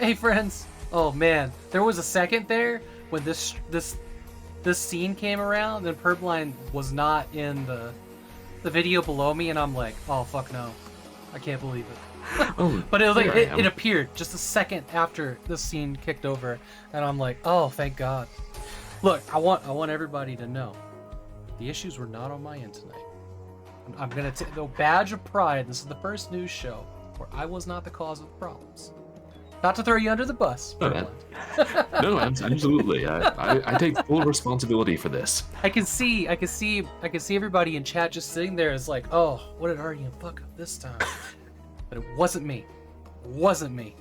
Hey friends. Oh man, there was a second there when this scene came around and Purblind was not in the video below me, and I'm like, oh fuck no, I can't believe it. Oh, But it was like there I am. it appeared just a second after the scene kicked over, and I'm like, oh thank God. Look, I want everybody to know, the issues were not on my end tonight. I'm gonna take a badge of pride. This is the first news show where I was not the cause of the problems. Not to throw you under the bus. No, no, absolutely. I take full responsibility for this. I can see everybody in chat just sitting there as like, oh, what did Artyom fuck up this time? But it wasn't me. It wasn't me.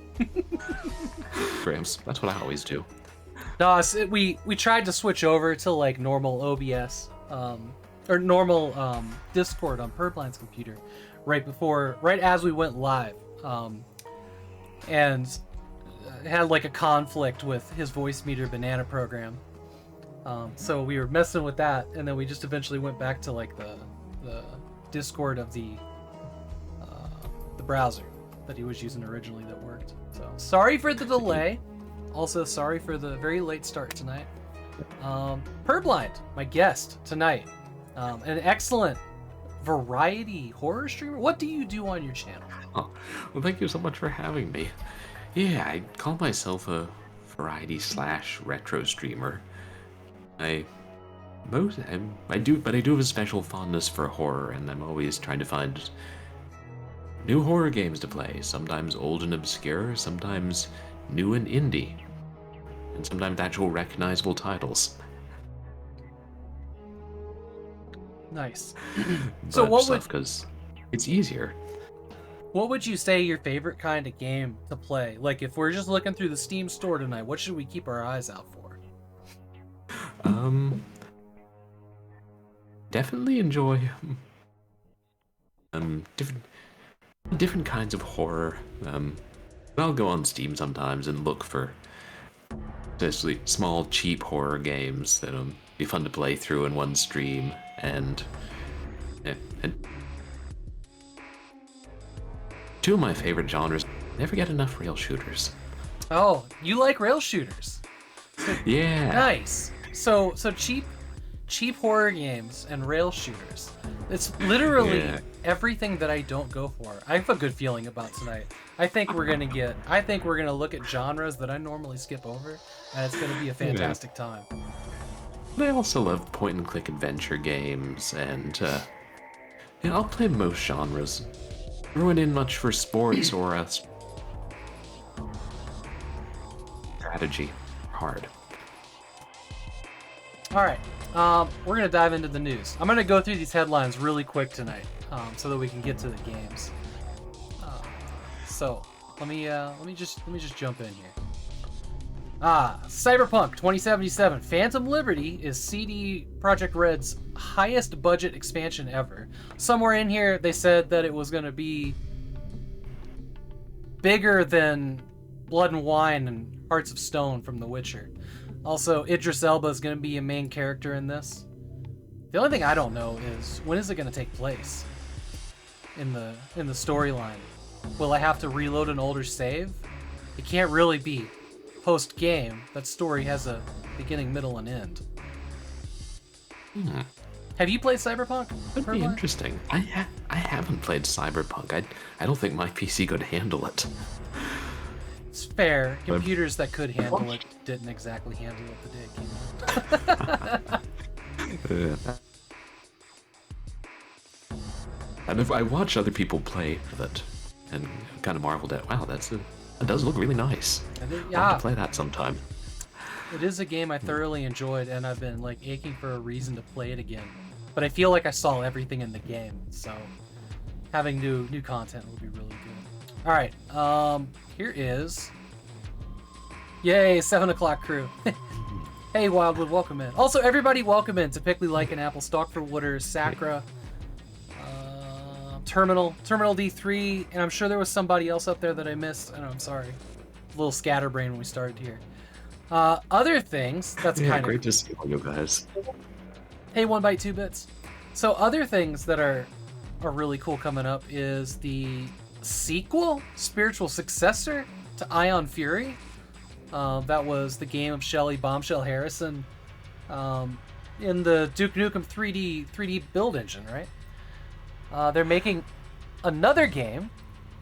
Gramps, that's what I always do. No, we tried to switch over to like normal OBS, or normal Discord on Purblind's computer, right as we went live, and had like a conflict with his voice meter banana program. So we were messing with that, and then we just eventually went back to like the Discord of the browser that he was using originally that worked. So sorry for the delay. Also sorry for the very late start tonight. Purblind, my guest tonight, an excellent variety horror streamer. What do you do on your channel? Oh, well, thank you so much for having me. Yeah, I call myself a variety/retro streamer. I do have a special fondness for horror, and I'm always trying to find new horror games to play. Sometimes old and obscure, sometimes new and indie, and sometimes actual recognizable titles. Nice. So what would, because it's easier. what would you say your favorite kind of game to play? Like if we're just looking through the Steam store tonight, what should we keep our eyes out for? Definitely enjoy different kinds of horror. I'll go on Steam sometimes and look for especially small, cheap horror games that'll be fun to play through in one stream, and two of my favorite genres. Never get enough rail shooters. Oh, you like rail shooters? Yeah. Nice. So cheap horror games and rail shooters. It's literally everything that I don't go for. I have a good feeling about tonight. I think we're gonna look at genres that I normally skip over, and it's gonna be a fantastic time. I also love point-and-click adventure games, and I'll play most genres. Ruin in much for sports or strategy. Hard. All right, we're gonna dive into the news. I'm gonna go through these headlines really quick tonight, so that we can get to the games. So let me just jump in here. Cyberpunk 2077 Phantom Liberty is CD Projekt Red's highest budget expansion ever. Somewhere in here they said that it was going to be bigger than Blood and Wine and Hearts of Stone from The Witcher. Also, Idris Elba is going to be a main character in this. The only thing I don't know is, when is it going to take place in the storyline? Will I have to reload an older save? It can't really be post-game. That story has a beginning, middle, and end. Have you played Cyberpunk? That'd be interesting. I haven't played Cyberpunk. I don't think my PC could handle it. It's fair. Computers that could handle it didn't exactly handle it the day it came out. And if I watch other people play that, and kind of marveled at, wow, that does look really nice. I'll have to play that sometime. It is a game I thoroughly enjoyed, and I've been like aching for a reason to play it again. But I feel like I saw everything in the game, so having new content would be really good. All right, here is, yay, 7 o'clock crew. Hey Wildwood, welcome in. Also, everybody, welcome in to Pickley, Like an Apple, Stockford Wooders, Sacra, Terminal D3, and I'm sure there was somebody else up there that I missed. I know, I'm sorry. A little scatterbrain when we started here. Other things, that's kind of great to see all you guys. Hey, 1 byte 2 bits. So other things that are really cool coming up is the sequel, spiritual successor to Ion Fury. That was the game of Shelley Bombshell Harrison in the Duke Nukem 3D build engine, right? They're making another game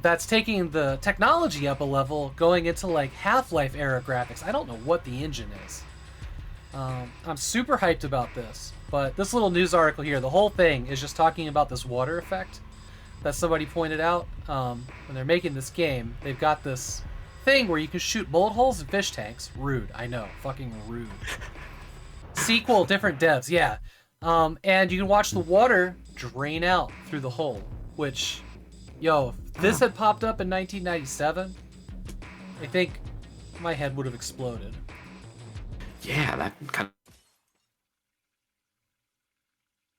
that's taking the technology up a level, going into like Half-Life era graphics. I don't know what the engine is. I'm super hyped about this, but this little news article here, the whole thing is just talking about this water effect that somebody pointed out. When they're making this game, they've got this thing where you can shoot bullet holes in fish tanks. Rude, I know, fucking rude. Sequel, different devs, yeah. And you can watch the water drain out through the hole, which, yo, if this had popped up in 1997, I think my head would have exploded. Yeah, that kind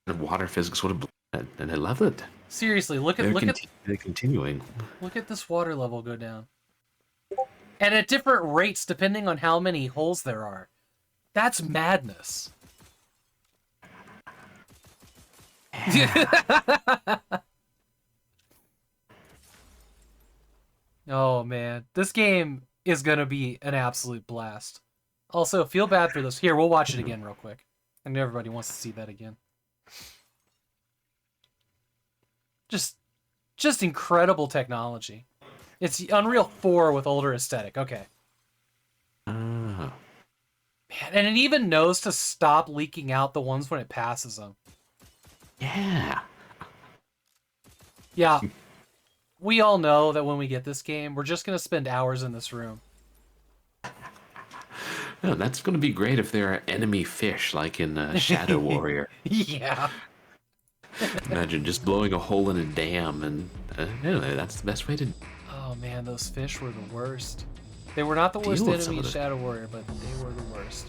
of water physics would have blown it, and I love it. Seriously, They're continuing. Look at this water level go down. And at different rates depending on how many holes there are. That's madness. Yeah. Oh man, this game is gonna be an absolute blast. Also, feel bad for this. Here, we'll watch it again real quick. I know everybody wants to see that again. Just incredible technology. It's Unreal 4 with older aesthetic. Okay. Man, and it even knows to stop leaking out the ones when it passes them. Yeah. Yeah. We all know that when we get this game, we're just going to spend hours in this room. No, that's going to be great if there are enemy fish, like in Shadow Warrior. Yeah. Imagine just blowing a hole in a dam, and anyway, that's the best way to... Oh man, those fish were the worst. They were not the worst enemy in Shadow Warrior, but they were the worst.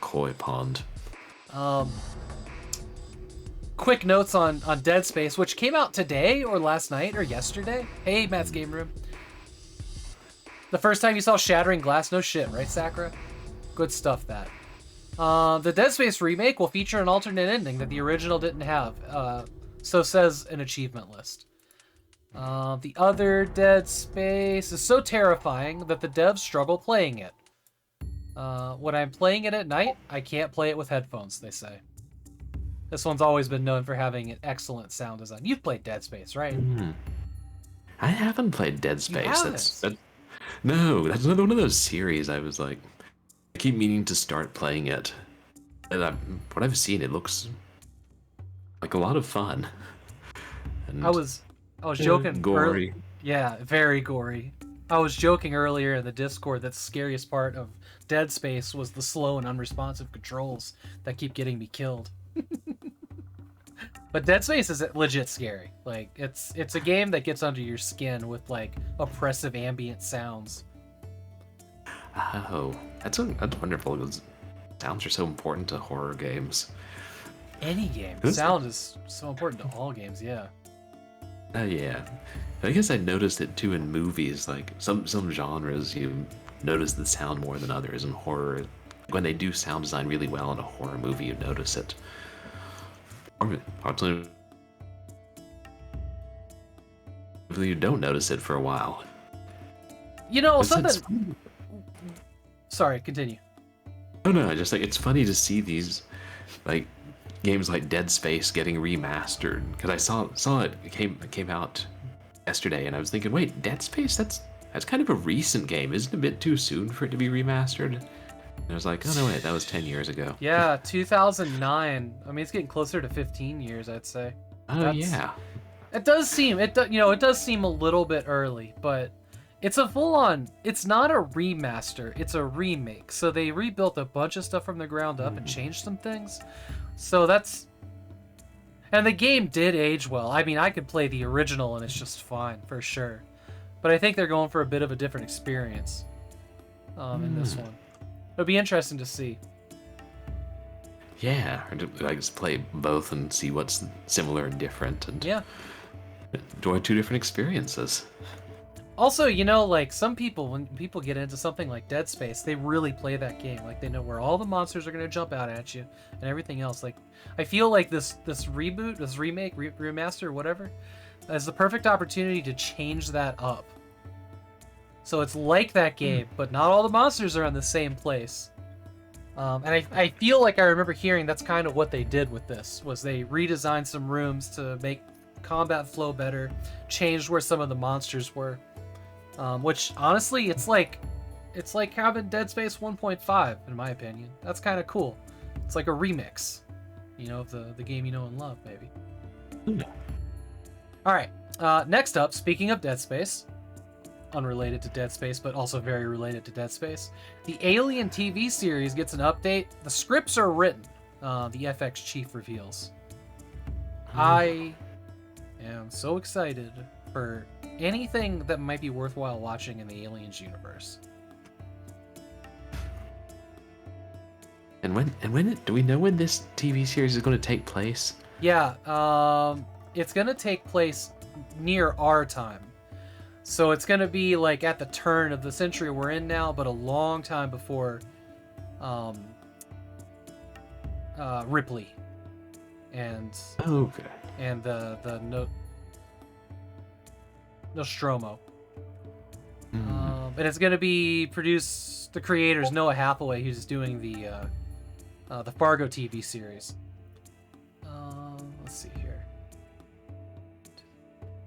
Koi Pond. Quick notes on Dead Space, which came out today or last night or yesterday. Hey, Matt's Game Room. The first time you saw shattering glass, no shit, right, Sakura? Good stuff, that. The Dead Space remake will feature an alternate ending that the original didn't have. So says an achievement list. The other Dead Space is so terrifying that the devs struggle playing it. When I'm playing it at night, I can't play it with headphones, they say. This one's always been known for having an excellent sound design. You've played Dead Space, right? I haven't played Dead Space. You haven't? No, that's another one of those series I was like, I keep meaning to start playing it. And what I've seen, it looks like a lot of fun. And I was joking. Gory. Yeah, very gory. I was joking earlier in the Discord that the scariest part of Dead Space was the slow and unresponsive controls that keep getting me killed. But Dead Space is legit scary. Like, it's a game that gets under your skin with like oppressive ambient sounds. Oh, that's wonderful. Because sounds are so important to horror games. Any game. Sound is so important to all games, yeah. Yeah. I guess I noticed it too in movies. Like some genres, you notice the sound more than others. In horror, when they do sound design really well in a horror movie, you notice it. Or you don't notice it for a while. You know, something... Sorry, continue. No, just like, it's funny to see these, like, games like Dead Space getting remastered. Because I saw it came out yesterday, and I was thinking, wait, Dead Space? That's kind of a recent game. Isn't it a bit too soon for it to be remastered? And I was like, oh no, wait, that was 10 years ago. Yeah, 2009. I mean, it's getting closer to 15 years, I'd say. Oh yeah. It does seem it does seem a little bit early, but it's a full-on. It's not a remaster. It's a remake. So they rebuilt a bunch of stuff from the ground up and changed some things. So that's. And the game did age well. I mean, I could play the original and it's just fine for sure. But I think they're going for a bit of a different experience in this one. It'll be interesting to see. Yeah, or I just play both and see what's similar and different, and yeah, enjoy two different experiences. Also, you know, like some people, when people get into something like Dead Space, they really play that game. Like they know where all the monsters are going to jump out at you and everything else. Like I feel like this reboot, this remake, remaster, whatever, is the perfect opportunity to change that up So it's like that game, but not all the monsters are in the same place. And I feel like I remember hearing that's kind of what they did with this, was they redesigned some rooms to make combat flow better, changed where some of the monsters were. Which, honestly, it's like having Dead Space 1.5, in my opinion. That's kind of cool. It's like a remix, you know, of the game you know and love, maybe. Alright, next up, speaking of Dead Space, unrelated to Dead Space, but also very related to Dead Space, the Alien TV series gets an update. The scripts are written, the FX chief reveals. I am so excited for anything that might be worthwhile watching in the Aliens universe. And when do we know when this TV series is going to take place? Yeah, it's gonna take place near our time. So it's gonna be like at the turn of the century we're in now, but a long time before Ripley and the Nostromo. And it's gonna be produced. The creators Noah Hathaway, who's doing the Fargo TV series. Let's see here.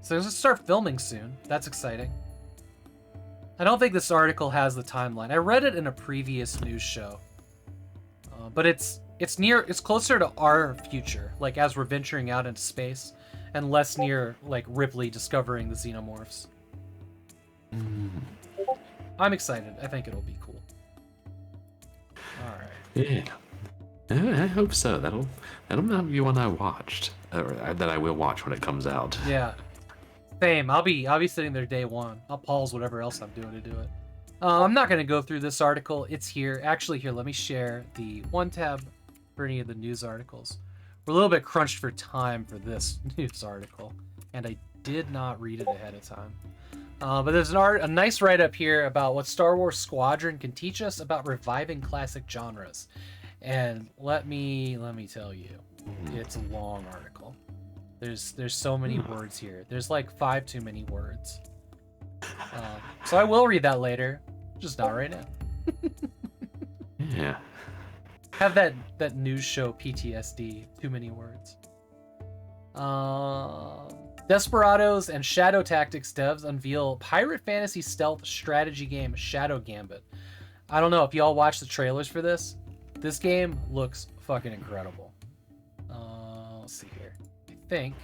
So it's gonna start filming soon. That's exciting. I don't think this article has the timeline. I read it in a previous news show, but it's closer to our future, like as we're venturing out into space, and less near like Ripley discovering the xenomorphs. I'm excited. I think it'll be cool. All right. Yeah. I hope so. That'll not be one I watched, or that I will watch when it comes out. Yeah. Same. I'll be sitting there day one. I'll pause whatever else I'm doing to do it. I'm not gonna go through this article. It's here. Actually, here. Let me share the one tab for any of the news articles. We're a little bit crunched for time for this news article, and I did not read it ahead of time. But there's a nice write-up here about what Star Wars Squadron can teach us about reviving classic genres. And let me tell you, it's a long article. There's so many words here. There's like 5 too many words. So I will read that later, just not right now. Yeah. Have that news show PTSD, too many words. Desperados and Shadow Tactics devs unveil pirate fantasy stealth strategy game Shadow Gambit. I don't know if y'all watched the trailers for this. This game looks fucking incredible. Let's see here. I think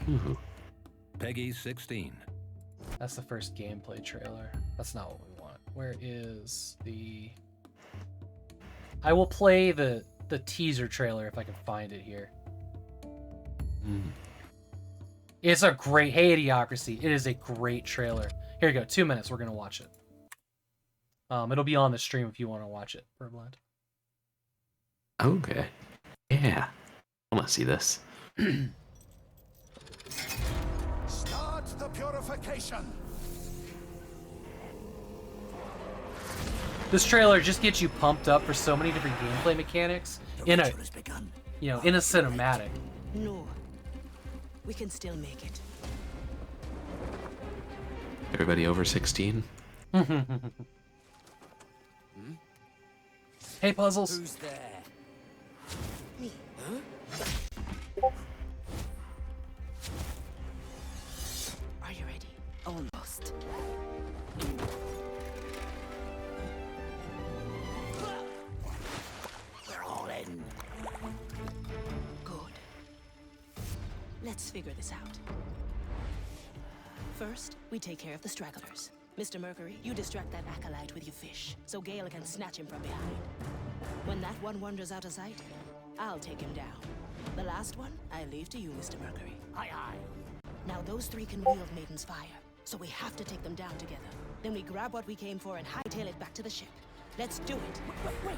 Peggy 16. that's the first gameplay trailer. That's not what we want. Where is the... I will play the teaser trailer if I can find it here. It's a great... Hey, Idiocracy. It is a great trailer. Here you go. 2 minutes. We're going to watch it. It'll be on the stream if you want to watch it, Purblind. Okay. Yeah. I want to see this. Start the purification. This trailer just gets you pumped up for so many different gameplay mechanics in a, you know, in a cinematic. No. We can still make it. Everybody over 16? Hey, Puzzles. Who's there? Me. Are you ready? Almost. We're all in. Good. Let's figure this out. First, we take care of the stragglers. Mr. Mercury, you distract that acolyte with your fish, so Gale can snatch him from behind. When that one wanders out of sight, I'll take him down. The last one, I leave to you, Mr. Mercury. Aye, aye. Now those 3 can wield Maiden's fire, so we have to take them down together. Then we grab what we came for and hightail it back to the ship. Let's do it. Wait.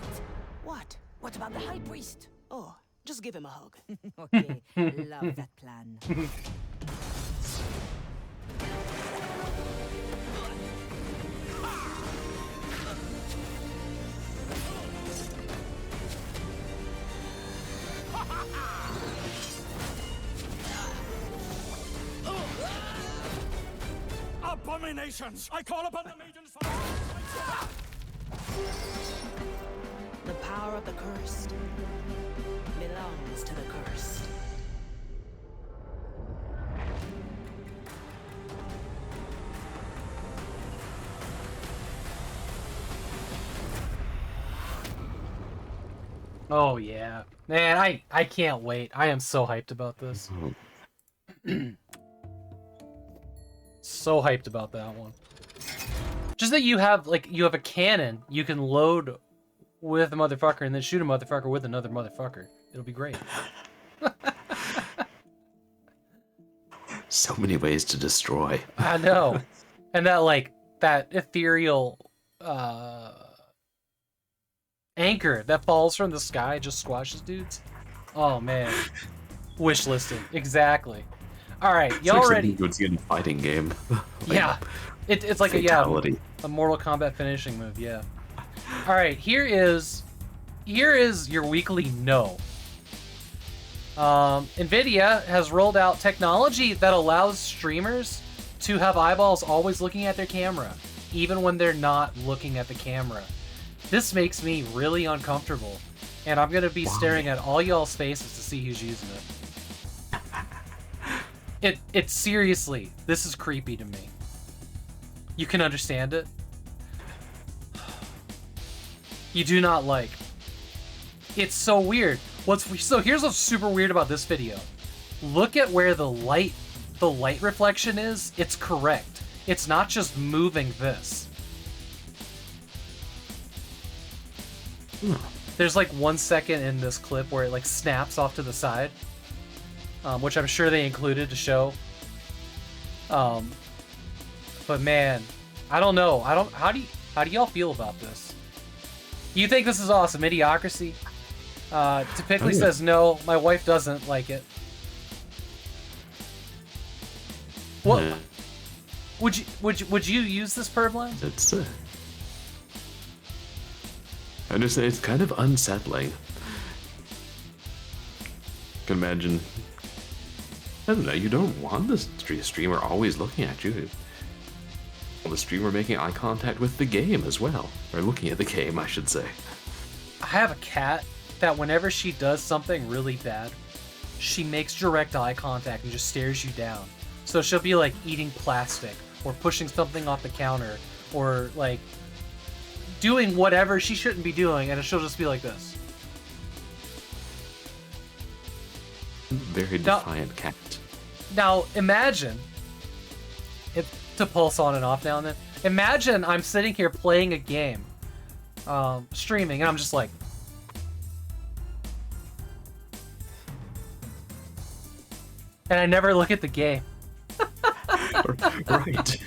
What? What about the High Priest? Oh, just give him a hug. Okay, love that plan. Abominations! I call upon the Maiden's fire! The power of the cursed belongs to the cursed. Oh yeah, man, I can't wait. I am so hyped about this. So hyped about that one. Just that you have a cannon you can load with a motherfucker and then shoot a motherfucker with another motherfucker. It'll be great. So many ways to destroy. I know. And that ethereal anchor that falls from the sky just squashes dudes. Oh man. Wish listed. Exactly. Alright, y'all ready? It's a fighting game. Yeah. It's like fatality. a Mortal Kombat finishing move, yeah. Alright, here is your weekly no. NVIDIA has rolled out technology that allows streamers to have eyeballs always looking at their camera, even when they're not looking at the camera. This makes me really uncomfortable, and I'm gonna be staring at all y'all's faces to see who's using it. It seriously, this is creepy to me. You can understand it? You do not like. It's so weird. So here's what's super weird about this video. Look at where the light reflection is. It's correct. It's not just moving this. There's like 1 second in this clip where it like snaps off to the side, which I'm sure they included to show. But man, I don't know. How do y'all feel about this? You think this is awesome? Idiocracy. Typically says no. My wife doesn't like it. What? Would you use this purblind? It's I understand it's kind of unsettling. You can imagine. I don't know. You don't want the streamer always looking at you. The streamer making eye contact with the game as well, or looking at the game, I should say. I have a cat that whenever she does something really bad, she makes direct eye contact and just stares you down. So she'll be like eating plastic or pushing something off the counter or like doing whatever she shouldn't be doing, and she'll just be like this. Very defiant cat. Now imagine it to pulse on and off now and then. Imagine I'm sitting here playing a game, streaming, and I'm just like, and I never look at the game. Right.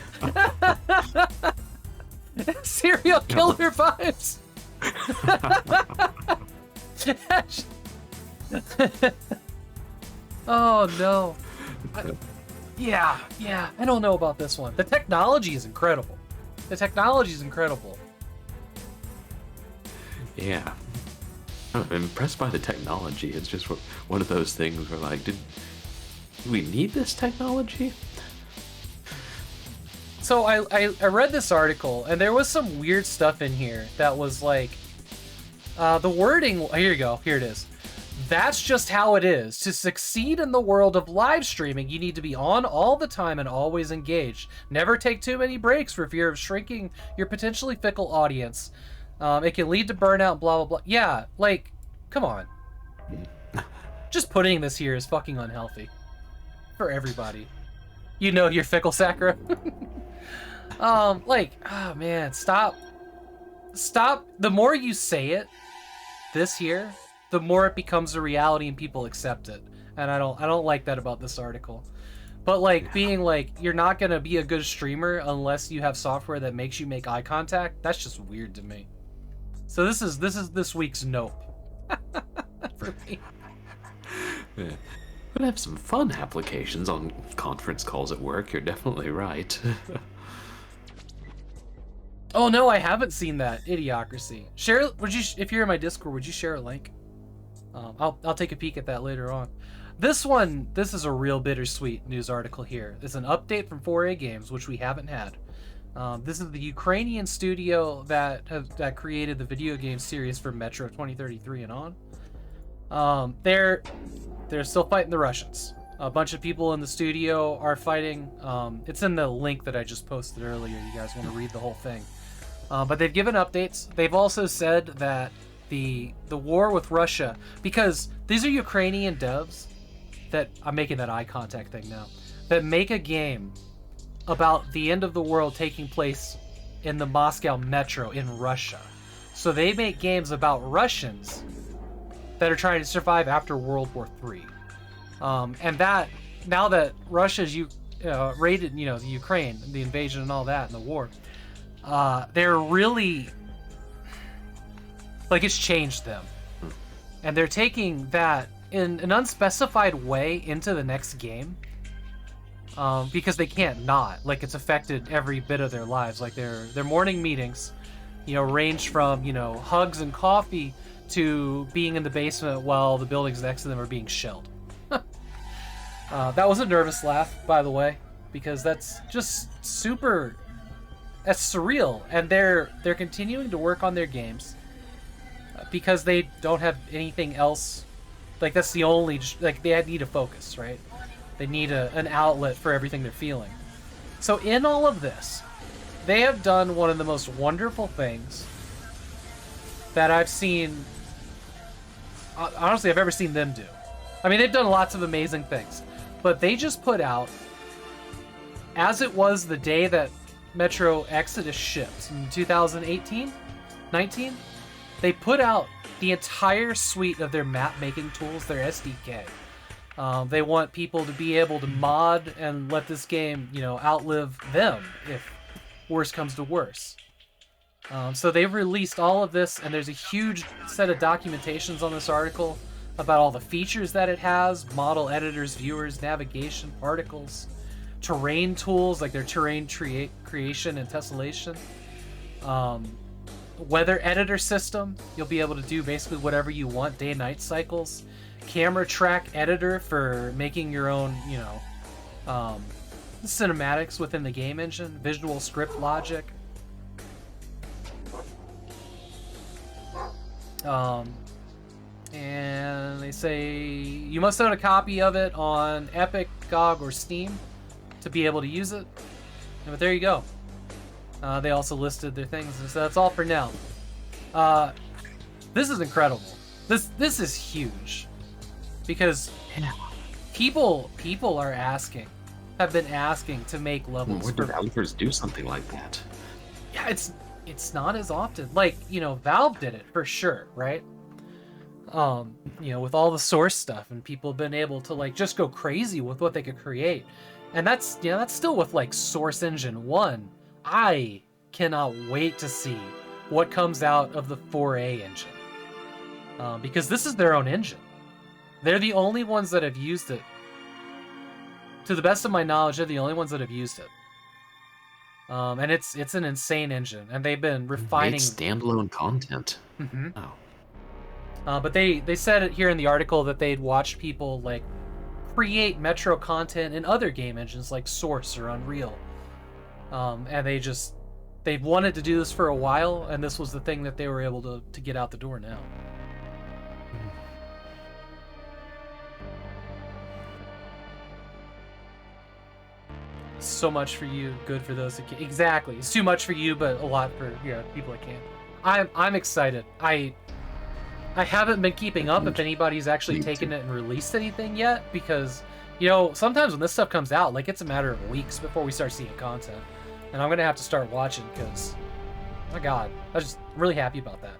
Serial killer vibes. Oh no. Yeah. I don't know about this one. The technology is incredible. Yeah. I'm impressed by the technology. It's just one of those things where, like, do we need this technology? So I read this article, and there was some weird stuff in here that was like, the wording, here you go, here it is. That's just how it is. To succeed in the world of live streaming, you need to be on all the time and always engaged. Never take too many breaks for fear of shrinking your potentially fickle audience. It can lead to burnout, blah, blah, blah. Yeah, like, come on. Just putting this here is fucking unhealthy. For everybody. You know you're fickle, Sakura. Like, oh man, stop. The more you say it, this here, the more it becomes a reality and people accept it. And I don't like that about this article. But like being like, you're not gonna be a good streamer unless you have software that makes you make eye contact, that's just weird to me. So this is this week's nope. For me. Yeah. We'll have some fun applications on conference calls at work, you're definitely right. Oh no, I haven't seen that. Idiocracy. Share, if you're in my Discord, would you share a link? I'll take a peek at that later on. This is a real bittersweet news article here. It's an update from 4A Games, which we haven't had. This is the Ukrainian studio that created the video game series for Metro 2033 and on. They're still fighting the Russians. A bunch of people in the studio are fighting. It's in the link that I just posted earlier. You guys want to read the whole thing. But they've given updates. They've also said that the war with Russia, because these are Ukrainian devs that, I'm making that eye contact thing now, that make a game about the end of the world taking place in the Moscow metro in Russia. So they make games about Russians that are trying to survive after World War III. And that, now that Russia's raided, the Ukraine, the invasion and all that, and the war, they're really, like, it's changed them. And they're taking that in an unspecified way into the next game. Because they can't not. Like, it's affected every bit of their lives. Like, their morning meetings, range from, hugs and coffee to being in the basement while the buildings next to them are being shelled. That was a nervous laugh, by the way, because that's just super... That's surreal. And they're continuing to work on their games because they don't have anything else. Like, that's the only... Like, they need a focus, right? They need an outlet for everything they're feeling. So in all of this, they have done one of the most wonderful things that I've seen... Honestly, I've ever seen them do. I mean, they've done lots of amazing things. But they just put out, as it was the day that Metro Exodus shipped in 2018, 19, they put out the entire suite of their map-making tools, their SDK. They want people to be able to mod and let this game, outlive them if worse comes to worse. So they've released all of this, and there's a huge set of documentations on this article about all the features that it has: model editors, viewers, navigation, particles, terrain tools like their terrain creation and tessellation, weather editor system. You'll be able to do basically whatever you want, day-night cycles, camera track editor for making your own, cinematics within the game engine, visual script logic. And they say you must own a copy of it on Epic, GOG, or Steam to be able to use it. But there you go. They also listed their things, so that's all for now. This is incredible. This is huge, because people have been asking to make levels. More developers do something like that. Yeah, it's not as often. Like, Valve did it for sure, right? With all the source stuff, and people have been able to, like, just go crazy with what they could create. And that's still with, like, Source Engine 1. I cannot wait to see what comes out of the 4A engine. Because this is their own engine. They're the only ones that have used it. To the best of my knowledge, they're the only ones that have used it. And it's an insane engine, and they've been refining... Made standalone content. Mm-hmm. Oh. But they said it here in the article that they'd watched people, like, create Metro content in other game engines like Source or Unreal. And they've wanted to do this for a while, and this was the thing that they were able to get out the door now. So much for you, good for those that can. Exactly. It's too much for you, but a lot for people that can't. I'm excited. I haven't been keeping up if anybody's actually taken it and released anything yet, because sometimes when this stuff comes out, like, it's a matter of weeks before we start seeing content, and I'm gonna have to start watching because, my God, I'm just really happy about that.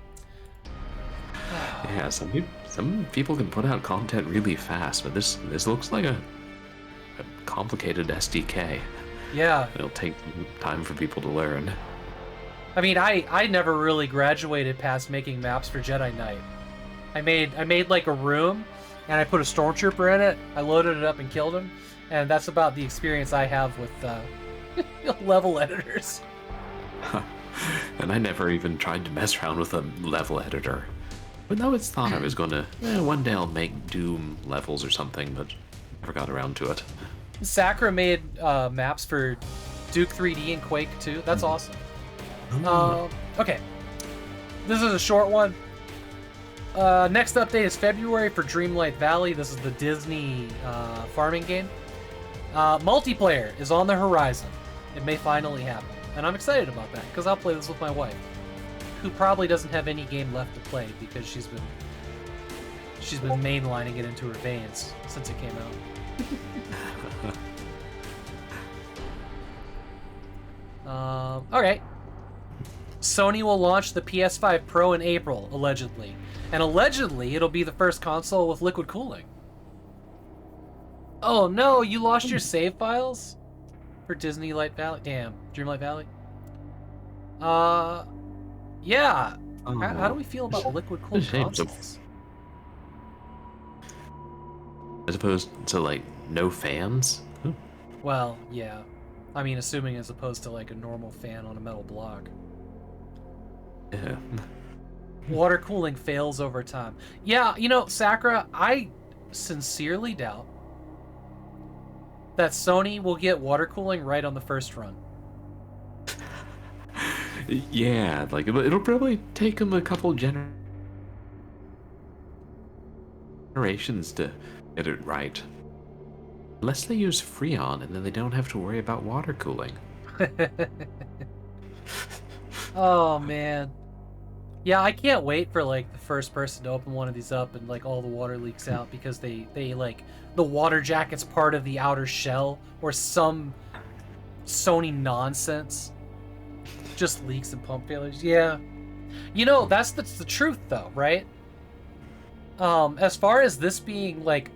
Yeah, some people can put out content really fast, but this looks like a complicated SDK. Yeah. It'll take time for people to learn. I mean, I never really graduated past making maps for Jedi Knight. I made like a room, and I put a stormtrooper in it. I loaded it up and killed him, and that's about the experience I have with level editors. And I never even tried to mess around with a level editor. But I always thought I was gonna, one day I'll make Doom levels or something, but never got around to it. Sakura made maps for Duke 3D and Quake 2. That's awesome. Oh. Okay. This is a short one. Next update is February for Dreamlight Valley. This is the Disney farming game. Multiplayer is on the horizon. It may finally happen. And I'm excited about that, because I'll play this with my wife, who probably doesn't have any game left to play because she's been mainlining it into her veins since it came out. Okay. Sony will launch the PS5 Pro in April, allegedly. And allegedly, it'll be the first console with liquid cooling. Oh no, you lost your save files? For Disney Light Valley? Damn, Dreamlight Valley? Yeah. How do we feel about liquid cooled consoles? As opposed to, like, no fans? Well, yeah. I mean, assuming as opposed to, like, a normal fan on a metal block. Yeah. Water cooling fails over time. Yeah, you know, Sakura, I sincerely doubt that Sony will get water cooling right on the first run. Yeah, like, it'll probably take them a couple generations to get it right. Unless they use Freon, and then they don't have to worry about water cooling. Oh, man. Yeah, I can't wait for, like, the first person to open one of these up and, like, all the water leaks out because they like, the water jacket's part of the outer shell or some Sony nonsense. Just leaks and pump failures. Yeah. You know, that's the truth, though, right? As far as this being, like,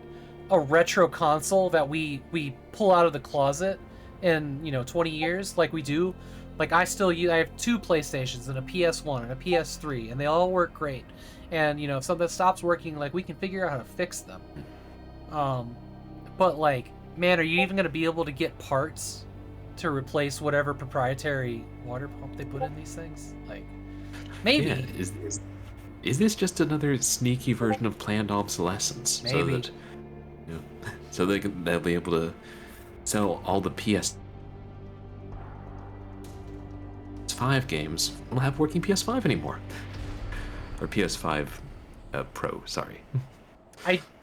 a retro console that we pull out of the closet in, 20 years, like we do, like, I have 2 PlayStations and a PS1 and a PS3, and they all work great. And, if something stops working, like, we can figure out how to fix them. But, like, man, are you even going to be able to get parts to replace whatever proprietary water pump they put in these things? Like, maybe. Yeah, is this just another sneaky version of planned obsolescence? Maybe. So that, they'll be able to sell all the PS5 games will have working PS5 anymore. Or PS5 Pro, sorry.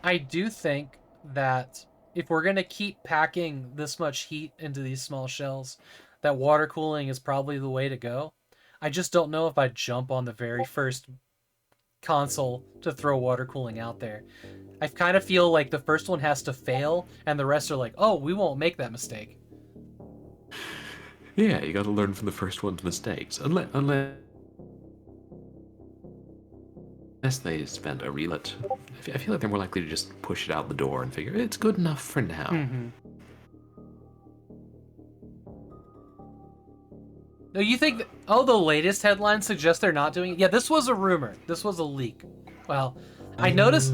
I do think that if we're going to keep packing this much heat into these small shells, that water cooling is probably the way to go. I just don't know if I'd jump on the very first console to throw water cooling out there. I kind of feel like the first one has to fail, and the rest are like, oh, we won't make that mistake. Yeah, you gotta learn from the first one's mistakes. Unless they spend a relit. I feel like they're more likely to just push it out the door and figure it's good enough for now. Mm-hmm. No, you think that, the latest headlines suggest they're not doing it? Yeah, this was a rumor. This was a leak. Well, I noticed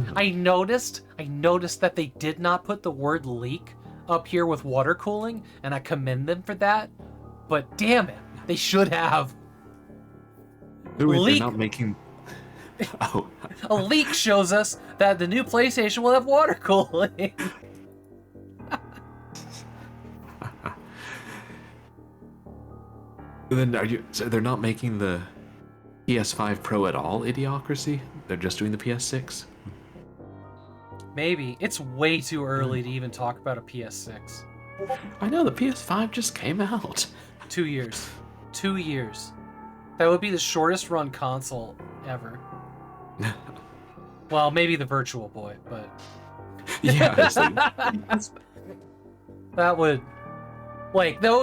that they did not put the word leak up here with water cooling, and I commend them for that. But damn it, they should have. Wait, they're not making... Oh. A leak shows us that the new PlayStation will have water cooling. Then so they're not making the PS5 Pro at all, Idiocracy? They're just doing the PS6? Maybe. It's way too early to even talk about a PS6. I know, the PS5 just came out. 2 years. 2 years. That would be the shortest run console ever. Well, maybe the Virtual Boy, but... Yeah, it's like, that would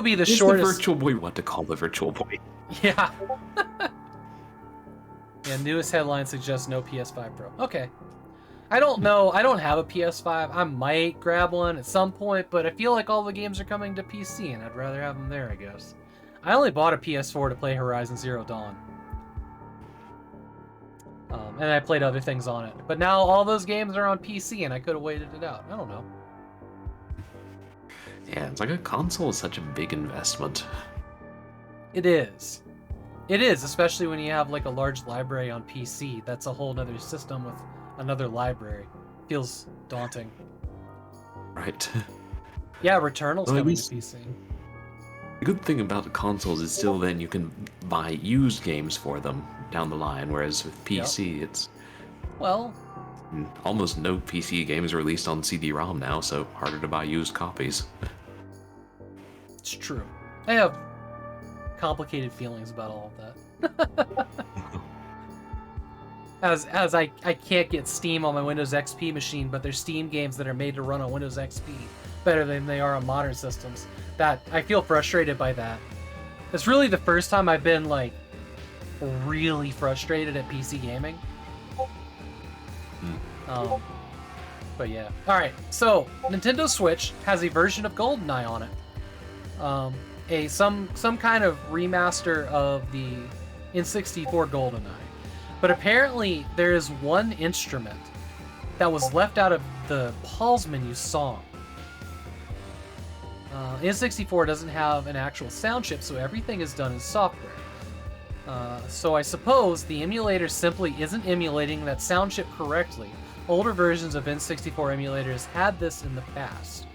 be the it's shortest... the Virtual Boy what to call the Virtual Boy. Yeah. Yeah, newest headline suggests no PS5 Pro. Okay. I don't know. I don't have a PS5. I might grab one at some point, but I feel like all the games are coming to PC, and I'd rather have them there, I guess. I only bought a PS4 to play Horizon Zero Dawn. And I played other things on it. But now all those games are on PC, and I could have waited it out. I don't know. Yeah, it's like a console is such a big investment. It is. It is, especially when you have like a large library on PC. That's a whole other system with another library. Feels daunting. Right. Yeah, Returnal's Well, at coming least- to PC. The good thing about the consoles is still then you can buy used games for them down the line, whereas with PC, it's Well, almost no PC games are released on CD-ROM now, so harder to buy used copies. it's true. I have complicated feelings about all of that. As I can't get Steam on my Windows XP machine, but there's Steam games that are made to run on Windows XP better than they are on modern systems. That I feel frustrated by that. It's really the first time I've been like really frustrated at PC gaming. But yeah. Alright, so Nintendo Switch has a version of GoldenEye on it. Some kind of remaster of the N64 GoldenEye. But apparently there is one instrument that was left out of the pause menu song. N64 doesn't have an actual sound chip, so everything is done in software. So I suppose the emulator simply isn't emulating that sound chip correctly. Older versions of N64 emulators had this in the past.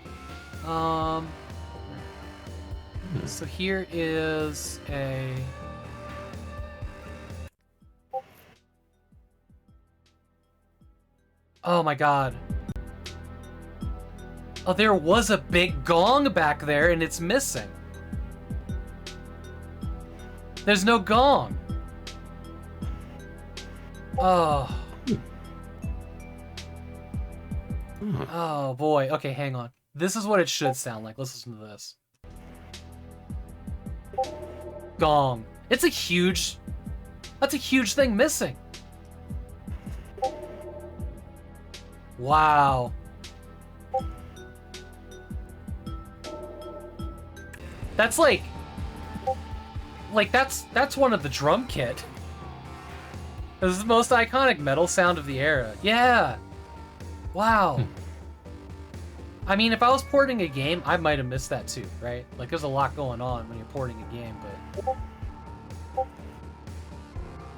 So here is a... Oh my god. Oh, there was a big gong back there and it's missing. There's no gong. Oh. Oh boy. Okay, hang on. This is what it should sound like. Let's listen to this. Gong. It's a huge... That's a huge thing missing. Wow. That's like that's one of the drum kit. This is the most iconic metal sound of the era. Yeah. Wow. I mean, if I was porting a game, I might have missed that too, right? Like, there's a lot going on when you're porting a game, but...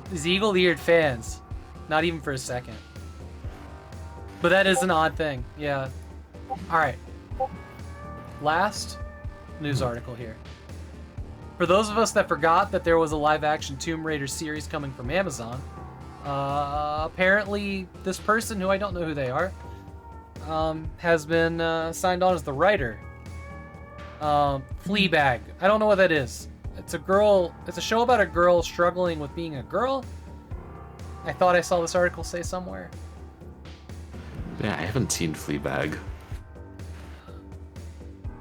These eagle-eared fans. Not even for a second. But that is an odd thing, yeah. Alright. Last news article here. For those of us that forgot that there was a live-action Tomb Raider series coming from Amazon, apparently this person, who I don't know who they are, has been signed on as the writer. Fleabag. I don't know what that is. It's a show about a girl struggling with being a girl. I thought I saw this article say somewhere. Yeah, I haven't seen Fleabag.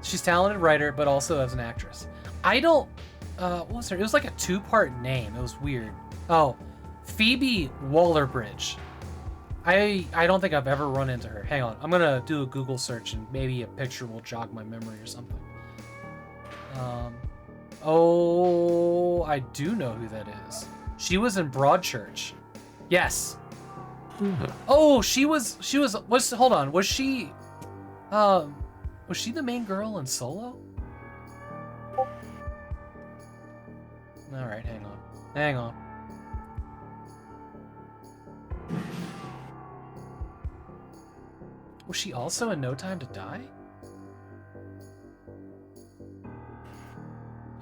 She's a talented writer, but also as an actress. I don't... what was her? It was like a two-part name. It was weird. Oh, Phoebe Waller-Bridge. I don't think I've ever run into her. Hang on. I'm gonna do a Google search and maybe a picture will jog my memory or something. Oh, I do know who that is. She was in Broadchurch. Yes. Oh, hold on. Was she the main girl in Solo? All right, hang on. Was she also in No Time to Die?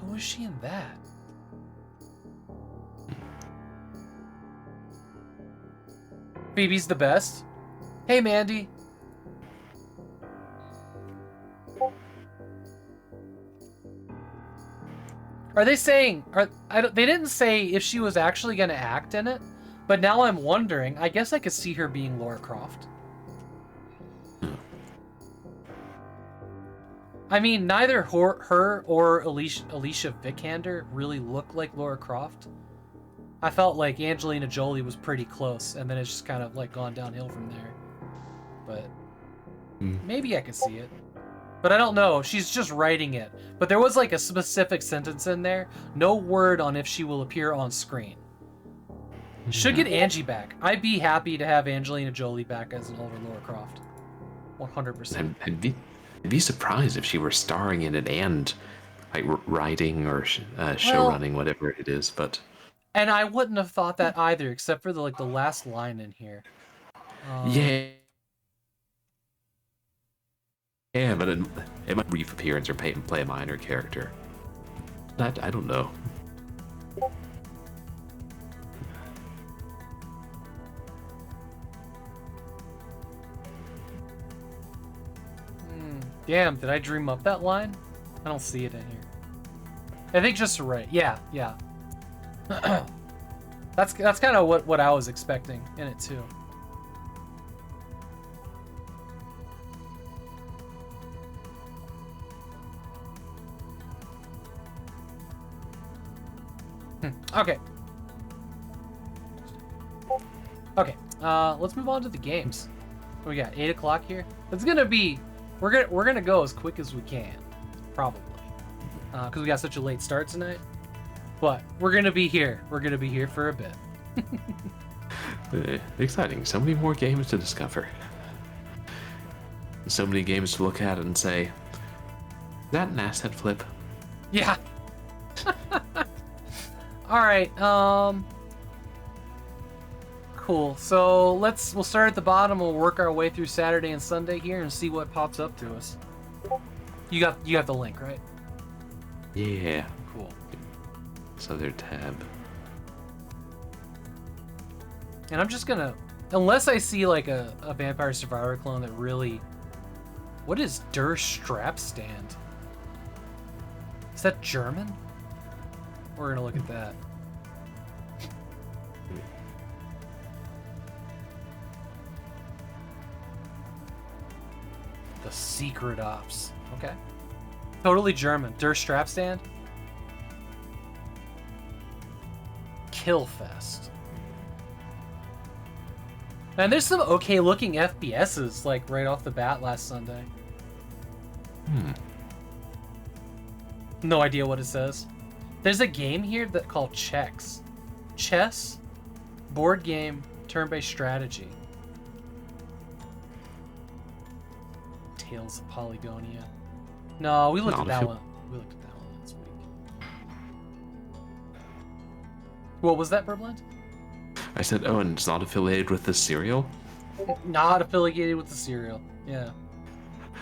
Who was she in that? Phoebe's the best. Hey, Mandy. Are they saying... they didn't say if she was actually going to act in it, but now I'm wondering. I guess I could see her being Lara Croft. I mean, neither her or Alicia Vikander really look like Lara Croft. I felt like Angelina Jolie was pretty close, and then it's just kind of like gone downhill from there. But maybe I could see it. But I don't know. She's just writing it. But there was like a specific sentence in there. No word on if she will appear on screen. Should get Angie back. I'd be happy to have Angelina Jolie back as an older Lara Croft. 100%. I'd be surprised if she were starring in it and like writing or show running, whatever it is. But and I wouldn't have thought that either, except for the last line in here. Yeah, but it might brief appearance or play a minor character. I don't know. Damn, did I dream up that line? I don't see it in here. I think just right. Yeah, yeah. That's kind of what I was expecting in it too. Okay. Okay. Let's move on to the games. What we got? 8 o'clock here. It's gonna be. We're gonna go as quick as we can, probably, because we got such a late start tonight. But we're gonna be here. We're gonna be here for a bit. Exciting. So many more games to discover. So many games to look at and say, "Is that an asset flip?" Yeah. All right. Cool. So we'll start at the bottom. We'll work our way through Saturday and Sunday here and see what pops up to us. You got the link, right? Yeah. Cool. This other tab. And I'm just gonna, unless I see like a Vampire Survivor clone that really, what is Der Strapstand? Is that German? We're gonna look at that. The Secret Ops. Okay. Totally German. Der Strapstand. Killfest. And there's some okay looking FPSs like right off the bat last Sunday. No idea what it says. There's a game here that called Chess. Chess, board game, turn-based strategy. Tales of Polygonia. No, we looked at that one. We looked at that one last week. What was that, Purblind? I said, oh, and it's not affiliated with the cereal? Not affiliated with the cereal. Yeah.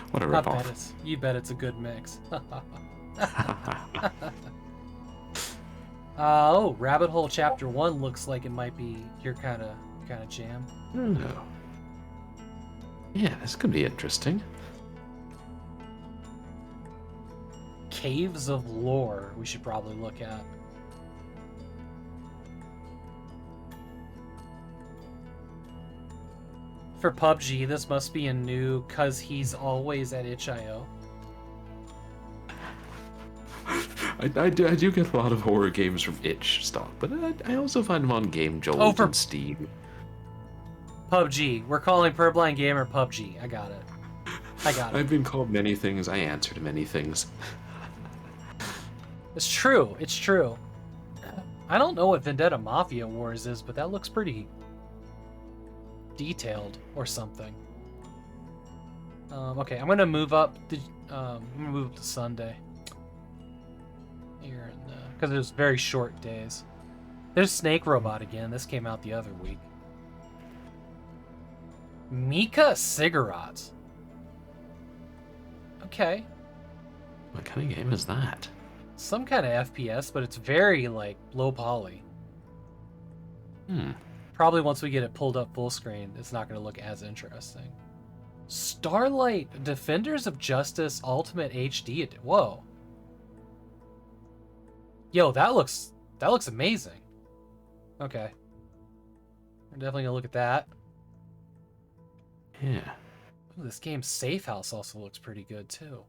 What a I bet ripoff. you bet it's a good mix. Oh, Rabbit Hole Chapter 1 looks like it might be your kind of jam. Oh. Yeah, this could be interesting. Caves of Lore, we should probably look at. For PUBG, this must be a new, cause he's always at itch.io. I do get a lot of horror games from itch stock, but I also find them on Game Jolt and Steam. PUBG. We're calling purblindgamer PUBG. I got it. I've been called many things. I answer to many things. It's true. It's true. I don't know what Vendetta Mafia Wars is, but that looks pretty detailed or something. Okay, I'm gonna move up. I'm gonna move up to Sunday. Here, because there's very short days. There's Snake Robot again. This came out the other week. Mika Cigarettes. Okay. What kind of game is that? Some kind of FPS, but it's very, like, low poly. Probably once we get it pulled up full screen, it's not going to look as interesting. Starlight Defenders of Justice Ultimate HD. Whoa. Yo, that looks amazing. Okay. I'm definitely going to look at that. Yeah. Ooh, this game's Safe House also looks pretty good, too.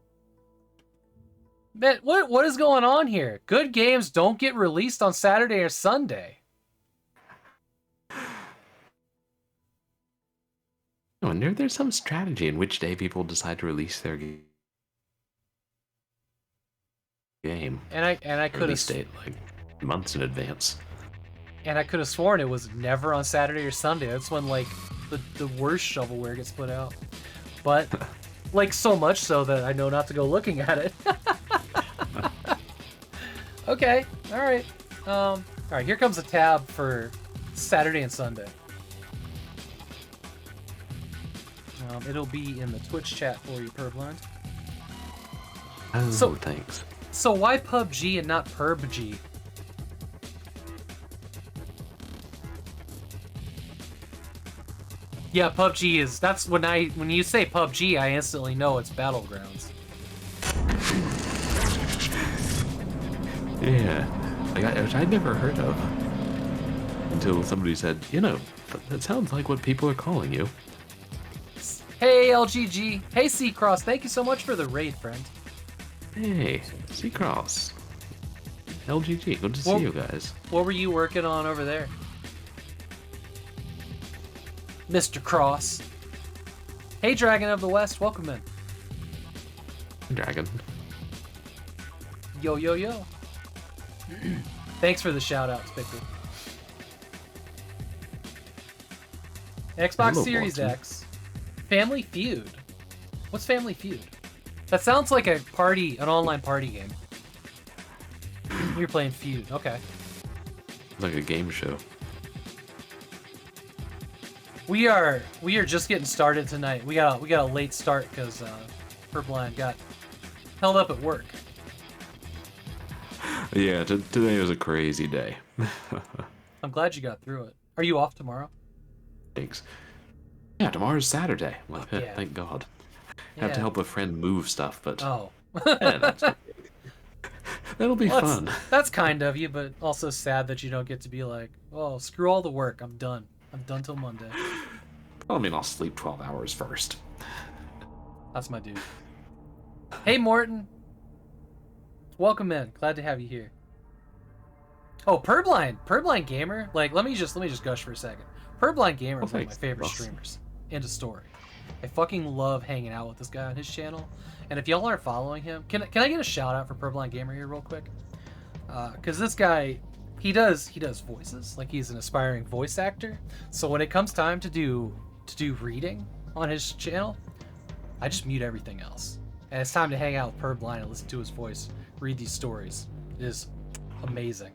Man, what is going on here? Good games don't get released on Saturday or Sunday. I wonder if there's some strategy in which day people decide to release their game. And I could Release have date like months in advance. And I could have sworn it was never on Saturday or Sunday. That's when like the worst shovelware gets put out. But like so much so that I know not to go looking at it. Okay, all right. All right, here comes a tab for Saturday and Sunday. It'll be in the Twitch chat for you, Purblind. Oh, So- thanks. So why PUBG and not PURBG? Yeah, PUBG is. That's when you say PUBG, I instantly know it's Battlegrounds. Yeah, which I'd never heard of until somebody said, you know, that sounds like what people are calling you. Hey LGG, hey C-Cross, thank you so much for the raid, friend. Hey, Seacross, LGG, good to see you guys. What were you working on over there, Mr. Cross? Hey Dragon of the West, welcome in. Dragon. Yo yo yo. Thanks for the shout outs, Pickle. Xbox Hello, Series Watson. X. Family Feud. What's Family Feud? That sounds like an online party game. You're playing Feud, okay. Like a game show. We are just getting started tonight. We got a late start because Purblind got held up at work. Yeah, today was a crazy day. I'm glad you got through it. Are you off tomorrow? Thanks. Yeah, tomorrow's Saturday. Well, Yeah. thank God. Have to Yeah. help a friend move stuff, but Oh. yeah, that'll be Well, fun. That's kind of you, but also sad that you don't get to be like, oh, screw all the work. I'm done. I'm done till Monday. Well, I mean, I'll sleep 12 hours first. That's my dude. Hey, Morton. Welcome in. Glad to have you here. Oh, Purblind Gamer. Like, let me just gush for a second. Purblind Gamer is one of my thanks, favorite boss. streamers. End of story. I fucking love hanging out with this guy on his channel. And if y'all aren't following him, can I get a shout out for Purblind Gamer here real quick? Because this guy, he does voices. Like, he's an aspiring voice actor. So when it comes time to do reading on his channel, I just mute everything else. And it's time to hang out with Purblind and listen to his voice read these stories. It is amazing.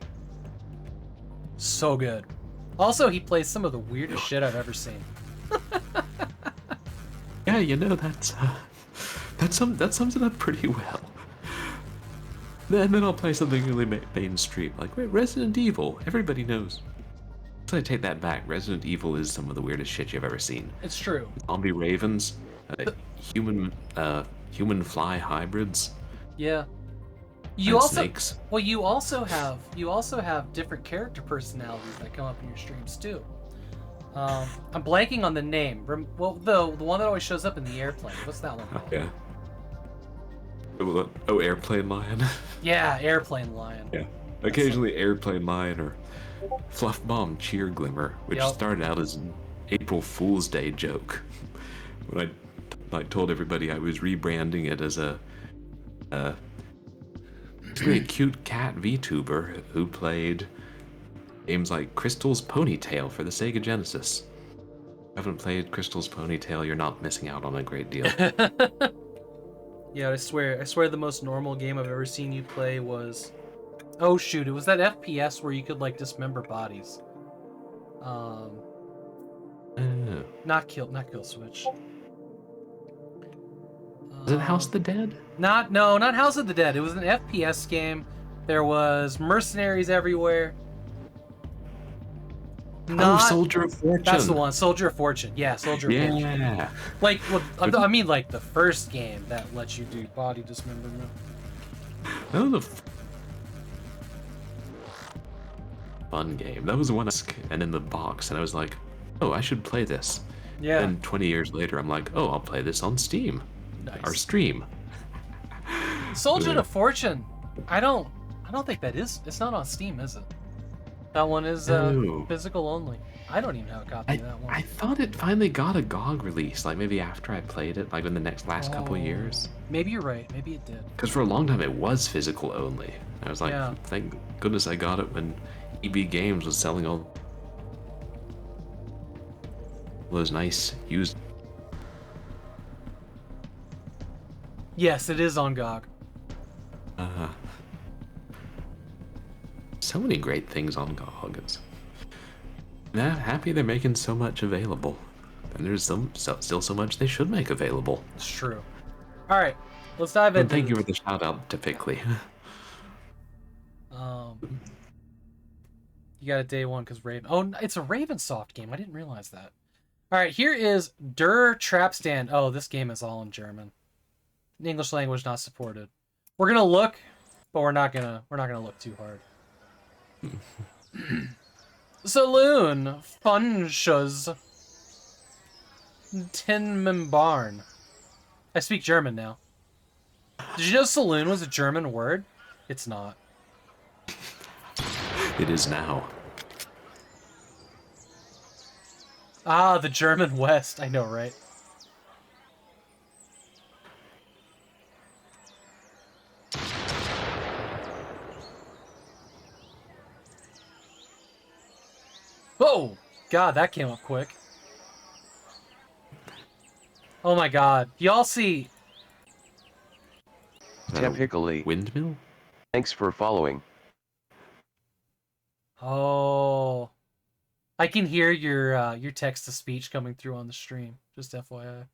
So good. Also, he plays some of the weirdest shit I've ever seen. Yeah, you know, that sums it up pretty well. And then I'll play something really mainstream, like Resident Evil. Everybody knows. So I take that back. Resident Evil is some of the weirdest shit you've ever seen. It's true. Zombie ravens, human fly hybrids, Yeah. and You also snakes. well, you also have different character personalities that come up in your streams too. I'm blanking on the name. Well, the one that always shows up in the airplane. What's that one called? Yeah. Oh, Airplane Lion. Yeah, Airplane Lion. Yeah. Occasionally Airplane Lion or Fluff Bomb Cheer Glimmer, which Yep. started out as an April Fool's Day joke. When I told everybody I was rebranding it as a really cute cat VTuber who played games like Crystal's Ponytail for the Sega Genesis. If you haven't played Crystal's Ponytail, you're not missing out on a great deal. Yeah, I swear the most normal game I've ever seen you play was, oh shoot, it was that FPS where you could like dismember bodies. Not kill switch. Is it House of the Dead? Not House of the Dead. It was an FPS game. There was mercenaries everywhere. Not, Soldier of Fortune. That's the one, Soldier of Fortune. Yeah, Soldier of Fortune. Yeah. Like, well, I mean, like the first game that lets you do body dismemberment. That was a fun game. That was the one and in the box, and I was like, oh, I should play this. Yeah. And 20 years later, I'm like, oh, I'll play this on Steam. Nice. Or Stream. Soldier Yeah. of Fortune. I don't think that is. It's not on Steam, is it? That one is No. physical only. I don't even have a copy of that one. I thought it finally got a GOG release, like maybe after I played it, like in the last couple Oh. years. Maybe you're right. Maybe it did. Because for a long time it was physical only. I was like, Yeah. thank goodness I got it when EB Games was selling all those nice used. Yes, it is on GOG. So many great things on GOG. I'm happy they're making so much available. And there's still so much they should make available. It's true. All right, let's dive And into thank you this. for the shout out to Pickley. got it day one because Raven. Oh, it's a Ravensoft game. I didn't realize that. All right, here is Der Trapstand. Oh, this game is all in German. English language not supported. We're gonna look, but we're not gonna look too hard. Saloon, Funschus, Tin Barn. I speak German now. Did you know saloon was a German word? It's not. It is now. Ah, the German West. I know, right? Oh, God, that came up quick. Oh my God. Y'all see... Is that a Typically. windmill? Thanks for following. Oh... I can hear your text-to-speech coming through on the stream. Just FYI.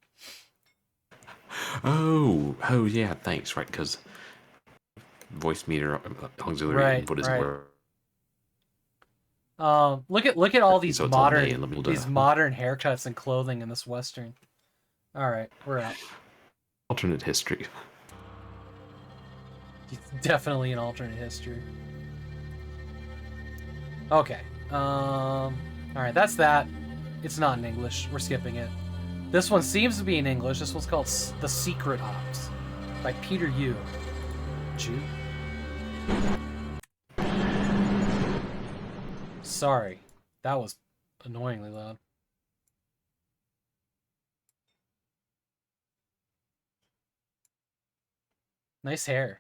Oh yeah, thanks, right, because voice meter auxiliary input isn't right. where... Look at all these So it's all May in the modern middle. modern haircuts and clothing in this Western. All right, we're out. Alternate history. It's definitely an alternate history. Okay. All right, that's that. It's not in English. We're skipping it. This one seems to be in English. This one's called The Secret Ops by Peter Yu. Jew. Sorry, that was annoyingly loud. Nice hair.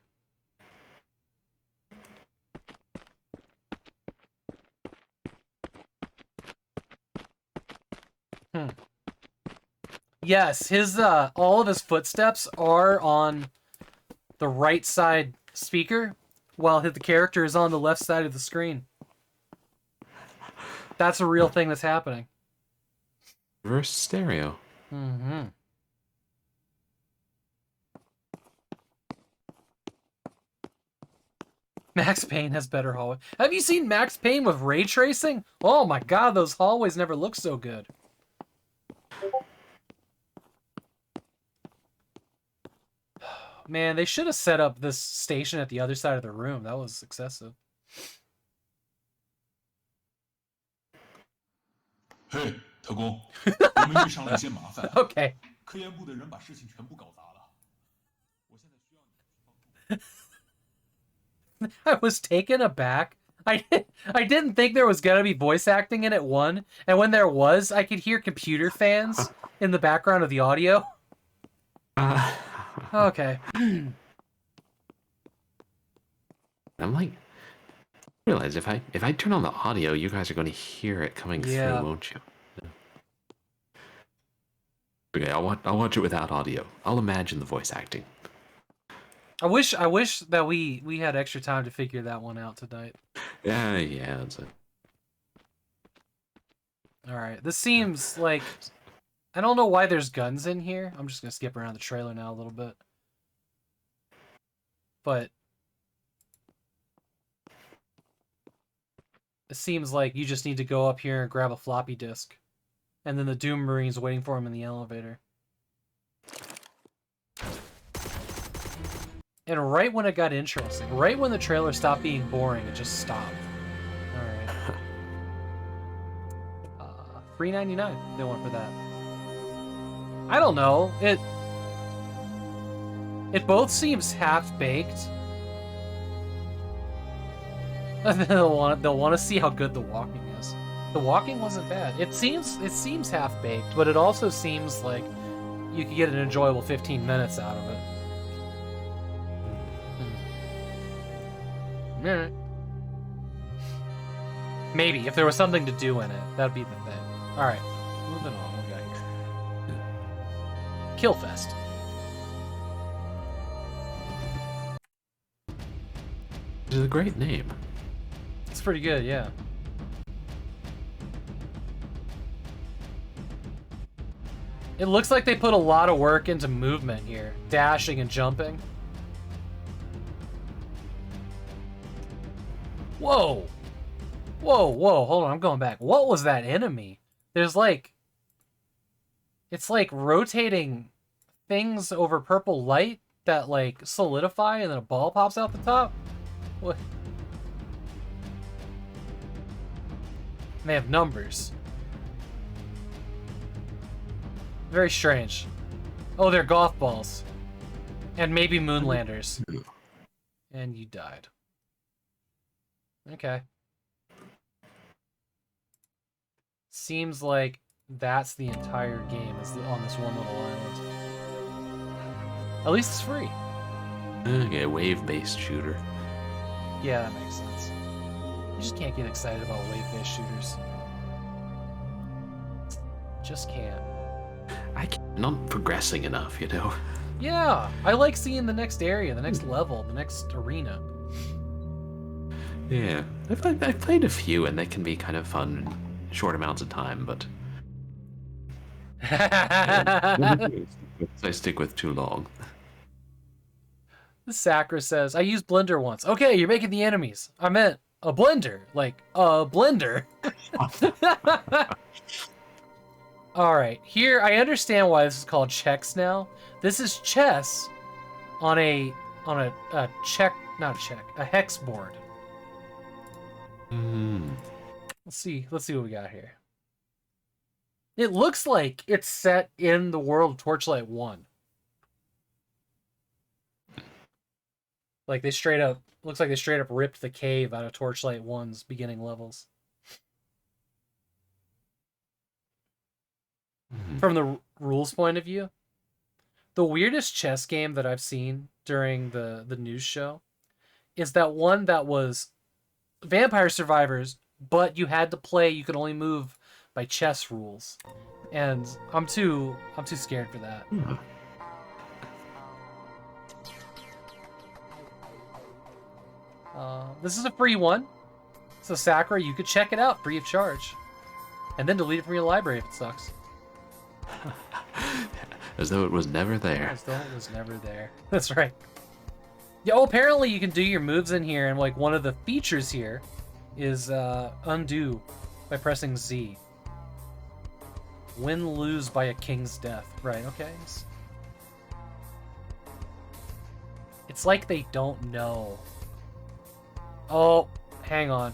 Yes, his all of his footsteps are on the right side speaker, while the character is on the left side of the screen. That's a real thing that's happening. Reverse stereo. Mm-hmm. Max Payne has better hallway. Have you seen Max Payne with ray tracing? Oh my God, those hallways never look so good. Man, they should have set up this station at the other side of the room. That was excessive. 嘿，特工，我们遇上了一些麻烦。 Okay. 科研部的人把事情全部搞砸了。我现在需要你去帮助。 I was taken aback. I didn't think there was gonna be voice acting in it, one, and when there was, I could hear computer fans in the background of the audio. Okay. I'm like, I realize if I turn on the audio, you guys are going to hear it coming Yeah. through, won't you? Okay, I'll watch it without audio. I'll imagine the voice acting. I wish that we had extra time to figure that one out tonight. Yeah, that's it. All right, this seems like I don't know why there's guns in here. I'm just gonna skip around the trailer now a little bit, but it seems like you just need to go up here and grab a floppy disk, and then the Doom Marine's waiting for him in the elevator. And right when it got interesting, right when the trailer stopped being boring, it just stopped. All right. $3.99 they want for that. I don't know. It both seems half-baked. They'll want to see how good the walking is. The walking wasn't bad. It seems half-baked, but it also seems like you could get an enjoyable 15 minutes out of it. Alright. Maybe, if there was something to do in it, that'd be the thing. Alright, moving on. What we got here? Killfest. Which is a great name. It's pretty good, yeah. It looks like they put a lot of work into movement here. Dashing and jumping. Whoa! Whoa, whoa, hold on, I'm going back. What was that enemy? There's like... It's like rotating things over purple light that like solidify and then a ball pops out the top? What? And they have numbers. Very strange. Oh, they're golf balls. And maybe moonlanders. And you died. Okay. Seems like that's the entire game is on this one little island. At least it's free. Okay, wave-based shooter. Yeah, that makes sense. You just can't get excited about wave-based shooters. Just can't. I can't, I'm not progressing enough, you know? Yeah, I like seeing the next area, the next level, the next arena. Yeah, I've played a few, and they can be kind of fun in short amounts of time, but I stick with too long. The Sacra says, I used Blender once. Okay, you're making the enemies. I meant a blender. Like, a blender. Alright, here, I understand why this is called checks now. This is chess on a hex board. Let's see what we got here. It looks like it's set in the world of Torchlight 1. Like they straight up, looks like they straight up ripped the cave out of Torchlight 1's beginning levels. From the rules point of view, the weirdest chess game that I've seen during the news show is that one that was Vampire Survivors, but you had to play, you could only move by chess rules. And I'm too scared for that. This is a free one. So Sakura, you could check it out free of charge. And then delete it from your library if it sucks. As though it was never there. As though it was never there. That's right. Yeah, oh, apparently you can do your moves in here, and like one of the features here is undo by pressing Z. Win, lose by a king's death. Right, okay. It's like they don't know. Oh, hang on.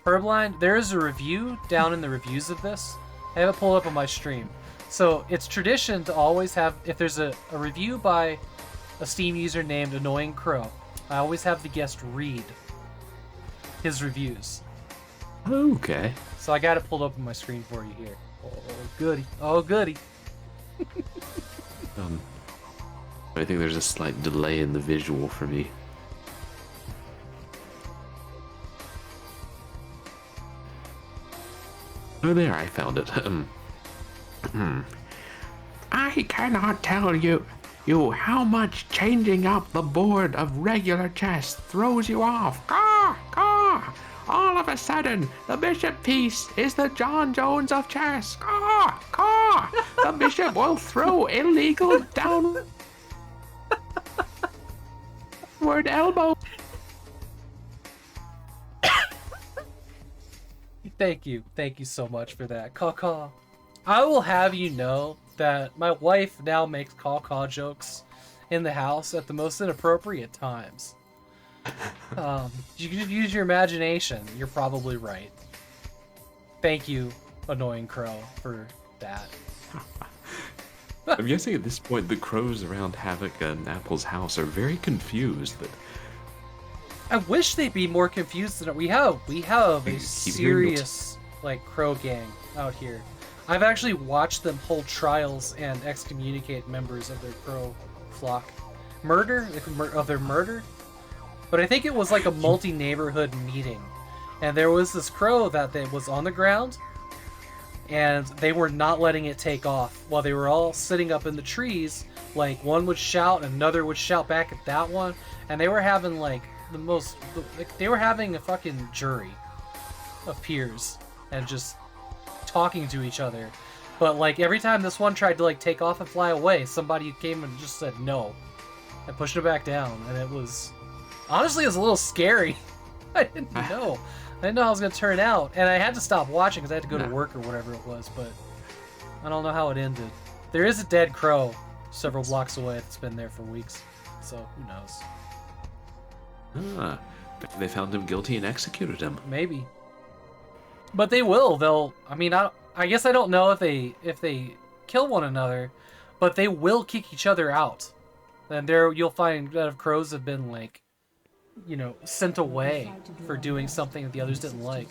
Purblind, there is a review down in the reviews of this. I have it pulled up on my stream. So it's tradition to always have, if there's a review by a Steam user named Annoying Crow, I always have the guest read his reviews. Okay. So I got it pulled up on my screen for you here. Oh, goody. Oh, goody. I think there's a slight delay in the visual for me. Oh, there, I found it. I cannot tell you how much changing up the board of regular chess throws you off. Caw, caw. All of a sudden, the bishop piece is the John Jones of chess. Caw, caw. The bishop will throw illegal downward elbow. Thank you so much for that. Caw-caw. I will have you know that my wife now makes caw-caw jokes in the house at the most inappropriate times. You can use your imagination. You're probably right. Thank you, Annoying Crow, for that. I'm guessing at this point the crows around Havok and Apple's house are very confused that I wish they'd be more confused than we have. We have a serious like crow gang out here. I've actually watched them hold trials and excommunicate members of their crow flock. Murder? But I think it was like a multi-neighborhood meeting. And there was this crow that was on the ground, and they were not letting it take off. While they were all sitting up in the trees, like one would shout, another would shout back at that one, and they were having like they were having a fucking jury of peers and just talking to each other. But like every time this one tried to like take off and fly away, somebody came and just said no and pushed it back down, and it was honestly a little scary. I didn't know. didn't know how it was gonna turn out, and I had to stop watching because I had to go to work or whatever it was. But I don't know how it ended. There is a dead crow several blocks away that's been there for weeks, so who knows? Ah, they found him guilty and executed him. Maybe. But they will. They'll. I mean, I guess I don't know if they kill one another, but they will kick each other out. And there you'll find that if crows have been like, you know, sent away for doing something that the others didn't like.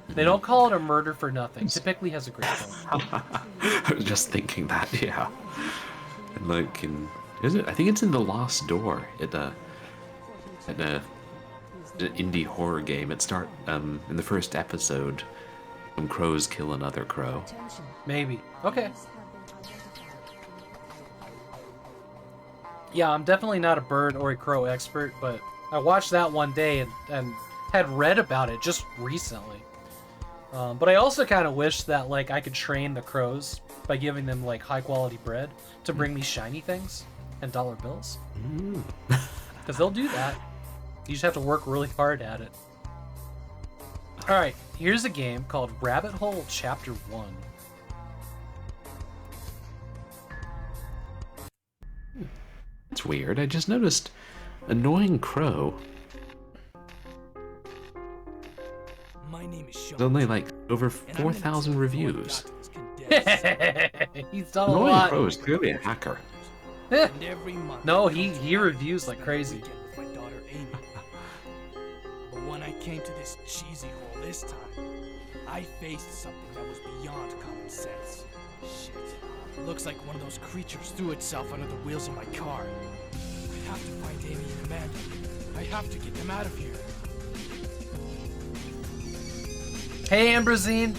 They don't call it a murder for nothing. Typically has a great tone. I was just thinking that, yeah. And like is it? I think it's in The Lost Door at an indie horror game. It start in the first episode when crows kill another crow. Maybe. Okay. Yeah, I'm definitely not a bird or a crow expert, but I watched that one day and had read about it just recently. But I also kind of wish that like I could train the crows by giving them like high quality bread to bring me shiny things and dollar bills. Because they'll do that. You just have to work really hard at it. Alright, here's a game called Rabbit Hole Chapter 1. It's weird. I just noticed Annoying Crow. My name is Sean. There's only like over 4,000 reviews. He's done a Annoying lot. Crow is clearly a hacker. No, he reviews like crazy. But when I came to this cheesy hole this time, I faced something that was beyond common sense. Shit. Looks like one of those creatures threw itself under the wheels of my car. I have to find Amy and Amanda. I have to get them out of here. Hey, Ambrosine.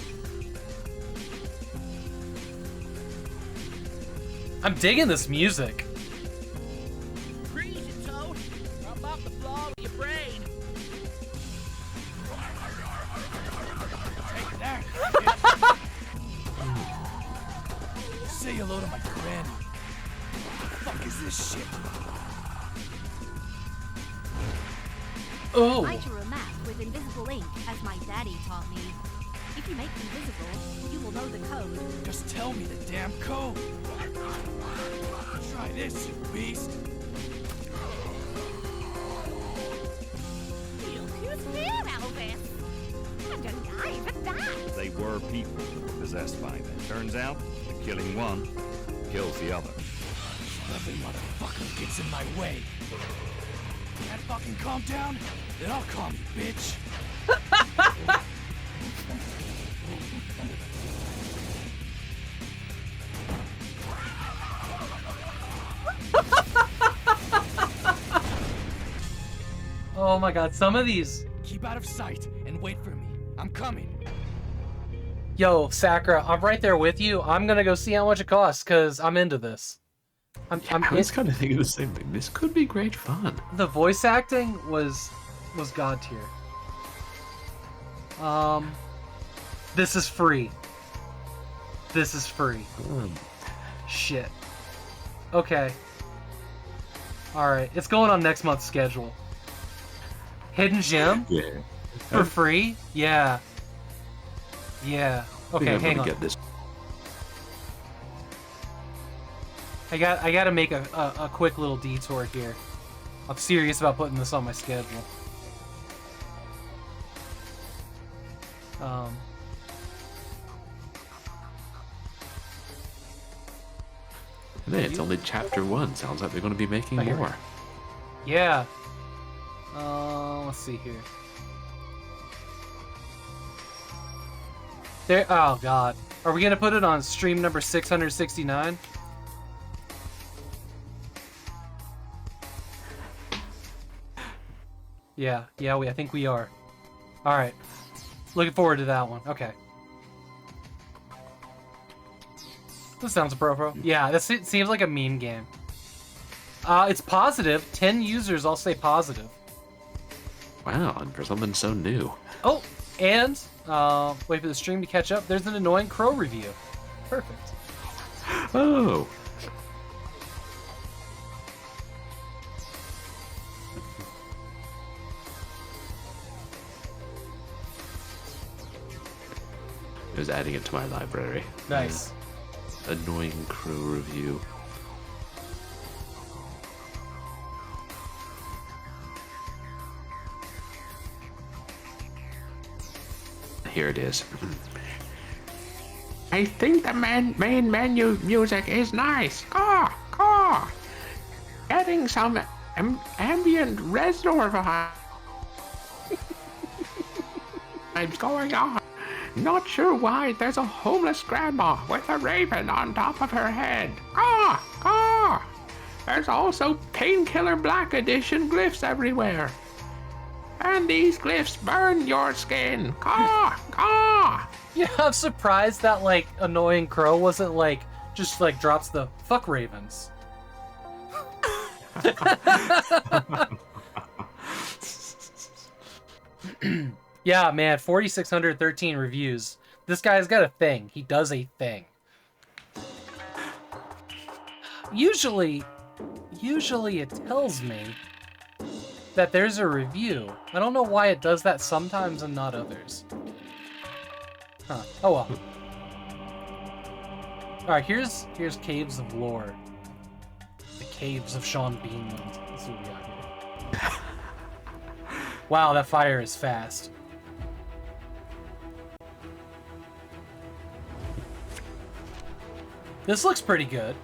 I'm digging this music. Freeze it, Toad! I'm about to blow out your brain! Take that! Say hello to my granny. What the fuck is this shit? Oh. I drew a map with invisible ink, as my daddy taught me. If you make them visible, you will know the code. Just tell me the damn code. Try this, you beast. Who's there, Elvis? I'm gonna die for that. They were people who were possessed by them. Turns out, killing one kills the other. Every motherfucker gets in my way. Can't fucking calm down? Then I'll calm you, bitch. Oh my god, some of these. Keep out of sight and wait for me. I'm coming. Yo, Sakura, I'm right there with you. I'm gonna go see how much it costs, because I'm into this. I was kind of thinking the same thing. This could be great fun. The voice acting was god tier. This is free. This is free. Shit. Okay. Alright, it's going on next month's schedule. Hidden Gem? Yeah. For free? Yeah. Yeah. Okay, hang on. Get this. I gotta make a quick little detour here. I'm serious about putting this on my schedule. Hey, it's only chapter 1. Sounds like they're going to be making more. Yeah. Let's see here. There. Oh God. Are we gonna put it on stream number 669? Yeah. I think we are. All right. Looking forward to that one. Okay. This sounds pro. Yeah, this seems like a meme game. It's positive. 10 users all say positive. Wow, and for something so new. Oh, and wait for the stream to catch up. There's an Annoying Crow review. Perfect. Oh. just adding it to my library. Nice. Annoying Crow review. Here it is. I think the main menu music is nice. Caw, caw. Getting some ambient reservoir vibes going on. Not sure why there's a homeless grandma with a raven on top of her head. Caw, caw. There's also Painkiller Black Edition glyphs everywhere. And these glyphs burn your skin. Caw, caw. Yeah, I'm surprised that, like, annoying crow wasn't, like, just, like, drops the fuck ravens. Yeah, man, 4,613 reviews. This guy's got a thing. He does a thing. Usually it tells me that there's a review. I don't know why it does that sometimes and not others. Huh. Oh well. Alright, here's Caves of Lore. The Caves of Sean Beanland. Let's see what we got here. Wow, that fire is fast. This looks pretty good.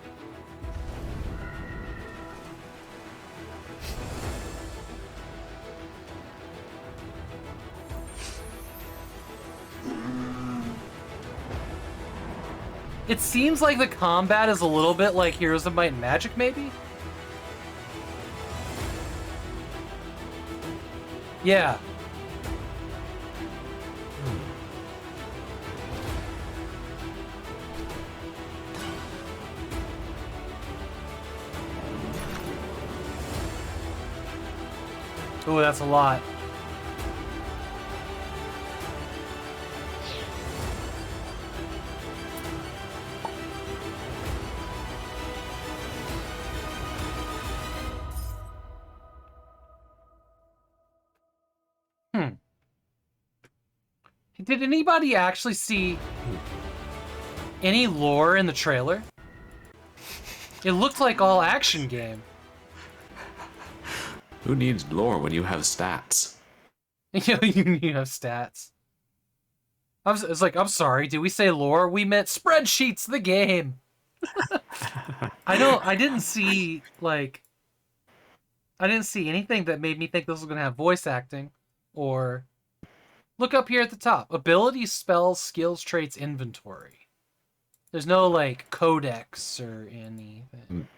It seems like the combat is a little bit like Heroes of Might and Magic, maybe? Yeah. Oh, that's a lot. Did anybody actually see any lore in the trailer? It looked like all action game. Who needs lore when you have stats? You have stats. It's like, I'm sorry, did we say lore? We meant spreadsheets, the game. I didn't see anything that made me think this was gonna have voice acting, or look up here at the top. Abilities, spells, skills, traits, inventory. There's no like codex or anything.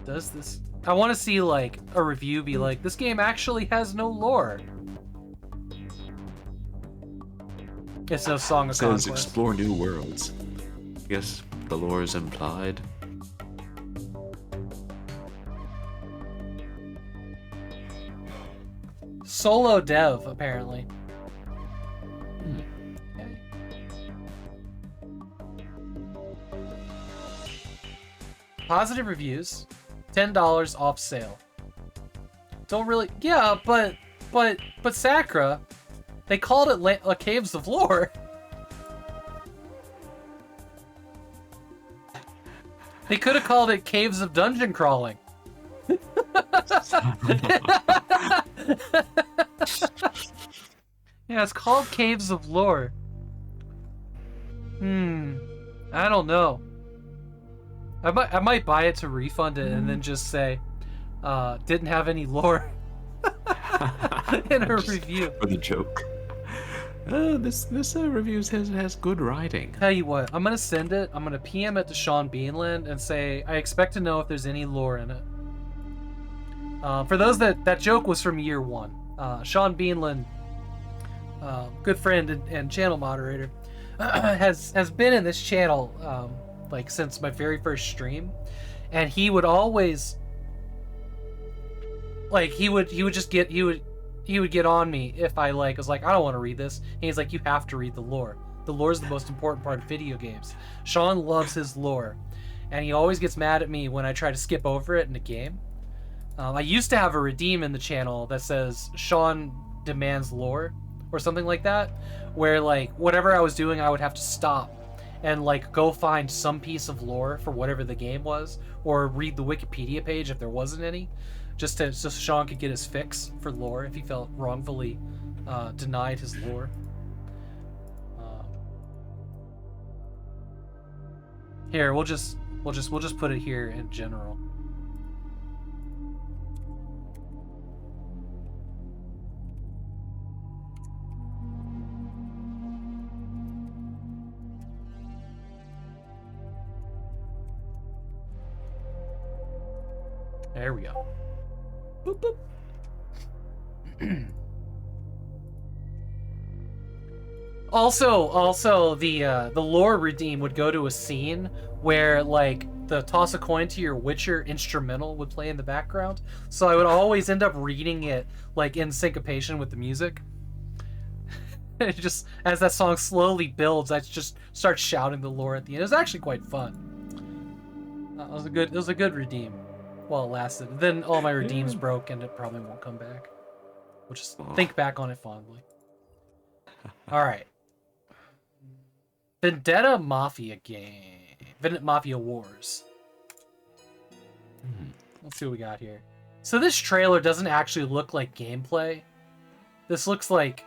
Does this? I want to see like a review be like, this game actually has no lore. It's no Song of It says Conquest. explore new worlds. I guess the lore is implied. Solo dev, apparently. Okay. Positive reviews. $10 off sale. Don't really... Yeah, but Sakura, they called it Caves of Lore. They could have called it Caves of Dungeon Crawling. Yeah, it's called Caves of Lore. I don't know. I might buy it to refund it and then just say, didn't have any lore in a review. For the joke. This review says it has good writing. Tell you what, I'm gonna send it. I'm gonna PM it to Sean Beanland and say I expect to know if there's any lore in it. For those that joke was from year one. Sean Beanland, good friend and channel moderator, has been in this channel like since my very first stream, and he would always like he would get on me if I was like, I don't want to read this, and he's like, you have to read the lore. The lore is the most important part of video games. Sean loves his lore, and he always gets mad at me when I try to skip over it in a game. I used to have a redeem in the channel that says Sean demands lore or something like that, where like whatever I was doing, I would have to stop and like go find some piece of lore for whatever the game was, or read the Wikipedia page if there wasn't any, just so Sean could get his fix for lore if he felt wrongfully denied his lore. Here, we'll just put it here in general. There we go. Boop, boop. Also, the lore redeem would go to a scene where like the toss a coin to your Witcher instrumental would play in the background. So I would always end up reading it like in syncopation with the music. It just, as that song slowly builds, I just start shouting the lore at the end. It was actually quite fun. It was a good redeem. Well, it lasted. Then all my redeems broke, and it probably won't come back. We'll just think back on it fondly. All right. Vendetta Mafia game. Vendetta Mafia Wars. Let's see what we got here. So this trailer doesn't actually look like gameplay. This looks like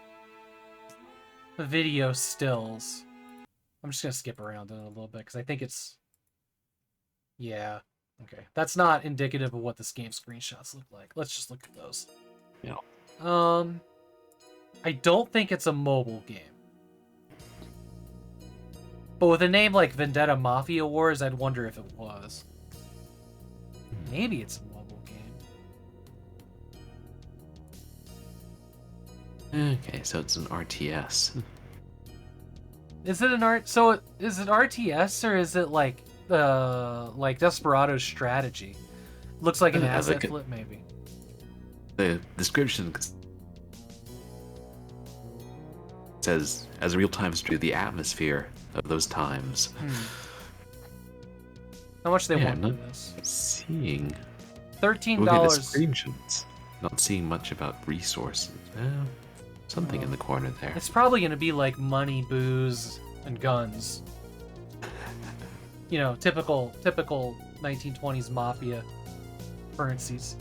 video stills. I'm just going to skip around it a little bit because I think it's... Yeah. Okay, that's not indicative of what this game screenshots look like. Let's just look at those. Yeah. I don't think it's a mobile game. But with a name like Vendetta Mafia Wars, I'd wonder if it was. Maybe it's a mobile game. Okay, so it's an RTS. Is it an art? So is it RTS or is it like Desperado's strategy? Looks like an asset flip, maybe. The description says, as a real-time stream, the atmosphere of those times. How much they want for not this? Seeing $13. Look at the screenshots. Not seeing much about resources. Something in the corner there. It's probably going to be like money, booze, and guns. You know, typical 1920s mafia currencies.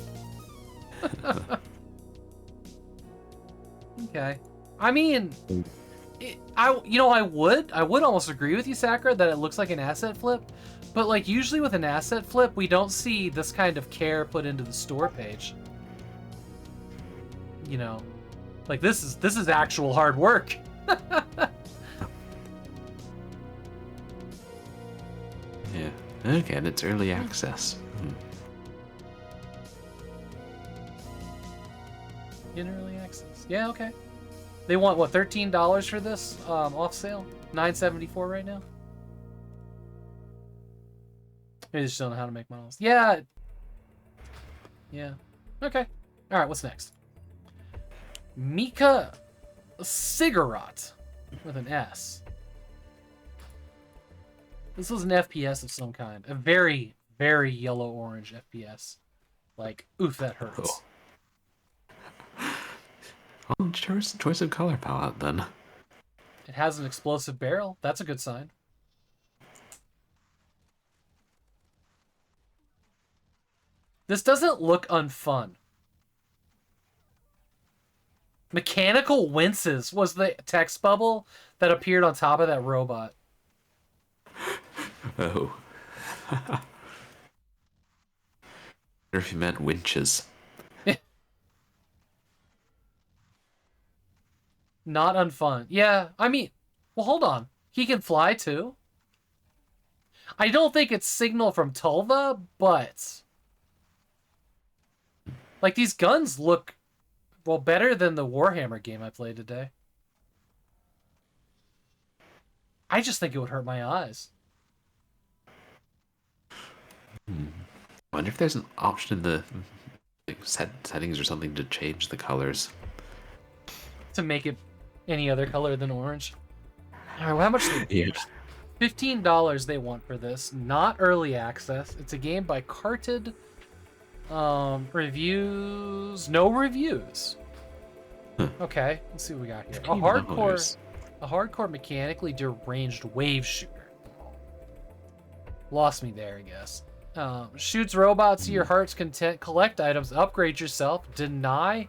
Okay. I mean, I would almost agree with you, Sakura, that it looks like an asset flip, but like usually with an asset flip, we don't see this kind of care put into the store page. You know, like this is actual hard work. Yeah. Okay, and it's early access. In early access. Yeah, okay. They want what, $13 for this off sale? $9.74 right now. Maybe they just don't know how to make models. Yeah. Yeah. Okay. All right. What's next? Mika Cigarette with an S. This was an FPS of some kind. A very, very yellow-orange FPS. Like, oof, that hurts. Well, choice of color palette, then. It has an explosive barrel. That's a good sign. This doesn't look unfun. Mechanical winces was the text bubble that appeared on top of that robot. Oh. Or if you meant winches. Not unfun. Yeah, I mean, well, hold on. He can fly too. I don't think it's Signal from Tulva, but like these guns look well better than the Warhammer game I played today. I just think it would hurt my eyes. I wonder if there's an option in the settings or something to change the colors. To make it any other color than orange. All right, well, how much? $15 they want for this. Not early access. It's a game by Carted Reviews. No reviews. Okay, let's see what we got here. A hardcore mechanically deranged wave shooter. Lost me there, I guess. Shoots robots to your heart's content. Collect items. Upgrade yourself. Deny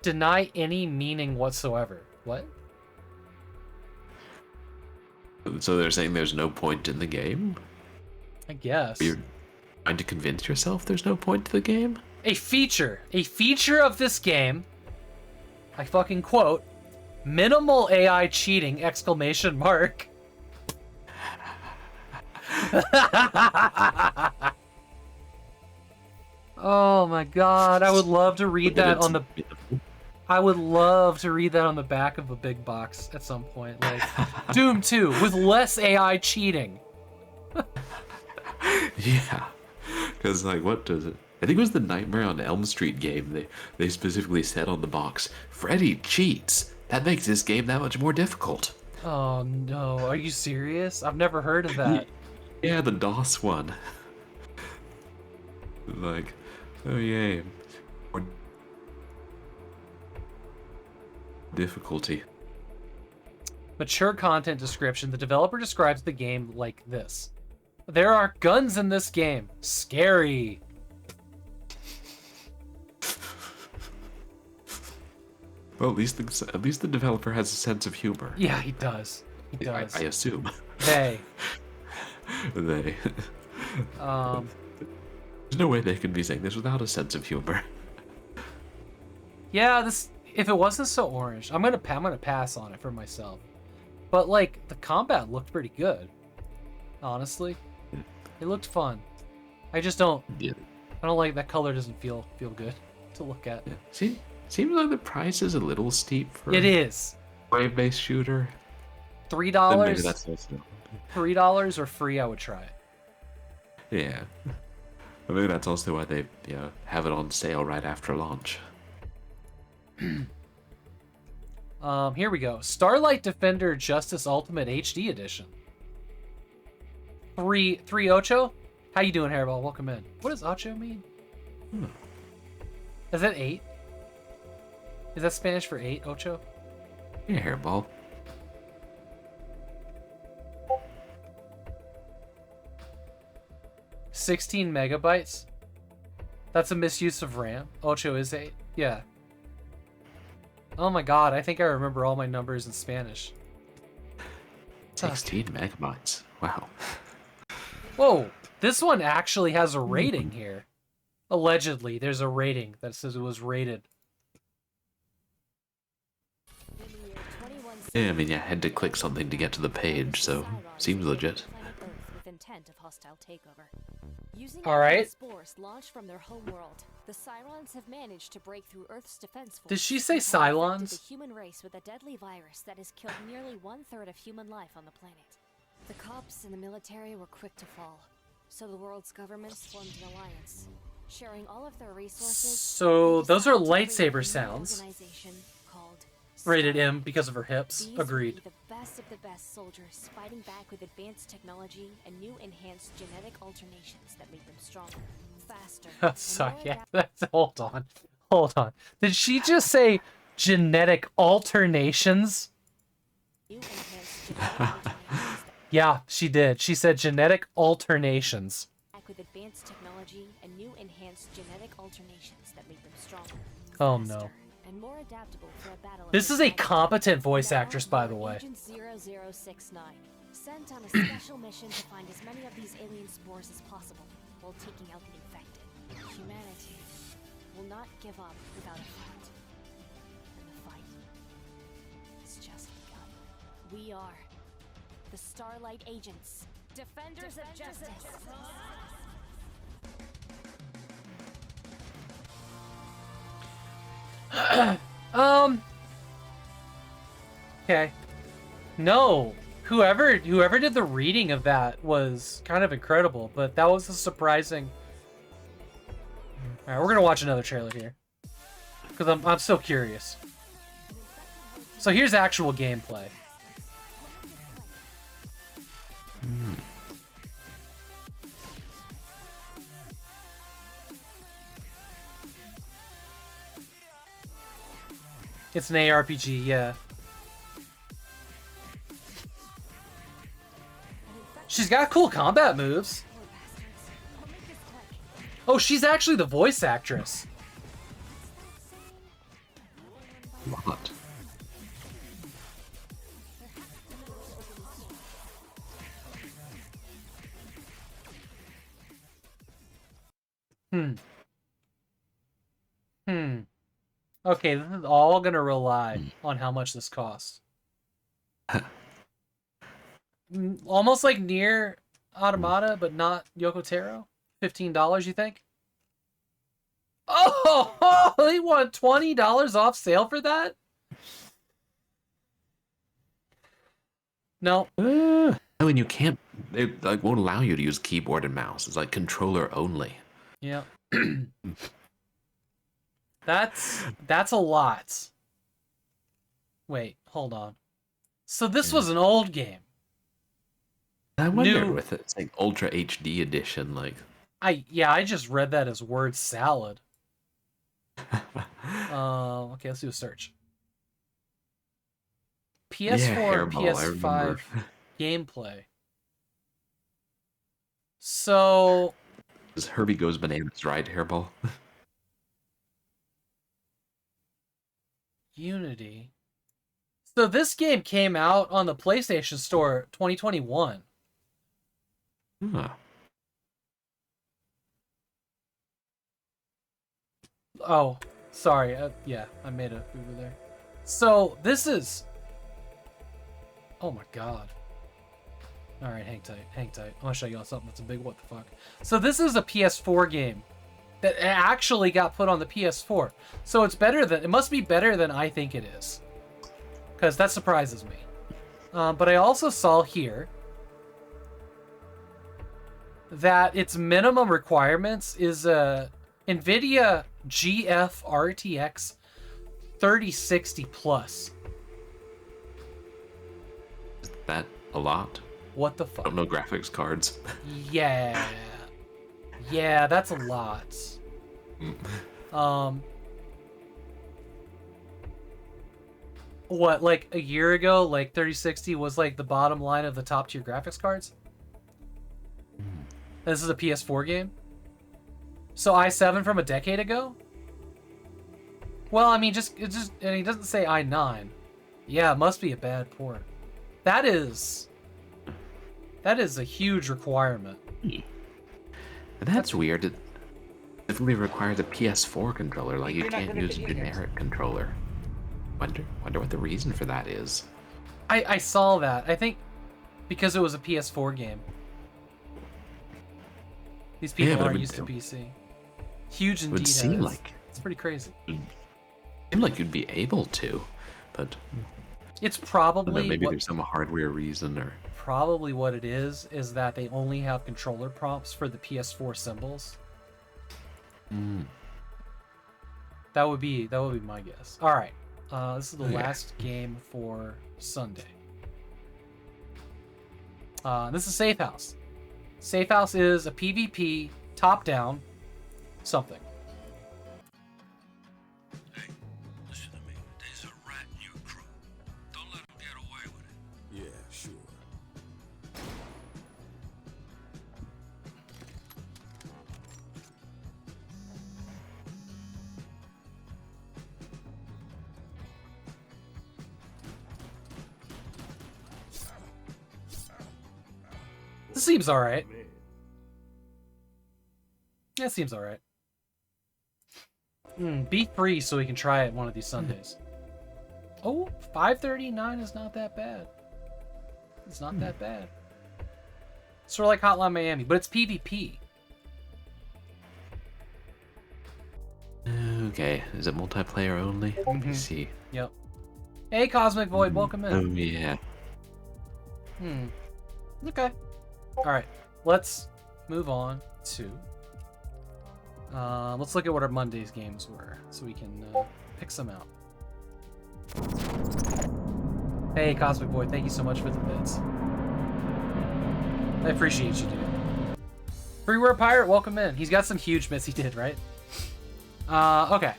any meaning whatsoever. What? So they're saying there's no point in the game? I guess. You're trying to convince yourself there's no point to the game? A feature of this game, I fucking quote, minimal AI cheating, exclamation mark. Oh my god, I would love to read that on the... I would love to read that on the back of a big box at some point. Like, Doom 2 with less AI cheating. Yeah. Because, like, what does it... I think it was the Nightmare on Elm Street game. They specifically said on the box, Freddy cheats. That makes this game that much more difficult. Oh no, are you serious? I've never heard of that. Yeah, the DOS one. Like, oh yay. More difficulty. Mature content description. The developer describes the game like this. There are guns in this game. Scary. Well, at least the developer has a sense of humor. Yeah, he does. He does. I assume. They. They. There's no way they could be saying this without a sense of humor. Yeah, this. If it wasn't so orange, I'm gonna pass on it for myself. But like, the combat looked pretty good. Honestly, it looked fun. I just don't. Yeah. I don't like that color. Doesn't feel good to look at. Yeah. See, seems like the price is a little steep for. It is. Wave-based shooter. $3. Maybe that's also... $3 or free. I would try it. Yeah. I mean, that's also why they have it on sale right after launch. Here we go. Starlight Defender Justice Ultimate HD Edition. 3 Ocho? How you doing, Hairball? Welcome in. What does Ocho mean? Is that 8? Is that Spanish for 8, Ocho? Yeah, Hairball. $16 megabytes? That's a misuse of RAM. Ocho is 8. Yeah. Oh my god, I think I remember all my numbers in Spanish. 16 megabytes. Wow. Whoa, this one actually has a rating here. Allegedly, there's a rating that says it was rated. Yeah, I mean, I had to click something to get to the page, so seems legit. All right. Spores launched from their home world. The Cylons have managed to break through Earth's defense force. Did she say Cylons? The human race with a deadly virus that has killed nearly 1/3 of human life on the planet. The cops and the military were quick to fall, so the world's governments formed an alliance, sharing all of their resources. So those are lightsaber sounds. Called Rated M because of her hips. These Agreed. will be the best of the best soldiers, fighting back with advanced technology and new enhanced genetic alternations that make them stronger, faster. Sorry, yeah. Hold on. Did she just say genetic alternations? New enhanced genetic alternations Yeah, she did. She said genetic alternations. back with advanced technology and new enhanced genetic alternations that make them stronger, Oh faster, no. and more adaptable for a battle. This is a competent voice actress, by the way. Agent 0069, sent on a special mission to find as many of these alien spores as possible while taking out the infected. Humanity will not give up without a fight. And the fight has just begun. We are the Starlight Agents, Defenders of Justice. Okay. No. Whoever did the reading of that was kind of incredible, but that was a surprising. All right, we're gonna watch another trailer here because I'm so curious. So here's actual gameplay. It's an ARPG, yeah. She's got cool combat moves. Oh, she's actually the voice actress. What? Okay, this is all gonna rely on how much this costs. Almost like Nier Automata, but not Yoko Taro. $15, you think? Oh, they want $20 off sale for that? No. I mean, you can't. They like won't allow you to use keyboard and mouse. It's like controller only. Yeah. That's a lot. Wait, hold on. So this was an old game. I wondered with it. It's like Ultra HD edition, like. I just read that as word salad. Okay, let's do a search. PS4, PS5 gameplay. So. Does Herbie Goes Bananas ride Hairball? Unity. So this game came out on the PlayStation Store 2021. Huh. Oh, sorry. Yeah, I made a boo-boo there. So this is... Oh my god. Alright, hang tight, hang tight. I want to show you all something that's a big what the fuck. So this is a PS4 game that actually got put on the PS4. So it's better than... It must be better than I think it is. Because that surprises me. But I also saw here that its minimum requirements is a NVIDIA GF RTX 3060 Plus. Is that a lot? What the fuck? I don't know graphics cards. Yeah. Yeah, that's a lot. What, like a year ago, like 3060 was like the bottom line of the top tier graphics cards? This is a PS4 game? So i7 from a decade ago? Well, I mean, and he doesn't say i9. Yeah, it must be a bad port. That is a huge requirement. That's weird. It definitely requires a PS4 controller. Like, you can't use a generic controller. Wonder what the reason for that is. I saw that. I think because it was a PS4 game. These people aren't used to PC. Huge indeed. It would seem like it's pretty crazy. It seemed like you'd be able to, but it's probably maybe there's some hardware reason or probably what it is that they only have controller prompts for the PS4 symbols. That would be my guess. All right. This is the last game for Sunday. This is Safe House. Safe House is a PvP top-down something. Hey, listen to me. There's a rat in your crew. Don't let him get away with it. Yeah, sure. This seems alright. Yeah, it seems alright. Be free so we can try it one of these Sundays. Oh, 539 is not that bad. It's not that bad. It's sort of like Hotline Miami, but it's PvP. Okay, is it multiplayer only? Let me see. Yep. Hey, Cosmic Void, welcome in. Oh, yeah. Okay. Alright, let's move on to... let's look at what our Monday's games were, so we can pick some out. Hey, Cosmic Void, thank you so much for the bits. I appreciate you, dude. Freeware Pirate, welcome in. He's got some huge bits he did, right? Okay.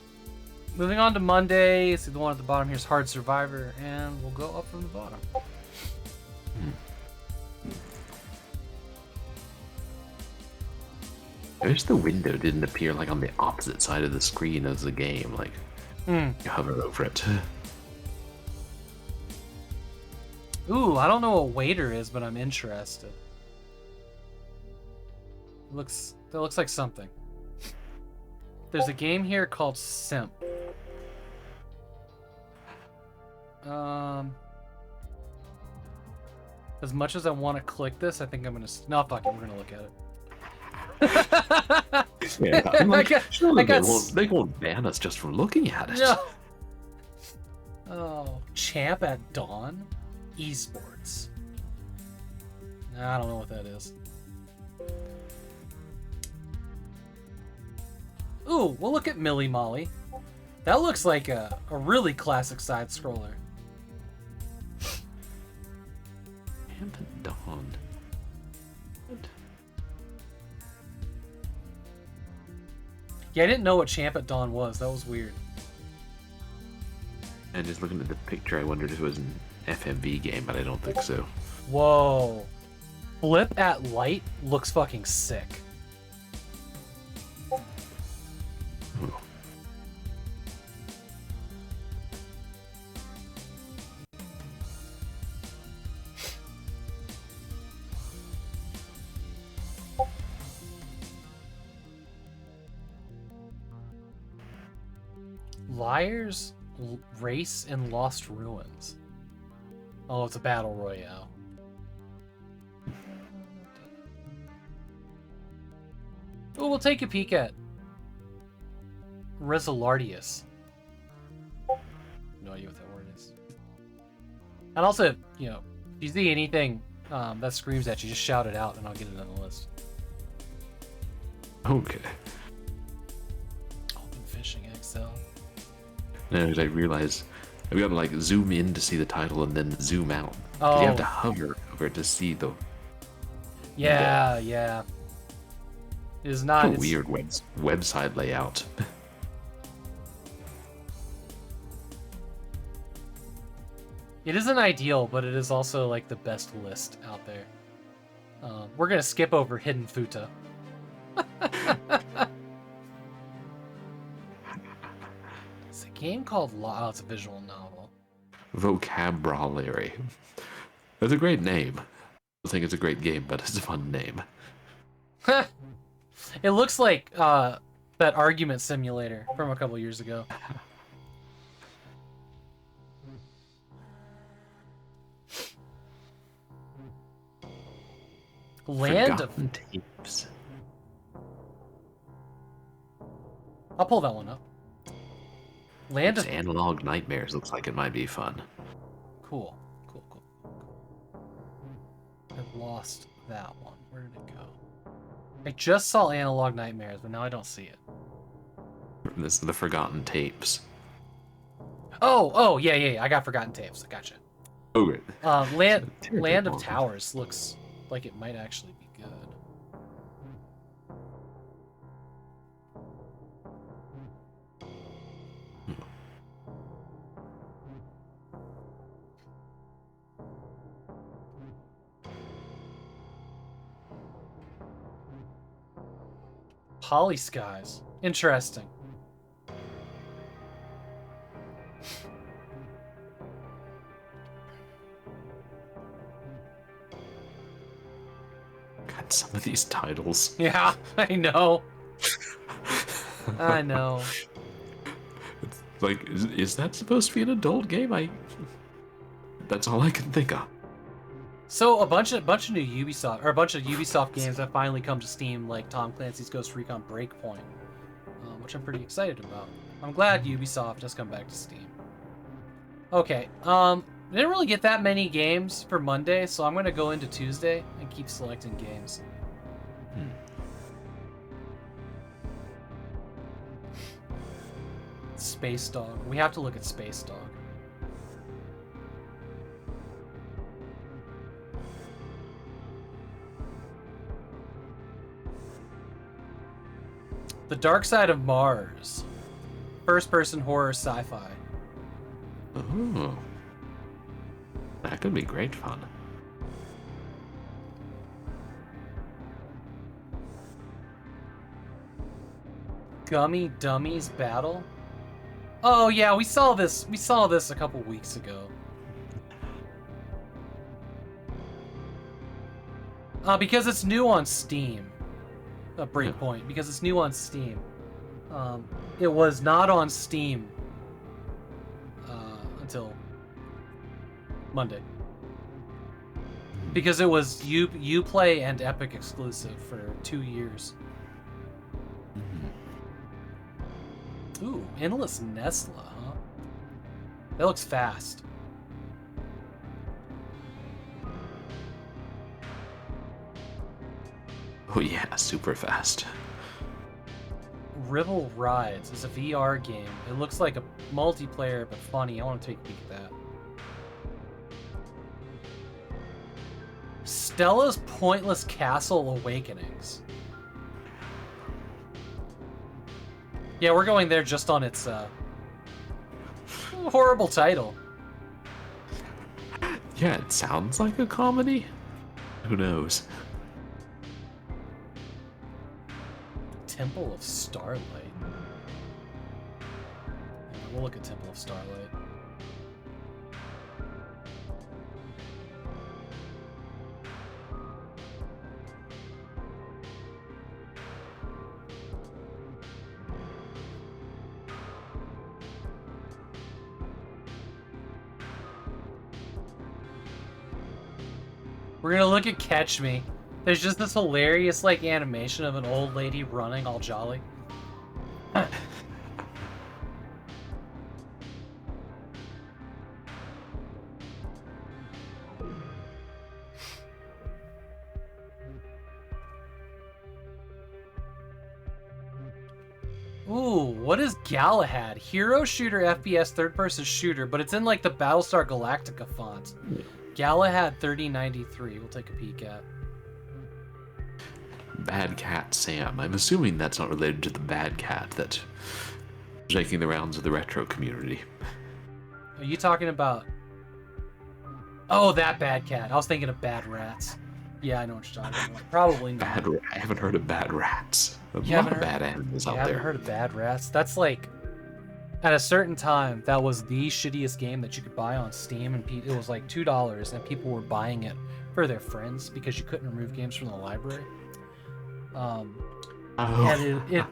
Moving on to Monday. See the one at the bottom here is Hard Survivor, and we'll go up from the bottom. I wish the window didn't appear like on the opposite side of the screen as the game, like you hover over it. Ooh, I don't know what waiter is, but I'm interested. That looks like something. There's a game here called Simp. As much as I want to click this, I think I'm gonna. No, fuck it. We're gonna look at it. Yeah, I'm like, surely got they won't ban us just from looking at it. No. Oh, Champ at Dawn, esports. I don't know what that is. Ooh, we'll look at Millie Molly. That looks like a really classic side scroller. Haven't dawned. Yeah, I didn't know what Champ at Dawn was. That was weird. And just looking at the picture, I wondered if it was an FMV game, but I don't think so. Whoa. Flip at Light looks fucking sick. Ooh. Liars Race in Lost Ruins. Oh, it's a battle royale. Oh, we'll take a peek at Resolardius. No idea what that word is. And also, you know, if you see anything that screams at you, just shout it out and I'll get it on the list. Okay. Open Fishing XL. No, I realized we gotta like zoom in to see the title and then zoom out. 'Cause you have to hover over it to see the. Yeah, yeah. It is not a weird website layout. It isn't ideal, but it is also like the best list out there. We're gonna skip over Hidden Futa. It's a game called Oh, it's a visual novel. Vocabulary. That's a great name. I think it's a great game, but it's a fun name. It looks like that argument simulator from a couple years ago. Land of Tapes. I'll pull that one up. Land of Analog Nightmares looks like it might be fun. Cool. I've lost that one. Where did it go? I just saw Analog Nightmares, but now I don't see it. This is the Forgotten Tapes. Oh, yeah. I got Forgotten Tapes. I gotcha. Oh, great. Land of Towers looks like it might actually be good. Poly Skies. Interesting. God, some of these titles. Yeah, I know. I know. It's like, is that supposed to be an adult game? That's all I can think of. So a bunch of new Ubisoft games that finally come to Steam, like Tom Clancy's Ghost Recon Breakpoint, which I'm pretty excited about. I'm glad Ubisoft has come back to Steam. Okay, I didn't really get that many games for Monday, so I'm gonna go into Tuesday and keep selecting games. Space Dog. We have to look at Space Dog. The Dark Side of Mars. first-person horror sci-fi. Oh. That could be great fun. Gummy Dummies Battle? Oh yeah, we saw this a couple weeks ago. Because it's new on Steam. A breakpoint, because it's new on Steam. It was not on Steam until Monday. Because it was Uplay and Epic exclusive for 2 years. Ooh, Endless Nesla, huh? That looks fast. Oh yeah, super fast. Rival Rides is a VR game. It looks like a multiplayer, but funny. I want to take a peek at that. Stella's Pointless Castle Awakenings. Yeah, we're going there just on its horrible title. Yeah, it sounds like a comedy. Who knows? Temple of Starlight. Yeah, we'll look at Temple of Starlight. We're gonna look at Catch Me. There's just this hilarious, like, animation of an old lady running all jolly. Ooh, what is Galahad? Hero shooter FPS third-person shooter, but it's in, like, the Battlestar Galactica font. Galahad 3093. We'll take a peek at. Bad Cat Sam. I'm assuming that's not related to the bad cat that's making the rounds of the retro community. Are you talking about... Oh, that Bad Cat. I was thinking of Bad Rats. Yeah, I know what you're talking about. Probably not. I haven't heard of Bad Rats. A You lot haven't of bad animals out I haven't there. heard of Bad Rats. That's like... At a certain time, that was the shittiest game that you could buy on Steam, and it was like $2, and people were buying it for their friends because you couldn't remove games from the library. And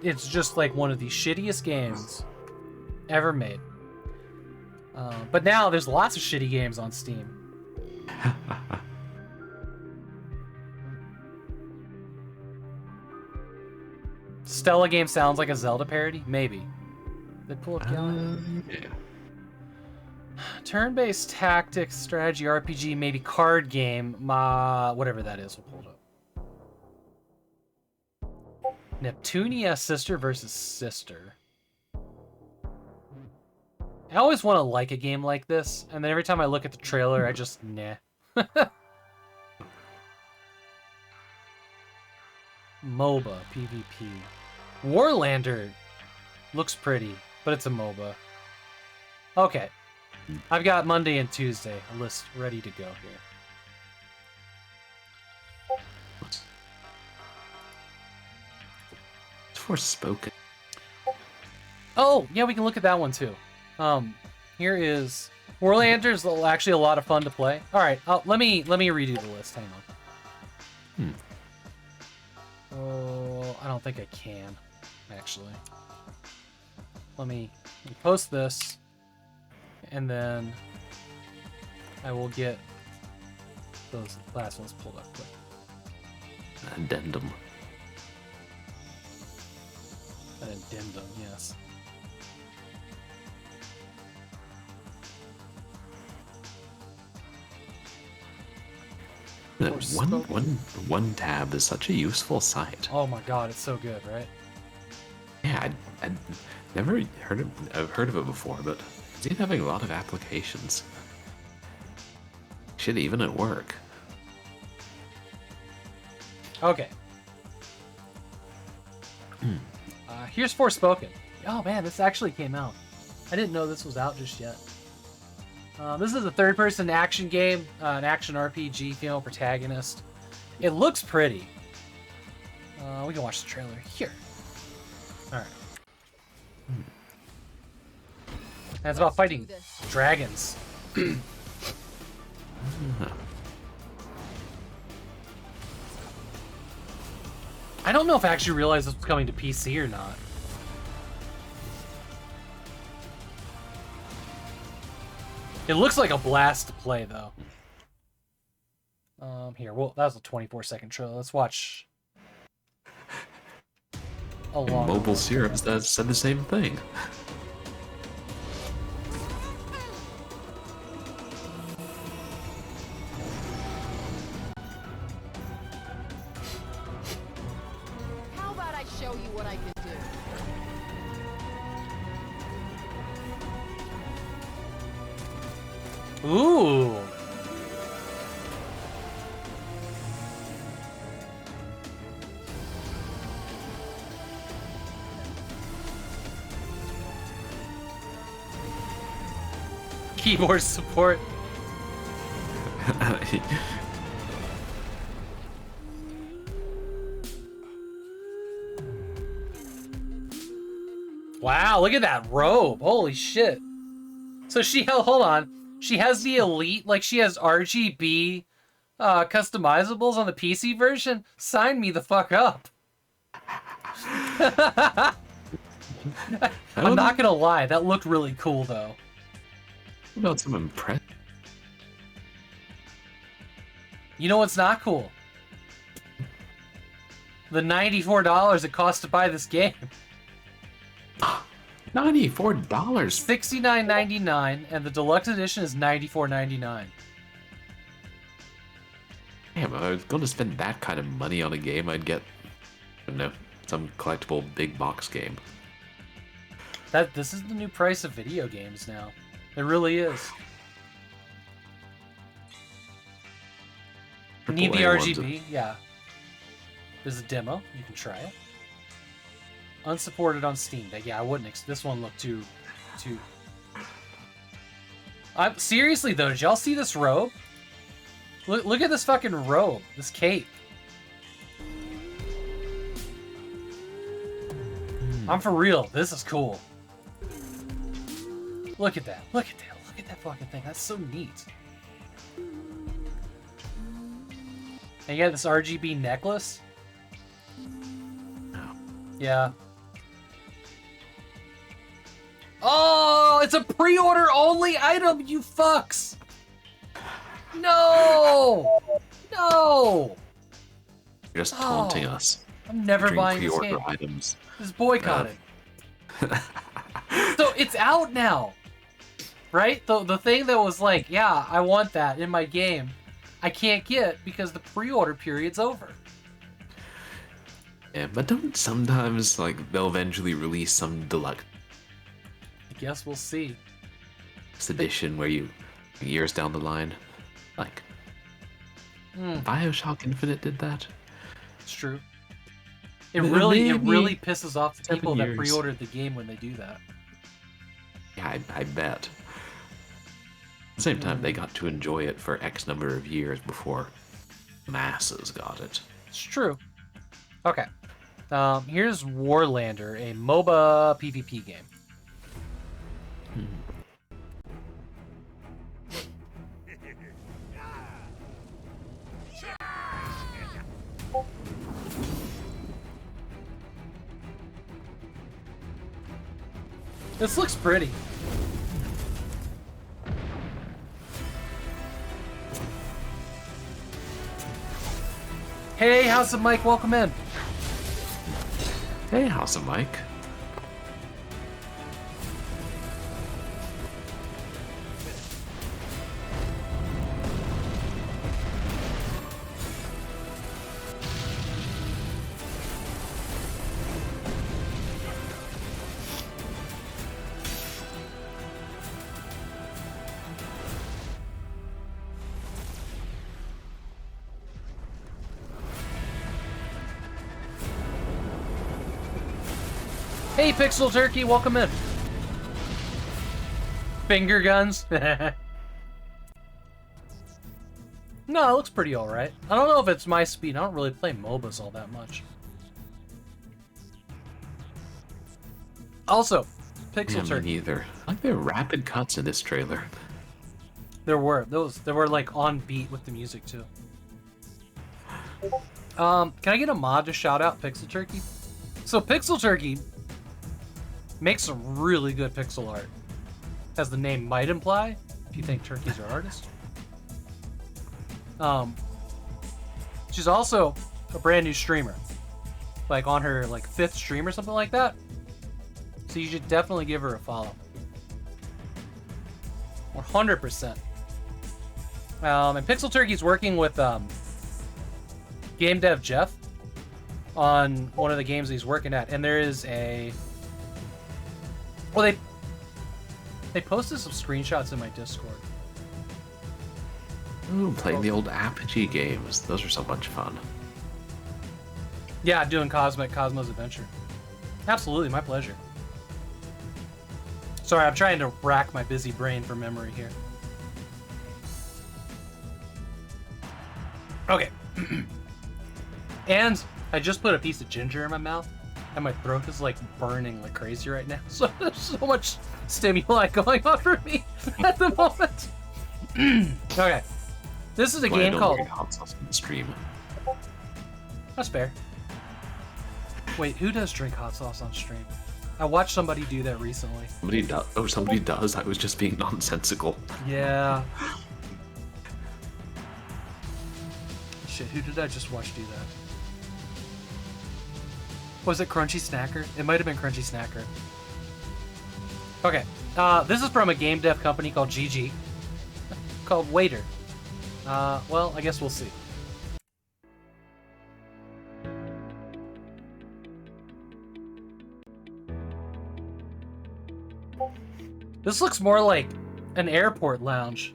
it's just like one of the shittiest games ever made. But now there's lots of shitty games on Steam. Stella game sounds like a Zelda parody? Maybe. They pull up Galahad. Yeah. Turn-based tactics, strategy, RPG, maybe card game, whatever that is, we'll pull it up. Neptunia Sister versus Sister. I always want to like a game like this, and then every time I look at the trailer, I just, nah. MOBA, PvP. Warlander looks pretty, but it's a MOBA. Okay. I've got Monday and Tuesday, a list ready to go here. It's Forspoken. Oh, yeah, we can look at that one too. Here is Warlander's actually a lot of fun to play. All right, let me redo the list. Hang on. Oh, I don't think I can, actually. Let me post this, and then I will get those last ones pulled up quick. Addendum. An addendum, yes. One tab is such a useful site. Oh my god, it's so good, right? Yeah, I'd never heard of. I've heard of it before, but it's having a lot of applications. Shit, even at work. Okay. Here's Forspoken. Oh man, this actually came out. I didn't know this was out just yet. This is a third-person action game, an action RPG, female protagonist. It looks pretty. We can watch the trailer here. All right. And it's about fighting dragons. I don't know if I actually realized this was coming to PC or not. It looks like a blast to play, though. Here, well, that was a 24-second trailer. Let's watch. Mobile Syrups that said the same thing. How about I show you what I can do? Ooh. Keyboard support. Wow, look at that robe. Holy shit. So hold on. She has the Elite, like she has RGB customizables on the PC version? Sign me the fuck up. I'm not gonna lie, that looked really cool though. About some impress. You know what's not cool? The $94 it costs to buy this game. $94? $69.99, and the deluxe edition is $94.99. Damn, if I was going to spend that kind of money on a game, I'd get, I don't know, some collectible big box game. This is the new price of video games now. It really is. Need the RGB? Yeah. There's a demo. You can try it. Unsupported on Steam Deck. Yeah, I wouldn't. This one looked too. Seriously though, did y'all see this robe? Look at this fucking robe. This cape. I'm for real. This is cool. Look at that. Look at that. Look at that fucking thing. That's so neat. And you got this RGB necklace. Yeah. Oh, it's a pre-order only item, you fucks! No! No! You're just taunting us. I'm never buying this pre-order game. items. This boycotted. So it's out now, right? The thing that was like, yeah, I want that in my game, I can't get because the pre-order period's over. Yeah, but don't sometimes, like, they'll eventually release some deluxe I guess we'll see. edition where you, years down the line, like, BioShock Infinite did that. It's true. It really pisses off the 7 people that years. pre-ordered the game when they do that. Yeah, I bet. At the same time, they got to enjoy it for X number of years before masses got it. It's true. Okay. Here's Warlander, a MOBA PvP game. This looks pretty. Hey, House of Mike, welcome in. Hey, House of Mike. Hey, Pixel Turkey, welcome in. Finger guns. No, it looks pretty alright. I don't know if it's my speed. I don't really play MOBAs all that much. Also, Pixel Turkey. Me neither. I like the rapid cuts in this trailer. There were like on beat with the music too. Can I get a mod to shout out Pixel Turkey? So Pixel Turkey makes some really good pixel art, as the name might imply, if you think turkeys are artists. She's also a brand new streamer, like on her like 5th stream or something like that. So you should definitely give her a follow. 100%. And Pixel Turkey's working with game dev Jeff on one of the games he's working at, and there is a. Well, they posted some screenshots in my Discord. Ooh, playing the old Apogee games. Those are so much fun. Yeah, doing Cosmo's Adventure. Absolutely, my pleasure. Sorry, I'm trying to rack my busy brain for memory here. Okay. And I just put a piece of ginger in my mouth, and my throat is like burning like crazy right now. So there's so much stimuli going on for me at the moment. Okay. This is a game called Hot Sauce on the stream. That's fair. Wait, who does drink hot sauce on stream? I watched somebody do that recently. Somebody does. Oh, somebody does. I was just being nonsensical. Yeah. Shit, who did I just watch do that? Was it Crunchy Snacker? It might have been Crunchy Snacker. Okay. This is from a game dev company called GG. Called Waiter. Well, I guess we'll see. This looks more like an airport lounge.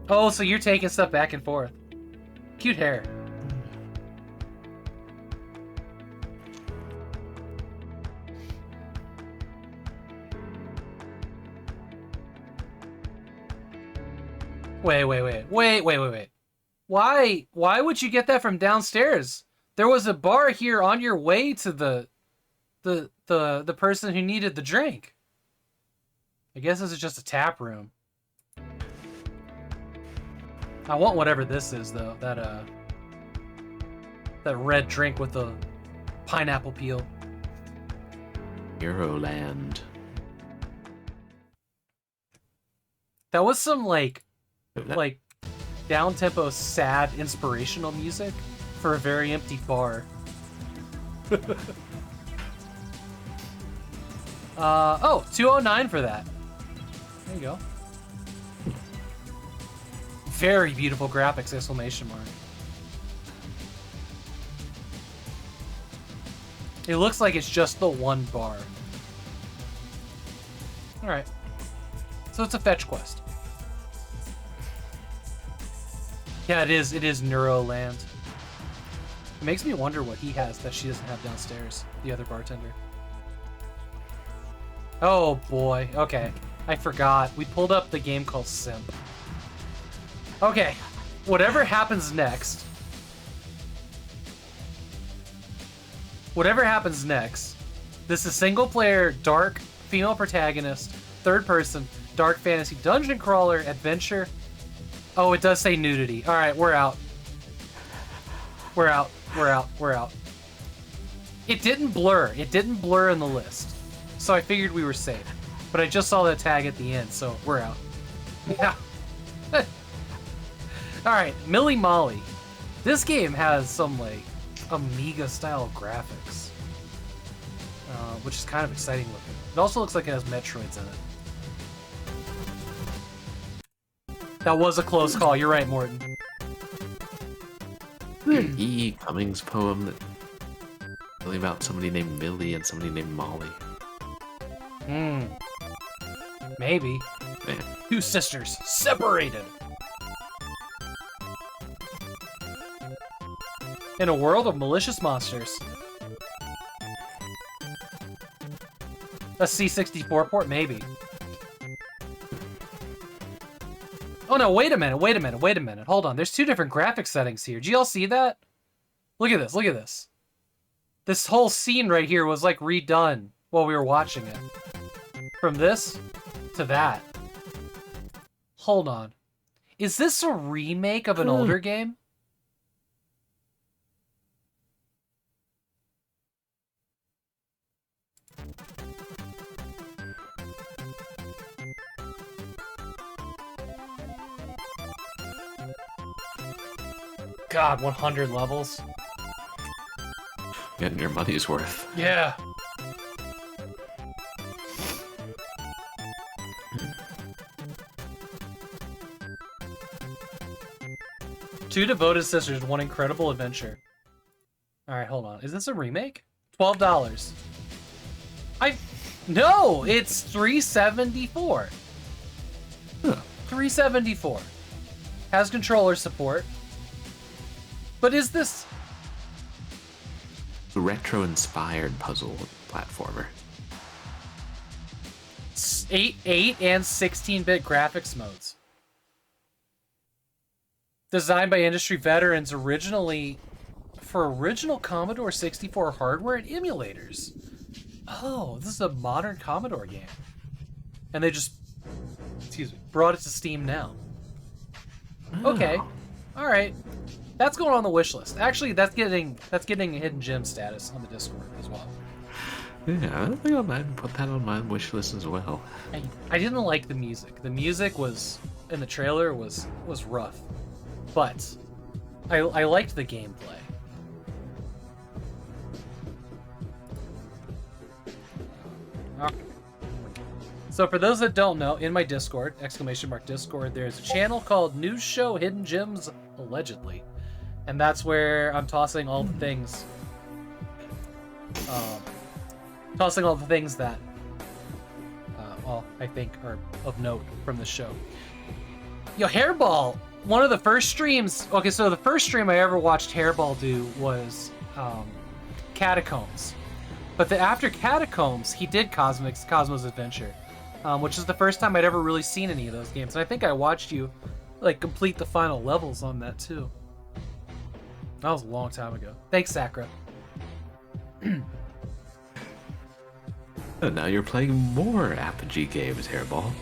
Oh, so you're taking stuff back and forth. Cute hair. Wait. Why would you get that from downstairs? There was a bar here on your way to the person who needed the drink. I guess this is just a tap room. I want whatever this is though. That red drink with the pineapple peel. Euroland. That was some like down-tempo, sad, inspirational music for a very empty bar. Oh, 209 for that. There you go. Very beautiful graphics, exclamation mark. It looks like it's just the one bar. Alright. So it's a fetch quest. Yeah, it is Neuroland. It makes me wonder what he has that she doesn't have downstairs, the other bartender. Oh boy, okay. I forgot. We pulled up the game called Simp. Okay, whatever happens next... This is single-player, dark, female protagonist, third-person, dark fantasy, dungeon crawler, adventure... Oh, it does say nudity. Alright, we're out. We're out. It didn't blur. It didn't blur in the list. So I figured we were safe. But I just saw that tag at the end, so we're out. Yeah. Alright, Millie Molly. This game has some, like, Amiga-style graphics. Which is kind of exciting looking. It also looks like it has Metroids in it. That was a close call. You're right, Morton. E. Cummings poem that really about somebody named Millie and somebody named Molly. Maybe. Man. Two sisters separated. In a world of malicious monsters. A C64 port? Maybe. Oh no, wait a minute. Hold on, there's two different graphic settings here. Do y'all see that? Look at this. This whole scene right here was like redone while we were watching it. From this to that. Hold on. Is this a remake of an older game? God, 100 levels. Getting your money's worth. Yeah. Two devoted sisters, one incredible adventure. Alright, hold on. Is this a remake? $12. No! It's $374. Huh. $374. Has controller support. But is this... Retro-inspired puzzle platformer. 8 and 16-bit graphics modes. Designed by industry veterans originally for original Commodore 64 hardware and emulators. Oh, this is a modern Commodore game. And they just, brought it to Steam now. Okay. All right. That's going on the wish list. Actually, that's getting hidden gem status on the Discord as well. Yeah, I think I might put that on my wish list as well. I didn't like the music. The music was in the trailer was rough, but I liked the gameplay. So for those that don't know, in my Discord, !Discord, there's a channel called NEWSHOW Hidden Gems, allegedly. And that's where I'm tossing all the things. That, I think are of note from the show. Yo, Hairball, one of the first streams. Okay, so the first stream I ever watched Hairball do was Catacombs. But after Catacombs, he did Cosmo's Adventure, which is the first time I'd ever really seen any of those games. And I think I watched you like complete the final levels on that too. That was a long time ago. Thanks, Sakura. And now you're playing more Apogee games, Hairball.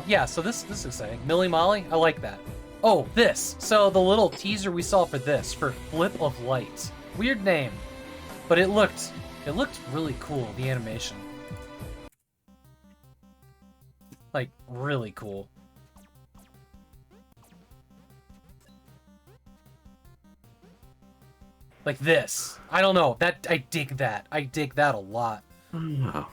Yeah, so this is exciting. Millie Molly, I like that. Oh, this. So the little teaser we saw for this, for Flip of Light. Weird name, but it looked really cool, the animation. Like, really cool. Like this. I don't know. I dig that. I dig that a lot. Oh.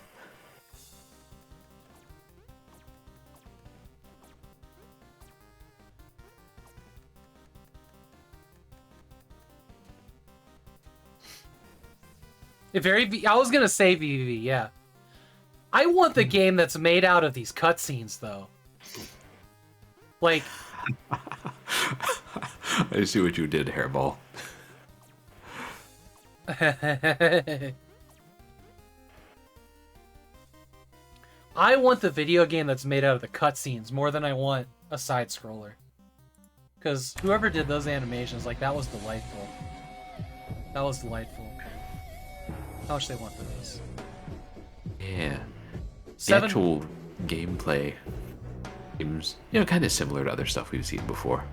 I was gonna say VVV, yeah. I want the game that's made out of these cutscenes, though. Like... I see what you did, Hairball. I want the video game that's made out of the cutscenes more than I want a side-scroller. Because whoever did those animations, like, that was delightful. That was delightful. How much they want for this? Yeah. The actual gameplay seems, kind of similar to other stuff we've seen before.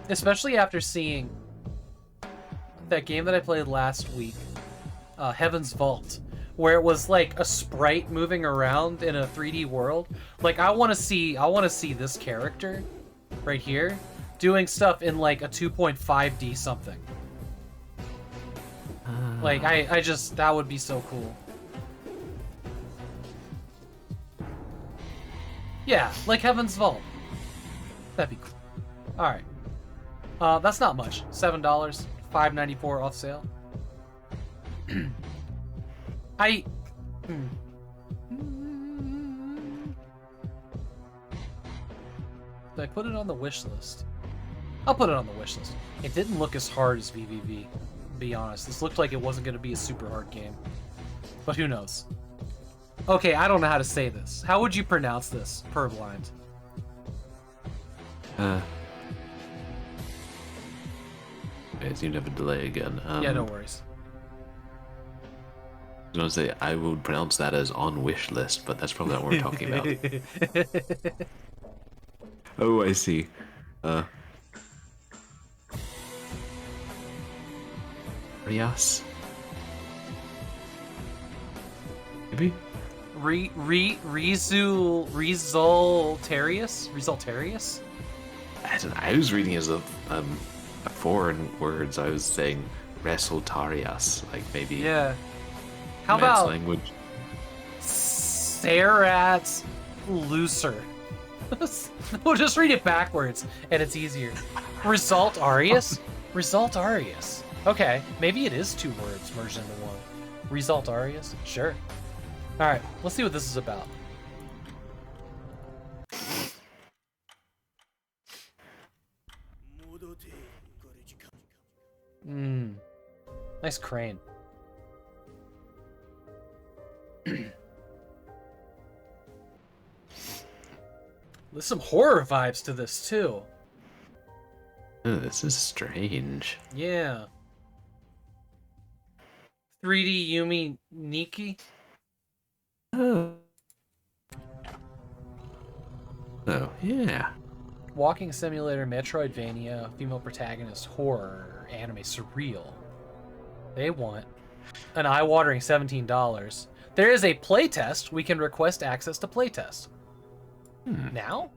Especially after seeing that game that I played last week, Heaven's Vault, where it was like a sprite moving around in a 3D world. Like, I want to see this character right here doing stuff in like a 2.5D something. Like, I just, that would be so cool. Yeah, like Heaven's Vault. That'd be cool. Alright. That's not much. $7, $5.94 off sale. Did I put it on the wish list? I'll put it on the wish list. It didn't look as hard as VVV. be honest. This looked like it wasn't going to be a super hard game. But who knows? Okay, I don't know how to say this. How would you pronounce this, Purblind? I seem to have a delay again. Yeah, no worries. I was going to say, I would pronounce that as on wish list, but that's probably not what we're talking about. Oh, I see. Rias? Maybe? Resultarius? I don't know. I was reading as a foreign words. I was saying resultarias, like maybe. Yeah. How Man's about language? Sarat's looser? We'll just read it backwards, and it's easier. Result Arius? Result Arius. Okay, maybe it is 2 words merged into one. Result Arius? Sure. Alright, let's see what this is about. Nice crane. There's some horror vibes to this, too. Oh, this is strange. Yeah. 3D Yumi Nikki? Oh, yeah. Walking simulator, Metroidvania, female protagonist, horror, anime, surreal. They want an eye-watering $17. There is a playtest. We can request access to playtest. Now?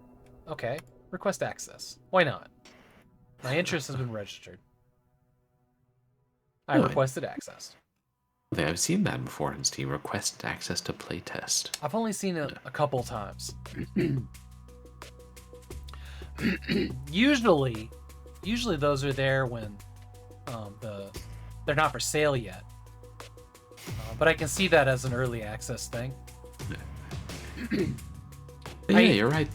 Okay. Request access. Why not? My interest has been registered. I requested access. I think I've seen that before in Steam. Request access to playtest. I've only seen it a couple times. Usually those are there when they're not for sale yet. But I can see that as an early access thing. Yeah, you're right.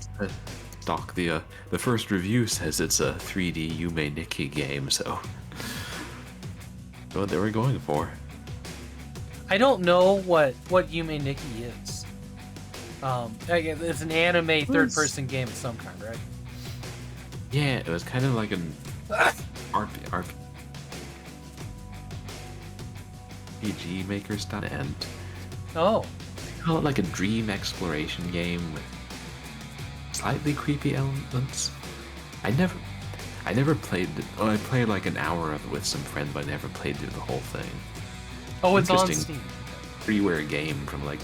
Doc, the first review says it's a 3D Yume Nikki game, so what they were going for. I don't know what Yume Nikki is. It's an anime third-person game of some kind, right? Yeah, it was kind of like an RPG Maker style, and oh, they call it like a dream exploration game with slightly creepy elements. I never played it. Well, I played like an hour of it with some friends, but I never played through the whole thing. Oh, it's on Steam. Freeware game from like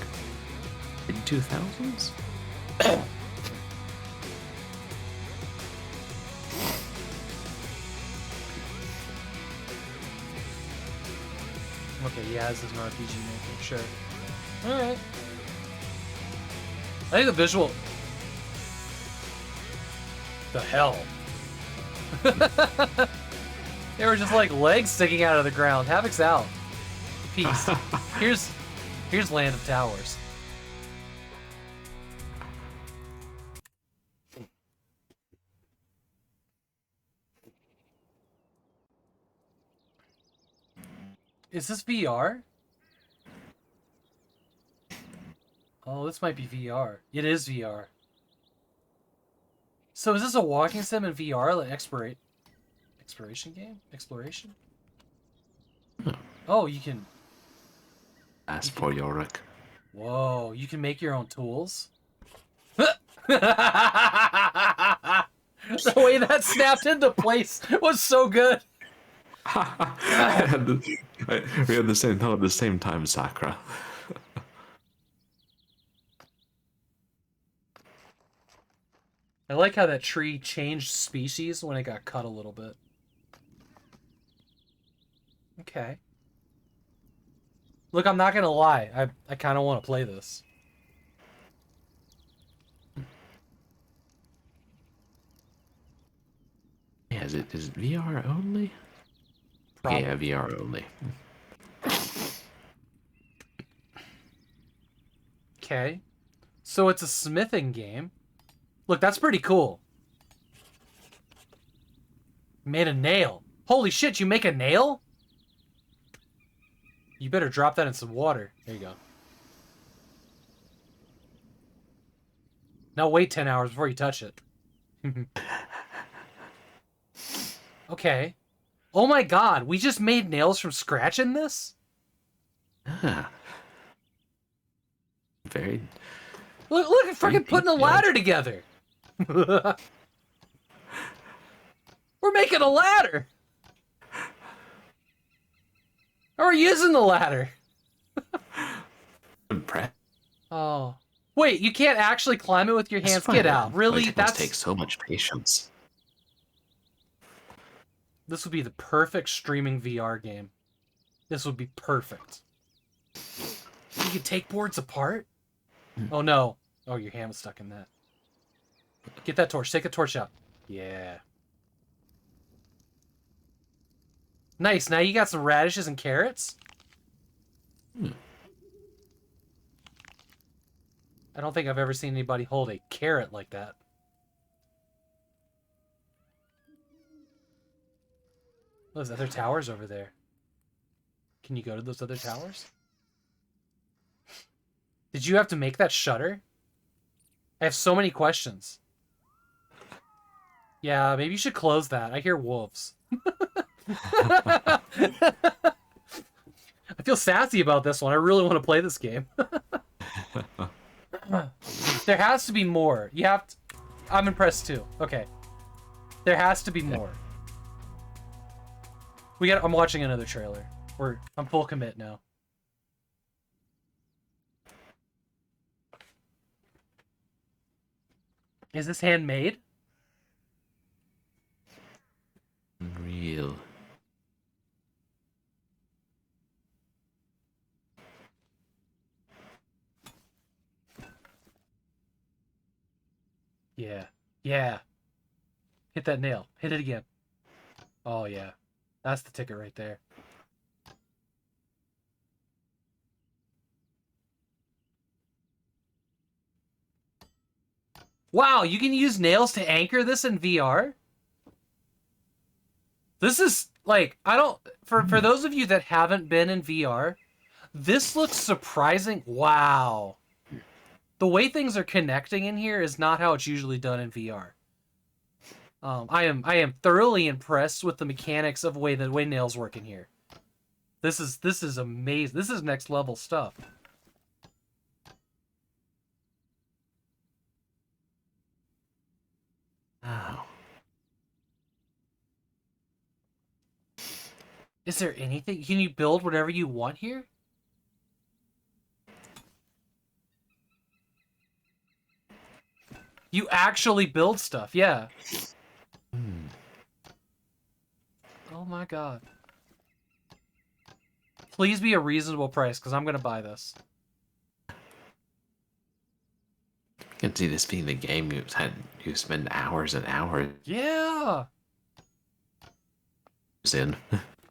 mid-2000s. Okay, yeah, this is an RPG maker, sure. Alright. I think the visual... The hell? They were just like legs sticking out of the ground. Havok's out. Peace. Here's Land of Towers. Is this VR? Oh, this might be VR. It is VR. So is this a walking sim in VR, like exploration game? Exploration? Oh, you can... As for Yorick. Whoa, you can make your own tools? The way that snapped into place was so good. We had the same thought at the same time, Sakura. I like how that tree changed species when it got cut a little bit. Okay. Look, I'm not gonna lie. I kind of want to play this. Yeah, is it VR only? Probably. Yeah, VR only. Okay. So it's a smithing game. Look, that's pretty cool. Made a nail. Holy shit, you make a nail? You better drop that in some water. There you go. Now wait 10 hours before you touch it. Okay. Oh my god, we just made nails from scratch in this? Ah. Very... Look, at freaking putting a ladder together. We're making a ladder. Or we're using the ladder. Impressed. Oh. Wait, you can't actually climb it with your hands? Get out. Really? That takes so much patience. This would be the perfect streaming VR game. This would be perfect. You can take boards apart? Oh no. Oh, your hand was stuck in that. Get that torch. Take the torch out. Yeah. Nice. Now you got some radishes and carrots? I don't think I've ever seen anybody hold a carrot like that. Those other towers over there. Can you go to those other towers? Did you have to make that shutter? I have so many questions. Yeah, maybe you should close that. I hear wolves. I feel sassy about this one. I really want to play this game. There has to be more. You have to... I'm impressed too. Okay. There has to be more. I'm watching another trailer. I'm full commit now. Is this handmade? Real. Yeah. Yeah. Hit that nail. Hit it again. Oh, yeah. That's the ticket right there. Wow, you can use nails to anchor this in VR? This is, like, for those of you that haven't been in VR, this looks surprising. Wow. The way things are connecting in here is not how it's usually done in VR. I am thoroughly impressed with the mechanics of the way nails work in here. This is amazing. This is next level stuff. Wow. Is there anything? Can you build whatever you want here? You actually build stuff, yeah. Oh my god. Please be a reasonable price, because I'm going to buy this. I can see this being the game you spend hours and hours Yeah! in.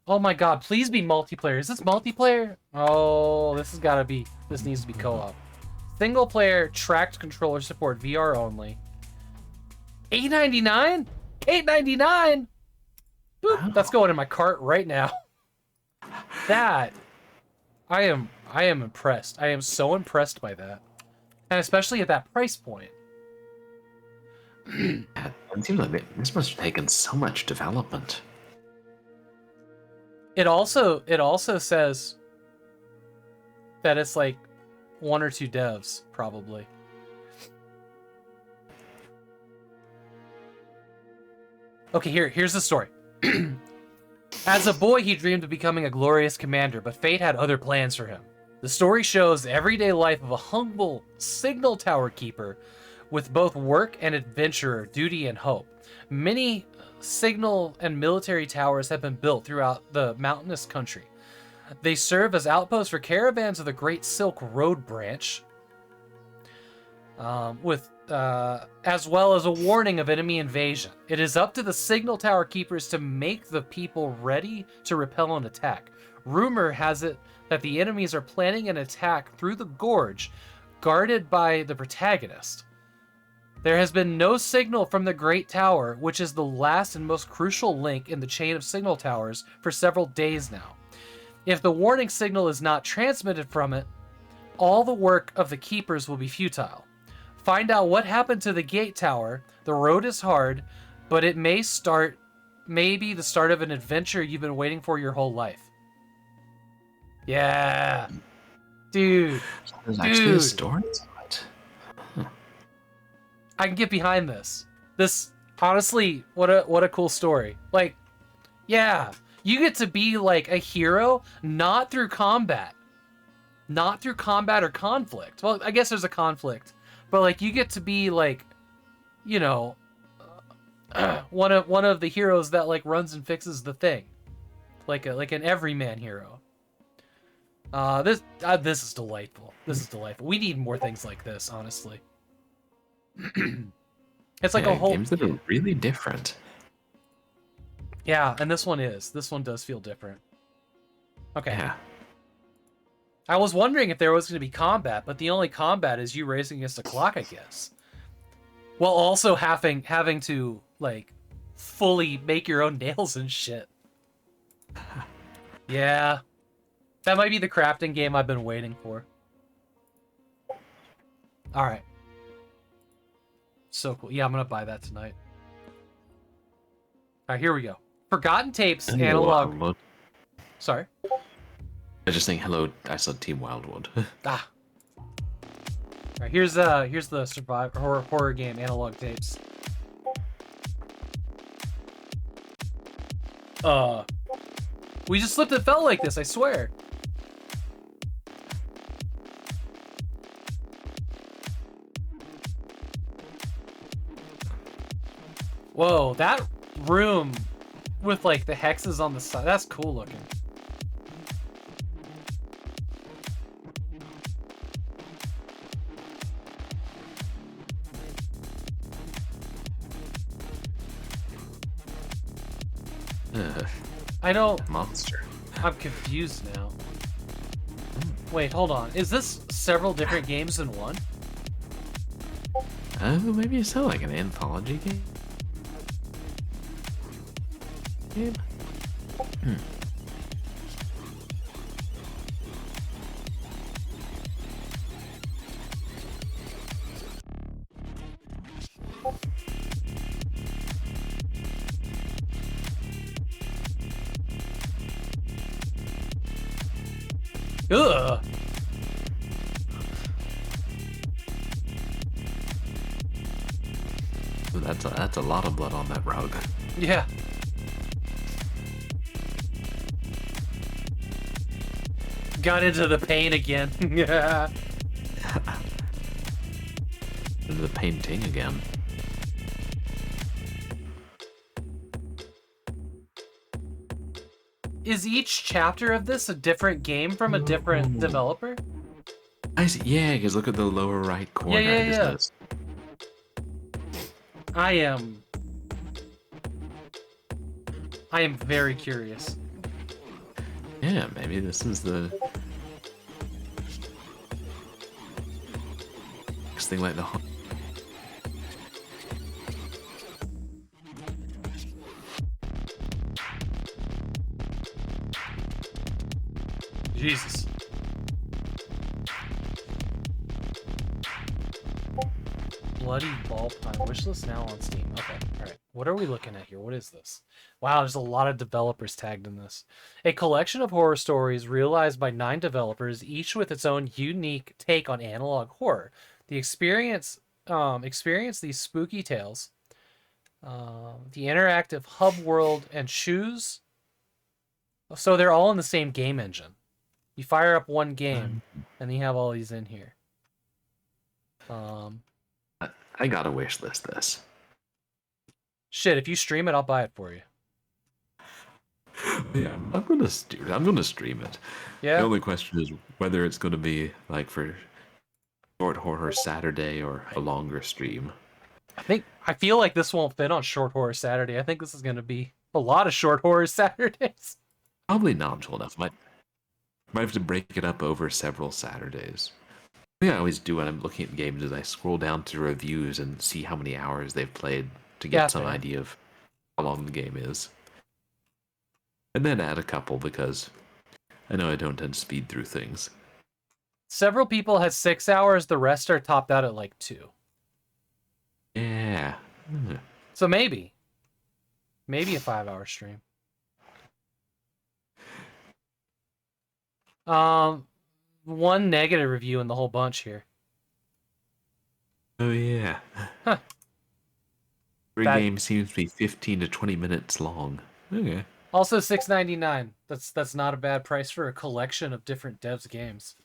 Oh my god, please be multiplayer. Is this multiplayer? Oh, this needs to be co-op. Single player tracked controller support VR only. $8.99? $8.99? Boop, wow. That's going in my cart right now. I am impressed. I am so impressed by that. And especially at that price point. It seems like this must have taken so much development. It also says that it's like 1 or 2 devs, probably. Okay, here's the story. As a boy, he dreamed of becoming a glorious commander, but fate had other plans for him. The story shows the everyday life of a humble signal tower keeper with both work and adventurer, duty and hope. Many signal and military towers have been built throughout the mountainous country. They serve as outposts for caravans of the Great Silk Road branch, as well as a warning of enemy invasion. It is up to the signal tower keepers to make the people ready to repel an attack. Rumor has it that the enemies are planning an attack through the gorge, guarded by the protagonist. There has been no signal from the Great Tower, which is the last and most crucial link in the chain of signal towers, for several days now. If the warning signal is not transmitted from it, all the work of the keepers will be futile. Find out what happened to the gate tower. The road is hard, but it may be the start of an adventure you've been waiting for your whole life. Yeah. Dude. There's actually a story to it. I can get behind this. This, honestly, what a cool story. Like, yeah, you get to be like a hero, not through combat. Not through combat or conflict. Well, I guess there's a conflict, but like you get to be like, you know, one of the heroes that like runs and fixes the thing, like an everyman hero. This is delightful. This is delightful. We need more things like this, honestly. It's like a whole games that are really different. Yeah, and this one does feel different. Okay. Yeah. I was wondering if there was going to be combat, but the only combat is you racing against a clock, I guess. While also having to like fully make your own nails and shit. Yeah. That might be the crafting game I've been waiting for. All right. So cool. Yeah, I'm going to buy that tonight. All right, here we go. Forgotten Tapes analog. Wildwood. Sorry. I just think hello. I saw Team Wildwood. Ah. All right, here's the horror game analog tapes. We just slipped and fell like this, I swear. Whoa, that room with like the hexes on the side, that's cool looking. I don't... Monster. I'm confused now. Wait, hold on. Is this several different games in one? Oh, maybe it's not like an anthology game. Ugh. That's a lot of blood on that rug. Yeah. Got into the pain again. Yeah. Into the painting again. Is each chapter of this a different game from a different developer? I see. Yeah, because look at the lower right corner. Yeah. I am very curious. Yeah, maybe this is the next thing like the. Jesus. Bloody Ball Pine. Wishlist now on Steam. Okay, alright. What are we looking at here? What is this? Wow, there's a lot of developers tagged in this. A collection of horror stories realized by 9 developers, each with its own unique take on analog horror. The experience these spooky tales. The interactive hub world and choose. So they're all in the same game engine. You fire up one game, and you have all these in here. I gotta wish list this. Shit, if you stream it, I'll buy it for you. Yeah, I'm gonna stream it. Yeah. The only question is whether it's gonna be like for short horror Saturday or a longer stream. I feel like this won't fit on Short Horror Saturday. I think this is gonna be a lot of Short Horror Saturdays. Probably not full enough. Might have to break it up over several Saturdays. The thing I always do when I'm looking at games is I scroll down to reviews and see how many hours they've played to get some idea of how long the game is. And then add a couple because I know I don't tend to speed through things. Several people had 6 hours. The rest are topped out at like 2. Yeah. So maybe a 5-hour stream. One negative review in the whole bunch here. Oh yeah. Huh. Every That- game seems to be 15 to 20 minutes long. Okay. Also $6.99. That's not a bad price for a collection of different devs' games.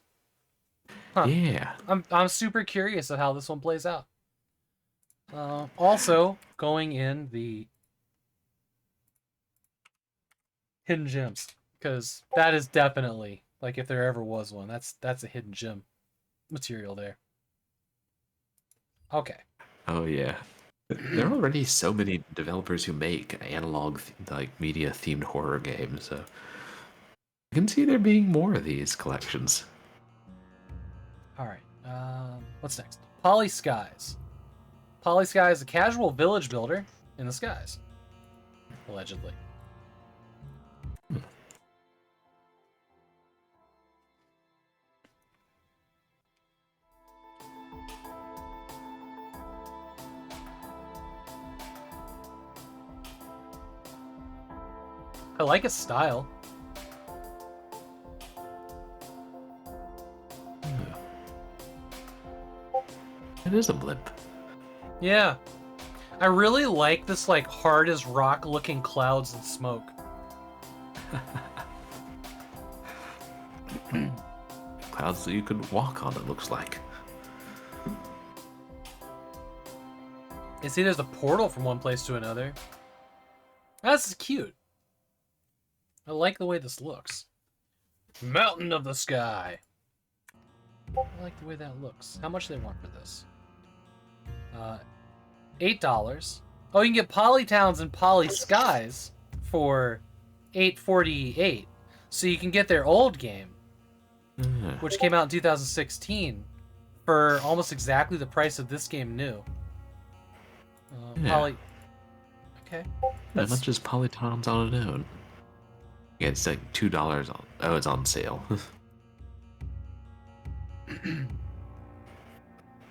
Huh. Yeah. I'm super curious of how this one plays out. Also, going in the hidden gems, because that is definitely, like, if there ever was one, that's a hidden gem material there. Okay. Oh yeah. There are already so many developers who make analog, like media-themed horror games. So I can see there being more of these collections. All right. What's next? Poly Skies. Poly Sky is a casual village builder in the skies, allegedly. I like his style. It is a blip. Yeah. I really like this, like, hard as rock looking clouds and smoke. Clouds that you could walk on, it looks like. You see, there's a portal from one place to another. That's cute. I like the way this looks. Mountain of the Sky. I like the way that looks. How much do they want for this? $8. Oh, you can get Poly Towns and Poly Skies for $8.48. So you can get their old game, which came out in 2016, for almost exactly the price of this game new. Poly. Okay. How much is Polytons on its own? Yeah, it's like $2 on. Oh, it's on sale.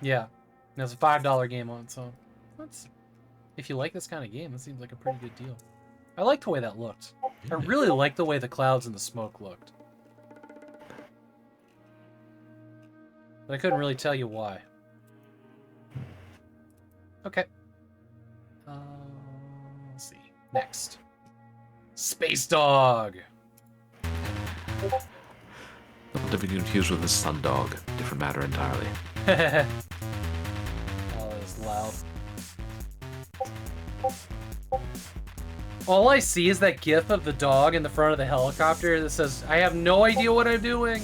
Yeah, there's a $5 game on its own. If you like this kind of game, it seems like a pretty good deal. I like the way that looked. I really like the way the clouds and the smoke looked. But I couldn't really tell you why. Okay. Let's see. Next. Space Dog. Not to be confused with the Sun Dog. Different matter entirely. Oh, that's loud. All I see is that gif of the dog in the front of the helicopter that says, "I have no idea what I'm doing."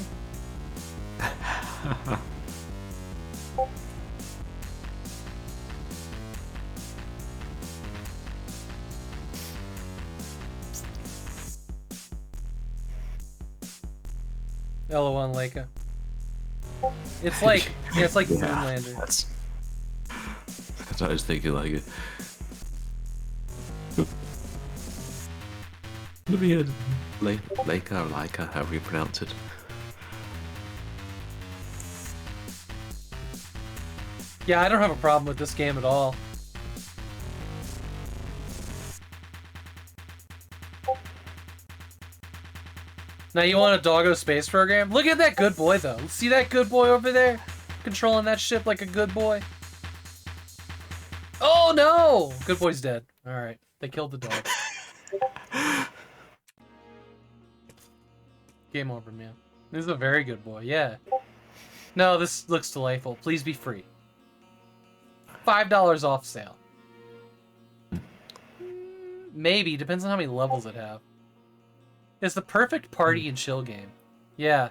LOL Leica. It's like it's like Moonlander. That's what I was thinking. Like, it'll be a Leica or Leica, however you pronounce it. Yeah, I don't have a problem with this game at all. Now you want a doggo space program? Look at that good boy though. See that good boy over there? Controlling that ship like a good boy. Oh no! Good boy's dead. Alright. They killed the dog. Game over, man. This is a very good boy, yeah. No, this looks delightful. Please be free. $5 off sale. Maybe, depends on how many levels it have. It's the perfect party and chill game. Yeah.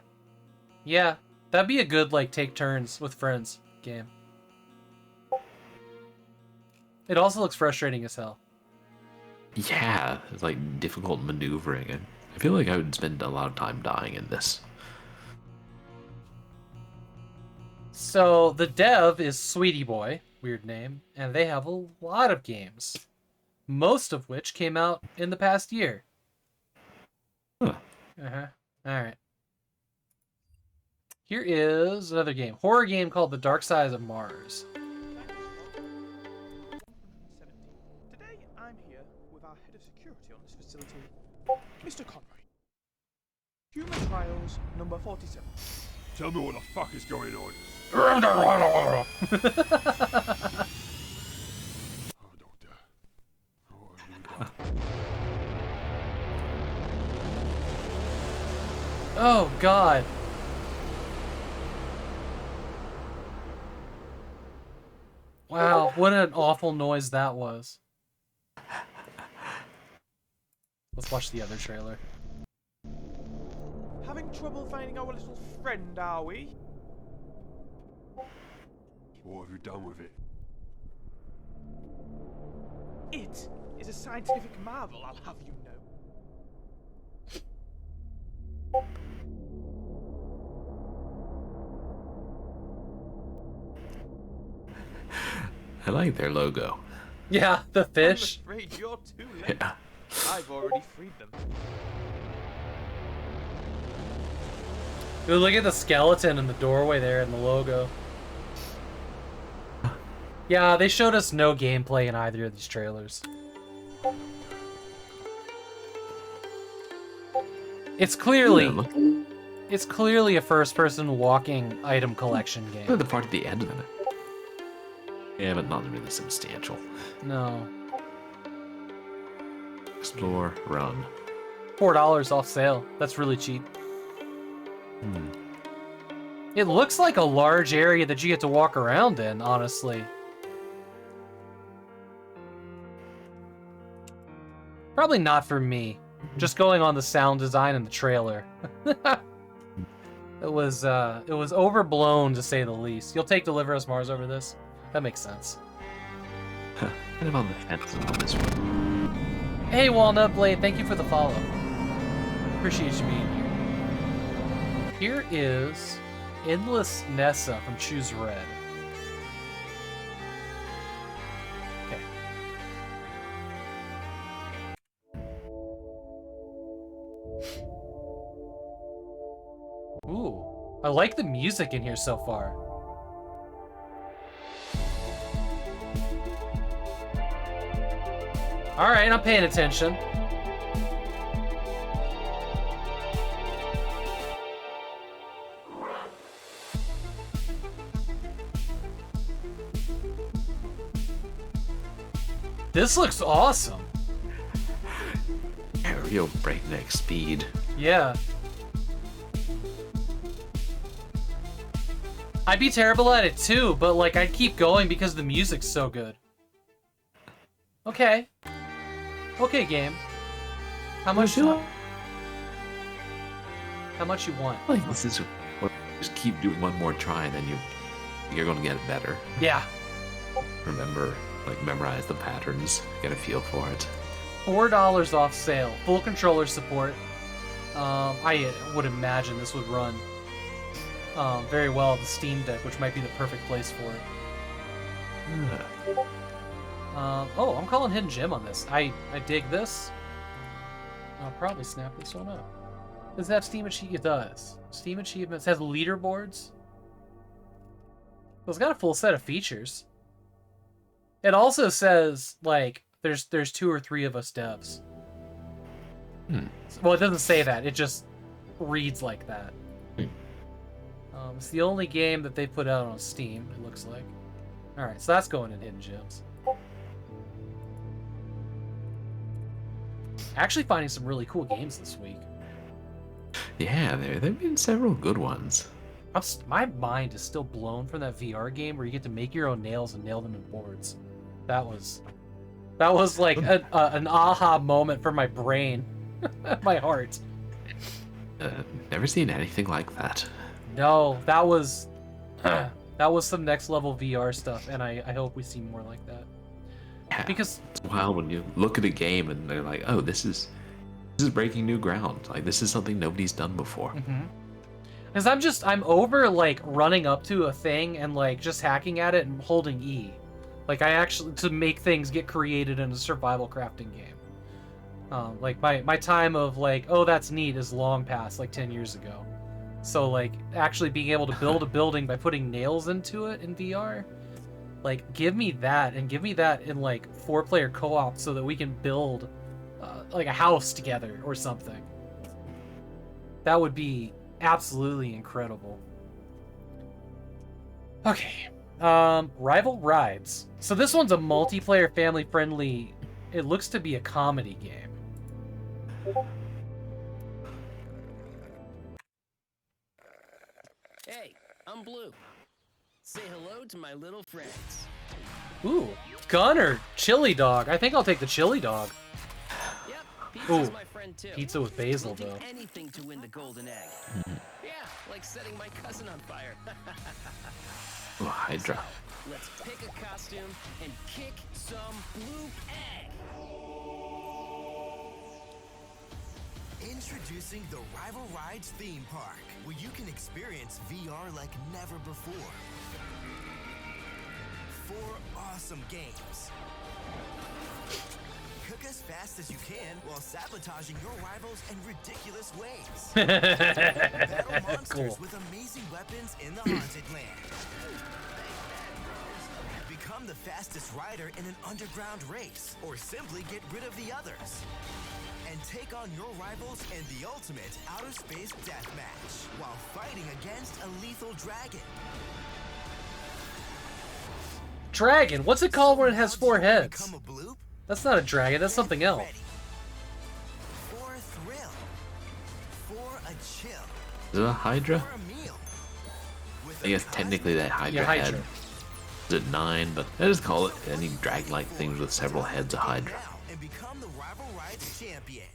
Yeah. That'd be a good, like, take turns with friends game. It also looks frustrating as hell. Yeah, it's like difficult maneuvering, and I feel like I would spend a lot of time dying in this. So, the dev is Sweetie Boy, weird name, and they have a lot of games. Most of which came out in the past year. Huh. Uh-huh. Alright. Here is another game. Horror game called The Dark Side of Mars. Today, I'm here with our head of security on this facility, Mr. Conroy. Human Trials number 47. Tell me what the fuck is going on. Oh, God. Wow, what an awful noise that was. Let's watch the other trailer. Having trouble finding our little friend, are we? What have you done with it? It is a scientific marvel, I'll have you know. I like their logo. Yeah, the fish. I'm afraid you're too late. Yeah. I've already freed them. Dude, look at the skeleton in the doorway there and the logo. Yeah, they showed us no gameplay in either of these trailers. It's clearly a first-person walking item collection game. Look at the part at the end of it. Yeah, but not really substantial. No. Explore, run. $4 off sale. That's really cheap. It looks like a large area that you get to walk around in, honestly. Probably not for me. Just going on the sound design and the trailer. It was overblown to say the least. You'll take Deliver Us Mars over this? That makes sense. Kind of on the fence on this one. Hey, Walnut Blade, thank you for the follow. Appreciate you being here. Here is Endless Nessa from Choose Red. Okay. Ooh, I like the music in here so far. All right, I'm paying attention. This looks awesome. Yeah, real breakneck speed. Yeah. I'd be terrible at it too, but like I'd keep going because the music's so good. Okay. Okay, game. How much you want? How much you want? Like this is just keep doing one more try, and then you're gonna get it better. Yeah. Remember, like memorize the patterns, get a feel for it. $4 off sale, full controller support. I would imagine this would run very well on the Steam Deck, which might be the perfect place for it. Oh, I'm calling Hidden Gem on this. I dig this. I'll probably snap this one up. Does it have Steam Achievements? It does. Steam Achievements has leaderboards. It's got a full set of features. It also says like there's 2 or 3 of us devs. Well, it doesn't say that. It just reads like that. It's the only game that they put out on Steam. It looks like. All right, so that's going in Hidden Gems. Actually finding some really cool games this week. Yeah, there've been several good ones. My mind is still blown from that VR game where you get to make your own nails and nail them in boards. That was like an aha moment for my brain, my heart. Never seen anything like that. No, that was some next level VR stuff, and I hope we see more like that. Yeah, because it's wild when you look at a game and they're like, oh, this is breaking new ground. Like this is something nobody's done before. Because I'm over like running up to a thing and like just hacking at it and holding E. Like I actually to make things get created in a survival crafting game. Like my time of like, oh that's neat is long past, like 10 years ago. So like actually being able to build a building by putting nails into it in VR, like give me that, and give me that in like 4-player co-op so that we can build like a house together or something. That would be absolutely incredible. Okay. Rival Rides. So this one's a multiplayer, family-friendly. It looks to be a comedy game. Hey, I'm Blue. Say hello to my little friends. Ooh, gun or chili dog? I think I'll take the chili dog. Yep, pizza's Ooh, my friend too. pizza with basil We'll do though. anything to win the golden egg. Yeah, like setting my cousin on fire. Oh, Hydra. Let's pick a costume and kick some blue egg. Introducing the Rival Rides theme park, where you can experience VR like never before. 4 awesome games. Cook as fast as you can while sabotaging your rivals in ridiculous ways. Battle monsters Cool. with amazing weapons in the haunted land. Become the fastest rider in an underground race, or simply get rid of the others. And take on your rivals in the ultimate outer space deathmatch while fighting against a lethal dragon. Dragon? What's it called when it has 4 heads? Become a bloop? That's not a dragon, that's something else. For a thrill. For a chill. Is it a Hydra? For a meal. I guess technically that Hydra, Yeah, Hydra. had. Is it 9? But I just call it any dragon-like things with several heads a Hydra. And become the Rival Rides champion.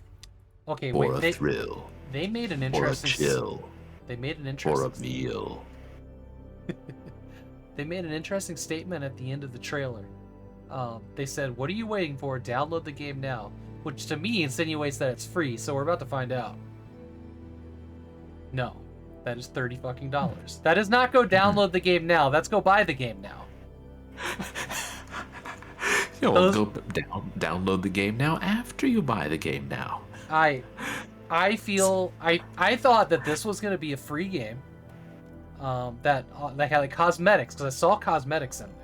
Okay, For wait. a thrill. They made an For a interesting. chill. They made an For a interesting. meal. They made an interesting statement at the end of the trailer. They said, "What are you waiting for? Download the game now," which to me insinuates that it's free. So we're about to find out. No, that is $30 fucking. That does not go download the game now. That's go buy the game now. You know, go download the game now after you buy the game now. I thought that this was gonna be a free game. That had like cosmetics, because I saw cosmetics in there.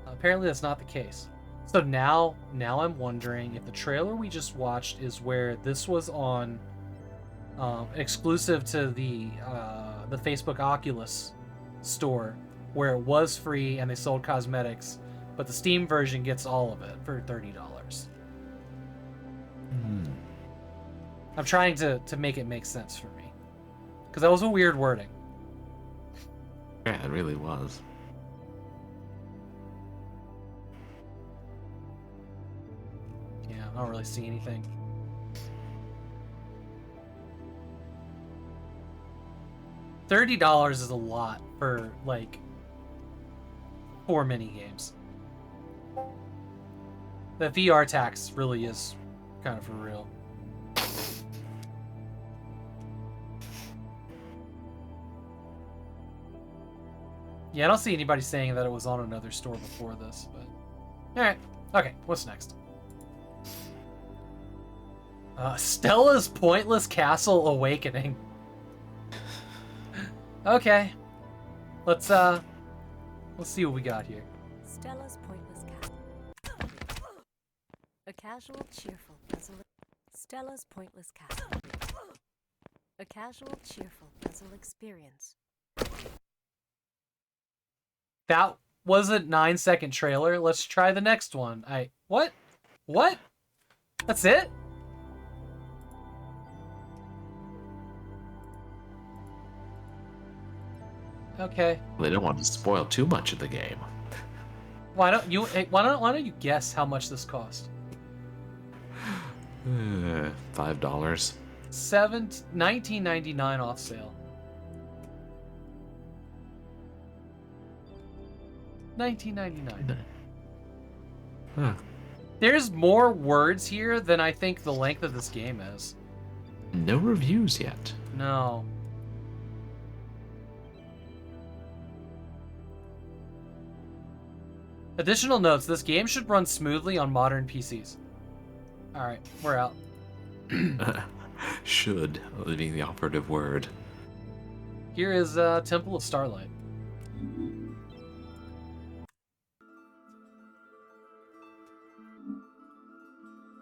Apparently that's not the case. So now I'm wondering if the trailer we just watched is where this was on exclusive to the Facebook Oculus store, where it was free and they sold cosmetics, but the Steam version gets all of it for $30. I'm trying to make it make sense for me, because that was a weird wording. Yeah, it really was. Yeah, I don't really see anything. $30 is a lot for like 4 mini games. The VR tax really is kind of for real. Yeah, I don't see anybody saying that it was on another store before this, but... Alright, okay, what's next? Stella's Pointless Castle Awakening. Okay. Let's see what we got here. Stella's Pointless Castle. A casual, cheerful puzzle. Stella's Pointless Castle. A casual, cheerful puzzle experience. That was a 9-second trailer. Let's try the next one. What? What? That's it? Okay. They don't want to spoil too much of the game. Why don't you guess how much this cost? $5. $19.99 off sale. $19.99. Huh. There's more words here than I think the length of this game is. No reviews yet. No. Additional notes, this game should run smoothly on modern PCs. Alright, we're out. Should being the operative word. Here is Temple of Starlight.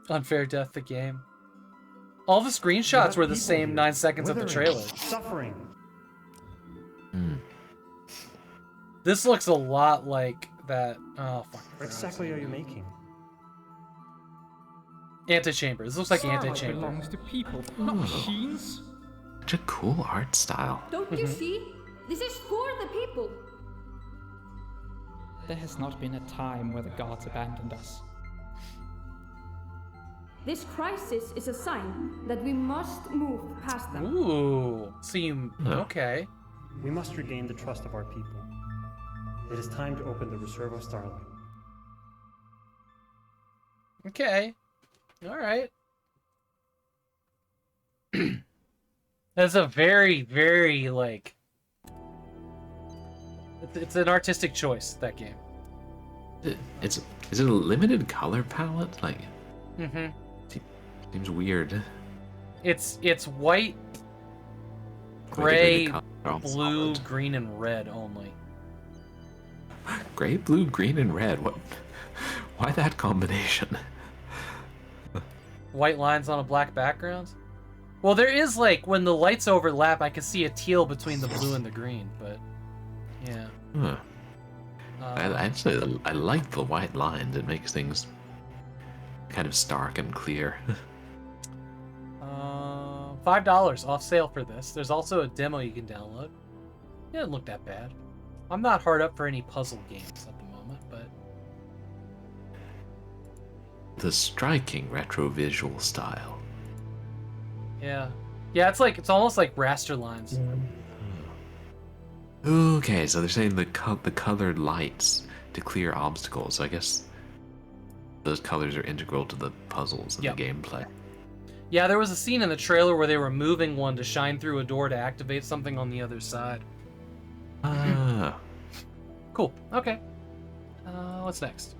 Unfair Death the game. All the screenshots were the same 9 seconds of the trailer. Suffering. This looks a lot like that. Oh fuck. What exactly are you making? Antechamber. This looks like Starlight Antechamber. belongs to people, not machines. Such a cool art style. Don't you see? This is for the people. There has not been a time where the gods abandoned us. This crisis is a sign that we must move past them. Ooh. So you... Okay. We must regain the trust of our people. It is time to open the Reserve of Starlight. Okay. Alright. That's a very, very, like... It's an artistic choice, that game. Is it a limited color palette? Like... Mm-hmm. Seems weird. It's white, gray, blue, green, and red only. Gray, blue, green, and red. What? Why that combination? White lines on a black background? Well, there is, like, when the lights overlap, I can see a teal between the blue and the green, but... Yeah. Huh. I like the white lines. It makes things kind of stark and clear. $5 off sale for this. There's also a demo you can download. It doesn't look that bad. I'm not hard up for any puzzle games at the moment, but... The striking retro visual style. Yeah. Yeah, it's almost like raster lines. Okay, so they're saying the colored lights to clear obstacles. So I guess those colors are integral to the puzzles and the gameplay. Yeah, there was a scene in the trailer where they were moving one to shine through a door to activate something on the other side. Ah. Cool. Okay. What's next?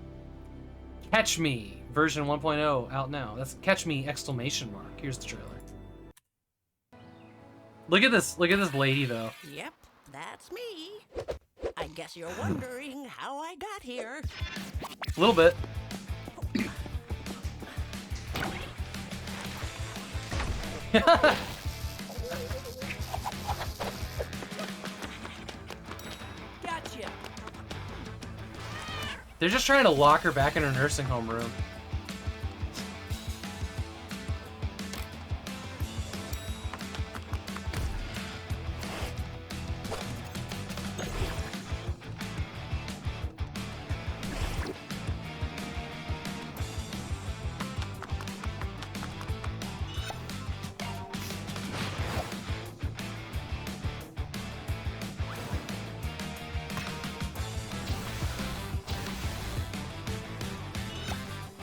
Catch Me, version 1.0 out now. That's Catch Me exclamation mark. Here's the trailer. Look at this lady though. Yep, that's me. I guess you're wondering how I got here. A little bit. Gotcha. They're just trying to lock her back in her nursing home room.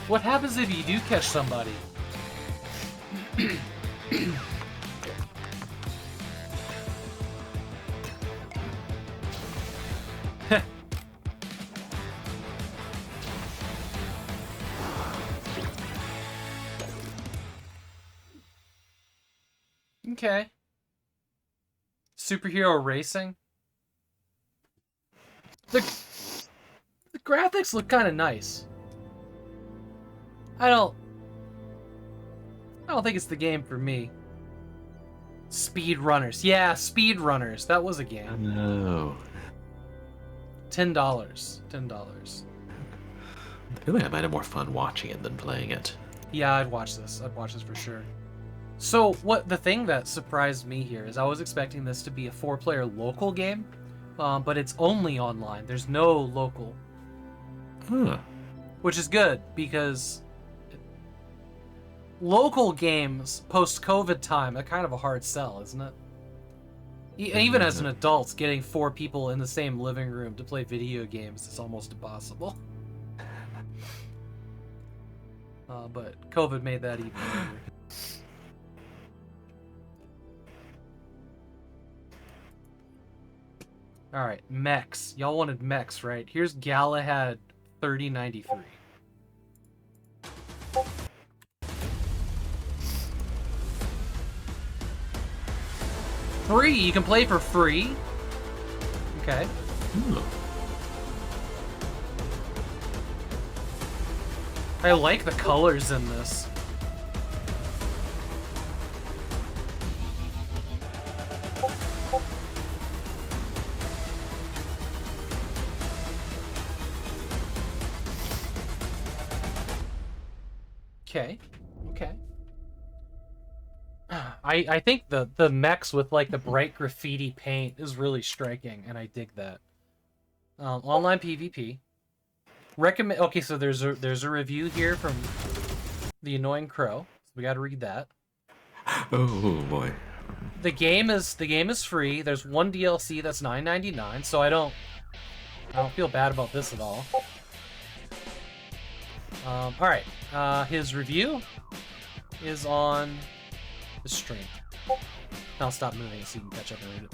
What happens if you do catch somebody? Okay. Superhero racing? The graphics look kind of nice. I don't think it's the game for me. Speedrunners. Yeah, Speedrunners. That was a game. No. $10. $10. I feel like I might have more fun watching it than playing it. Yeah, I'd watch this. I'd watch this for sure. So, the thing that surprised me here is I was expecting this to be a 4-player local game, but it's only online. There's no local. Huh. Which is good, because local games post-COVID time are kind of a hard sell, isn't it? Even as an adult, getting 4 people in the same living room to play video games is almost impossible. But COVID made that even harder. Alright, mechs. Y'all wanted mechs, right? Here's Galahad 3093. Free. You can play for free. Okay. Ooh. I like the colors in this. Okay. Okay. I think the mechs with like the bright graffiti paint is really striking, and I dig that. Online PvP. Recommend. Okay, so there's a review here from the Annoying Crow. We got to read that. Oh boy. The game is free. There's one DLC that's $9.99, so I don't feel bad about this at all. All right. His review is on the stream. I'll stop moving so you can catch up and read it.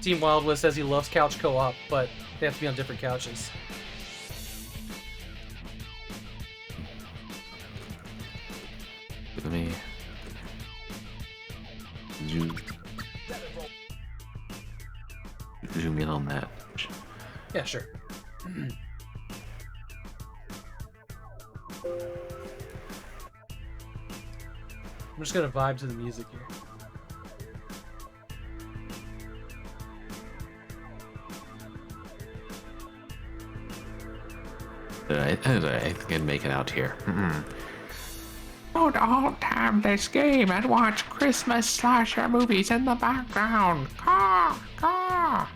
Team Wildwood says he loves couch co-op, but they have to be on different couches. Let me zoom in on that. Yeah, sure. I'm just gonna vibe to the music here. I think I'd make it out here. Don't all time this game and watch Christmas slasher movies in the background. Caw, caw.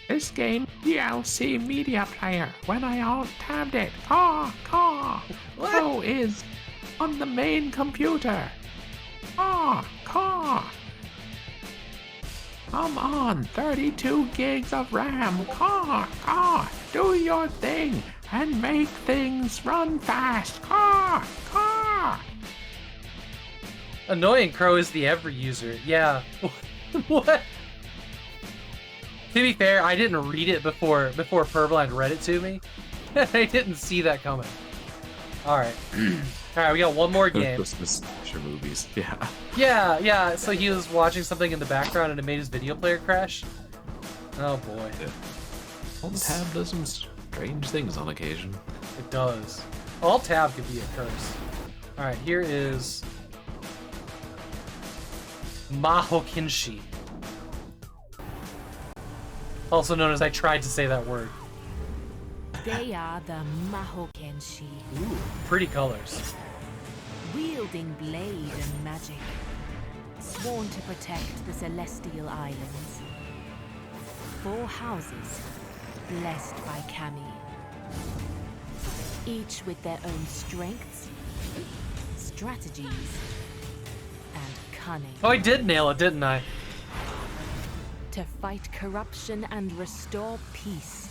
This game DLC media player when I alt-tabbed it. Caw, caw. So is on the main computer. Caw, caw. Come on, 32 gigs of RAM. Caw, caw. Do your thing and make things run fast. Caw, caw. Annoying Crow is the every user. Yeah. What? To be fair, I didn't read it before Purblind read it to me. I didn't see that coming. Alright. Alright, we got one more game. Christmas slasher movies, yeah. Yeah, so he was watching something in the background and it made his video player crash. Oh boy. Yeah. Alt-tab does some strange things on occasion. It does. Alt-tab could be a curse. Alright, here is Mahokinshi. Also known as I tried to say that word. They are the Mahokenshi. Ooh, pretty colors. Wielding blade and magic. Sworn to protect the Celestial Islands. 4 houses, blessed by Kami. Each with their own strengths, strategies, and cunning. Oh, I did nail it, didn't I? To fight corruption and restore peace.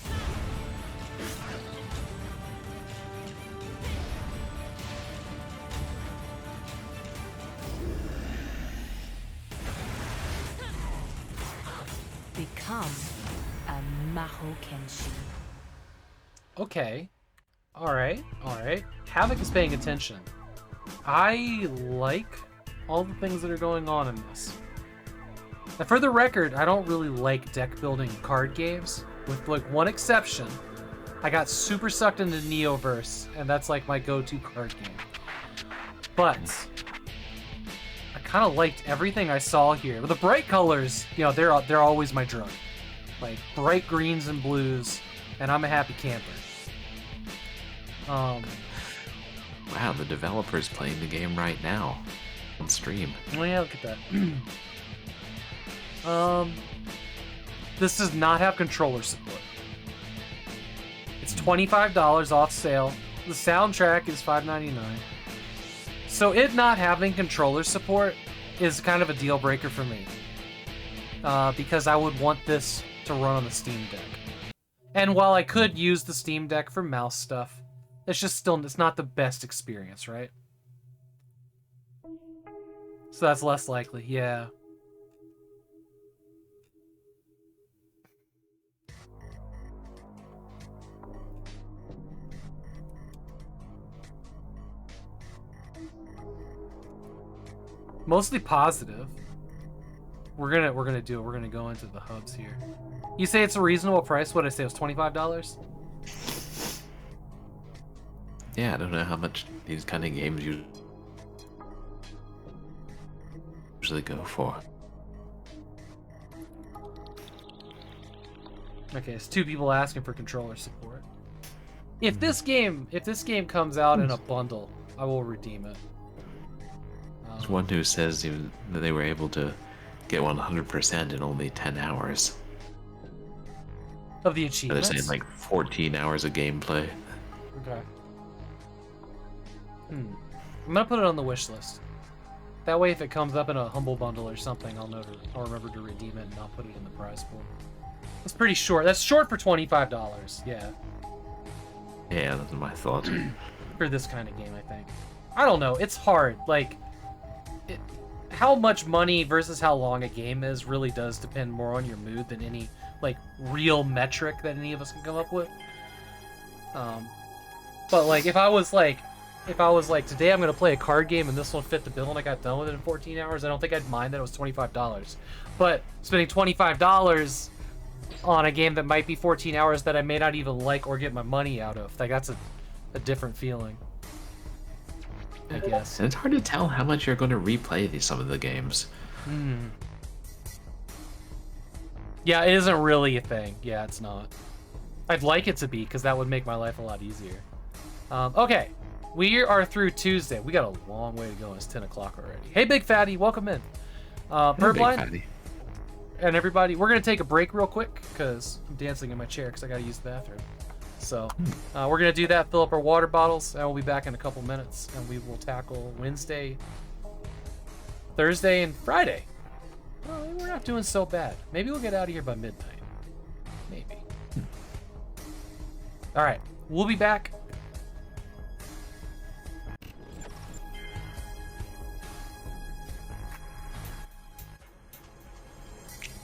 Become a Mahokenshi. Okay. Alright. Havok is paying attention. I like all the things that are going on in this. Now, for the record, I don't really like deck building card games, with like one exception. I got super sucked into Neoverse, and that's like my go-to card game. But I kind of liked everything I saw here. But the bright colors, you know, they're always my drug. Like bright greens and blues, and I'm a happy camper. Wow, the developer's playing the game right now on stream. Oh yeah, look at that. This does not have controller support. It's $25 off sale. The soundtrack is $5.99. So it not having controller support is kind of a deal breaker for me. Because I would want this to run on the Steam Deck. And while I could use the Steam Deck for mouse stuff, it's not the best experience, right? So that's less likely, yeah. Mostly positive. We're gonna do it. We're gonna go into the hubs here. You say it's a reasonable price? What did I say? It was $25? Yeah, I don't know how much these kind of games usually go for. Okay, it's 2 people asking for controller support. If this game comes out in a bundle, I will redeem it. There's one who says even that they were able to get 100% in only 10 hours. Of the They're achievements? saying like 14 hours of gameplay. Okay. I'm gonna put it on the wish list. That way, if it comes up in a humble bundle or something, I'll remember to redeem it and not put it in the prize pool. That's pretty short. That's short for $25. Yeah. Yeah, that's my thought. For this kind of game, I think. I don't know. It's hard. Like, how much money versus how long a game is really does depend more on your mood than any like real metric that any of us can come up with. But like, if I was like today I'm gonna play a card game and this one fit the bill and I got done with it in 14 hours, I don't think I'd mind that it was $25. But spending $25 on a game that might be 14 hours that I may not even like or get my money out of, like that's a different feeling, I guess. And it's hard to tell how much you're going to replay some of the games. Yeah, it isn't really a thing. Yeah, it's not. I'd like it to be, because that would make my life a lot easier. Okay, we are through Tuesday. We got a long way to go. It's 10 o'clock already. Hey, Big Fatty, welcome in. Purblind, and everybody, we're going to take a break real quick, because I'm dancing in my chair, because I got to use the bathroom. So, we're going to do that, fill up our water bottles, and we'll be back in a couple minutes, and we will tackle Wednesday, Thursday, and Friday. Well, we're not doing so bad. Maybe we'll get out of here by midnight. Maybe. All right, we'll be back.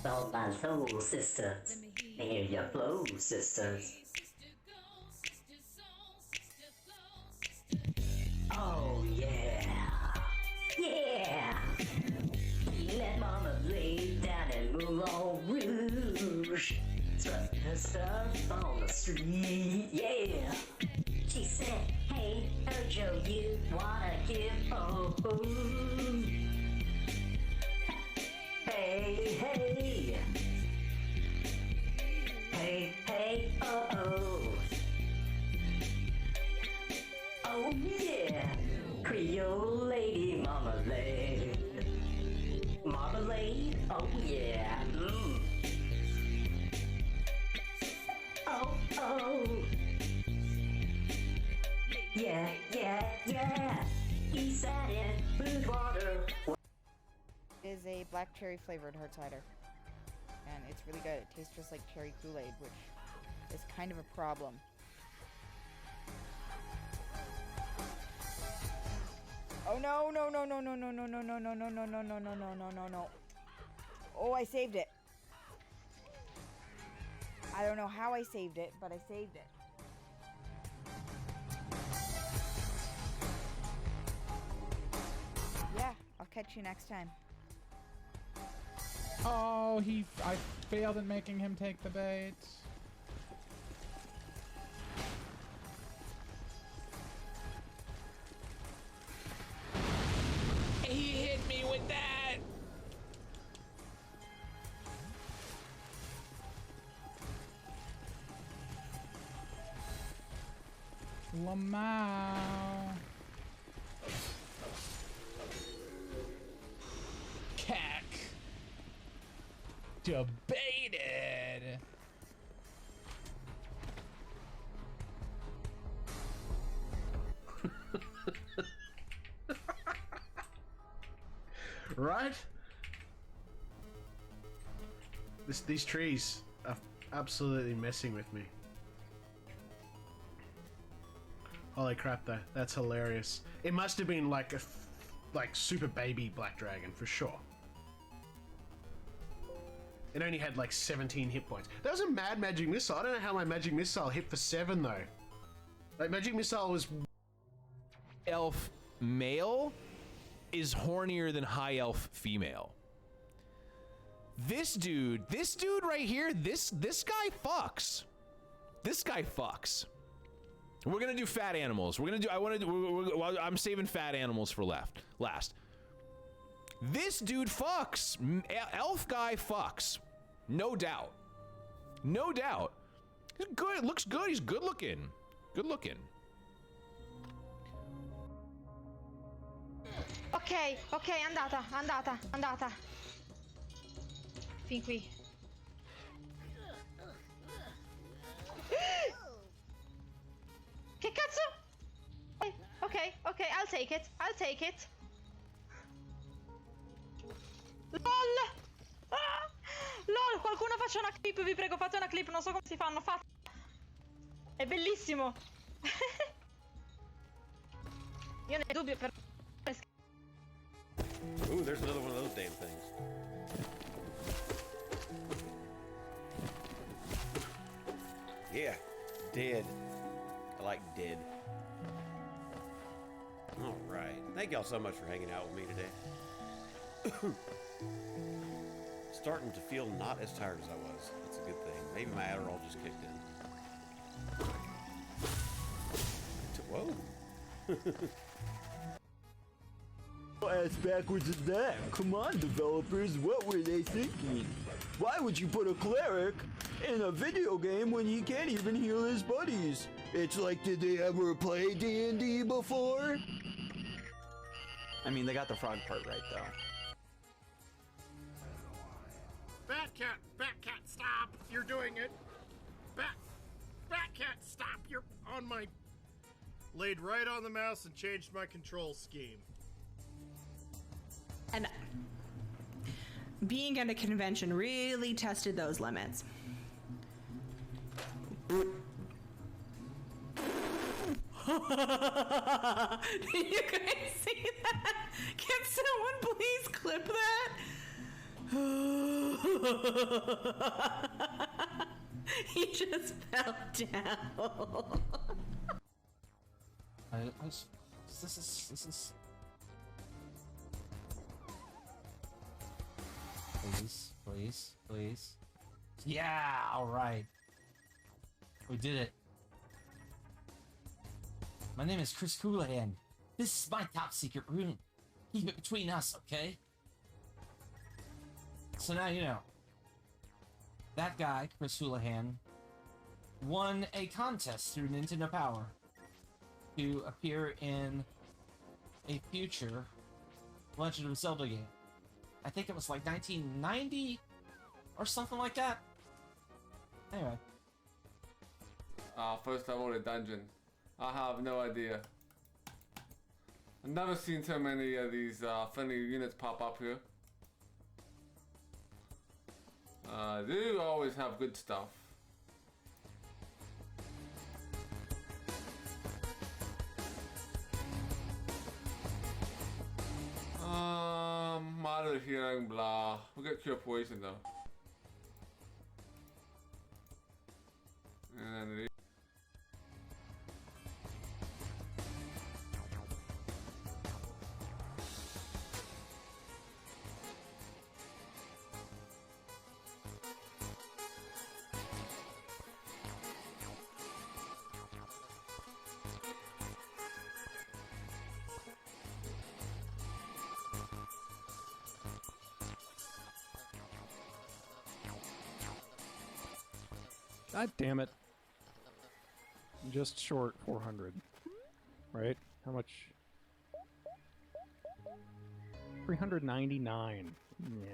Soul by soul, sisters. Hear your flow, sisters. Oh, yeah. Yeah. Let mama lay down and move on rouge. Trust her stuff on the street, yeah. She said, hey, Ojo, you wanna give oh. Hey, hey. Hey, hey, oh. Oh, yeah. Creole lady marmalade. Marmalade, oh yeah. Oh, oh. Yeah, yeah, yeah. Eastside and blue water. Is a black cherry flavored hard cider. And it's really good. It tastes just like cherry Kool-Aid, which is kind of a problem. Oh no, no, no, no, no, no, no, no, no, no, no, no, no, no, no, no, no, no, no. Oh, I saved it. I don't know how I saved it, but I saved it. Yeah, I'll catch you next time. Oh, I failed in making him take the bait. He hit me with that! Lamau. Cack. Debated. Right? These trees are absolutely messing with me. Holy crap though, that's hilarious. It must have been like like super baby black dragon for sure. It only had like 17 hit points. That was a mad magic missile. I don't know how my magic missile hit for 7 though. Like magic missile was elf male. is hornier than high elf female. This dude right here, this guy fucks. This guy fucks. We're gonna do fat animals. I'm saving fat animals for last. This dude fucks. Elf guy fucks. No doubt. No doubt. He's good. Looks good. He's good looking. Good looking. Ok, andata. Fin qui. Che cazzo? Ok, I'll take it. LOL! Ah! LOL, qualcuno faccia una clip, vi prego, fate una clip, non so come si fanno, fate. È bellissimo. Io ne dubbio per... Ooh, there's another one of those damn things. Yeah, dead. I like dead. All right. Thank y'all so much for hanging out with me today. Starting to feel not as tired as I was. That's a good thing. Maybe my Adderall just kicked in. Whoa. Ass backwards as that. Come on, developers, what were they thinking? Why would you put a cleric in a video game when he can't even heal his buddies? It's like, did they ever play D&D before? I mean, they got the frog part right, though. Bat cat, stop! You're doing it. Bat cat, stop! You're on my... Laid right on the mouse and changed my control scheme. And being at a convention really tested those limits. You guys see that? Can someone please clip that? He just fell down. This is. Please. Yeah, all right. We did it. My name is Chris Houlihan. This is my top secret room. Keep it between us, okay? So now you know. That guy, Chris Houlihan, won a contest through Nintendo Power to appear in a future Legend of Zelda game. I think it was like 1990 or something like that. Anyway. First time on a dungeon. I have no idea. I've never seen so many of these friendly units pop up here. They do always have good stuff. Moderate healing, blah. We'll get cure poison though. And then God damn it. Just short 400. Right? How much? 399. Yeah.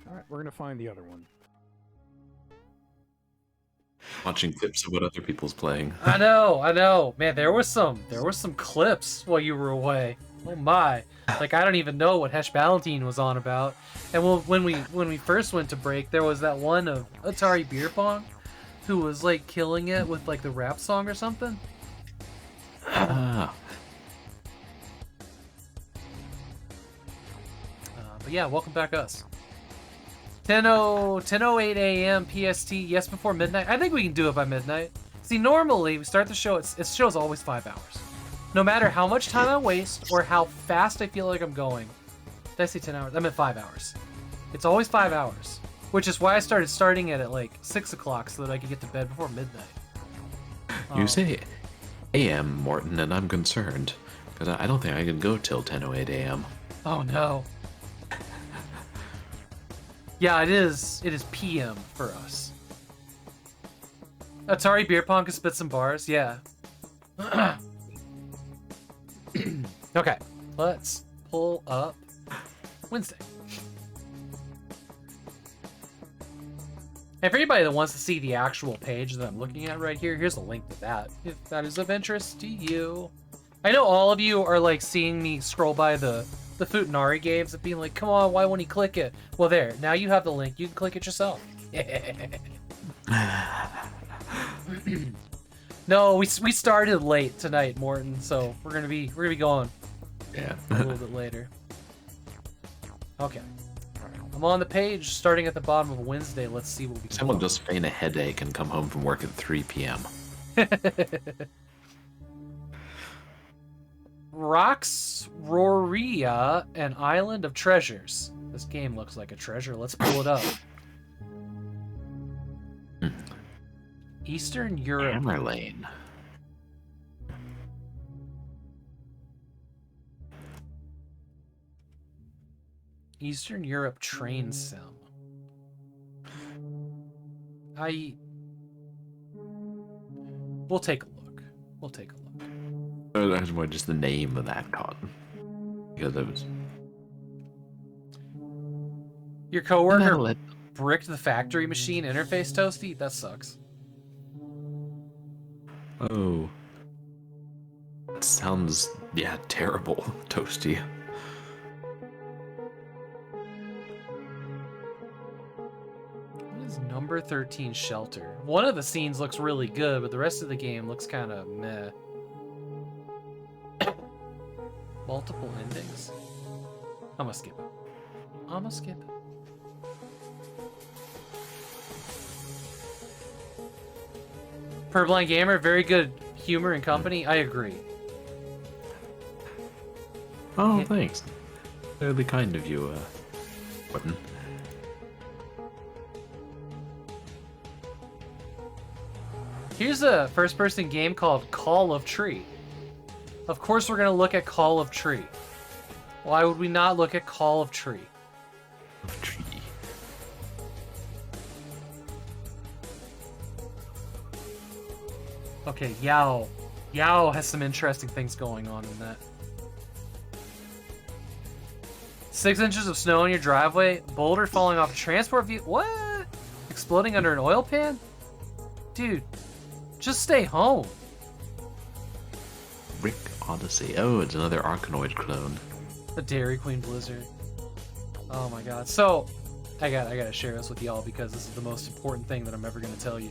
Alright, we're gonna find the other one. Watching clips of what other people's playing. I know. Man, there were some clips while you were away. Oh my. Like, I don't even know what Hesh Ballantine was on about. And when we first went to break, there was that one of Atari Beer Pong who was like killing it with like the rap song or something. But yeah, welcome back us. 10:08 a.m. PST. Yes, before midnight. I think we can do it by midnight. See, normally we start the show. Its show's always 5 hours. no matter how much time I waste or how fast I feel like I'm going. Did I say 10 hours? I meant 5 hours. It's always 5 hours, which is why I starting it at like 6 o'clock so that I could get to bed before midnight. You say AM, Morton, and I'm concerned, because I don't think I can go till 10:08 AM. Oh no. Yeah, it is PM for us. Atari Beer Pong can spit some bars, yeah. Okay, let's pull up Wednesday. And for anybody that wants to see the actual page that I'm looking at right here, here's a link to that, if that is of interest to you. I know all of you are like seeing me scroll by the Futanari games and being like, come on, why won't he click it? Well, there, now you have the link, you can click it yourself. No, we started late tonight, Morton, so we're gonna be going a little bit later. Okay. I'm on the page, starting at the bottom of Wednesday. Let's see what we can. Someone just feign a headache and come home from work at 3 p.m. Roxroria, an island of treasures. This game looks like a treasure. Let's pull it up. Eastern Europe. Hammer Lane. Eastern Europe train sim. We'll take a look. We'll take a look. That's more just the name of that cotton. Because it was... Your coworker bricked the factory machine interface, Toasty? That sucks. Oh. That sounds, yeah, terrible, Toasty. What is number 13 shelter? One of the scenes looks really good, but the rest of the game looks kind of meh. Multiple endings? I'm gonna skip it. I'm gonna skip it. purblindgamer, very good humor and company. I agree. Oh, thanks. Fairly kind of you, Morton. Here's a first-person game called Call of Tree. Of course we're going to look at Call of Tree. Why would we not look at Call of Tree? Okay, Yao. Yao has some interesting things going on in that. 6 inches of snow in your driveway, boulder falling off a transport vehicle. What? Exploding under an oil pan? Dude, just stay home. Rick Odyssey. Oh, it's another Arkanoid clone. The Dairy Queen Blizzard. Oh my god. So, I gotta share this with y'all because this is the most important thing that I'm ever gonna tell you.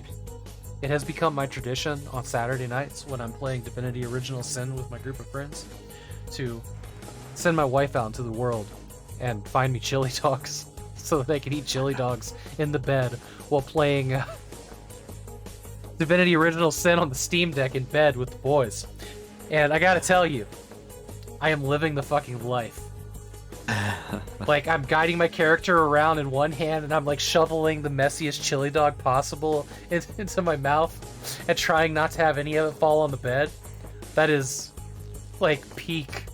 It has become my tradition on Saturday nights when I'm playing Divinity Original Sin with my group of friends to send my wife out into the world and find me chili dogs so that I can eat chili dogs in the bed while playing Divinity Original Sin on the Steam Deck in bed with the boys. And I gotta tell you, I am living the fucking life. Like, I'm guiding my character around in one hand and I'm like shoveling the messiest chili dog possible into my mouth and trying not to have any of it fall on the bed. That is like peak.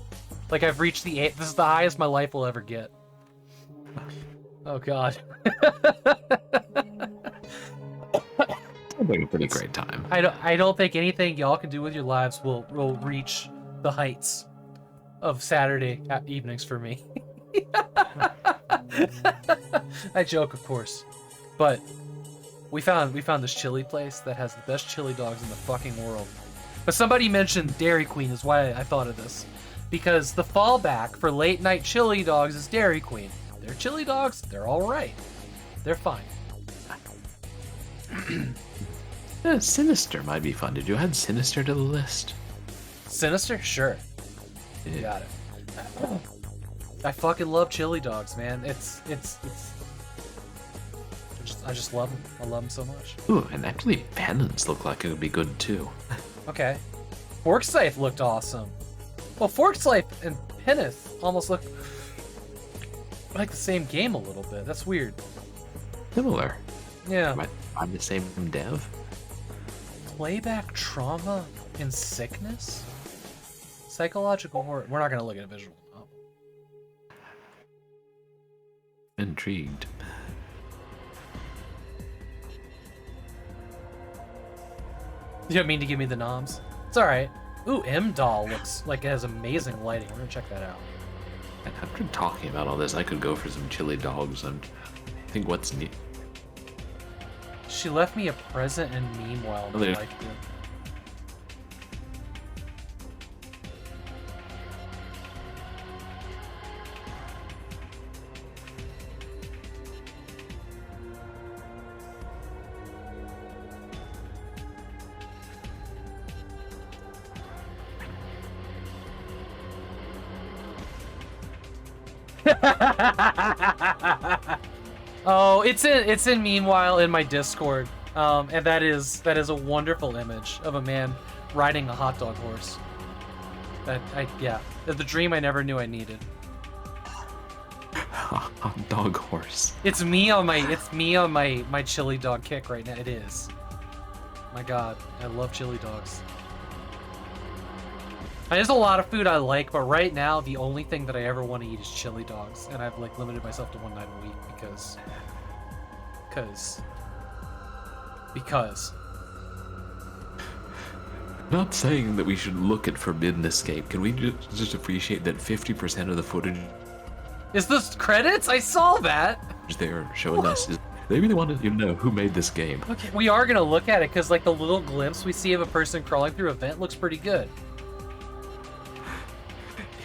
Like, I've reached this is the highest my life will ever get. Oh god. Sounds like a pretty great time. I don't think anything y'all can do with your lives will reach the heights of Saturday evenings for me. I joke, of course, but we found this chili place that has the best chili dogs in the fucking world. But somebody mentioned Dairy Queen is why I thought of this, because the fallback for late night chili dogs is Dairy Queen. They're chili dogs. They're all right. They're fine. Sinister might be fun. Did you add Sinister to the list? Sinister? Sure. You got it. I fucking love chili dogs, man. I just love them. I love them so much. Ooh, and actually Penance look like it would be good too. Okay. Forkscythe looked awesome. Well, Forkscythe and Peneth almost look like the same game a little bit. That's weird. Similar. Yeah. I'm the same dev. Playback trauma and sickness? Psychological horror. We're not going to look at a visual. Oh. Intrigued. You don't mean to give me the noms? It's alright. Ooh, M-Doll looks like it has amazing lighting. We're gonna check that out. And after talking about all this, I could go for some chili dogs and think what's neat. She left me a present and meanwhile Oh, there. liked it. Oh, it's in meanwhile in my Discord, and that is a wonderful image of a man riding a hot dog horse. Yeah, the dream I never knew I needed. Hot dog horse. It's me on my chili dog kick right now. It is. My God, I love chili dogs. There's a lot of food I like, but right now the only thing that I ever want to eat is chili dogs, and I've like limited myself to one night a week because. Not saying that we should look at Forbidden Escape. Can we just appreciate that 50% of the footage Is this credits? I saw that. they're showing us is they really wanted you to know who made this game. Okay, we are gonna look at it because like the little glimpse we see of a person crawling through a vent looks pretty good.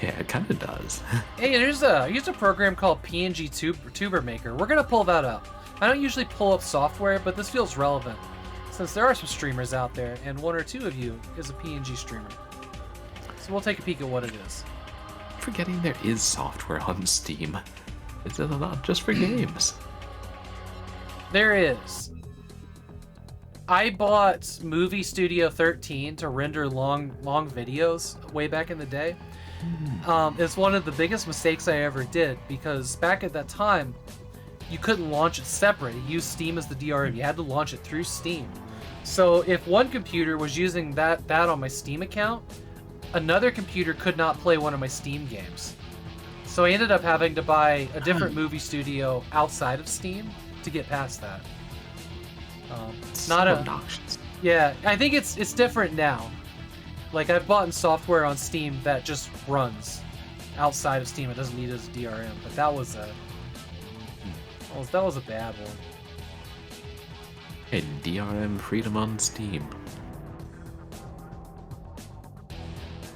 Yeah, it kind of does. Hey, there's a program called PNG Tuber Maker. We're gonna pull that up. I don't usually pull up software, but this feels relevant since there are some streamers out there, and one or two of you is a PNG streamer. So we'll take a peek at what it is. Forgetting there is software on Steam. It's not just for games. There is. I bought Movie Studio 13 to render long videos way back in the day. It's one of the biggest mistakes I ever did because back at that time, you couldn't launch it separate. You used Steam as the DRM. You had to launch it through Steam. So if one computer was using that on my Steam account, another computer could not play one of my Steam games. So I ended up having to buy a different movie studio outside of Steam to get past that. It's not obnoxious. Yeah, I think it's different now. Like I've bought software on Steam that just runs outside of Steam. It doesn't need it as a DRM. But that was a bad one. Hey, DRM freedom on Steam.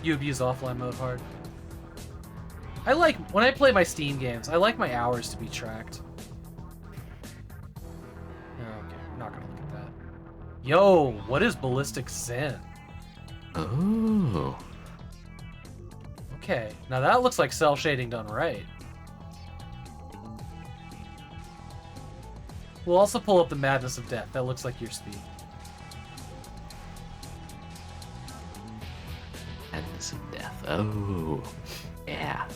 You abuse offline mode hard. I like when I play my Steam games. I like my hours to be tracked. Okay, I'm not gonna look at that. Yo, what is Ballistic Zen? Oh. Okay, now that looks like cell shading done right. We'll also pull up the Madness of Death. That looks like your speed. Madness of Death. Oh. Yeah.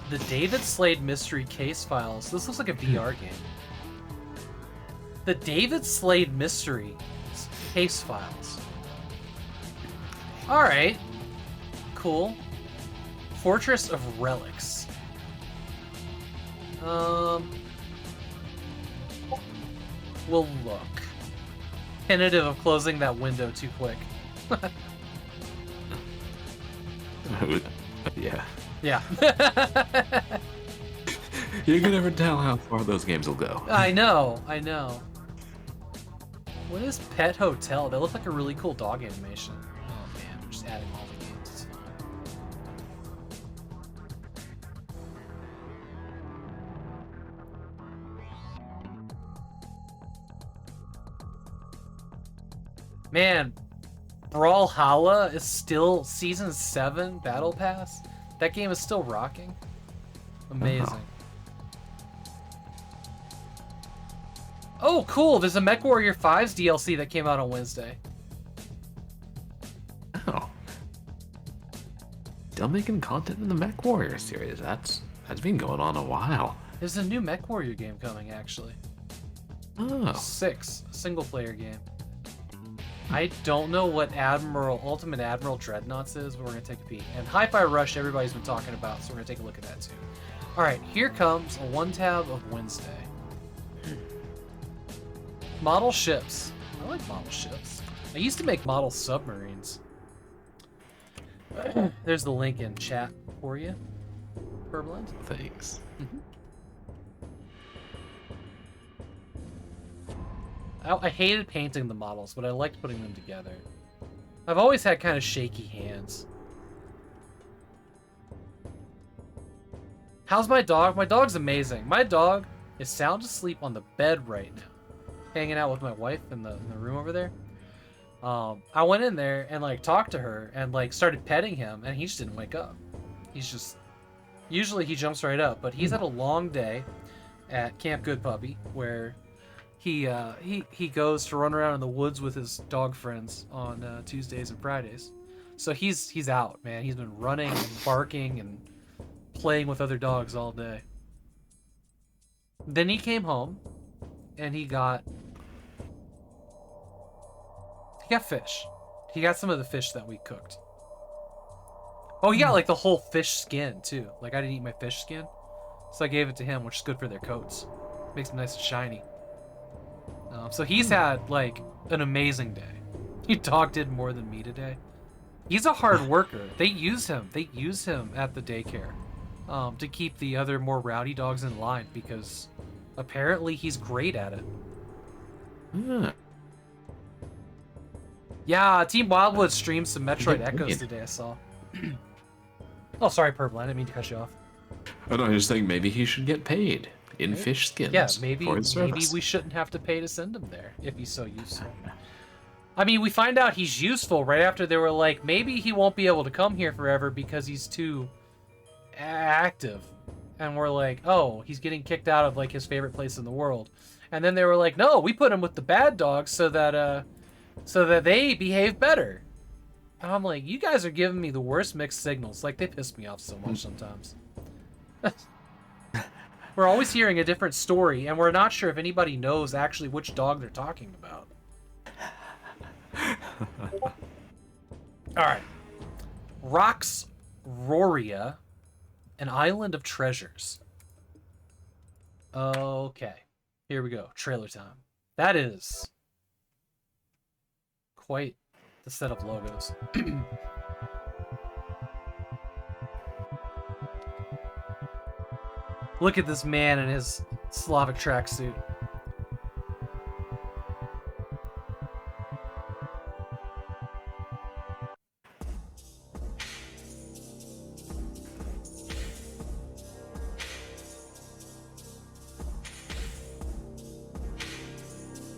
The David Slade Mystery Case Files. This looks like a VR game. The David Slade Mystery Case Files. Alright. Cool. Fortress of Relics. We'll look. Tentative of closing that window too quick. Yeah. Yeah. You can never tell how far those games will go. I know. What is Pet Hotel? That looks like a really cool dog animation. Oh man, I'm just adding all the games. It's fine. Man, Brawlhalla is still Season 7 Battle Pass. That game is still rocking. Amazing. Oh, cool. There's a MechWarrior 5's DLC that came out on Wednesday. still making content in the Mech Warrior series. That's been going on a while. There's a new Mech Warrior game coming, actually. Oh. 6, single-player game. I don't know what Ultimate Admiral Dreadnoughts is, but we're gonna take a peek. And Hi-Fi Rush, everybody's been talking about, so we're gonna take a look at that too. All right, here comes a one tab of Wednesday. Model ships. I like model ships. I used to make model submarines. There's the link in chat for you, Purblind. Thanks. I hated painting the models, but I liked putting them together. I've always had kind of shaky hands. How's my dog? My dog's amazing. My dog is sound asleep on the bed right now, hanging out with my wife in the room over there. I went in there and like talked to her and like started petting him, and he just didn't wake up. He's just usually he jumps right up, but he's had a long day at Camp Good Puppy where he goes to run around in the woods with his dog friends on Tuesdays and Fridays. So he's out, man. He's been running and barking and playing with other dogs all day. Then he came home and he got fish. He got some of the fish that we cooked. Oh, he got like the whole fish skin too. Like I didn't eat my fish skin, so I gave it to him, which is good for their coats. Makes them nice and shiny. So he's had like an amazing day. Your dog did more than me today. He's a hard worker. They use him at the daycare to keep the other more rowdy dogs in line because apparently he's great at it. Yeah, Team Wildwood streamed some Metroid Echoes today, I saw. Oh, sorry, Purple. I didn't mean to cut you off. Oh, no, I just think maybe he should get paid in fish skins. Yeah, maybe for his service. we shouldn't have to pay to send him there if he's so useful. I mean, we find out he's useful right after they were like, maybe he won't be able to come here forever because he's too active. And we're like, oh, he's getting kicked out of like his favorite place in the world. And then they were like, no, we put him with the bad dogs so that they behave better. And I'm like, you guys are giving me the worst mixed signals. Like, they piss me off so much sometimes. We're always hearing a different story, and we're not sure if anybody knows actually which dog they're talking about. Alright. Rox Roria, an island of treasures. Okay. Here we go. Trailer time. That is quite the set of logos. Look at this man in his Slavic tracksuit.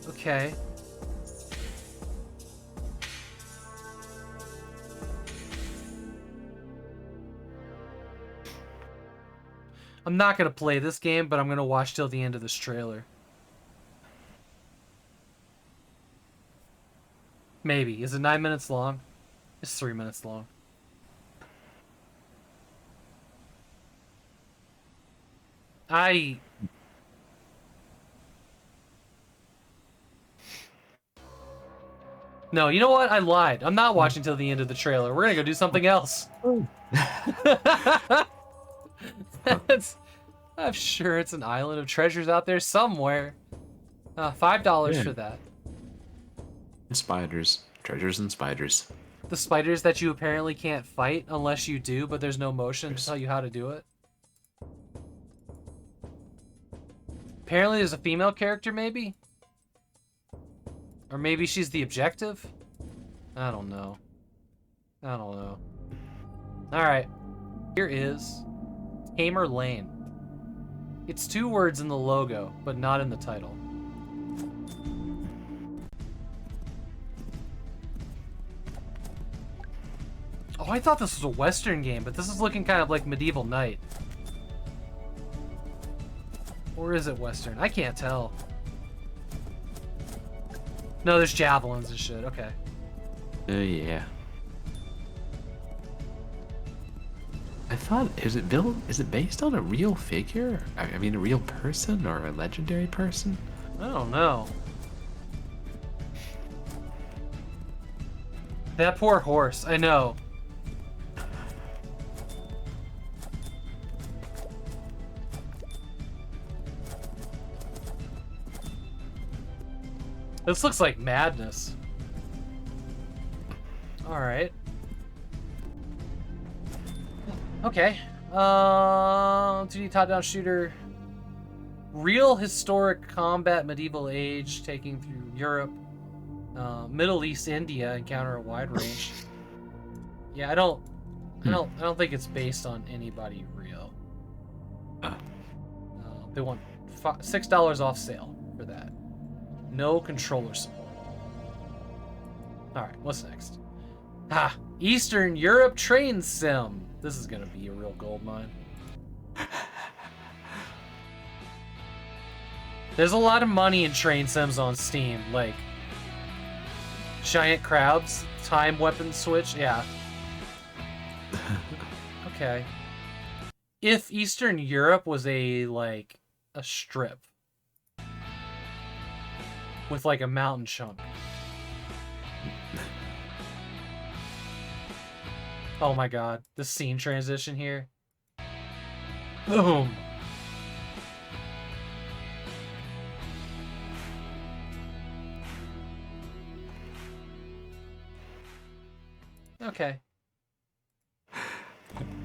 Okay. I'm not going to play this game, but I'm going to watch till the end of this trailer. Maybe. Is it 9 minutes long? It's 3 minutes long. No, you know what? I lied. I'm not watching till the end of the trailer. We're going to go do something else. I'm sure it's an island of treasures out there somewhere. $5 for that. Spiders. Treasures and spiders. The spiders that you apparently can't fight unless you do, but there's no motion to tell you how to do it. Apparently there's a female character, maybe? Or maybe she's the objective? I don't know. Alright. Here is Tamer Lane. It's 2 words in the logo, but not in the title. Oh, I thought this was a Western game, but this is looking kind of like Medieval Knight. Or is it Western? I can't tell. No, there's javelins and shit. Okay. Yeah. I thought, is it based on a real figure? I mean, a real person or a legendary person? I don't know. That poor horse, I know. This looks like madness. Alright. Okay. 2D top-down shooter. Real historic combat medieval age, taking through Europe, Middle East, India, encounter a wide range. Yeah, I don't think it's based on anybody real. They want $6 off sale for that. No controller support. Alright, what's next? Ah, Eastern Europe Train Sim. This is gonna be a real gold mine. There's a lot of money in train sims on Steam, like giant crowds, time weapon switch, yeah. Okay. If Eastern Europe was a strip with like a mountain chunk. Oh my god, the scene transition here. Boom. Okay.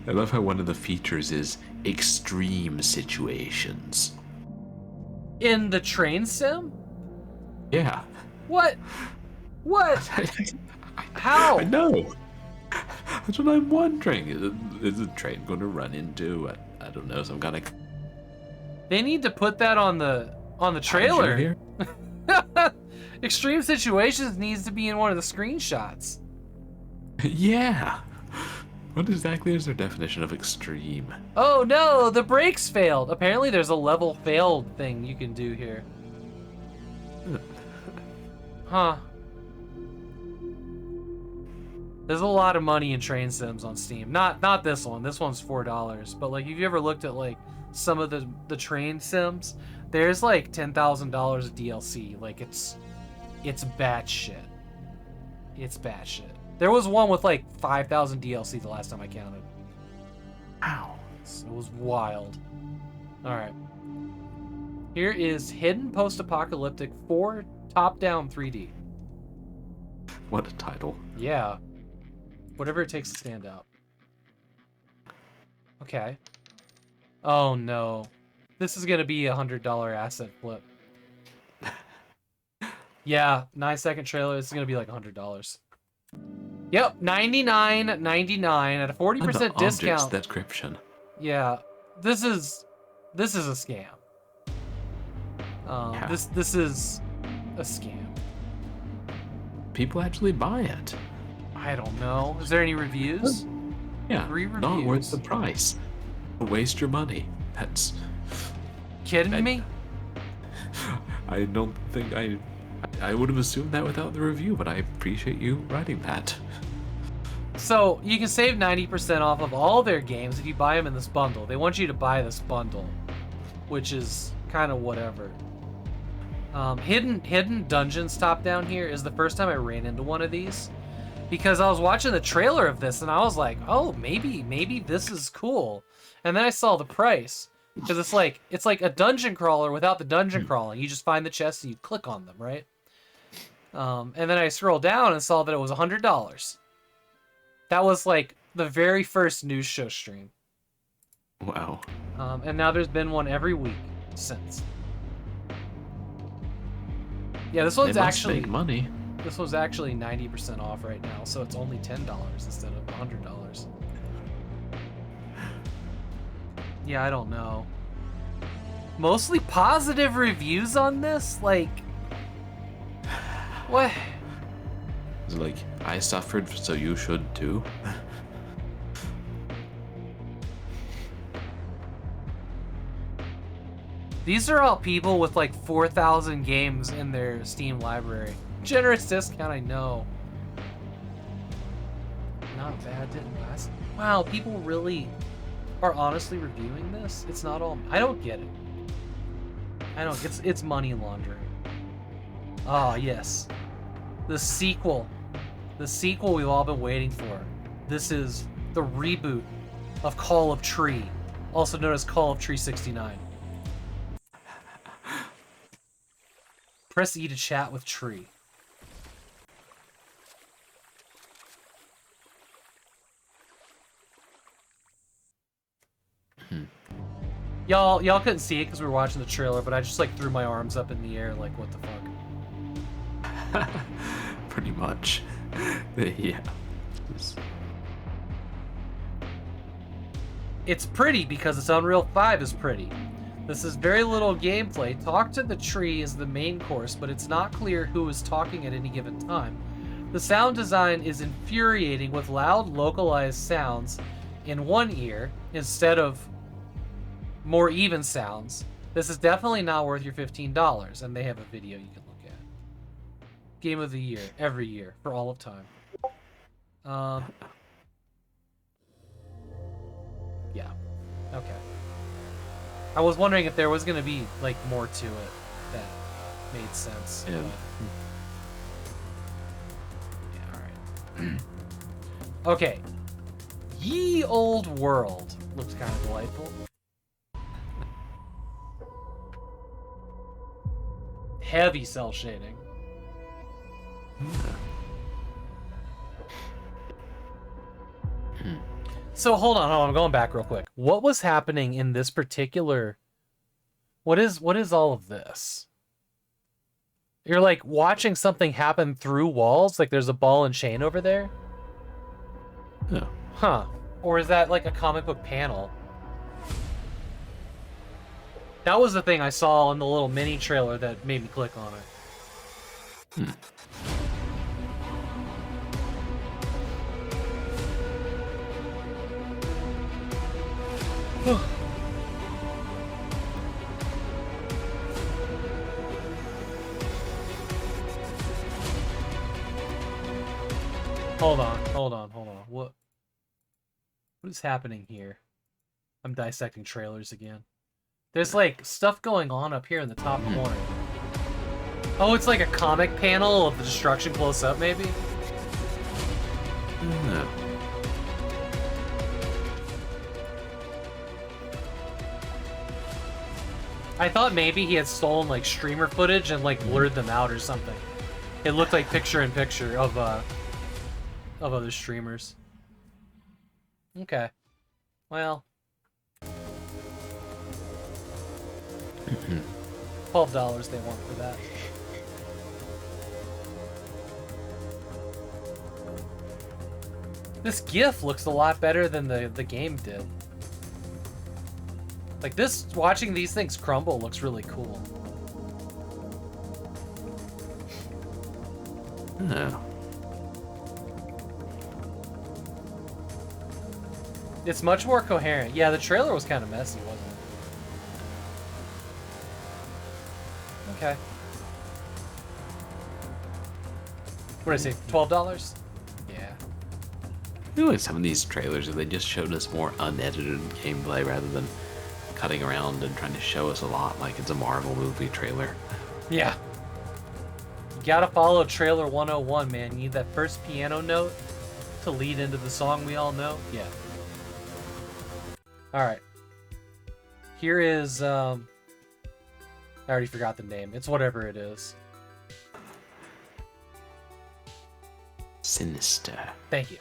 I love how one of the features is extreme situations. In the train sim? Yeah. What? What? How? I know. That's what I'm wondering. Is the train going to run into, I don't know, some kind of... They need to put that on the trailer. Here? Extreme situations needs to be in one of the screenshots. Yeah. What exactly is their definition of extreme? Oh no, the brakes failed. Apparently there's a level failed thing you can do here. Huh. There's a lot of money in train sims on Steam. Not this one. This one's $4. But like, have you ever looked at like some of the train sims? There's like $10,000 of DLC. Like it's batshit. It's batshit. There was one with like 5,000 DLC the last time I counted. Wow. It was wild. Alright. Here is Hidden Post-Apocalyptic 4 Top-Down 3D. What a title. Yeah. Whatever it takes to stand out. Okay. Oh no. This is gonna be a $100 asset flip. Yeah, 9-second trailer. This is gonna be like $100. Yep, $99.99 at a 40% discount. Description. Yeah, this is a scam. This is a scam. People actually buy it. I don't know. Is there any reviews? Yeah, 3 reviews. not worth the price. Waste your money. That's... Kidding me? I don't think I would have assumed that without the review, but I appreciate you writing that. So, you can save 90% off of all their games if you buy them in this bundle. They want you to buy this bundle, which is kind of whatever. Hidden Dungeons top down here is the first time I ran into one of these, because I was watching the trailer of this and I was like, oh, maybe this is cool. And then I saw the price, because it's like a dungeon crawler without the dungeon crawling. You just find the chests and you click on them, right? And then I scrolled down and saw that it was $100. That was like the very first NEWSHOW stream. Wow. And now there's been one every week since. Yeah, this one's actually make money. This was actually 90% off right now, so it's only $10 instead of $100. Yeah, I don't know. Mostly positive reviews on this? Like, what? It's like, I suffered, so you should too. These are all people with like 4,000 games in their Steam library. Generous discount, I know. Not bad, didn't last. Wow, people really are honestly reviewing this, it's not all. I don't get it. I don't. It's money laundering. Ah, yes, the sequel. The sequel we've all been waiting for. This is the reboot of Call of Tree, also known as Call of Tree 69. Press E to chat with Tree. Y'all couldn't see it because we were watching the trailer, but I just like threw my arms up in the air like, what the fuck? Pretty much. Yeah. It's pretty because it's Unreal 5 is pretty. This is very little gameplay. Talk to the tree is the main course, but it's not clear who is talking at any given time. The sound design is infuriating with loud, localized sounds in one ear instead of more even sounds. This is definitely not worth your $15, and they have a video you can look at. Game of the year, every year, for all of time. Yeah. Okay. I was wondering if there was going to be, like, more to it that made sense. Yeah. Yeah, alright. Okay. Ye Old World looks kind of delightful. Heavy cell shading. So hold on, I'm going back real quick. What was happening in this particular... What is all of this? You're like watching something happen through walls? Like there's a ball and chain over there? Yeah. Huh. Or is that like a comic book panel? That was the thing I saw in the little mini trailer that made me click on it. Hold on. What is happening here? I'm dissecting trailers again. There's like stuff going on up here in the top corner. Oh, it's like a comic panel of the destruction close up, maybe? No. I thought maybe he had stolen like streamer footage and like blurred them out or something. It looked like picture-in-picture of other streamers. Okay. Well. $12 they want for that. This GIF looks a lot better than the game did. Like this, watching these things crumble looks really cool. Oh. It's much more coherent. Yeah, the trailer was kind of messy, wasn't it? Okay. What did I say? $12? Yeah. I feel like some of these trailers, if they just showed us more unedited gameplay rather than cutting around and trying to show us a lot like it's a Marvel movie trailer. Yeah. You gotta follow trailer 101, man. You need that first piano note to lead into the song we all know. Yeah. Alright. Here is, I already forgot the name. It's whatever it is. Sinister. Thank you.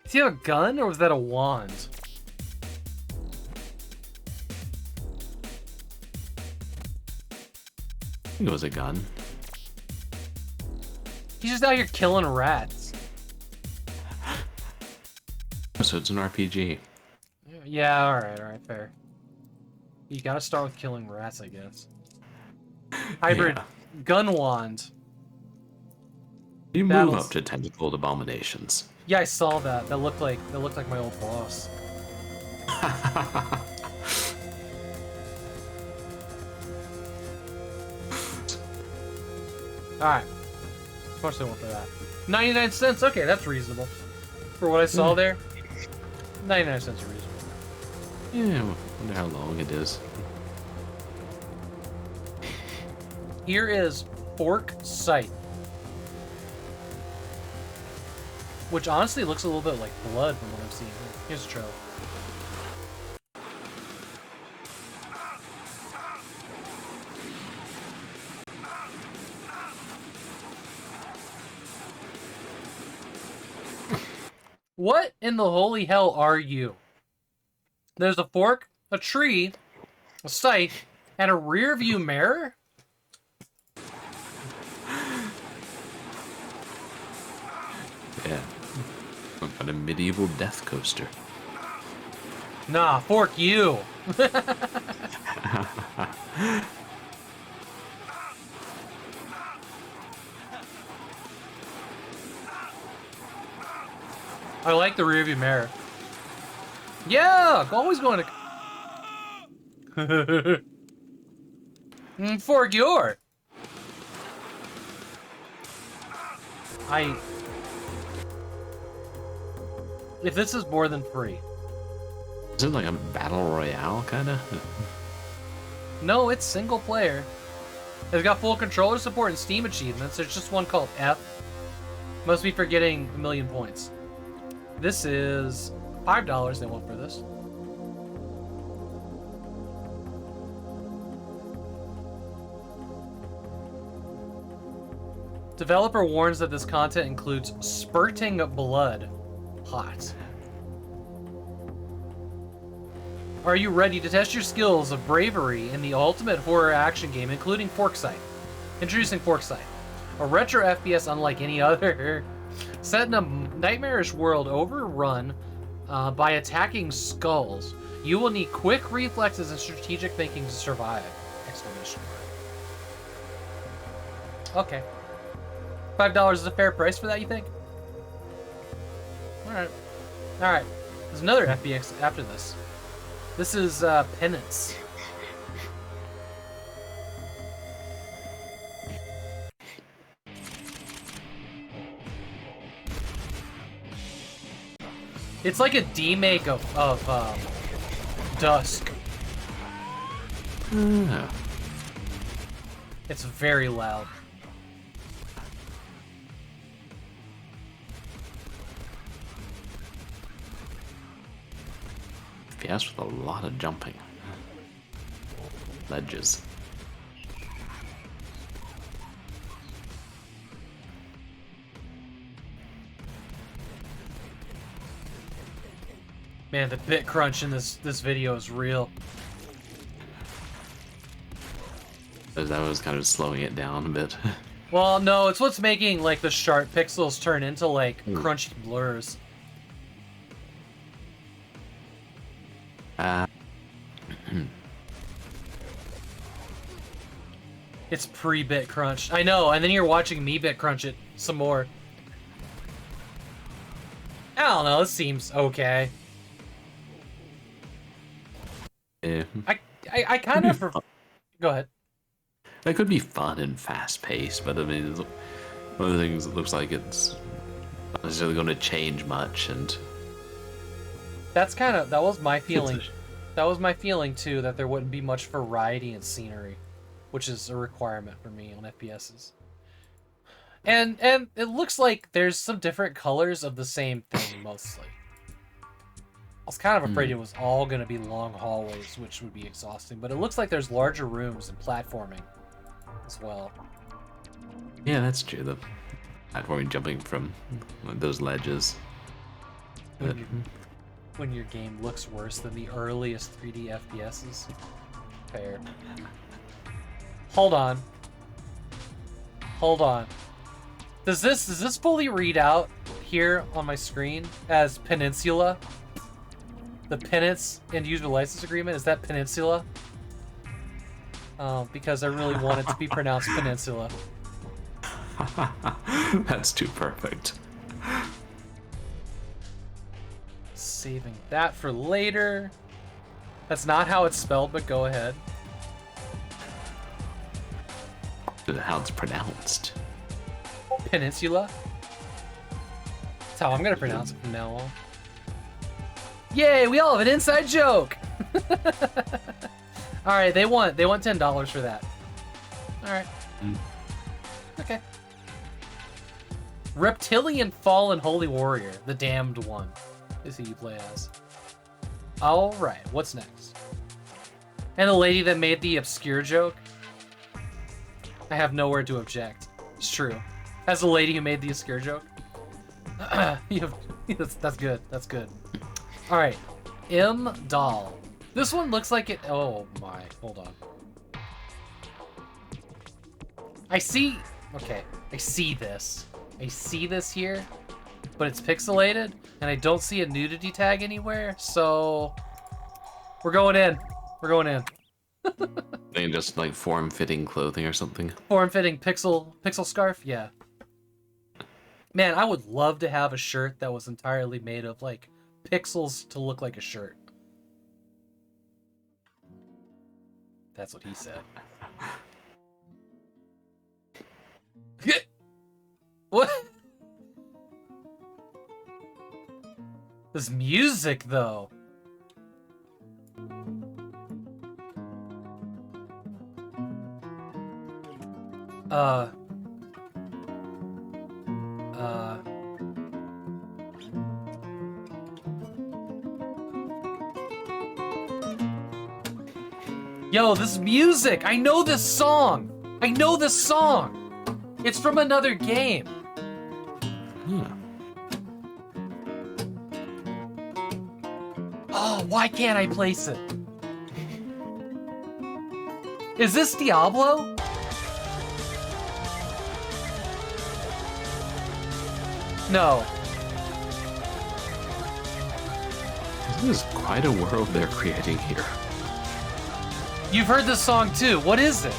Does he have a gun, or was that a wand? I think it was a gun. He's just out here killing rats. So it's an RPG. Yeah, alright, fair. You gotta start with killing rats, I guess. Hybrid gun wand. You Battles. move up to tentacled abominations. Yeah, I saw that. That looked like my old boss. Alright. Of course I went for that. 99 cents. Okay, that's reasonable. For what I saw there, 99 cents are reasonable. Yeah, wonder how long it is. Here is Fork Sight. Which honestly looks a little bit like blood from what I'm seeing here. Here's a trailer. What in the holy hell are you? There's a fork, a tree, a sight, and a rear view mirror? Yeah. Some kind of medieval death coaster. Nah, fork you. I like the rearview mirror. Yeah, always going to. Fork your. If this is more than free. Is it like a battle royale kind of? No, it's single player. It's got full controller support and Steam achievements. There's just one called F. Must be for getting 1,000,000 points. This is $5 they want for this. Developer warns that this content includes spurting blood. Hot. Are you ready to test your skills of bravery in the ultimate horror action game, including Forksight? Introducing Forksight, a retro FPS unlike any other. Set in a nightmarish world overrun by attacking skulls, you will need quick reflexes and strategic thinking to survive! Exclamation mark. Okay. $5 is a fair price for that, you think? Alright. Alright. There's another FBX after this. This is Penance. It's like a demake of Dusk. It's very loud. FPS with a lot of jumping. Ledges. Man, the bit crunch in this video is real. That was kind of slowing it down a bit. Well, no, it's what's making like the sharp pixels turn into like crunchy blurs. It's pre-bit crunch. I know, and then you're watching me bit crunch it some more. I don't know, this seems okay. Yeah. I kind of go ahead. That could be fun and fast-paced, but I mean, one of the things that looks like it's not necessarily going to change much, and that's kind of that was my feeling. That was my feeling too, that there wouldn't be much variety in scenery, which is a requirement for me on FPSs. And it looks like there's some different colors of the same thing mostly. I was kind of afraid it was all going to be long hallways, which would be exhausting, but it looks like there's larger rooms and platforming as well. Yeah, that's true. The platforming jumping from those ledges. When your game looks worse than the earliest 3D FPSs. Fair. Hold on. Hold on. Does this fully read out here on my screen as Peninsula? The Penance and User License Agreement, is that Peninsula? Because I really want it to be pronounced Peninsula. That's too perfect. Saving that for later. That's not how it's spelled, but go ahead. How it's pronounced. Peninsula. That's how I'm gonna pronounce it from now on. Yay, we all have an inside joke! Alright, they want $10 for that. Alright. Okay. Reptilian Fallen Holy Warrior, the damned one, is who you play as. Alright, what's next? And the lady that made the obscure joke? I have nowhere to object. It's true. As the lady who made the obscure joke? That's good. That's good. Alright. M. Doll. This one looks like it... Oh my. Hold on. I see... Okay. I see this. I see this here. But it's pixelated. And I don't see a nudity tag anywhere. So... We're going in. We're going in. And just like form-fitting clothing or something. Form-fitting pixel scarf? Yeah. Man, I would love to have a shirt that was entirely made of, like, pixels to look like a shirt. That's what he said. What? This music, though. Yo, this music! I know this song! I know this song! It's from another game. Oh, why can't I place it? Is this Diablo? No. This is quite a world they're creating here. You've heard this song too. What is it?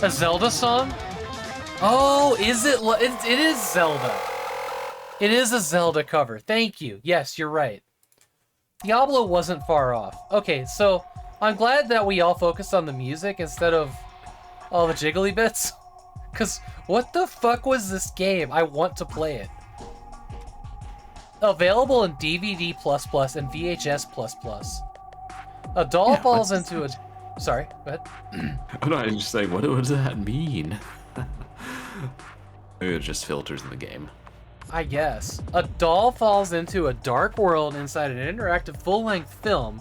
A Zelda song? Oh, is it? It is Zelda. It is a Zelda cover. Thank you. Yes, you're right. Diablo wasn't far off. Okay, so I'm glad that we all focused on the music instead of all the jiggly bits. Because what the fuck was this game? I want to play it. Available in DVD++ and VHS++. A doll falls into a... Sorry, go ahead. Oh, no, I was just saying, what does that mean? Maybe it's just filters in the game. I guess. A doll falls into a dark world inside an interactive full-length film.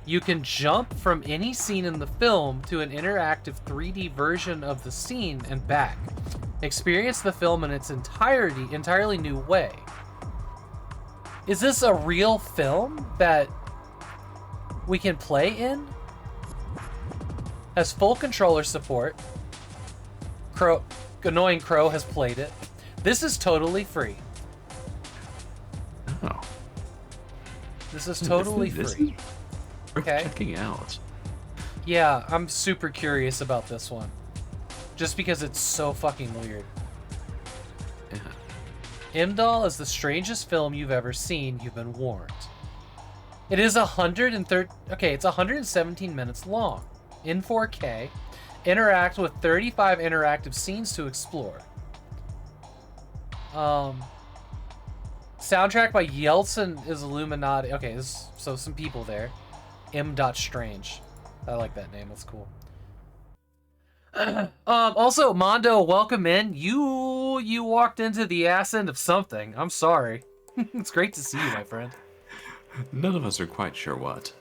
You can jump from any scene in the film to an interactive 3D version of the scene and back. Experience the film in its entirely new way. Is this a real film that we can play in? Has full controller support. Annoying Crow has played it. This is totally free. Oh. This is totally free. Okay. Checking out. Yeah, I'm super curious about this one. Just because it's so fucking weird. Yeah. Imdal is the strangest film you've ever seen. You've been warned. It is 117 minutes long. In 4K. Interact with 35 interactive scenes to explore. Soundtrack by Yeltsin is Illuminati. Okay, so some people there. M.Strange. I like that name. That's cool. Also, Mondo, welcome in. You walked into the ass end of something. I'm sorry. It's great to see you, my friend. None of us are quite sure what.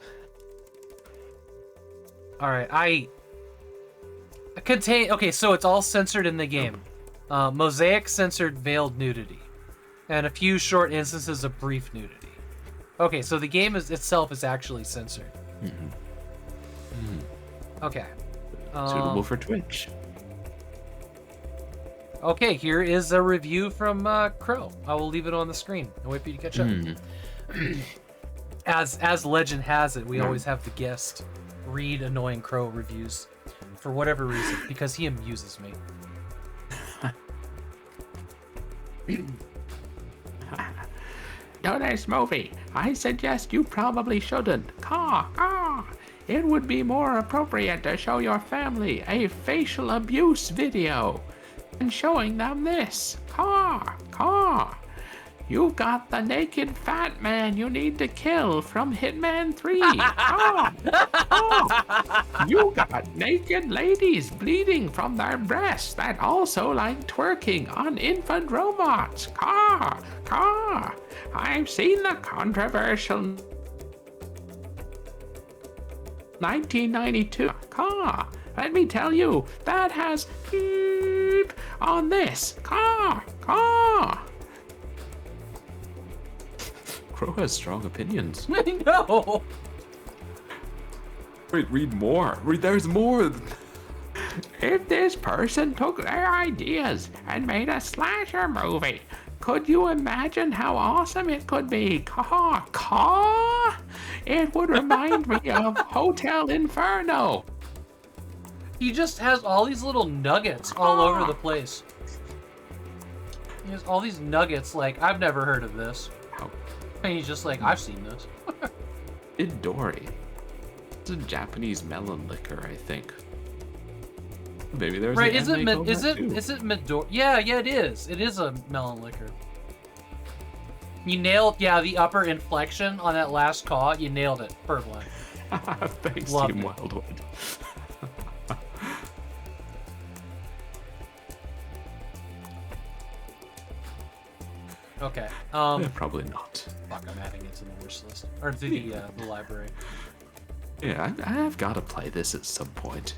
Alright, okay, so it's all censored in the game. Mosaic censored veiled nudity. And a few short instances of brief nudity. Okay, so the game itself is actually censored. Okay. Suitable for Twitch. Okay, here is a review from Crow. I will leave it on the screen. I'll wait for you to catch up. As legend has it, we always have the guest read Annoying Crow reviews for whatever reason, because he amuses me. No, nice movie. I suggest you probably shouldn't. It would be more appropriate to show your family a facial abuse video. and showing them this. Caw. You've got the naked fat man you need to kill from Hitman 3. You got naked ladies bleeding from their breasts that also like twerking on infant robots. Caw. I've seen the controversial 1992. Let me tell you, that has beep on this. Caw. Crow has strong opinions. I know. Wait, read more. There's more. If this person took their ideas and made a slasher movie, could you imagine how awesome it could be? Caw. It would remind me of Hotel Inferno. He just has all these little nuggets all over the place. He has all these nuggets like, I've never heard of this. And he's just like, I've seen this. Midori. It's a Japanese melon liquor, I think. Maybe there's right. an Is it anime is it too. is it Midori? Yeah, it is. It is a melon liquor. You nailed, the upper inflection on that last caw. You nailed it. Purblind. Thanks, Loved Team it. Wildwood. Okay. Probably not. Fuck, I'm adding it to the wish list or to the library. Yeah, I've got to play this at some point.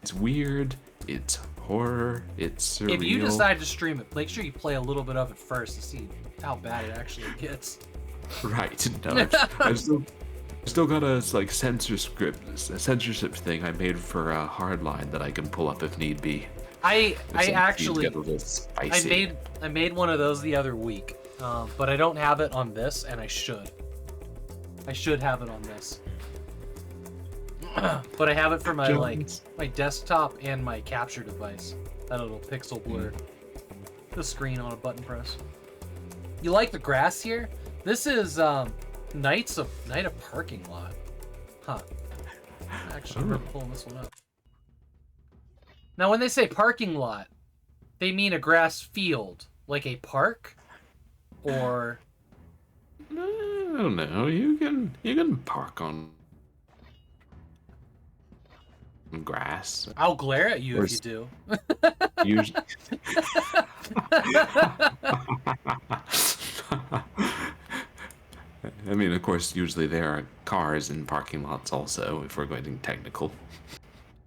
It's weird. It's horror. It's surreal. If you decide to stream it, make sure you play a little bit of it first to see how bad it actually gets. Right. No, I've still got a censorship thing I made for Hardline that I can pull up if need be. I Get actually a little spicy. I made one of those the other week, but I don't have it on this, and I should. I should have it on this. But I have it for my my desktop and my capture device. That little pixel blur the screen on a button press. You like the grass here? This is Night of Parking Lot. Huh. I actually remember pulling this one up. Now, when they say parking lot, they mean a grass field, like a park, or I don't know. You can park on grass. I'll glare at you if you do. Usually. I mean, of course, usually there are cars in parking lots also, if we're going technical.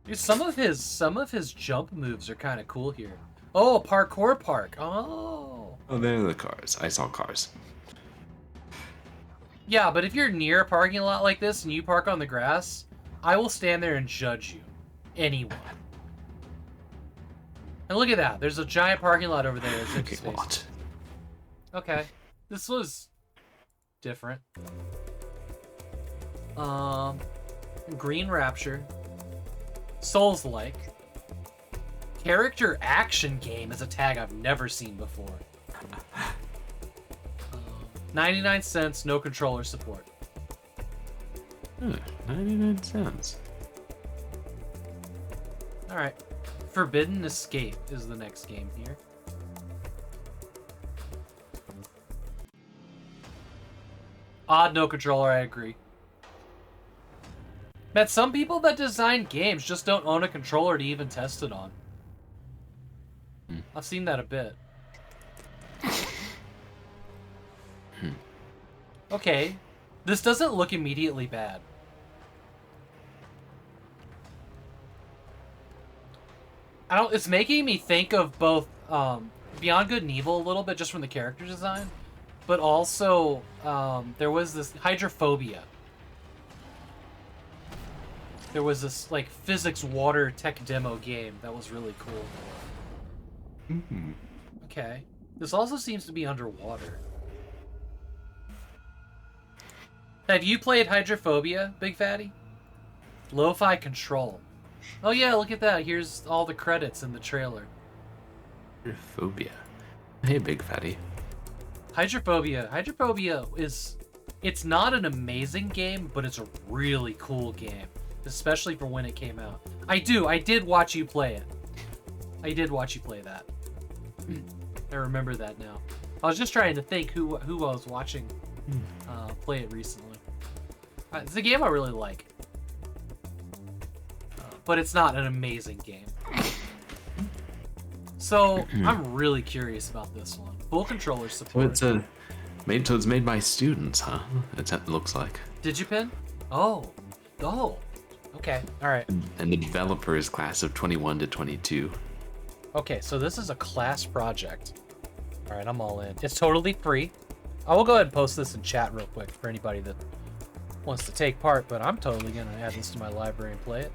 Dude, some of his jump moves are kind of cool here. Oh, parkour park. Oh, there are the cars. I saw cars. Yeah, but if you're near a parking lot like this and you park on the grass, I will stand there and judge you. Anyone. And look at that. There's a giant parking lot over there. Okay, what? Okay. This was different. Green Rapture. Souls-like. Character action game is a tag I've never seen before. 99 cents, no controller support. 99 cents. Alright. Forbidden Escape is the next game here. Odd no controller, I agree. Man, some people that design games just don't own a controller to even test it on. I've seen that a bit. Okay, this doesn't look immediately bad. It's making me think of both Beyond Good and Evil a little bit just from the character design, but also there was this Hydrophobia. There was this like physics water tech demo game that was really cool. Okay, this also seems to be underwater. Have you played Hydrophobia, Big Fatty? Lo-fi Control. Oh yeah, look at that. Here's all the credits in the trailer. Phobia. Hey, Big Fatty. Hydrophobia. Hydrophobia is... It's not an amazing game, but it's a really cool game. Especially for when it came out. I did watch you play it. I did watch you play that. I remember that now. I was just trying to think who I was watching play it recently. It's a game I really like. But it's not an amazing game. So, I'm really curious about this one. Full controller support. So it's made by students, huh? It looks like. Did you pin? Oh. Okay. All right. And the developer is class of 21 to 22. Okay, so this is a class project. All right, I'm all in. It's totally free. I will go ahead and post this in chat real quick for anybody that wants to take part, but I'm totally gonna add this to my library and play it.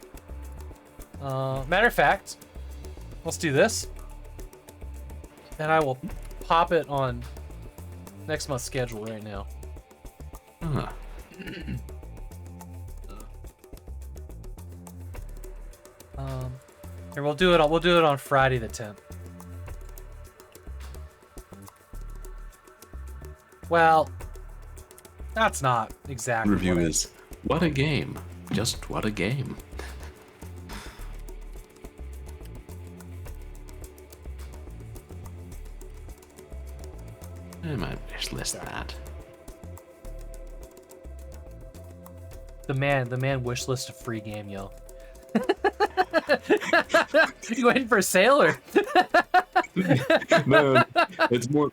Matter of fact, let's do this. And I will pop it on next month's schedule right now. Huh. Here, we'll do it on Friday the 10th. Well, that's not exactly Review what is what a game. Just what a game. I might wish list that. The man wish list a free game, yo. You waiting for a sale or? No, it's more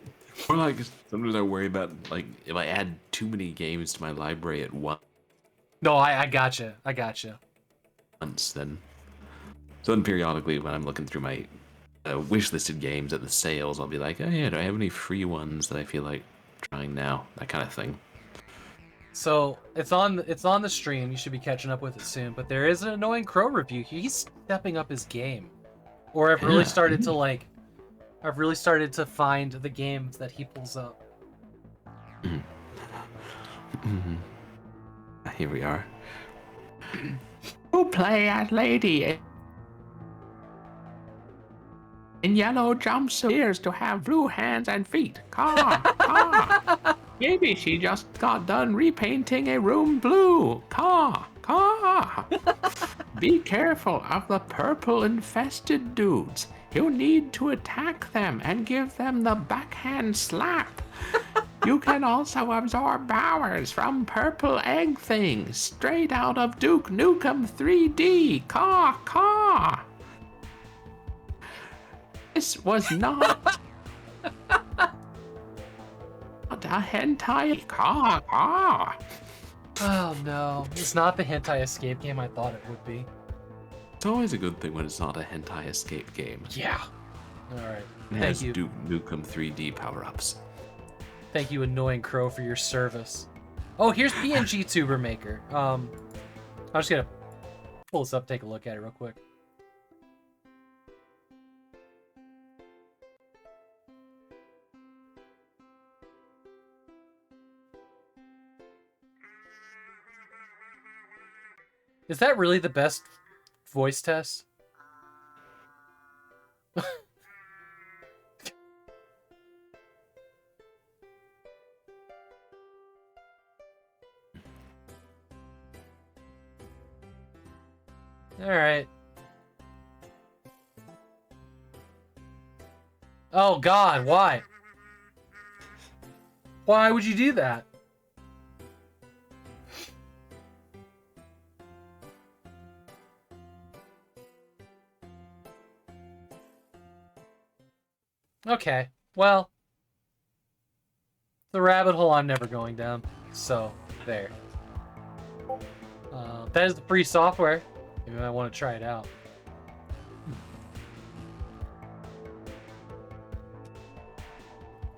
like sometimes I worry about like if I add too many games to my library at once. No, I gotcha. Then periodically when I'm looking through my wish listed games at the sales, I'll be like, oh yeah, do I have any free ones that I feel like trying now? That kind of thing. So it's on the stream. You should be catching up with it soon. But there is an Annoying Crow review. He's stepping up his game, or I've really started to find the games that he pulls up. Here we are. Who play as lady in yellow jumpsuit appears to have blue hands and feet. Caw. Maybe she just got done repainting a room blue. Caw. Be careful of the purple infested dudes. You need to attack them and give them the backhand slap. You can also absorb powers from purple egg things straight out of Duke Nukem 3D. Caw. This was not a hentai. Caw. Oh no, it's not the hentai escape game I thought it would be. It's always a good thing when it's not a hentai escape game. Yeah. All right. It has Duke Nukem 3D power-ups. Thank you, Annoying Crow, for your service. Oh, here's PNG Tuber Maker. I'm just gonna pull this up, take a look at it real quick. Is that really the best voice test? All right. Oh God, why? Why would you do that? Okay, well, the rabbit hole I'm never going down, so there. That is the free software. Maybe I want to try it out.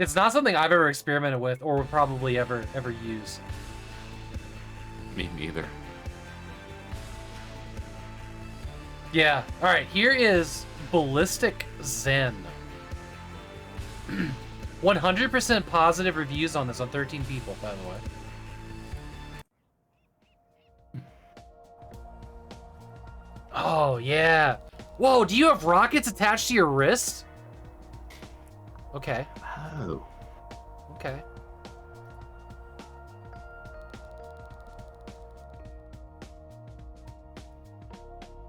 It's not something I've ever experimented with or would probably ever use. Me neither. Yeah, alright, here is Ballistic Zen. 100% positive reviews on this on 13 people, by the way. Oh, yeah. Whoa, do you have rockets attached to your wrist? Okay. Oh. Okay.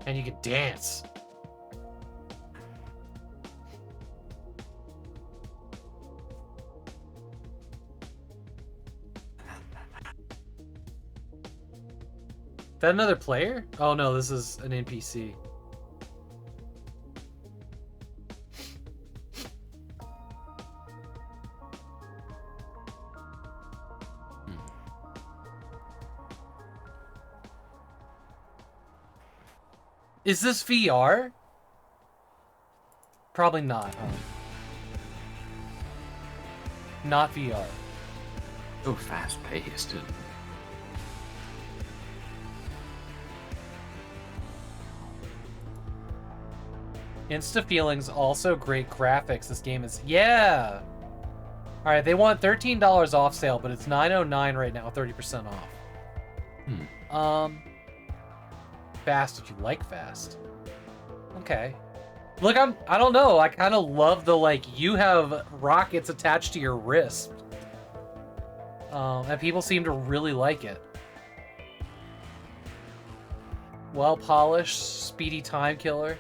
And you can dance. that another player? Oh no, this is an NPC. Is this VR? Probably not, huh? Not VR. So fast-paced. Insta Feelings, also great graphics. This game is, yeah. All right, they want $13 off sale, but it's $9.09 right now, 30% off. Fast if you like fast. Okay. Look, I don't know. I kind of love the, like, you have rockets attached to your wrist. And people seem to really like it. Well polished, speedy time killer.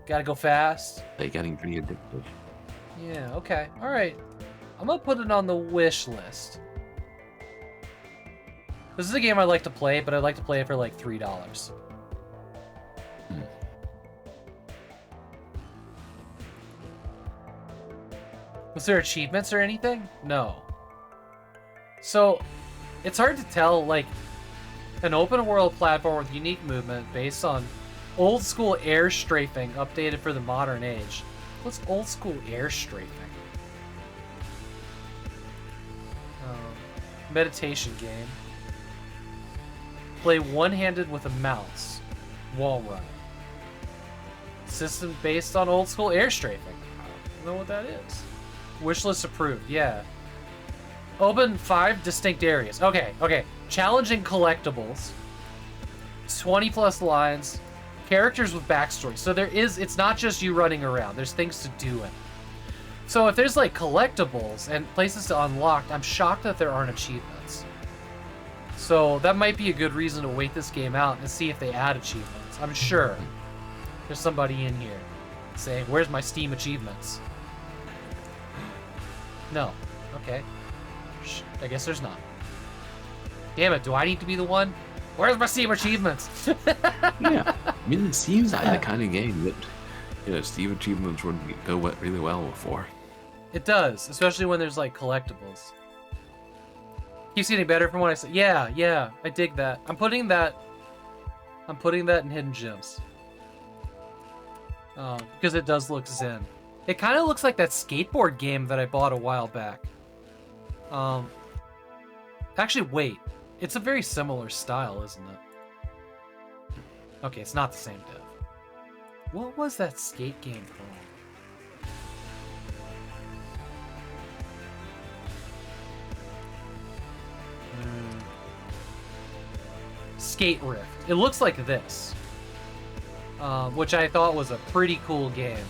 Gotta go fast. They're getting pretty addictive. Yeah, okay. Alright. I'm gonna put it on the wish list. This is a game I'd like to play, but I'd like to play it for like $3. Was there achievements or anything? No. So, it's hard to tell, like, an open world platform with unique movement based on old school air strafing updated for the modern age. What's old school air strafing? Meditation game. Play one-handed with a mouse. Wall run. System based on old school air strafing. I don't know what that is. Wishlist approved, yeah. Open 5 distinct areas. Okay. Challenging collectibles. 20 plus lines. Characters with backstory. So it's not just you running around. There's things to do in it. So if there's like collectibles and places to unlock, I'm shocked that there aren't achievements. So that might be a good reason to wait this game out and see if they add achievements. I'm sure there's somebody in here saying, where's my Steam achievements? No. Okay. I guess there's not. Damn it, do I need to be the one? Where's my Steam achievements? Yeah. I mean, it seems like the kind of game that, Steam achievements would go really well for. It does, especially when there's, like, collectibles. Keeps getting better from what I said. Yeah, I dig that. I'm putting that in Hidden Gems. Because it does look zen. It kind of looks like that skateboard game that I bought a while back. Actually, wait. It's a very similar style, isn't it? Okay, it's not the same dev. What was that skate game called? Skate Rift. It looks like this. Which I thought was a pretty cool game.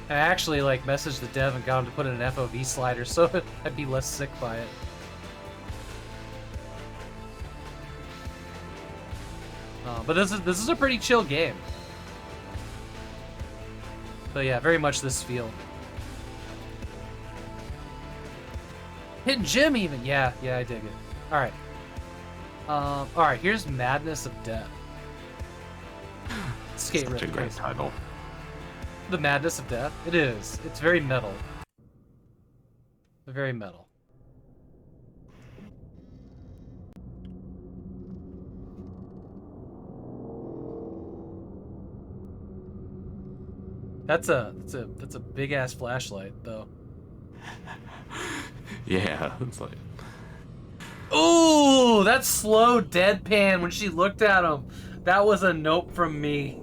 I actually messaged the dev and got him to put in an FOV slider so I'd be less sick by it. But this is a pretty chill game. But yeah, very much this feel. Hidden Gem even, yeah, I dig it. Alright. Alright, here's Madness of Death. Skate Such a Rift. great title. The Madness of Death? It is. It's very metal. Very metal. That's a big ass flashlight though. Yeah, it's like. Ooh, that slow deadpan when she looked at him. That was a nope from me.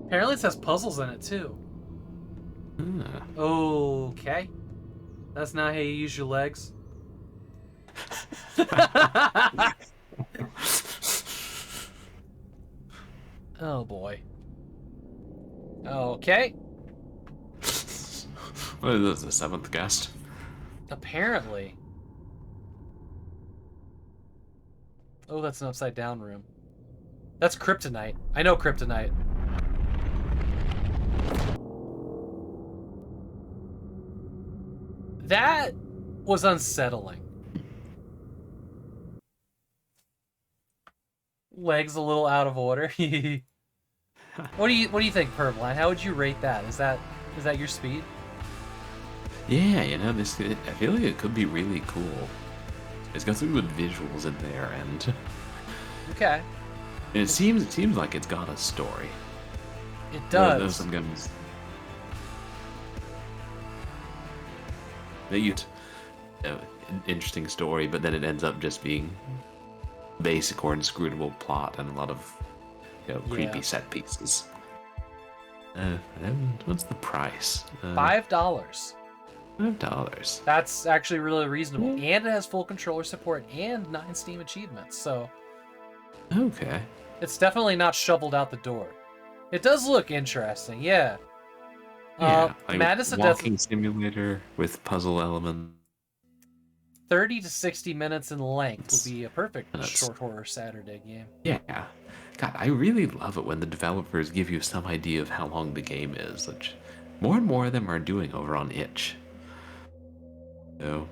Apparently it has puzzles in it too. Okay. That's not how you use your legs. Oh boy. Okay. What is this, the 7th guest? Apparently. Oh, that's an upside down room. That's kryptonite. I know kryptonite. That was unsettling. Legs a little out of order. What do you think, Purblind? How would you rate that? Is that your speed? Yeah, you know, this I feel like it could be really cool. It's got some good visuals in there, and Okay. it seems like it's got a story. It does. There's some guns. They use an interesting story, but then it ends up just being basic or inscrutable plot and a lot of creepy set pieces. And what's the price? $5. $5. That's actually really reasonable, and it has full controller support and 9 Steam achievements. So okay, it's definitely not shoveled out the door. It does look interesting, yeah. Like Madness of walking Death, simulator with puzzle elements. 30 to 60 minutes in length would be a perfect short horror Saturday game. Yeah. God, I really love it when the developers give you some idea of how long the game is, which more and more of them are doing over on itch. So,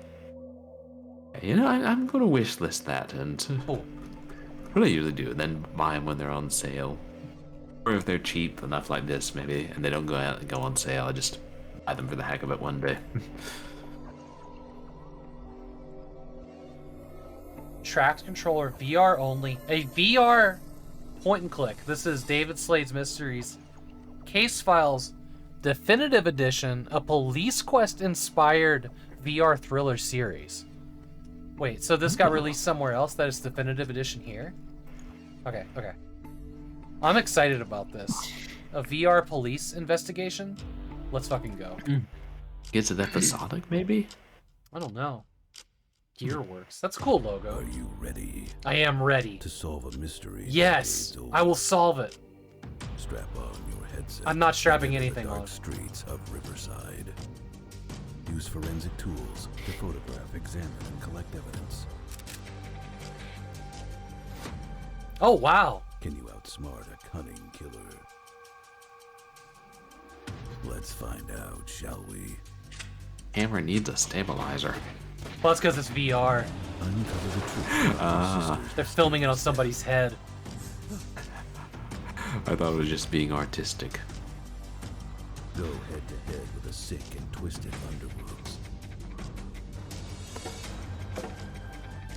you know, I'm going to wishlist that, and what I usually do, then buy them when they're on sale. Or if they're cheap enough like this, maybe, and they don't go on sale, I just buy them for the heck of it one day. Tracked controller, VR only. A VR point and click. This is David Slade's Mysteries Case Files Definitive Edition, a Police Quest inspired VR thriller series. Wait, so this got released somewhere else that is Definitive Edition here? Okay. I'm excited about this. A VR police investigation? Let's fucking go. Is it episodic, maybe? I don't know. Gearworks. That's a cool logo. Are you ready? I am ready. To solve a mystery. Yes, I will solve it. Strap on your headset. I'm not strapping and enter anything the dark on. Streets of Riverside. Use forensic tools to photograph, examine, and collect evidence. Oh wow. Can you outsmart a cunning killer? Let's find out, shall we? Hammer needs a stabilizer. Well, that's because it's VR. Uncover the truth. They're filming it on somebody's head. I thought it was just being artistic. Go head to head with a sick and twisted underworlds.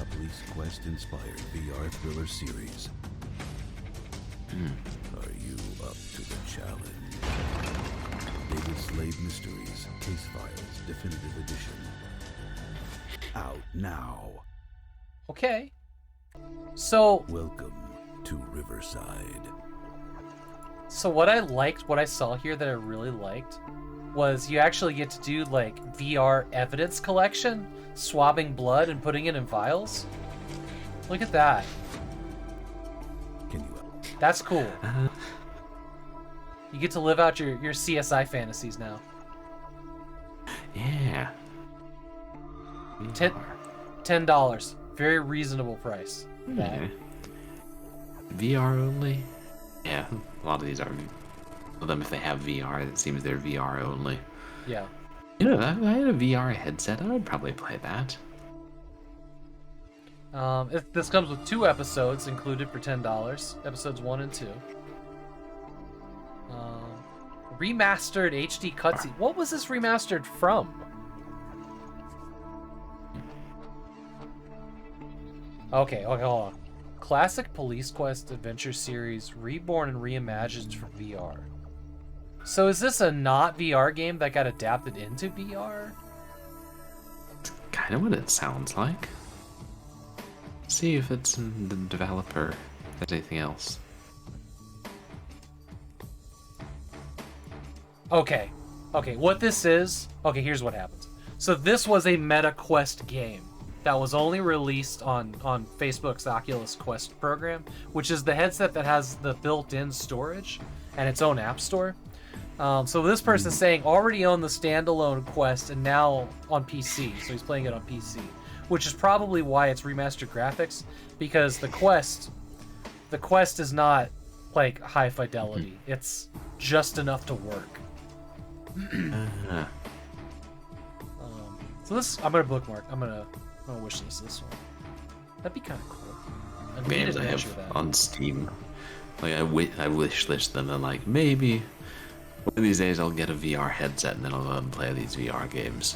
A Police Quest inspired VR thriller series. Are you up to the challenge? David Slade Mysteries Case Files Definitive Edition. Out now. Okay. So welcome to Riverside. So what I saw here that I really liked was you actually get to do like VR evidence collection, swabbing blood and putting it in vials. Look at that. That's cool. You get to live out your CSI fantasies now. Yeah. $10. Very reasonable price. Yeah. VR only? Yeah, a lot of these are. Of them, if they have VR, it seems they're VR only. Yeah. You know, if I had a VR headset, I would probably play that. This comes with 2 episodes included for $10. Episodes 1 and 2. Remastered HD cutscene. What was this remastered from? Okay, hold on. Classic Police Quest Adventure Series reborn and reimagined for VR. So is this a not VR game that got adapted into VR? Kind of what it sounds like. See if it's in the developer. If there's anything else. Okay, what this is... Okay, here's what happens. So this was a MetaQuest game that was only released on Facebook's Oculus Quest program, which is the headset that has the built-in storage and its own app store. So this person's saying already on the standalone Quest and now on PC, so he's playing it on PC, which is probably why it's remastered graphics, because the Quest the quest is not like high fidelity. It's just enough to work. So this, I'm gonna bookmark. I'm gonna wish list this one. That'd be kind of cool. Games I have on Steam. Like I wish list them, and like maybe one of these days I'll get a VR headset and then I'll go and play these VR games.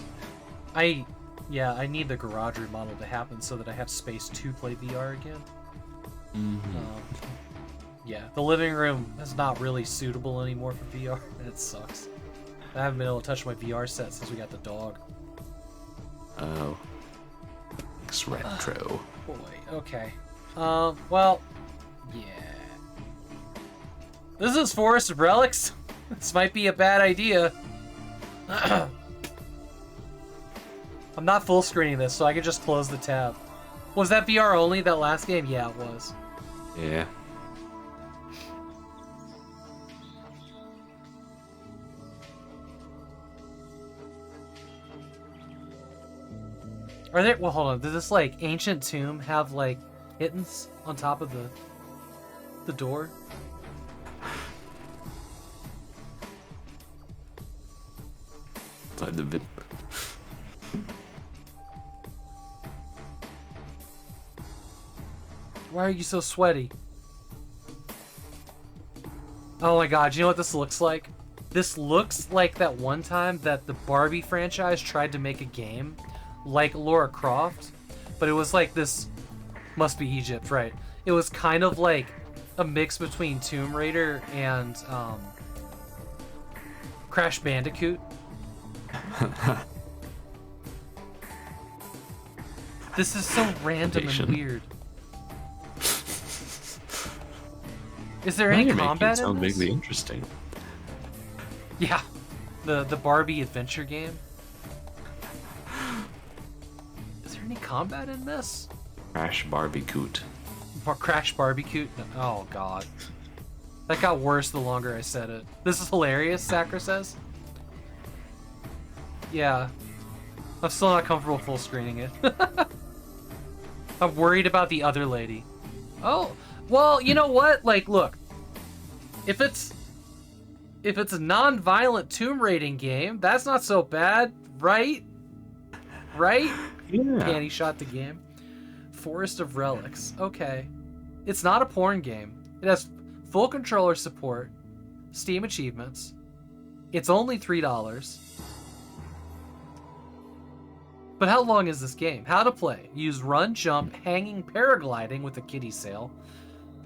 I need the garage remodel to happen so that I have space to play VR again. Yeah, the living room is not really suitable anymore for VR. It sucks. I haven't been able to touch my VR set since we got the dog. Oh. It's retro. Boy, okay. Well, yeah. This is Forest of Relics. This might be a bad idea. I'm not full screening this, so I can just close the tab. Was that VR only, that last game? Yeah, it was. Yeah. Are there? Well, hold on. Does this like ancient tomb have like kittens on top of the door? Inside the VIP. Why are you so sweaty? Oh my god, you know what this looks like? This looks like that one time that the Barbie franchise tried to make a game like Lara Croft, but it was like this, must be Egypt, right? It was kind of like a mix between Tomb Raider and Crash Bandicoot. This is so random and weird. Is there any combat in sound this? vaguely interesting. Yeah, the Barbie adventure game. Is there any combat in this? Crash Barbicoot. Crash Barbicoot? Oh god, that got worse the longer I said it. This is hilarious. Sakura says. Yeah, I'm still not comfortable full screening it. I'm worried about the other lady. Oh. Well, you know what? Like, look, if it's a non-violent tomb raiding game, that's not so bad, right? Right? Yeah. Candy shot the game. Forest of Relics. Okay. It's not a porn game. It has full controller support, Steam achievements. It's only $3. But how long is this game? How to play. Use run, jump, hanging, paragliding with a kiddie sail.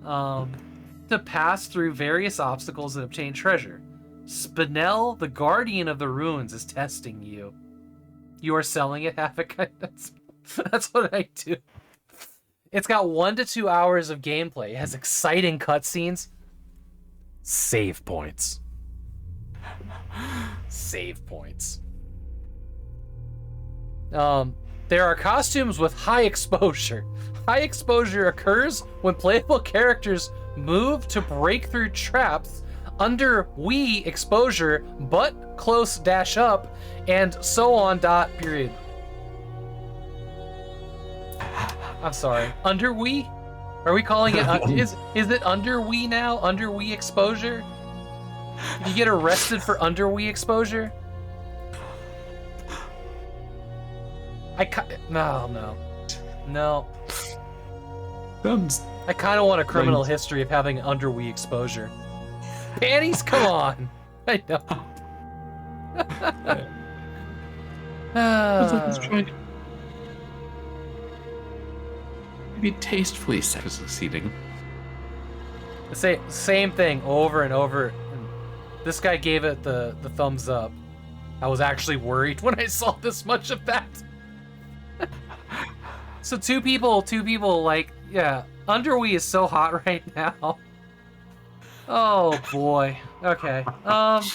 To pass through various obstacles and obtain treasure. Spinel, the guardian of the ruins, is testing you. You are selling it, Havok. That's what I do. It's got 1 to 2 hours of gameplay. It has exciting cutscenes. Save points. Save points. There are costumes with high exposure. High exposure occurs when playable characters move to break through traps under Wii exposure, butt close dash up, and so on period. I'm sorry. Under Wii? Are we calling it? Is it under Wii now? Under Wii exposure? Did you get arrested for under Wii exposure? No. I kind of want a criminal history of having under Wii exposure. Panties, come on. I know. Let's try. Maybe tastefully succeeding. Same thing over and over. This guy gave it the thumbs up. I was actually worried when I saw this much of that. So two people, like, yeah. Under Wii is so hot right now. Oh boy. Okay. Alright,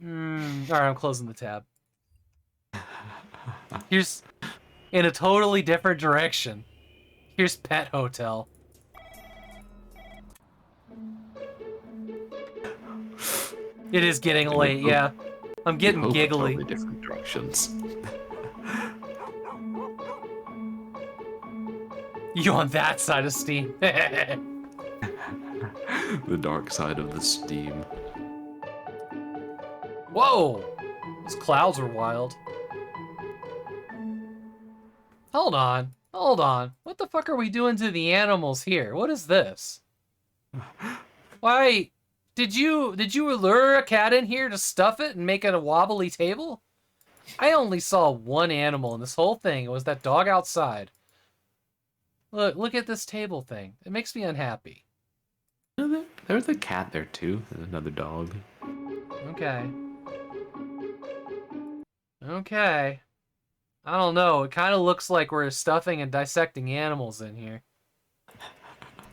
I'm closing the tab. Here's, in a totally different direction. Here's Pet Hotel. It is getting late, yeah. I'm getting giggly. Totally different directions. You on that side of Steam. The dark side of the Steam. Whoa! Those clouds are wild. Hold on. Hold on. What the fuck are we doing to the animals here? What is this? Why? Did you lure a cat in here to stuff it and make it a wobbly table? I only saw one animal in this whole thing. It was that dog outside. Look at this table thing. It makes me unhappy. There's a cat there too, and another dog. Okay. Okay. I don't know. It kind of looks like we're stuffing and dissecting animals in here.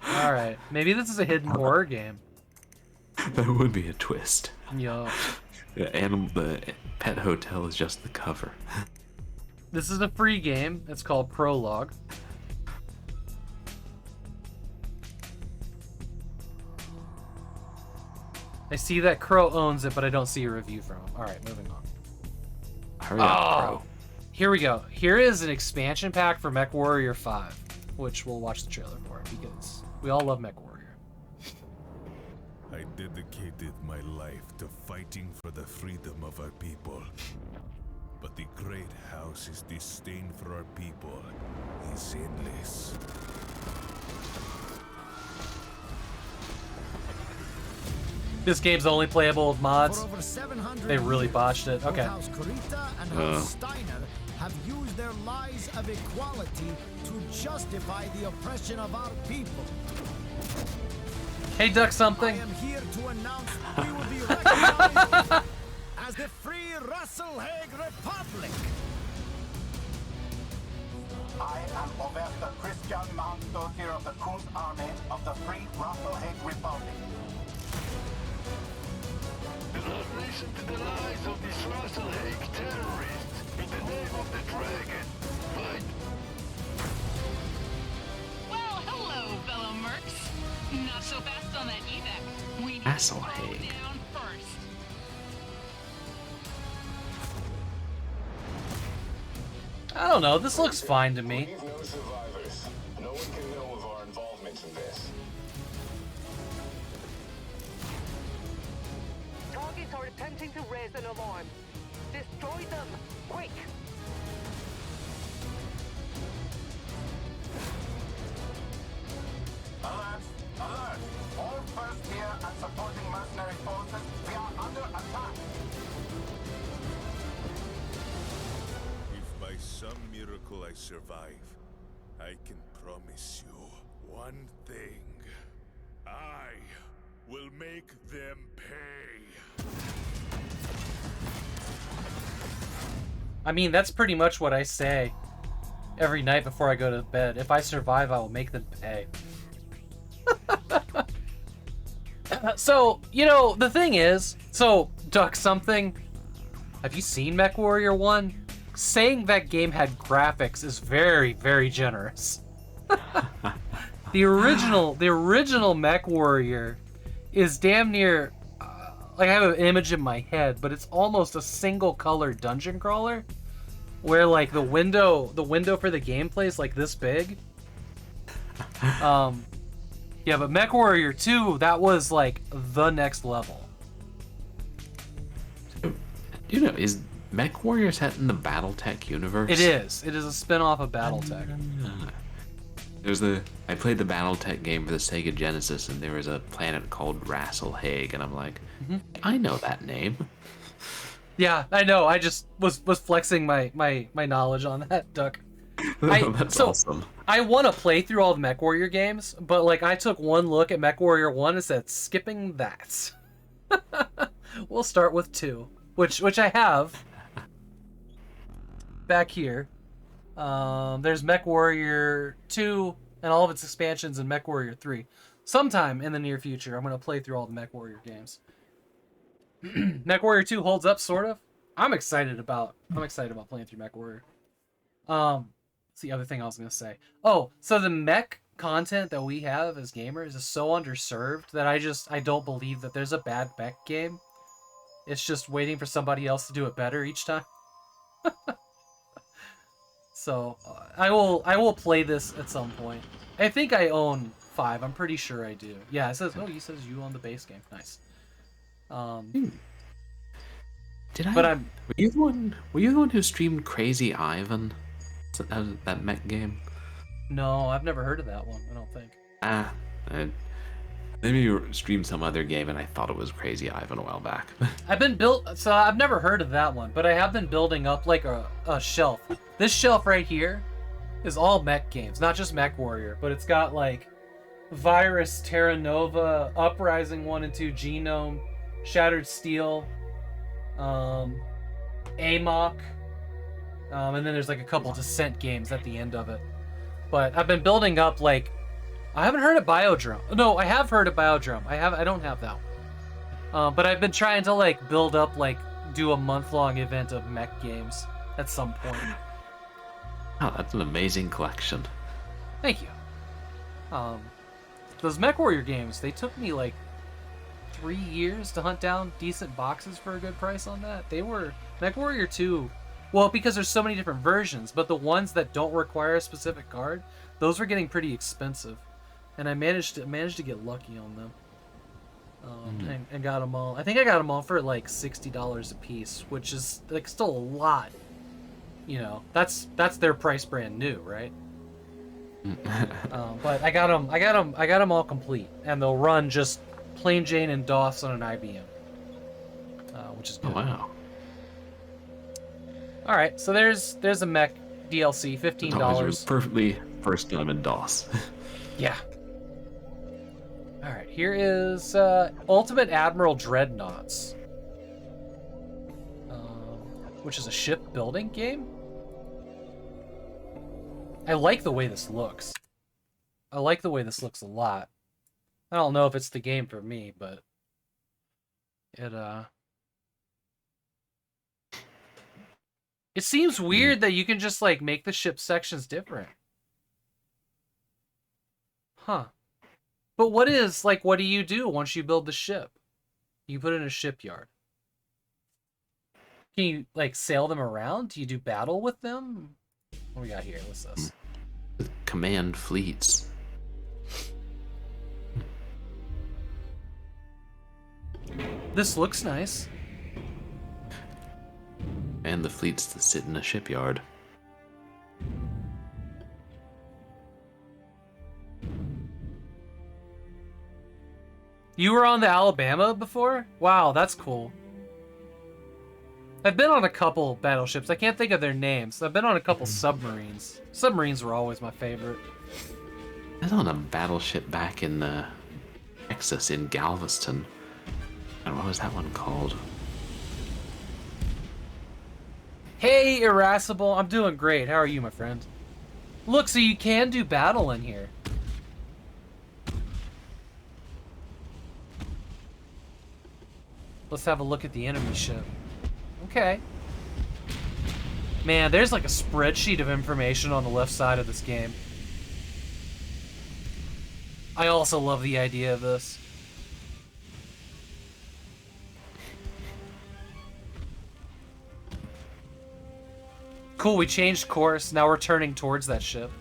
Alright. Maybe this is a hidden horror game. That would be a twist. Yeah. The pet hotel is just the cover. This is a free game. It's called Prologue. I see that Crow owns it, but I don't see a review from him. Alright, moving on. Hurry up, Crow. Here we go. Here is an expansion pack for MechWarrior 5, which we'll watch the trailer for because we all love MechWarrior. I dedicated my life to fighting for the freedom of our people. But the great house's disdain for our people is endless. This game's only playable with mods. They really botched it. Okay. Steiner have used their lies of equality to justify the oppression of our people. Hey, Duck something. I am here to announce we will be recognized as the Free Russell Hague Republic. I am Obersta Christian Mountstotier of the Kuz Army of the Free Russell Hague Republic. Do not listen to the lies of these Russell Hague terrorists. In the name of the dragon, fight! Well, hello, fellow mercs. Not so fast on that evac. We need Russell to fall Hague. down first. I don't know. This looks fine to me. Leave no survivors. No one can know of our involvement in this. Targets are attempting to raise an alarm. Destroy them, quick! Alert! Alert! All first tier and supporting mercenary forces, we are under attack! If by some miracle I survive, I can promise you one thing. I will make them pay. I mean, that's pretty much what I say every night before I go to bed. If I survive, I will make them pay. So, you know, the thing is, Duck something, have you seen MechWarrior 1? Saying that game had graphics is very, very generous. The original MechWarrior is damn near, like I have an image in my head, but it's almost a single color dungeon crawler, where like the window for the gameplay is like this big. Yeah, but MechWarrior 2, that was like the next level. You know, is MechWarrior set in the BattleTech universe? It is. It is a spin-off of BattleTech. I played the BattleTech game for the Sega Genesis, and there was a planet called Russell Hague, and I'm like, I know that name. Yeah, I know. I just was flexing my knowledge on that, Duck. That's awesome. I want to play through all the MechWarrior games, but like I took one look at MechWarrior 1 and said, skipping that. We'll start with 2, which I have back here. There's MechWarrior 2 and all of its expansions in MechWarrior 3. Sometime in the near future, I'm going to play through all the MechWarrior games. MechWarrior 2 holds up, sort of. I'm excited about playing through MechWarrior. It's the other thing I was going to say. Oh, so the mech content that we have as gamers is so underserved that I don't believe that there's a bad mech game. It's just waiting for somebody else to do it better each time. So I will play this at some point. I think I own 5. I'm pretty sure I do. Yeah, it says. Oh, he says you own the base game. Nice. Did I? But I'm. Were you the one? Were you the one who streamed Crazy Ivan? That mech game? No, I've never heard of that one. I don't think. Maybe you streamed some other game and I thought it was Crazy Ivan a while back. So I've never heard of that one, but I have been building up like a shelf. This shelf right here is all mech games, not just Mech Warrior, but it's got like Virus, Terra Nova, Uprising 1 and 2, Genome, Shattered Steel, Amok, and then there's like a couple Descent games at the end of it. But I've been building up like, I haven't heard of Biodrome. No, I have heard of Biodrome. I don't have that one. But I've been trying to like build up, like do a month-long event of mech games at some point. Oh, that's an amazing collection. Thank you. Those Mech Warrior games, they took me like 3 years to hunt down decent boxes for a good price on that. They were Mech Warrior 2. Well, because there's so many different versions, but the ones that don't require a specific card, those were getting pretty expensive, and I managed to get lucky on them, and got them all. I think I got them all for like $60 a piece, which is like still a lot. You know, that's their price brand new, right? But I got them all complete, and they'll run just plain Jane and DOS on an IBM, which is good. Oh, wow. All right, so there's a mech DLC, $15. Perfectly first time in DOS. Yeah. All right, here is Ultimate Admiral Dreadnoughts, which is a shipbuilding game. I like the way this looks. I like the way this looks a lot. I don't know if it's the game for me, but it seems weird that you can just like make the ship sections different. Huh. But what do you do once you build the ship? You put it in a shipyard. Can you like sail them around? Do you do battle with them? What we got here? What's this? Command fleets. This looks nice. And the fleets that sit in a shipyard. You were on the Alabama before? Wow, that's cool. I've been on a couple battleships. I can't think of their names. I've been on a couple submarines. Submarines were always my favorite. I was on a battleship back in Texas in Galveston. And what was that one called? Hey, Irascible. I'm doing great. How are you, my friend? Look, so you can do battle in here. Let's have a look at the enemy ship. Okay. Man, there's like a spreadsheet of information on the left side of this game. I also love the idea of this. Cool, we changed course. Now we're turning towards that ship.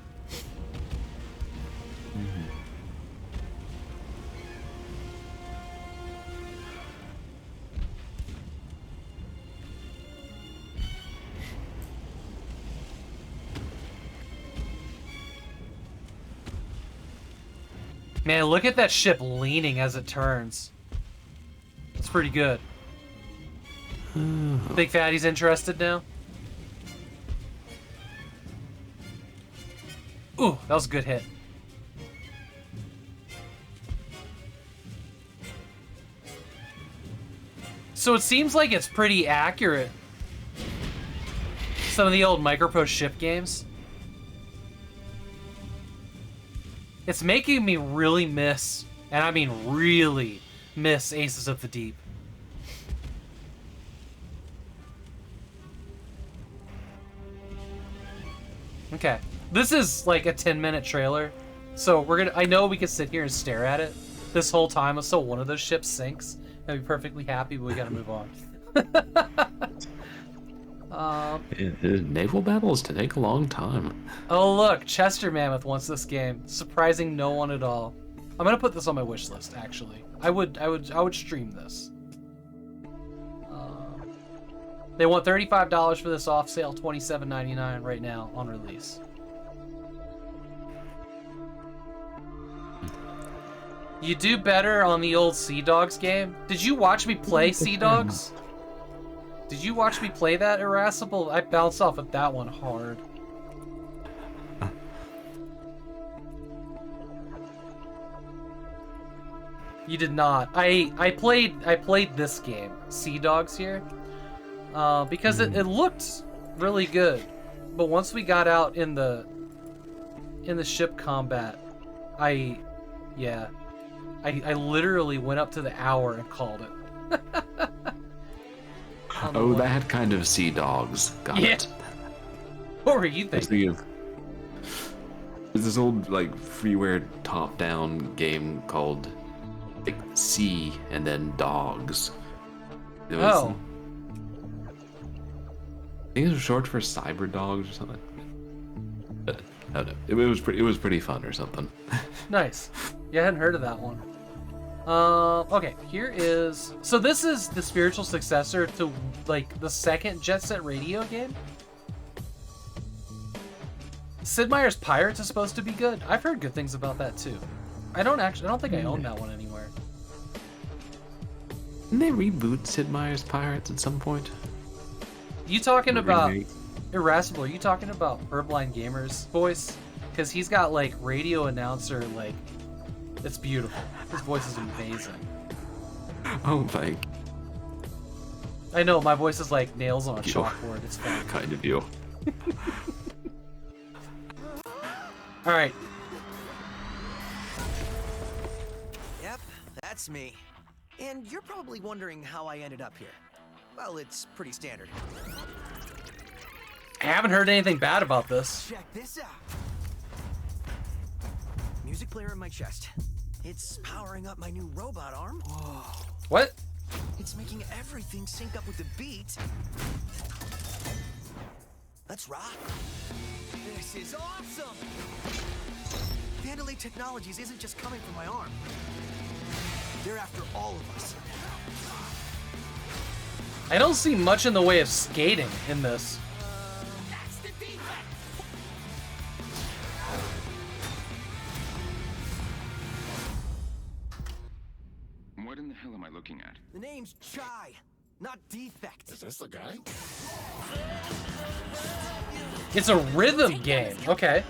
Man, look at that ship leaning as it turns. It's pretty good. Big Fatty's interested now? Ooh, that was a good hit. So it seems like it's pretty accurate. Some of the old Micropro ship games. It's making me really miss, and I mean really miss, Aces of the Deep. Okay. This is like a 10-minute trailer, so I know we can sit here and stare at it this whole time until one of those ships sinks and be perfectly happy, but we gotta move on. naval battles to take a long time. Oh look, Chester Mammoth wants this game. Surprising no one at all. I'm gonna put this on my wish list. Actually, I would stream this. They want $35 for this off sale, $27.99 right now on release. You do better on the old Sea Dogs game. Did you watch me play Sea Dogs? Did you watch me play that, Irascible? I bounced off of that one hard. You did not. I played this game, Sea Dogs here, because it looked really good, but once we got out in the ship combat, I literally went up to the hour and called it. Oh, that kind of Sea Dogs. Got it. What were you thinking? There's this old like freeware top-down game called like Sea and then Dogs. It was, I think it was short for Cyber Dogs or something. But I don't know. It was pretty fun or something. Nice. Yeah, I hadn't heard of that one. Okay, here is... So this is the spiritual successor to, like, the second Jet Set Radio game? Sid Meier's Pirates is supposed to be good. I've heard good things about that, too. I don't think I own that one anywhere. Didn't they reboot Sid Meier's Pirates at some point? You talking about... Irascible, are you talking about purblindgamer's voice? Because he's got, like, radio announcer, like... It's beautiful. His voice is amazing. Oh, thank. I know, my voice is like nails on a chalkboard. It's fine. Kind of you. Alright. Yep, that's me. And you're probably wondering how I ended up here. Well, it's pretty standard. I haven't heard anything bad about this. Check this out. Music player in my chest. It's powering up my new robot arm. Whoa. What? It's making everything sync up with the beat. Let's rock. This is awesome. Vandalay Technologies isn't just coming from my arm. They're after all of us. I don't see much in the way of skating in this. What in the hell am I looking at? The name's Chai, not Defect. Is this the guy? It's a rhythm game. Okay.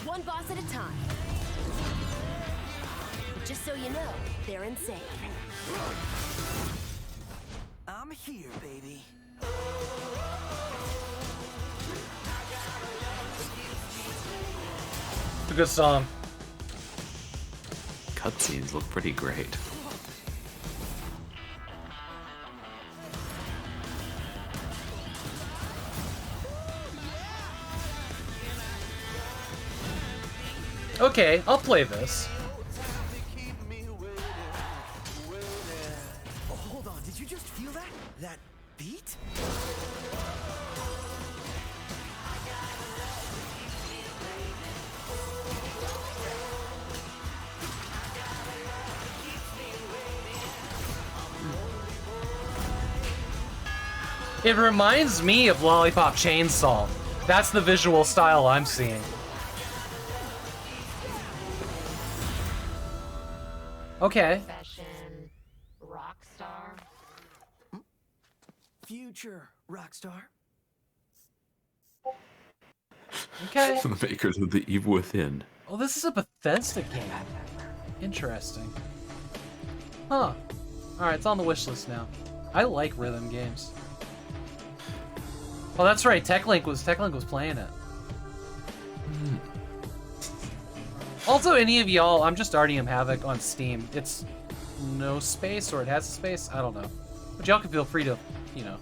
One boss at a time. Just so you know, they're insane. I'm here, baby. It's a good song. Cutscenes look pretty great. Okay, I'll play this. Oh, hold on, did you just feel that? That beat? It reminds me of Lollipop Chainsaw. That's the visual style I'm seeing. Okay. Fashion rock star. Future rock star. Okay. The makers of The Evil Within. Oh, this is a Bethesda game. Interesting. Huh. Alright, it's on the wish list now. I like rhythm games. Oh, that's right. TechLink was playing it. Also, any of y'all, I'm just Artyom Havok on Steam. It's no space, or it has a space. I don't know. But y'all can feel free to, you know,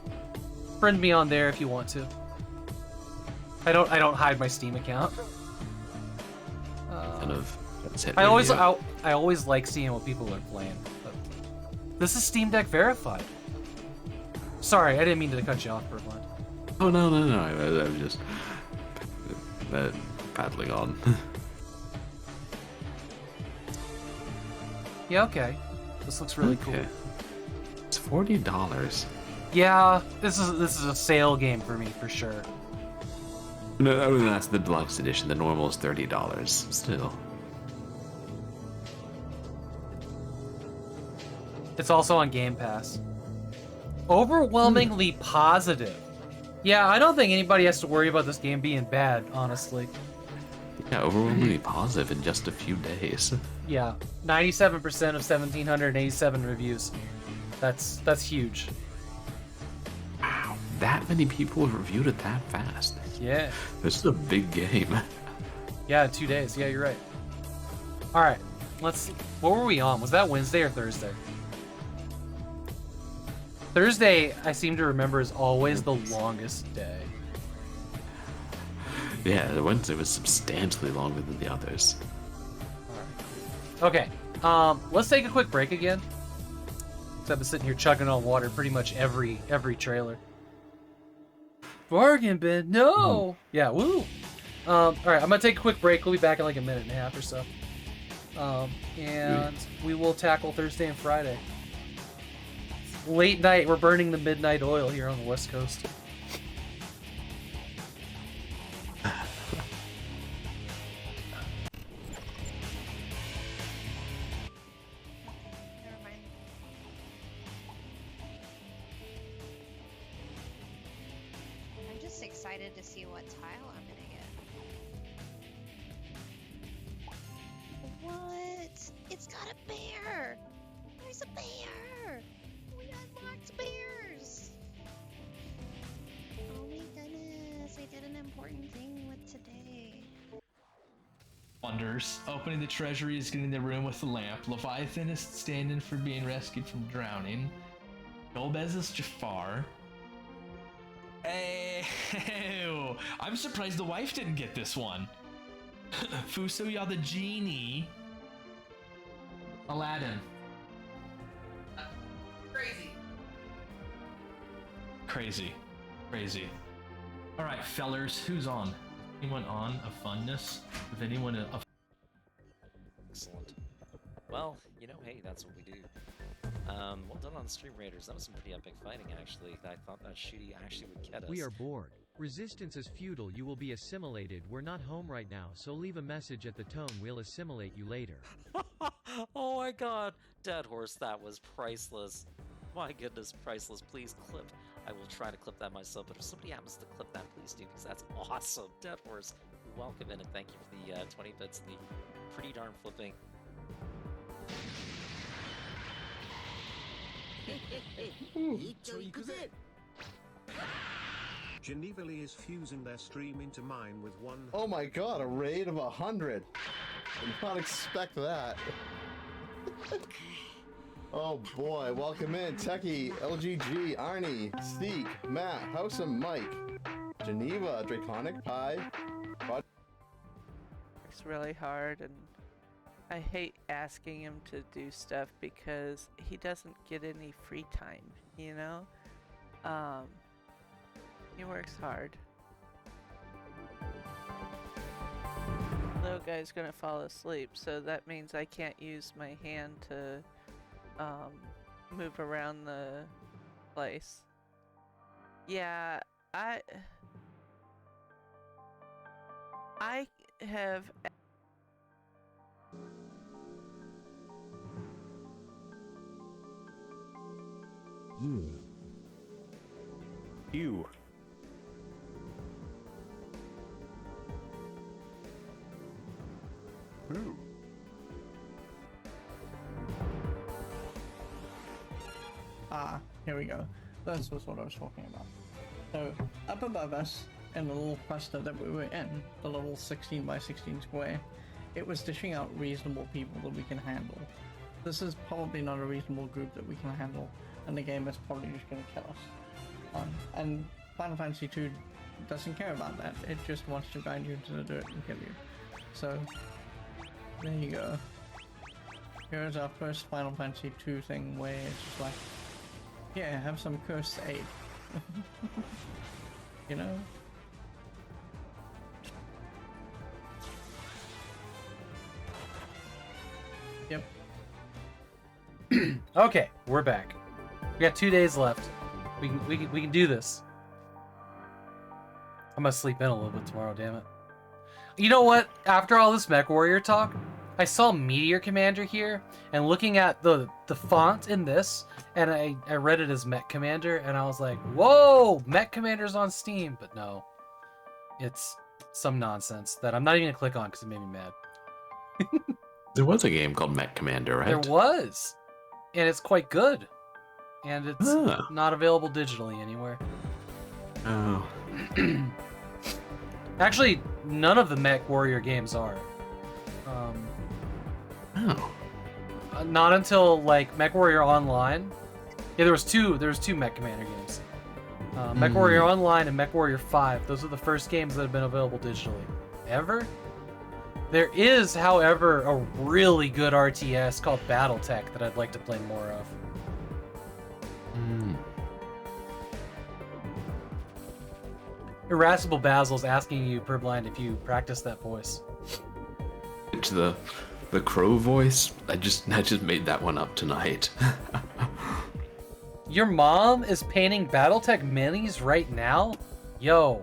friend me on there if you want to. I don't hide my Steam account. I always like seeing what people are playing. But this is Steam Deck verified. Sorry, I didn't mean to cut you off, Purblind. Oh, no, no, no. I'm just paddling on. Yeah, okay. This looks really cool. It's $40. Yeah, this is a sale game for me for sure. No, that's the deluxe edition. The normal is $30. Still. It's also on Game Pass. Overwhelmingly positive. Yeah, I don't think anybody has to worry about this game being bad, honestly. Yeah, overwhelmingly positive in just a few days. Yeah, 97% of 1,787 reviews. That's huge. Wow, that many people have reviewed it that fast. Yeah. This is a big game. Yeah, in 2 days. Yeah, you're right. All right, let's see. What were we on? Was that Wednesday or Thursday? Thursday, I seem to remember, is always the longest day. Yeah, the Wednesday was substantially longer than the others. Okay, let's take a quick break again. So I've been sitting here chugging on water pretty much every trailer. Bargain bin, no! Yeah, woo! Alright, I'm gonna take a quick break. We'll be back in like a minute and a half or so. And we will tackle Thursday and Friday. Late night, we're burning the midnight oil here on the West Coast. I'm just excited to see what tile I'm gonna get. What? It's got a bear! There's a bear! We unlocked bears! Oh my goodness, I did an important thing with today. Wonders. Opening the treasury is getting the room with the lamp. Leviathan is standing for being rescued from drowning. Golbez is Jafar. Hey, I'm surprised the wife didn't get this one. Fusoya the genie. Aladdin. Crazy. All right, fellers, who's on? Anyone on a funness? If anyone a Excellent. Well, you know, hey, that's what we do. Well done on Stream Raiders. That was some pretty epic fighting, actually. I thought that shooty actually would get us. We are bored. Resistance is futile. You will be assimilated. We're not home right now, so leave a message at the tone. We'll assimilate you later. Oh my god! Dead Horse, that was priceless. My goodness, priceless. Please clip. I will try to clip that myself, but if somebody happens to clip that, please do, because that's awesome. Dead Horse, welcome in, and thank you for the 20 bits and the pretty darn flipping. Geneva is fusing their stream into mine with one. Oh my god, a raid of 100. Did not expect that. Oh boy, welcome in Techie, LGG, Arnie, Steek, Matt, Howsome, Mike, Geneva, Draconic Pie. It's really hard, and I hate asking him to do stuff because he doesn't get any free time, you know? He works hard. Little guy's gonna fall asleep, so that means I can't use my hand to move around the place. Yeah, I have You. Who? Here we go. This was what I was talking about. So, up above us, in the little cluster that we were in, the little 16 by 16 square, it was dishing out reasonable people that we can handle. This is probably not a reasonable group that we can handle, and the game is probably just going to kill us. And Final Fantasy II doesn't care about that. It just wants to grind you into the dirt and kill you. So, there you go. Here's our first Final Fantasy II thing where it's just like, yeah, have some cursed aid. you know? Yep. Okay, we're back. We got 2 days left. We can do this. I'm gonna sleep in a little bit tomorrow, damn it. You know what? After all this Mech Warrior talk, I saw Meteor Commander here, and looking at the font in this, and I read it as Mech Commander, and I was like, whoa, Mech Commander's on Steam, but no. It's some nonsense that I'm not even gonna click on because it made me mad. There was a game called Mech Commander, right? There was, and it's quite good, and it's not available digitally anywhere. Oh. Actually, none of the Mech Warrior games are. Not until like Mech Warrior Online. Yeah, there was two Mech Commander games. Mech Warrior Online and Mech Warrior 5. Those are the first games that have been available digitally. Ever? There is, however, a really good RTS called BattleTech that I'd like to play more of. Irascible Basil's asking you, Purblind, if you practice that voice. It's the crow voice. I just made that one up tonight. Your mom is painting BattleTech minis right now? Yo,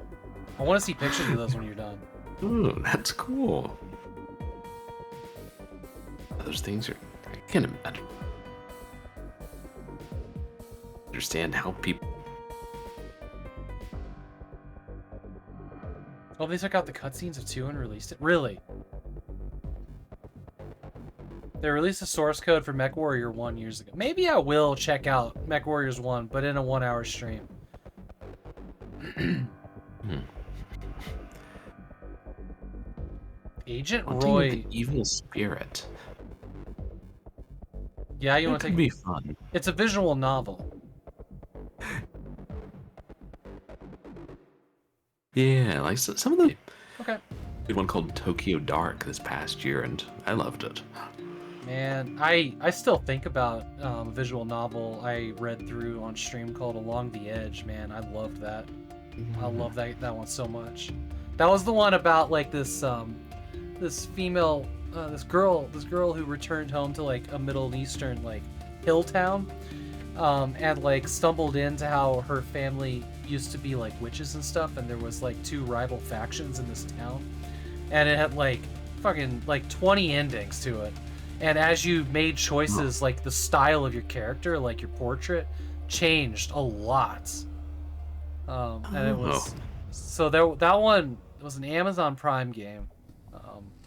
I want to see pictures of those when you're done. Ooh, that's cool. Those things are... I can't imagine. Understand how people... Oh, they took out the cutscenes of 2 and released it? Really? They released a source code for Mech Warrior 1 years ago. Maybe I will check out Mech Warriors 1, but in a 1-hour stream. Agent Roy... The evil spirit. Yeah, you want to take... Be fun. It's a visual novel. Yeah, like some of the... Okay. Did one called Tokyo Dark this past year, and I loved it. Man, I still think about a visual novel I read through on stream called Along the Edge. Man, I loved that. I love that one so much. That was the one about like this this female this girl who returned home to like a Middle Eastern like hill town, and like stumbled into how her family used to be like witches and stuff, and there was like 2 rival factions in this town, and it had like fucking like 20 endings to it. And as you made choices, like the style of your character, like your portrait, changed a lot. And it was so that one was an Amazon Prime game.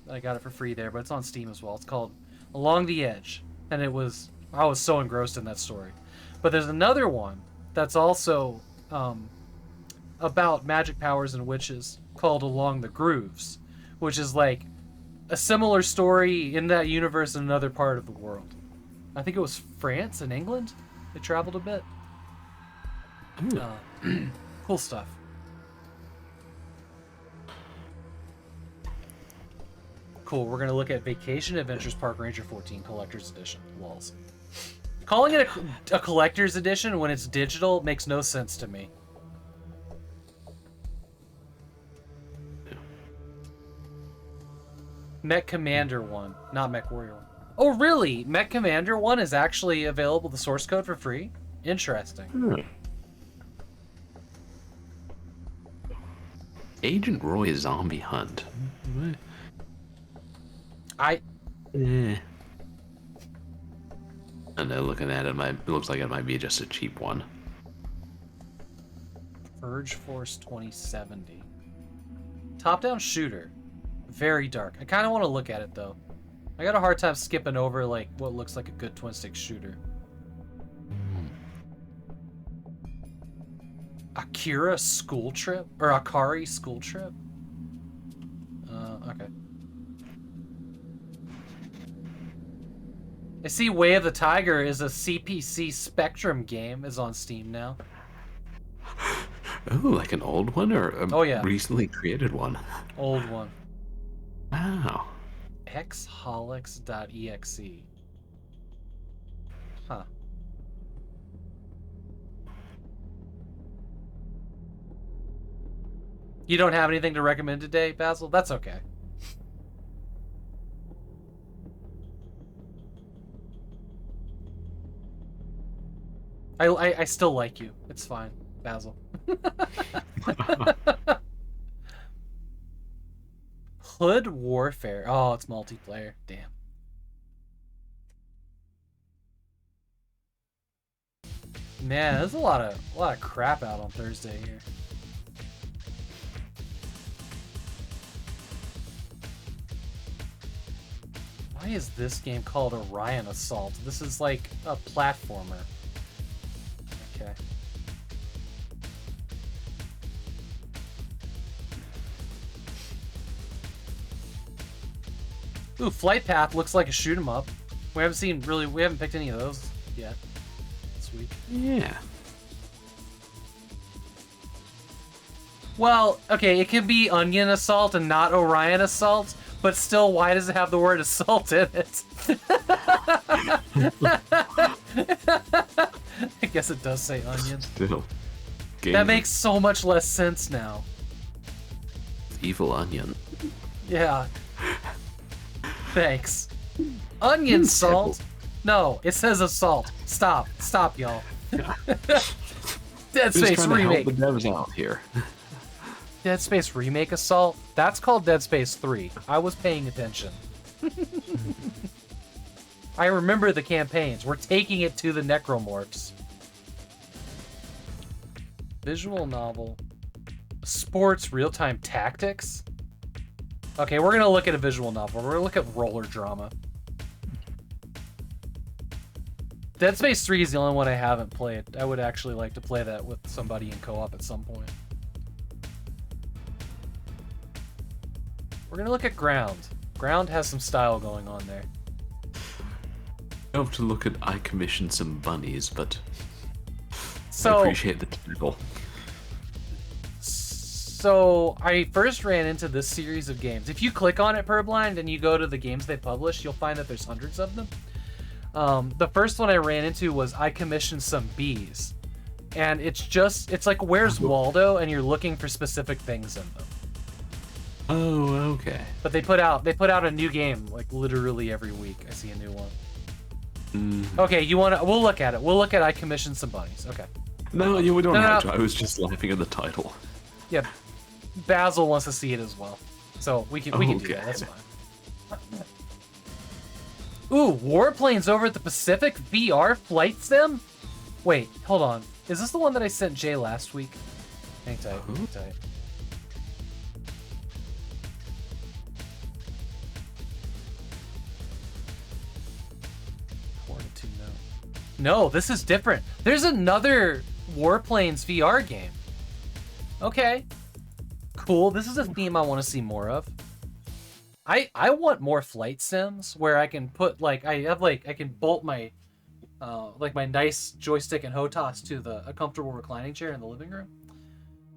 I got it for free there, but it's on Steam as well. It's called Along the Edge, and I was so engrossed in that story. But there's another one that's also about magic powers and witches called Along the Grooves, which is like a similar story in that universe in another part of the world. I think it was France and England. They traveled a bit. Cool stuff. Cool, we're going to look at Vacation Adventures Park Ranger 14 Collector's Edition. Lols. Calling it a Collector's Edition when it's digital makes no sense to me. Mech Commander 1, not Mech Warrior 1. Oh, really? Mech Commander 1 is actually available, the source code for free? Interesting. Agent Roy Zombie Hunt. I know, looking at it, it looks like it might be just a cheap one. Purge Force 2070. Top-down shooter. Very dark. I kind of want to look at it, though. I got a hard time skipping over, like, what looks like a good twin-stick shooter. Akira School Trip? Or Akari School Trip? Okay. I see Way of the Tiger is a CPC Spectrum game, is on Steam now. Oh, like an old one or a recently created one? Old one. Wow. Xholics.exe. Huh. You don't have anything to recommend today, Basil? That's okay. I still like you. It's fine, Basil. Hood Warfare. Oh, it's multiplayer. Damn. Man, there's a lot of crap out on Thursday here. Why is this game called Orion Assault? This is like a platformer. Okay. Ooh, Flight Path looks like a shoot 'em up. We haven't picked any of those yet. Sweet. Yeah. Well, okay, it can be Onion Assault and not Orion Assault, but still, why does it have the word assault in it? I guess it does say Onion. Still. That makes so much less sense now. Evil Onion. Yeah. Thanks. Onion salt? No, it says assault. Stop, y'all. Dead Space Remake. To help the devs out here. Dead Space Remake Assault? That's called Dead Space 3. I was paying attention. I remember the campaigns. We're taking it to the Necromorphs. Visual novel. Sports real-time tactics? Okay, we're gonna look at a visual novel. We're gonna look at roller drama. Dead Space 3 is the only one I haven't played. I would actually like to play that with somebody in co-op at some point. We're gonna look at Ground. Ground has some style going on there. I have to look at I commissioned some bunnies, but So, I appreciate the title. So I first ran into this series of games. If you click on it, Purblind, and you go to the games they publish, you'll find that there's hundreds of them. The first one I ran into was I commissioned some bees. And it's like Where's Waldo, and you're looking for specific things in them. Oh, okay. But they put out a new game like literally every week. I see a new one. Okay, we'll look at it. We'll look at I commissioned some bunnies. Okay. No, we don't have to. I was just laughing at the title. Yeah. Basil wants to see it as well. So we can do that. That's fine. Ooh, Warplanes over at the Pacific VR flight sim? Wait, hold on. Is this the one that I sent Jay last week? Hang tight, hang tight. No, this is different. There's another Warplanes VR game. Okay. Cool. This is a theme I want to see more of. I want more flight sims where I can put I can bolt my my nice joystick and HOTAS to a comfortable reclining chair in the living room.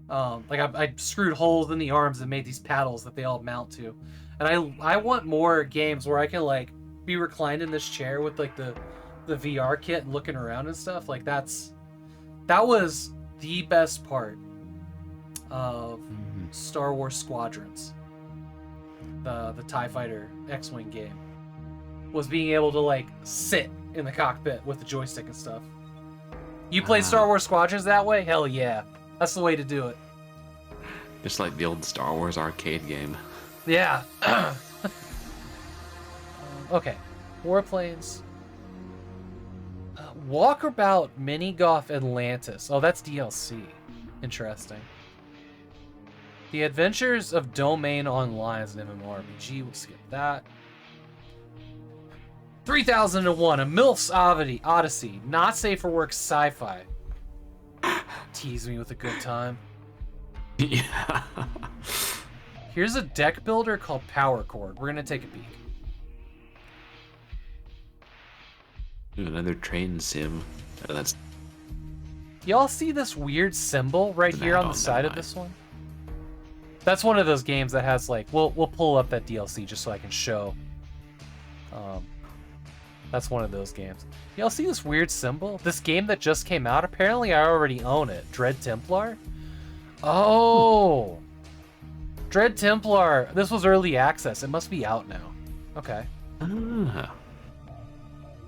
I screwed holes in the arms and made these paddles that they all mount to. And I want more games where I can be reclined in this chair with the VR kit and looking around and stuff. That was the best part of Star Wars Squadrons, the TIE Fighter X-Wing game, was being able to sit in the cockpit with the joystick and stuff. You played Star Wars Squadrons that way? Hell yeah. That's the way to do it. Just like the old Star Wars arcade game. Yeah. Okay. Warplanes. Walkabout Mini Golf Atlantis. Oh, that's DLC. Interesting. The Adventures of Domain Online is an MMORPG. We'll skip that. 3001, a MILF's Odyssey. Not safe for work sci-fi. Tease me with a good time. Yeah. Here's a deck builder called Power Chord. We're gonna take a peek. Another train sim. Oh, that's. Y'all see this weird symbol right here on the side of this one? That's one of those games that has we'll pull up that DLC just so I can show. That's one of those games. Y'all see this weird symbol? This game that just came out. Apparently, I already own it. Dread Templar. Oh, Dread Templar. This was early access. It must be out now. Okay. Ah.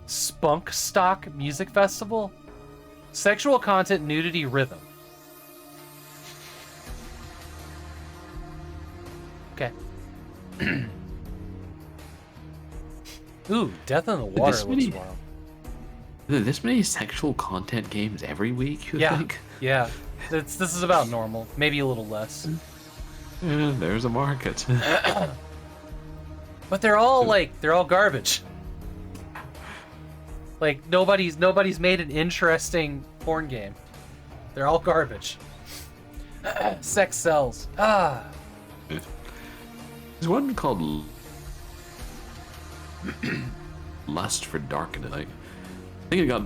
Spunk Stock Music Festival. Sexual content, nudity, rhythm. Okay. Ooh, Death in the Water looks wild. This many sexual content games every week, you think? Yeah. This is about normal. Maybe a little less. Yeah, there's a market. But they're all garbage. Like nobody's made an interesting porn game. They're all garbage. Sex sells. Ah. There's one called Lust for Darkness. I think it got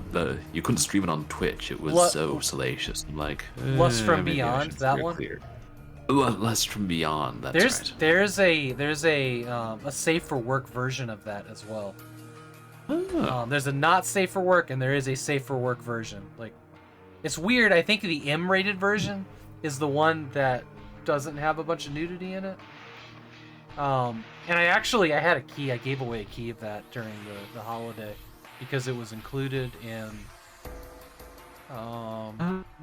you couldn't stream it on Twitch. It was so salacious. I'm like Lust from maybe Beyond. That one. Clear. Lust from Beyond. That's right. There's a safe for work version of that as well. Oh. There's a not safe for work and there is a safe for work version. Like, it's weird. I think the M-rated version is the one that doesn't have a bunch of nudity in it. And I had a key. I gave away a key of that during the holiday because it was included in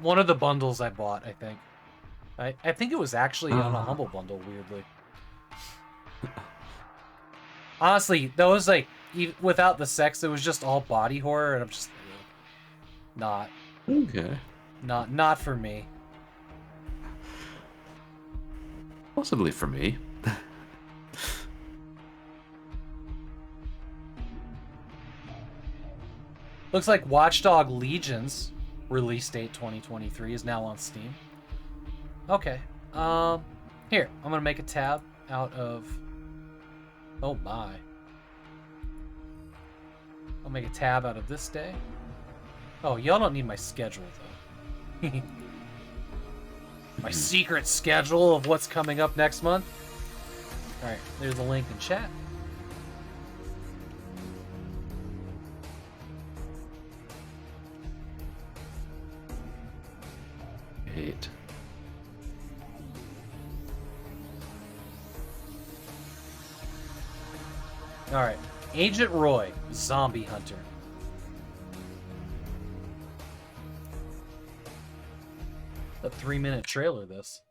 one of the bundles I bought. I think. I think it was actually on a Humble Bundle. Weirdly. Honestly, that was like without the sex, it was just all body horror, and I'm just not okay. Not for me. Possibly for me. Looks like Watchdog Legions release date 2023 is now on Steam. Okay. Here, I'm gonna make a tab out of. Oh my. I'll make a tab out of this day. Oh, y'all don't need my schedule though. My secret schedule of what's coming up next month. All right, there's a link in chat. Great. All right, Agent Roy, Zombie Hunter. A 3-minute trailer, this.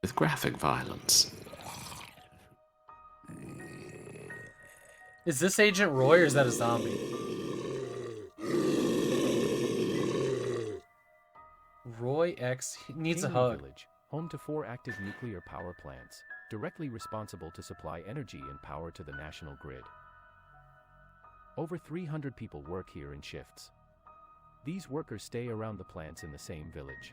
With graphic violence. Is this Agent Roy or is that a zombie? Roy X needs a hug. Village, home to 4 active nuclear power plants, directly responsible to supply energy and power to the national grid. Over 300 people work here in shifts. These workers stay around the plants in the same village.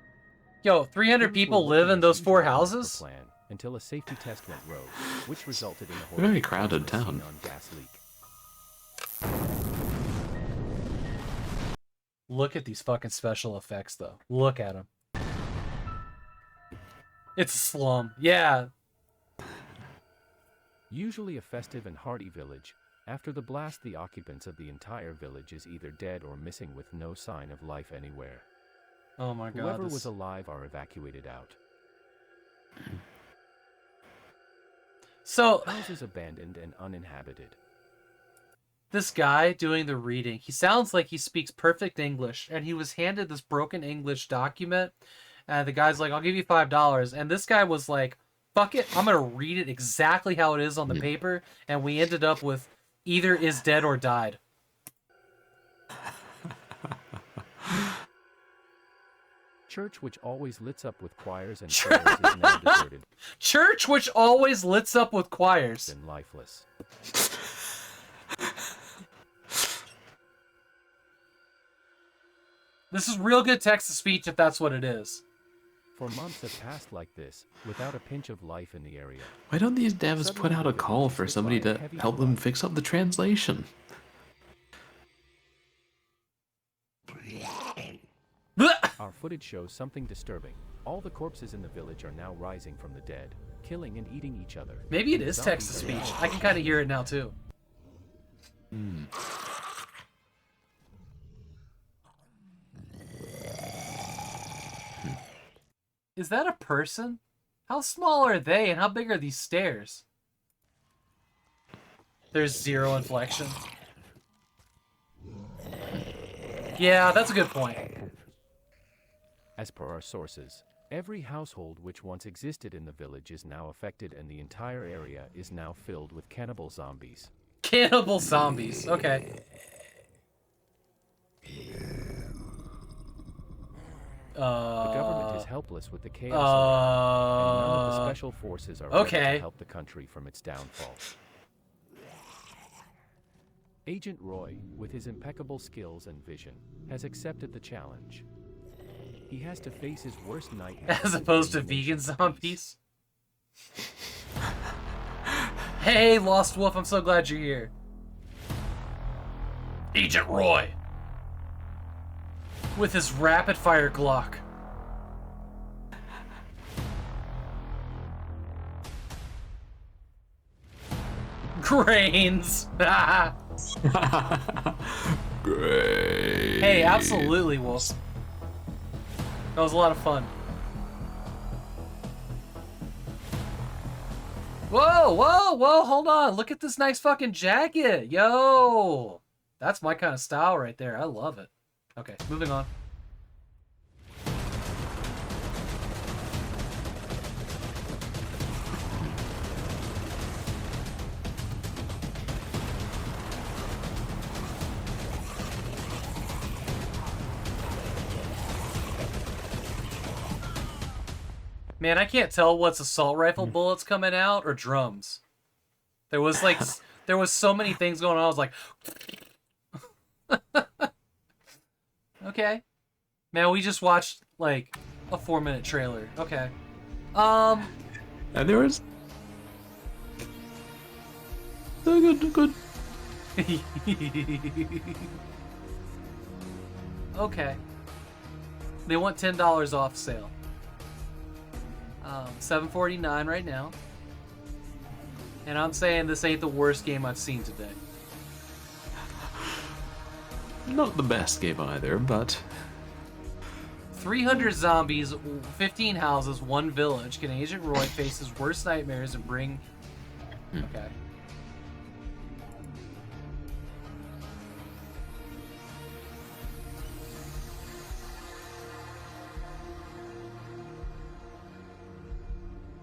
Yo, 300 people live in those 4 houses? Plan until a safety test went rogue, which resulted in a very crowded town. Gas leak. Look at these fucking special effects, though. Look at them. It's a slum. Yeah. Usually a festive and hearty village, after the blast the occupants of the entire village is either dead or missing with no sign of life anywhere. Oh my god. Whoever was alive are evacuated out. So, houses abandoned and uninhabited. This guy doing the reading, he sounds like he speaks perfect English, and he was handed this broken English document, and the guy's like, I'll give you $5, and this guy was like, fuck it, I'm gonna read it exactly how it is on the paper, and we ended up with either is dead or died. Church which always lits up with choirs and prayers is now deserted. Church which always lits up with choirs. And lifeless. This is real good text-to-speech if that's what it is. For months have passed like this, without a pinch of life in the area. Why don't these devs put out a call for somebody to help them fix up the translation? Our footage shows something disturbing. All the corpses in the village are now rising from the dead, killing and eating each other. Maybe it is text-to-speech. I can kind of hear it now, too. Is that a person? How small are they, and how big are these stairs? There's zero inflection. Yeah, that's a good point. As per our sources, every household which once existed in the village is now affected, and the entire area is now filled with cannibal zombies. Cannibal zombies. Okay. The government is helpless with the chaos around, and none of the special forces are ready to help the country from its downfall. Agent Roy, with his impeccable skills and vision, has accepted the challenge. He has to face his worst nightmare. As opposed to vegan zombies. Hey, Lost Wolf, I'm so glad you're here. Agent Roy. With his rapid-fire Glock. Grains. Great. Hey, absolutely, Wolf. That was a lot of fun. Whoa, whoa, whoa, hold on. Look at this nice fucking jacket. Yo. That's my kind of style right there. I love it. Okay, moving on. Man, I can't tell what's assault rifle bullets coming out or drums. There was like, there was so many things going on. I was like, okay. Man, we just watched like a 4-minute trailer. Okay. And there was good. Okay. They want $10 off sale. $7.49 right now. And I'm saying this ain't the worst game I've seen today. Not the best game either, but 300 zombies, 15 houses, 1 village. Can Agent Roy face his worst nightmares and bring... Okay.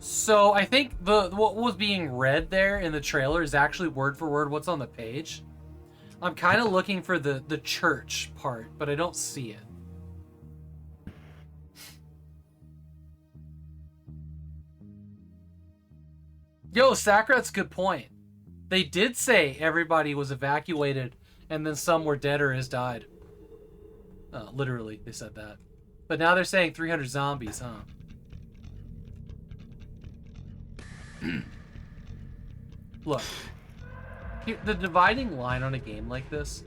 So I think what was being read there in the trailer is actually word for word what's on the page. I'm kind of looking for the church part, but I don't see it. Yo, Sakrat's good point. They did say everybody was evacuated and then some were dead or has died. Literally, they said that. But now they're saying 300 zombies, huh? Look, the dividing line on a game like this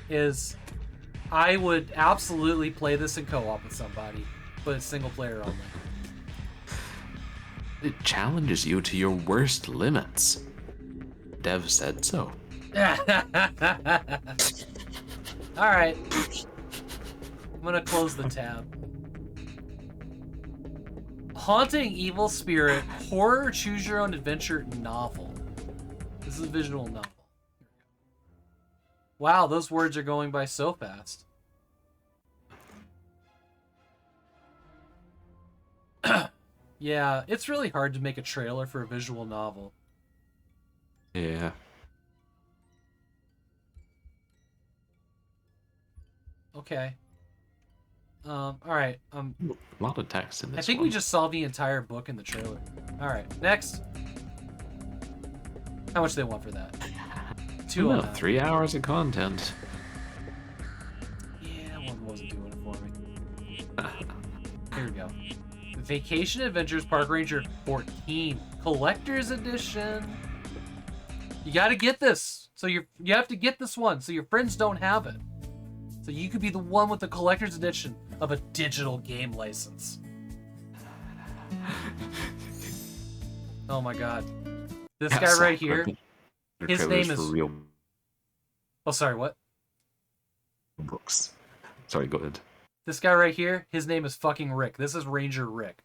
is I would absolutely play this in co-op with somebody, but it's single player only. it challenges you to your worst limits. Dev said so. Alright. I'm gonna close the tab. Haunting Evil Spirit Horror Choose Your Own Adventure Novel. This is a visual novel. Wow, those words are going by so fast. Yeah, it's really hard to make a trailer for a visual novel. Yeah. Okay. Alright, A lot of text in this I think one. we just saw the entire book in the trailer. Alright, next. How much do they want for that? 2 on that. 3 hours of content. Yeah, one wasn't doing it for me. Here we go. Vacation Adventures Park Ranger 14 Collector's Edition. You gotta get this. So you have to get this one so your friends don't have it. So you could be the one with the Collector's Edition of a digital game license. Oh my god. This guy right here, his name is... Real Oh, sorry, what? books. Sorry, go ahead. This guy right here, his name is fucking Rick. This is Ranger Rick.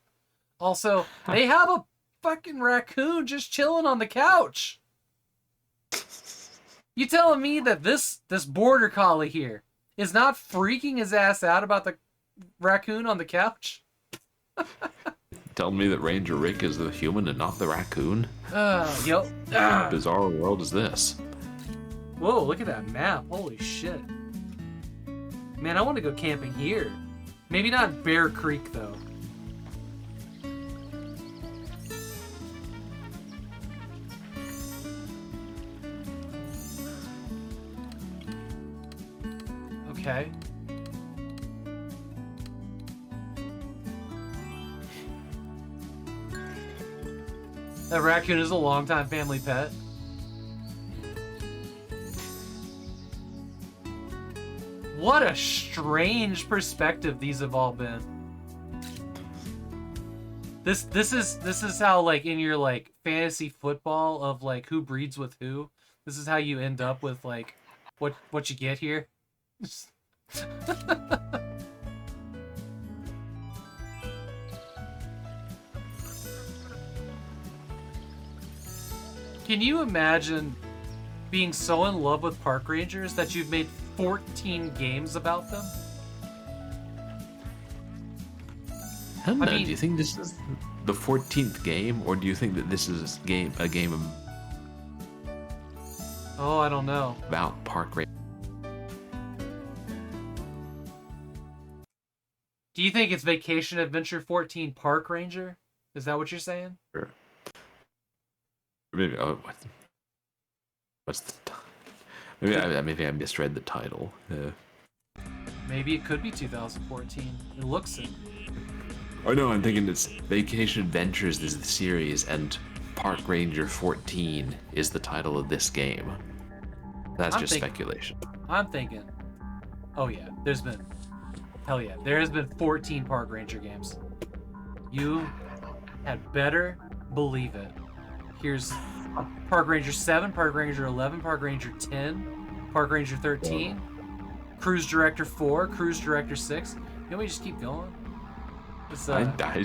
Also, they have a fucking raccoon just chilling on the couch. You telling me that this border collie here is not freaking his ass out about the raccoon on the couch? Telling me that Ranger Rick is the human and not the raccoon? Yo. What kind of bizarre world is this? Whoa, look at that map. Holy shit. Man, I want to go camping here. Maybe not Bear Creek, though. Okay. That raccoon is a longtime family pet. What a strange perspective these have all been. This is how, like, in your, like, fantasy football of, like, who breeds with who, this is how you end up with, like, what you get here. Can you imagine being so in love with park rangers that you've made 14 games about them? I don't know, do you think this is the 14th game, or do you think that this is a game Oh, I don't know. about park rangers? Do you think it's Vacation Adventure 14 Park Ranger? Is that what you're saying? Sure. Maybe, what's the maybe I misread the title. Maybe it could be 2014. It looks it. Oh no, I'm thinking it's Vacation Adventures is the series, and Park Ranger 14 is the title of this game. That's just speculation. I'm thinking. Oh yeah, hell yeah, there has been 14 Park Ranger games. You had better believe it. Here's Park Ranger 7, Park Ranger 11, Park Ranger 10, Park Ranger 13, Cruise Director 4, Cruise Director 6. You want me to just keep going? I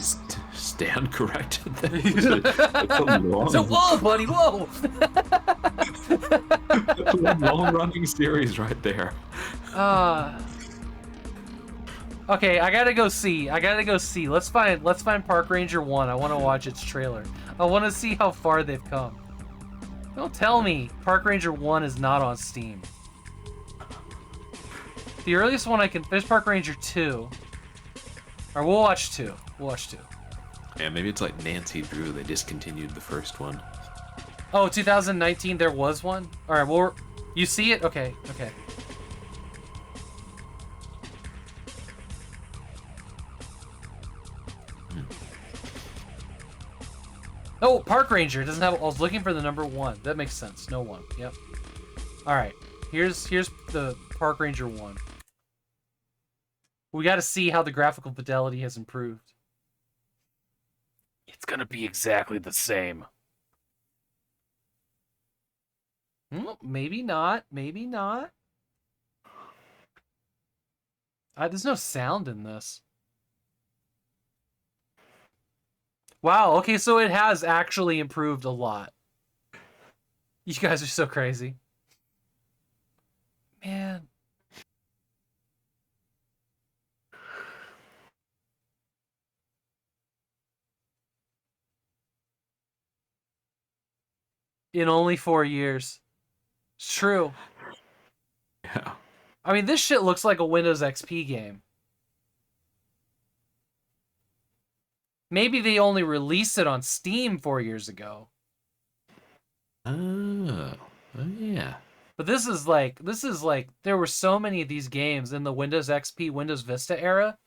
stand corrected. So whoa, buddy, whoa! Long-running series right there. Okay, I gotta go see. Let's find Park Ranger 1. I want to watch its trailer. I want to see how far they've come. Don't tell me Park Ranger 1 is not on Steam. The earliest one I can... There's Park Ranger 2. Or we'll watch 2. Yeah, maybe it's like Nancy Drew. They discontinued the first one. Oh, 2019 there was one? Alright, well, you see it? Okay. Oh, Park Ranger doesn't have... I was looking for the number 1. That makes sense. No 1. Yep. Alright. Here's the Park Ranger 1. We gotta see how the graphical fidelity has improved. It's gonna be exactly the same. Maybe not. There's no sound in this. Wow, okay, so it has actually improved a lot. You guys are so crazy. Man. In only 4 years. It's true. Yeah. I mean, this shit looks like a Windows XP game. Maybe they only released it on Steam 4 years ago. Oh, yeah. But this is like, there were so many of these games in the Windows XP, Windows Vista era.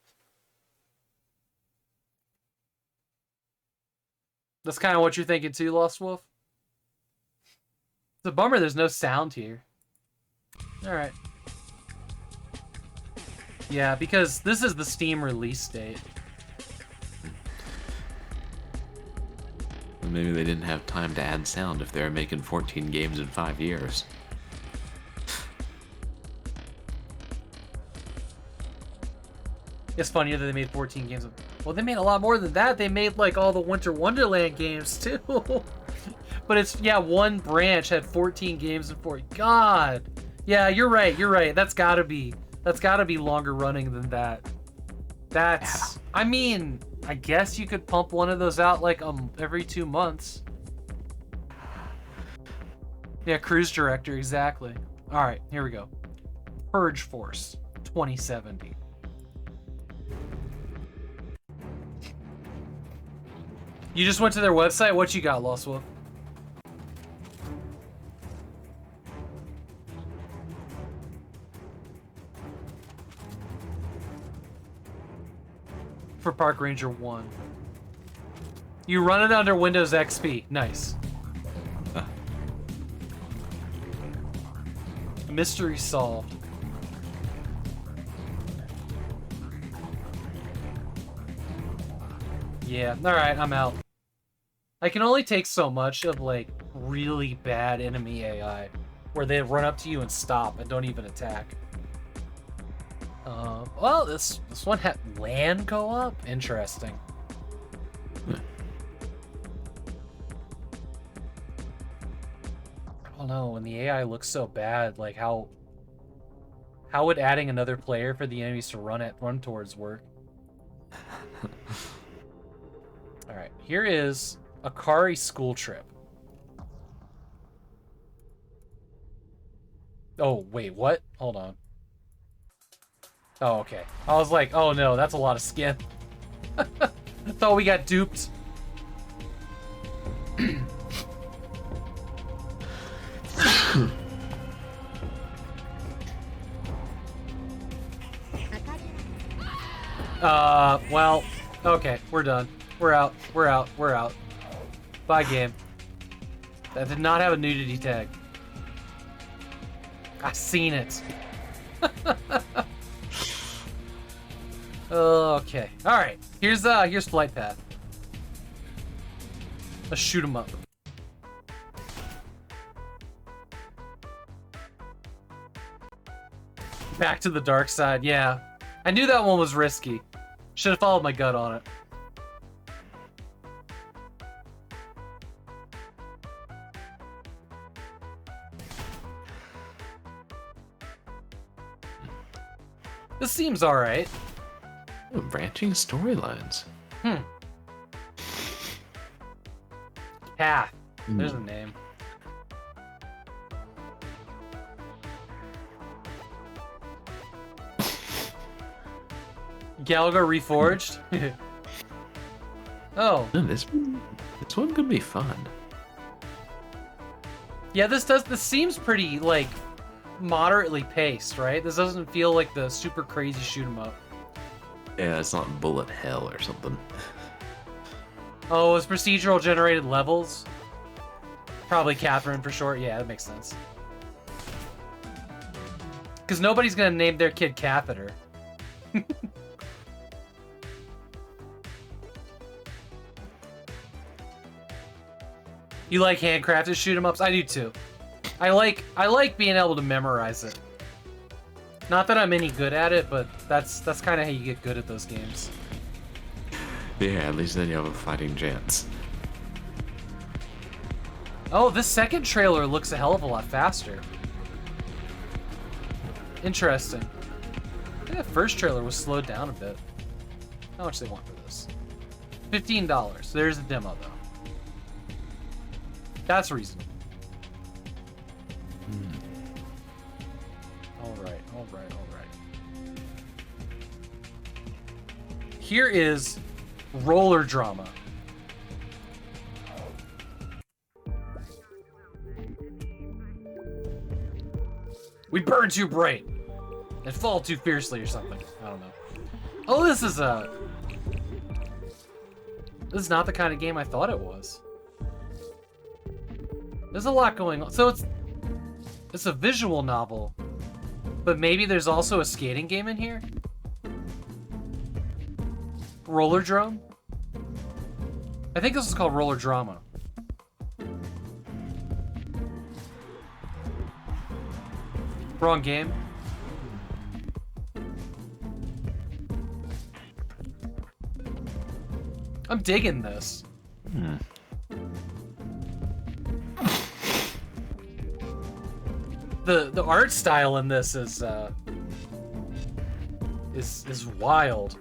That's kind of what you're thinking too, Lost Wolf? It's a bummer there's no sound here. Alright. Yeah, because this is the Steam release date. Maybe they didn't have time to add sound if they were making 14 games in 5 years. It's funnier that they made 14 games. Well, they made a lot more than that. They made like all the Winter Wonderland games too. But it's, yeah, one branch had 14 games in 4. God. Yeah, you're right. You're right. That's gotta be longer running than that. That's, I mean, I guess you could pump one of those out like every 2 months. Yeah, Cruise Director, exactly. All right, here we go. Purge Force 2070. You just went to their website? What you got, Lost Wolf? For Park Ranger 1. You run it under Windows XP. Nice. Mystery solved. Yeah, alright, I'm out. I can only take so much of, like, really bad enemy AI, where they run up to you and stop and don't even attack. Well, this one had LAN co-op? Interesting. I don't know, when the AI looks so bad, like how would adding another player for the enemies to run towards work? Alright, here is Akari School Trip. Oh, wait, what? Hold on. Oh, okay. I was like, oh no, that's a lot of skin. I thought we got duped. Well, okay, we're done. We're out. We're out. We're out. Bye, game. That did not have a nudity tag. I seen it. Okay. All right. Here's Flight Path. Let's shoot 'em up. Back to the dark side. Yeah. I knew that one was risky. Should have followed my gut on it. This seems alright. Branching storylines. Path. There's a name. Galaga Reforged? Oh. This one could be fun. Yeah, this seems pretty, like, moderately paced, right? This doesn't feel like the super crazy shoot 'em up. Yeah, it's not bullet hell or something. Oh, it's procedural generated levels? Probably Catherine for short. Yeah, that makes sense. Because nobody's gonna name their kid Catheter. You like handcrafted shoot 'em ups? I do too. I like being able to memorize it. Not that I'm any good at it, but that's kind of how you get good at those games. Yeah, at least then you have a fighting chance. Oh, this second trailer looks a hell of a lot faster. Interesting. I think the first trailer was slowed down a bit. How much they want for this? $15. There's a demo though. That's reasonable. Alright. Here is Roller Drama. We burn too bright and fall too fiercely or something. I don't know. Oh, this is not the kind of game I thought it was. There's a lot going on. So it's a visual novel, but maybe there's also a skating game in here? Roller Drum? I think this is called Roller Drama. Wrong game. I'm digging this. The art style in this is wild.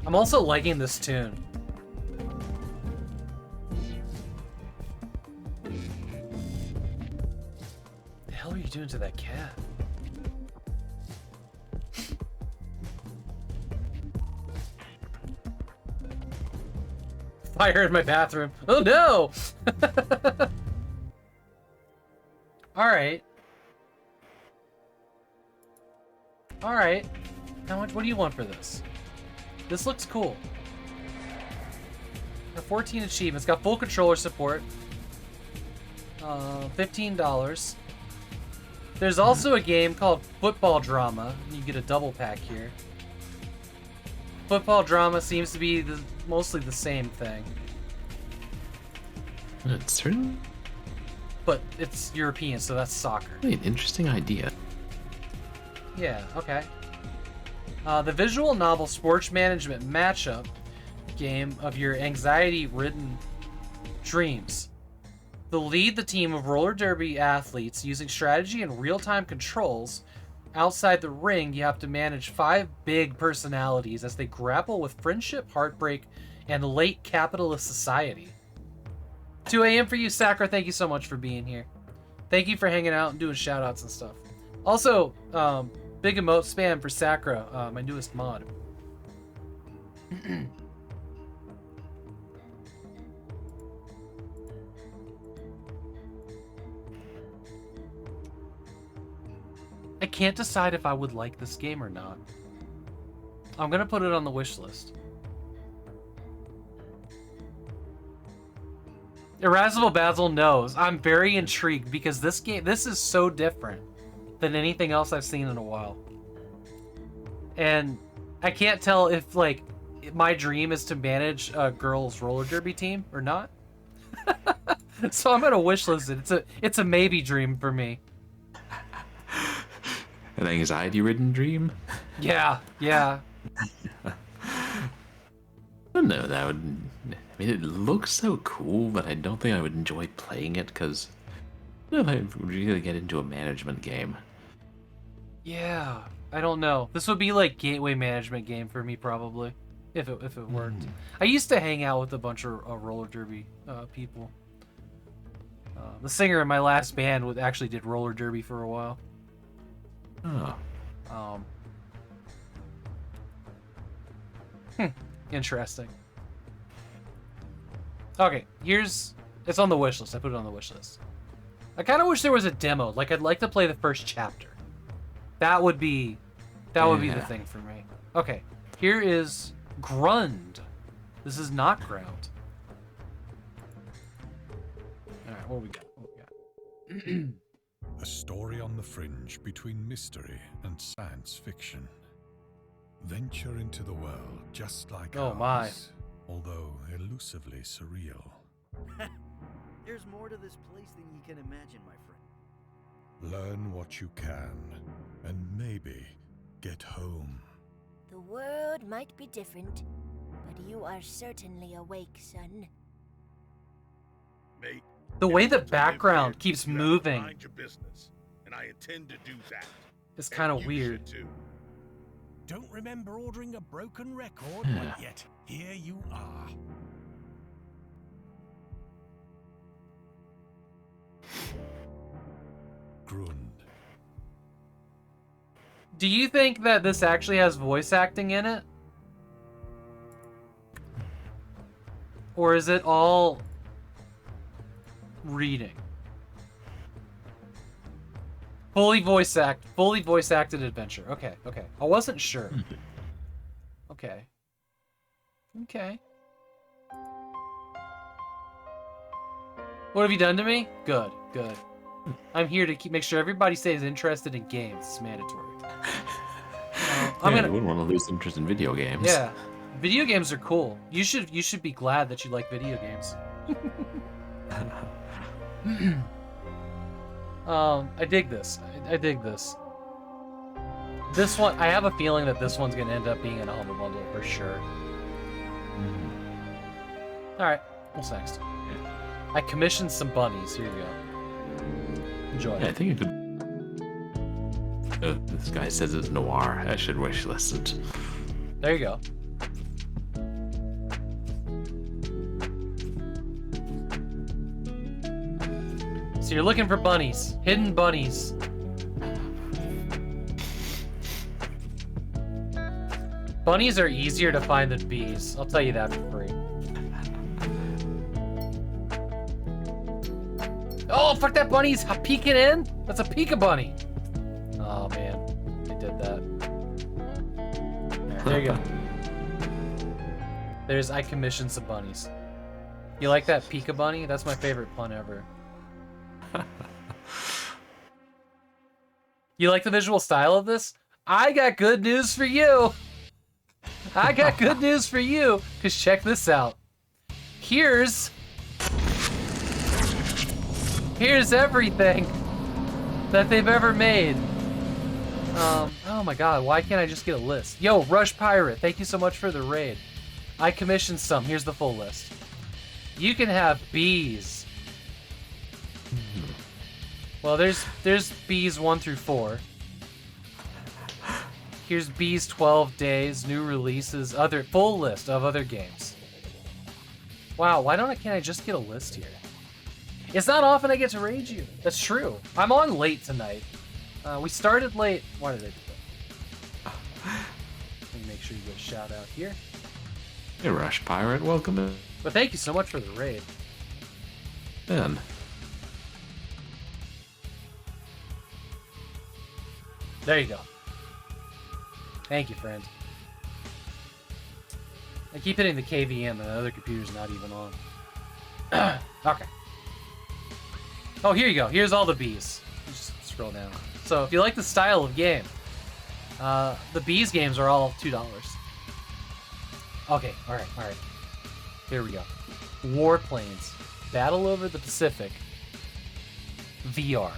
I'm also liking this tune. The hell are you doing to that cat? Fire in my bathroom. Oh no! Alright. Alright. How much? What do you want for this? This looks cool. Got 14 achievements. Got full controller support. $15. There's also a game called Football Drama. You get a double pack here. Football Drama seems to be mostly the same thing. It's certain. But it's European, so that's soccer. An interesting idea. Yeah, okay. The visual novel sports management matchup game of your anxiety-ridden dreams. They'll lead the team of roller derby athletes using strategy and real-time controls. Outside the ring, you have to manage 5 big personalities as they grapple with friendship, heartbreak, and late capitalist society. 2 a.m. for you, Sakura. Thank you so much for being here. Thank you for hanging out and doing shout-outs and stuff. Also, big emote spam for Sakura, my newest mod. I can't decide if I would like this game or not. I'm gonna put it on the wish list. Irascible Basil knows. I'm very intrigued because this is so different than anything else I've seen in a while. And I can't tell if, like, my dream is to manage a girls' roller derby team or not. So I'm gonna wishlist it. It's a maybe dream for me. An anxiety-ridden dream? Yeah, yeah. I don't know, that would... I mean, it looks so cool, but I don't think I would enjoy playing it, because I don't know if I would really get into a management game. Yeah, I don't know. This would be like gateway management game for me, probably, if it worked. I used to hang out with a bunch of roller derby people. The singer in my last band actually did roller derby for a while. Oh. Interesting. Okay, it's on the wish list. I put it on the wish list. I kind of wish there was a demo. Like, I'd like to play the first chapter. That would be the thing for me. Okay, here is Grund. This is not Ground. All right, what we got? A story on the fringe between mystery and science fiction. Venture into the world just like ours, although elusively surreal. There's more to this place than you can imagine, my friend. Learn what you can, and maybe get home. The world might be different, but you are certainly awake, son. Mate, The way the background keeps moving mind your business, and I intend to do that. is kind of weird. Don't remember ordering a broken record, but yet here you are. Grund. Do you think that this actually has voice acting in it? Or is it all reading? Fully voice acted adventure. Okay. I wasn't sure. Okay. What have you done to me? Good. I'm here to make sure everybody stays interested in games. It's mandatory. I wouldn't want to lose interest in video games. Yeah, video games are cool. You should be glad that you like video games. I dig this. I dig this. This one, I have a feeling that this one's gonna end up being in a Humble Bundle for sure. Alright, what's next? I commissioned some bunnies. Here you go. Enjoy. Yeah, I think it could. This guy says it's noir. I should wish list it. There you go. So you're looking for bunnies. Hidden bunnies. Bunnies are easier to find than bees. I'll tell you that for free. Oh, fuck, that bunny's peeking in? That's a Pika bunny. Oh, man. I did that. There you go. There's I commissioned some bunnies. You like that Pika bunny? That's my favorite pun ever. You like the visual style of this? I got good news for you. I got good news for you, because check this out. Here's everything that they've ever made. Oh my god, why can't I just get a list? Yo, Rush Pirate, thank you so much for the raid. I commissioned some. Here's the full list. You can have bees. Well, there's bees 1 through 4. Here's bees 12 days, new releases, other full list of other games. Wow, can't I just get a list here? It's not often I get to raid you. That's true. I'm on late tonight. We started late. Why did I do that? Let me make sure you get a shout out here. Hey, Rush Pirate, welcome in. But thank you so much for the raid. Man. There you go. Thank you, friend. I keep hitting the KVM and the other computer's not even on. Okay. Oh, here you go. Here's all the bees. Just scroll down. So, if you like the style of game, the bees games are all $2. Okay, alright. Here we go. Warplanes. Battle over the Pacific. VR.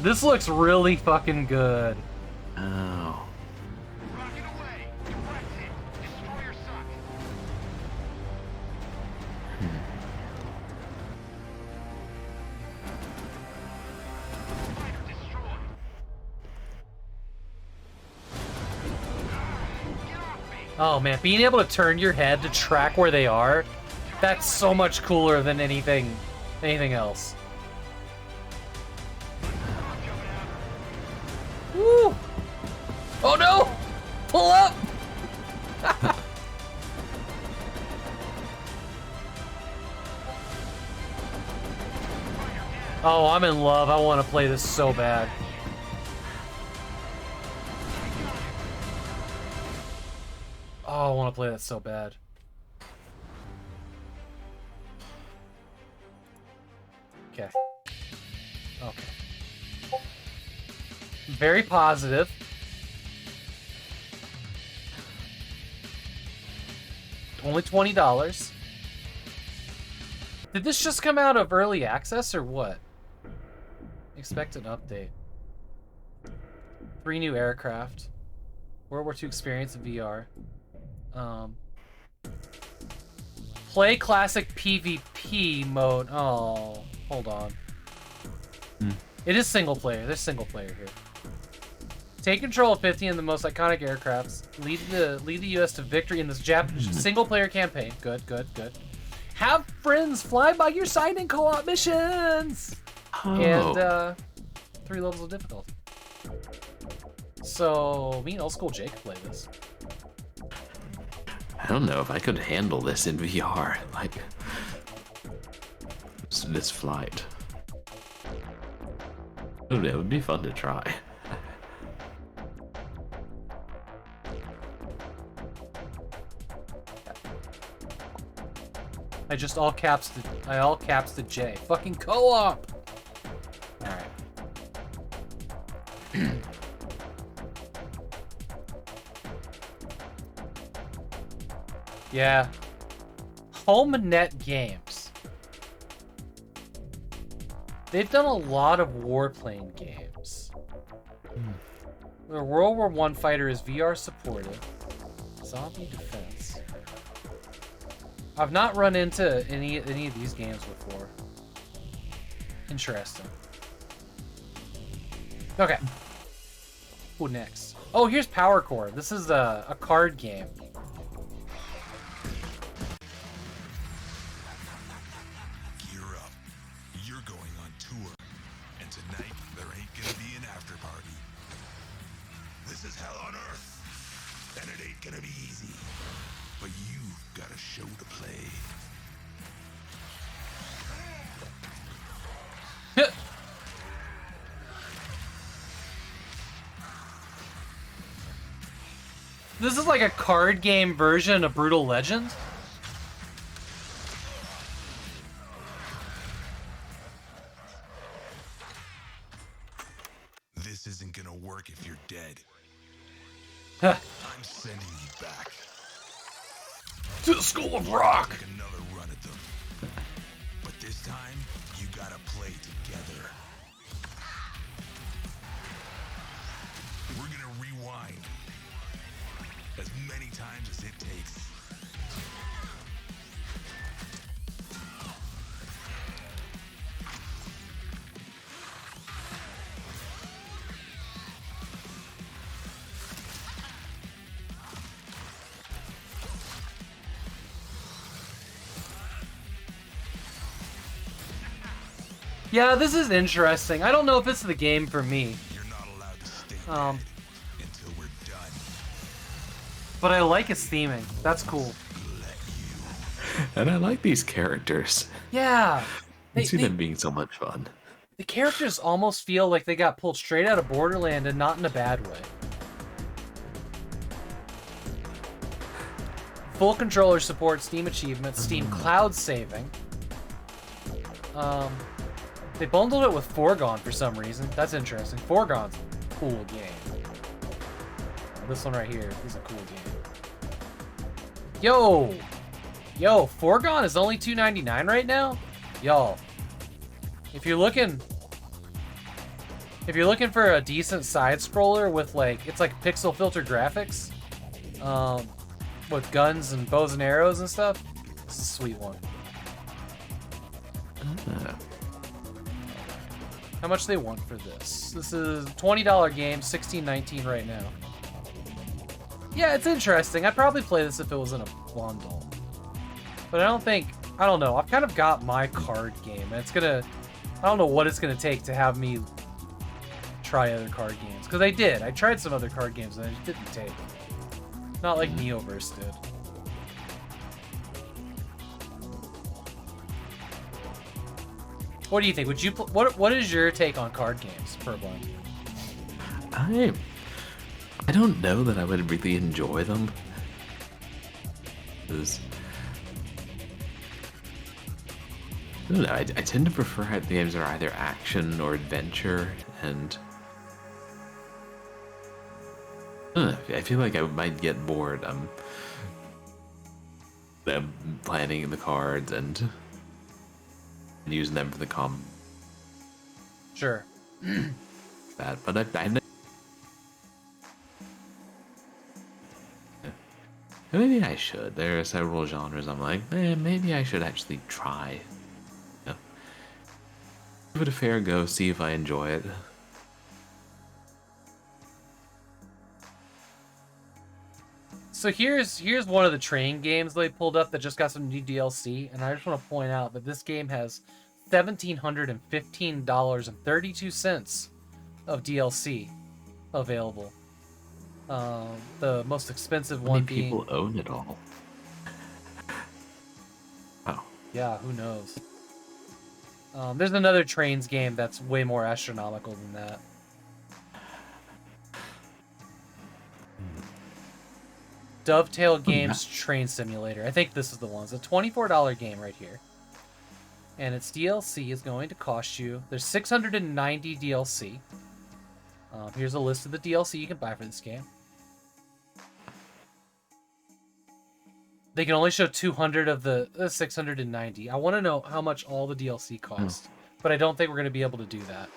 This looks really fucking good. Oh. Oh man, being able to turn your head to track where they are, that's so much cooler than anything else. Woo! Oh no! Pull up! Oh, I'm in love. I want to play this so bad. Oh, I want to play that so bad. Okay. Okay. Very positive. Only $20. Did this just come out of early access or what? Expect an update. 3 new aircraft. World War II experience in VR. Play classic PvP mode. Oh, hold on. It is single player. There's single player here. Take control of 50 of the most iconic aircrafts. Lead the U.S. to victory in this single player campaign. Good. Have friends fly by your side in co-op missions. Oh. And 3 levels of difficulty. So me and old school Jake play this. I don't know if I could handle this in VR. Like this flight. I don't know, it would be fun to try. I just all caps the J. Fucking co-op. All right. Yeah. HomeNet Games. They've done a lot of warplane games. The World War I fighter is VR supported. Zombie Defense. I've not run into any of these games before. Interesting. Okay. Who next? Oh, here's Power Core. This is a card game. Gear up. You're going on tour. And tonight, there ain't gonna be an after party. This is hell on earth. And it ain't gonna be easy. But you've got a show to play. This is like a card game version of Brutal Legend. This isn't gonna work if you're dead. Huh. I'm sending you back. To the School of Rock! Take another run at them. But this time, you gotta play together. We're gonna rewind. As many times as it takes. Yeah, this is interesting. I don't know if it's the game for me. You're not allowed to stay until we're done. But I like its theming. That's cool. And I like these characters. Yeah. I see them being so much fun. The characters almost feel like they got pulled straight out of Borderland and not in a bad way. Full controller support, Steam achievements, Steam cloud saving. They bundled it with Foregone for some reason. That's interesting. Foregone's a cool game. This one right here is a cool game. Yo, Foregone is only $2.99 right now? Y'all, if you're looking for a decent side scroller with like, it's like pixel filter graphics, with guns and bows and arrows and stuff, this is a sweet one. How much they want for this? This is a $20 game, $16.19 right now. Yeah, it's interesting. I'd probably play this if it was in a bundle. But I don't know. I've kind of got my card game. And I don't know what it's gonna take to have me try other card games. Because I did. I tried some other card games and it just didn't take. Not like Neoverse did. What do you think? Would you what is your take on card games, Purblind? I don't know that I would really enjoy them. 'Cause I don't know. I tend to prefer how the games are either action or adventure, and I feel like I might get bored. I'm planning the cards and using them for the Sure. That, but maybe I should. There are several genres I'm like, maybe I should actually try. Give it a fair go, see if I enjoy it. So here's one of the train games they pulled up that just got some new DLC, and I just want to point out that this game has $1,715.32 of DLC available. The most expensive one being... people own it all? Oh. Yeah, who knows? There's another trains game that's way more astronomical than that. Dovetail Games Train Simulator. I think this is the one. It's a $24 game right here. And its DLC is going to cost you... There's 690 DLC. Here's a list of the DLC you can buy for this game. They can only show 200 of the 690. I want to know how much all the DLC cost, but I don't think we're going to be able to do that.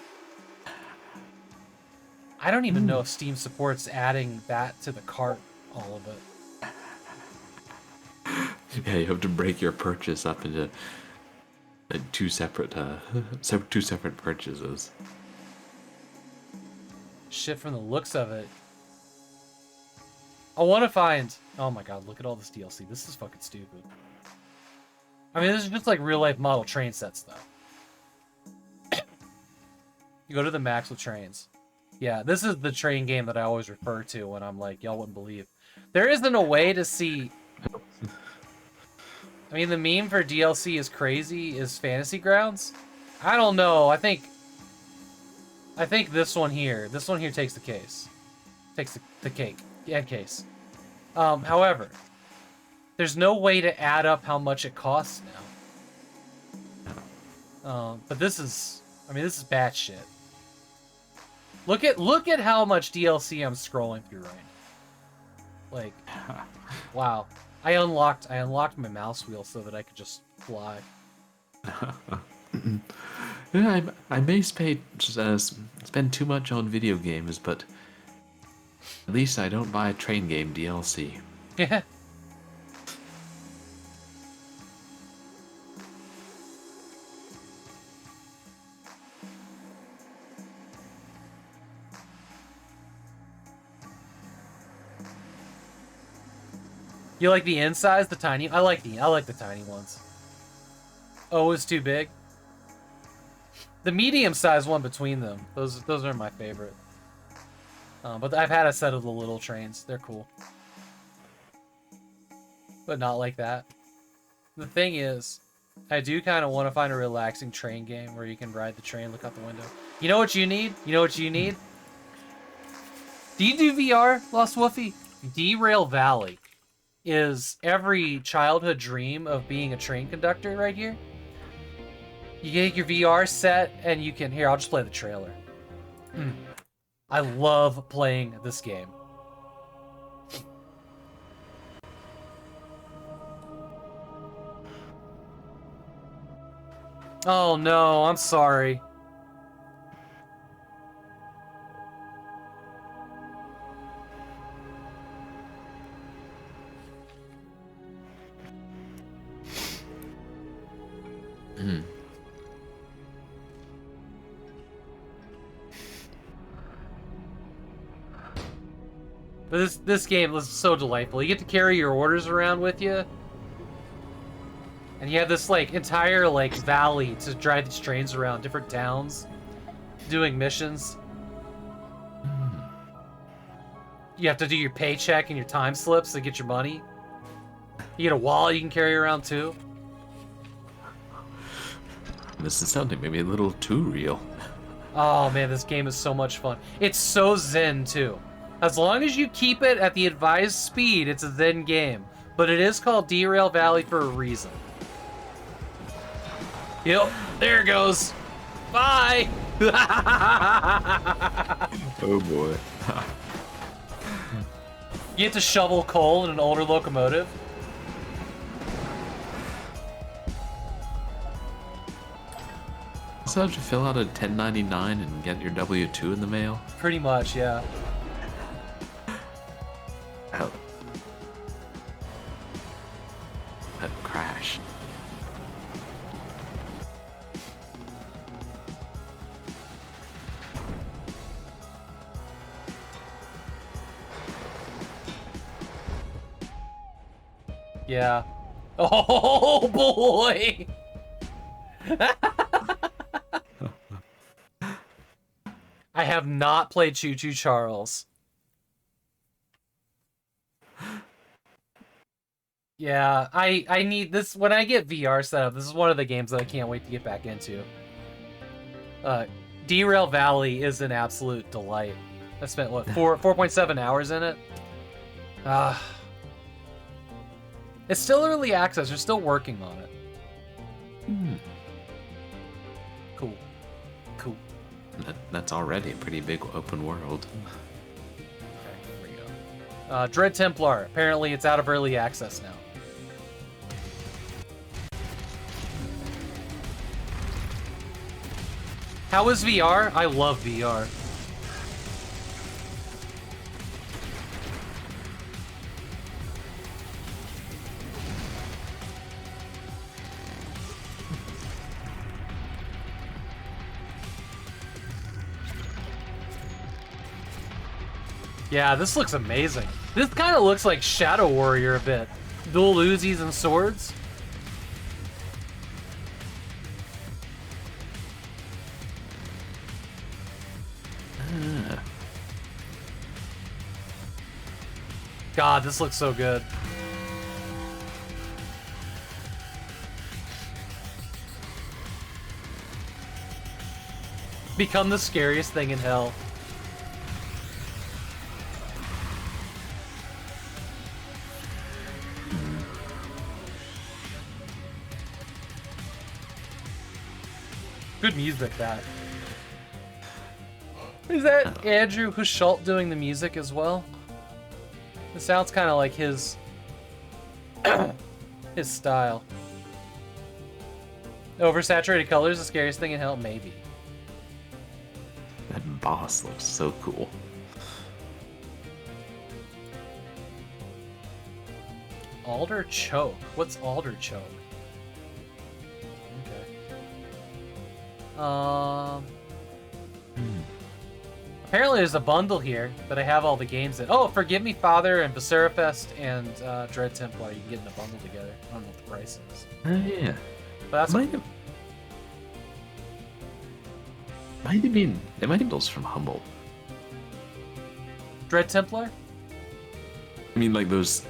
I don't even know if Steam supports adding that to the cart, all of it. Yeah, you have to break your purchase up into two separate purchases. Shit, from the looks of it. I want to find... Oh my god, look at all this DLC. This is fucking stupid. I mean, this is just like real-life model train sets, though. You go to the max with trains. Yeah, this is the train game that I always refer to when I'm like, y'all wouldn't believe. There isn't a way to see... I mean, the meme for DLC is crazy, is Fantasy Grounds. I don't know, I think this one here takes the case. Takes the cake. Head case. However, there's no way to add up how much it costs now. But this is, I mean, this is bad shit. Look at how much DLC I'm scrolling through right now. Like, wow. I unlocked my mouse wheel so that I could just fly. Yeah, I may spend too much on video games, but at least I don't buy a train game DLC. Yeah. You like the insides, the tiny? I like the tiny ones. Oh, it's too big. The medium-sized one between them. Those are my favorite. But I've had a set of the little trains. They're cool. But not like that. The thing is, I do kind of want to find a relaxing train game where you can ride the train, look out the window. You know what you need? You know what you need? Do you do VR, Lost Woofy? Derail Valley is every childhood dream of being a train conductor right here. You get your VR set and you can... Here, I'll just play the trailer. I love playing this game. Oh no, I'm sorry. But this game is so delightful. You get to carry your orders around with you. And you have this like entire like valley to drive these trains around different towns doing missions. You have to do your paycheck and your time slips to get your money. You get a wallet you can carry around too. This is sounding maybe a little too real. Oh man, this game is so much fun. It's so zen too. As long as you keep it at the advised speed, it's a zen game. But it is called Derail Valley for a reason. Yep, there it goes. Bye! Oh boy. You get to shovel coal in an older locomotive. So how'd you fill out a 1099 and get your W-2 in the mail? Pretty much, yeah. Oh. That crash. Yeah. Oh boy! I have not played Choo Choo Charles. Yeah, I need this. When I get VR set up, this is one of the games that I can't wait to get back into. Derail Valley is an absolute delight. I spent, what, 4.7 hours in it? It's still early access. They're still working on it. Cool. Cool. That's already a pretty big open world. Okay, here we go. Dread Templar. Apparently it's out of early access now. How is VR? I love VR. Yeah, this looks amazing. This kind of looks like Shadow Warrior a bit. Dual Uzis and swords. God, this looks so good. Become the scariest thing in hell. Good music, that. Is that Andrew Hushalt doing the music as well? It sounds kind of like his his style. Oversaturated colors, the scariest thing in hell? Maybe. That boss looks so cool. Alder Choke. What's Alder Choke? Okay. Apparently there's a bundle here that I have all the games in. Oh, Forgive Me Father and Becerrafest and Dread Templar. You can get in a bundle together. I don't know what the price is. Yeah. But that's might have been those from Humble. Dread Templar? I mean, like those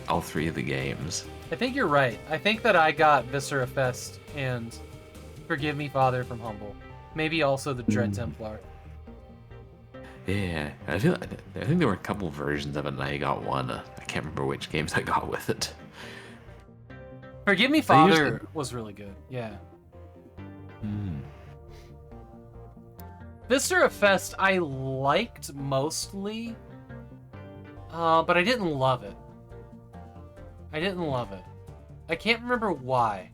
all three of the games. I think you're right. I think that I got Becerrafest and Forgive Me Father from Humble. Maybe also the Dread Templar. Yeah, I think there were a couple versions of it, and I got one. I can't remember which games I got with it. Forgive Me Father was really good. Yeah. Becerrafest I liked mostly, but I didn't love it. I can't remember why.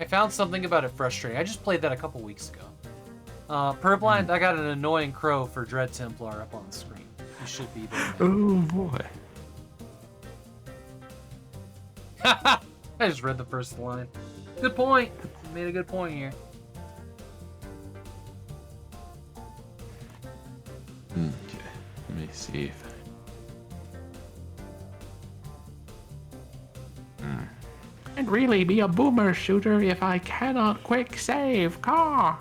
I found something about it frustrating. I just played that a couple weeks ago. Purblind, I got an annoying crow for Dread Templar up on the screen. You should be there. Oh boy. I just read the first line. Good point. You made a good point here. Okay, let me see if I'd really be a boomer shooter if I cannot quick save. Caw.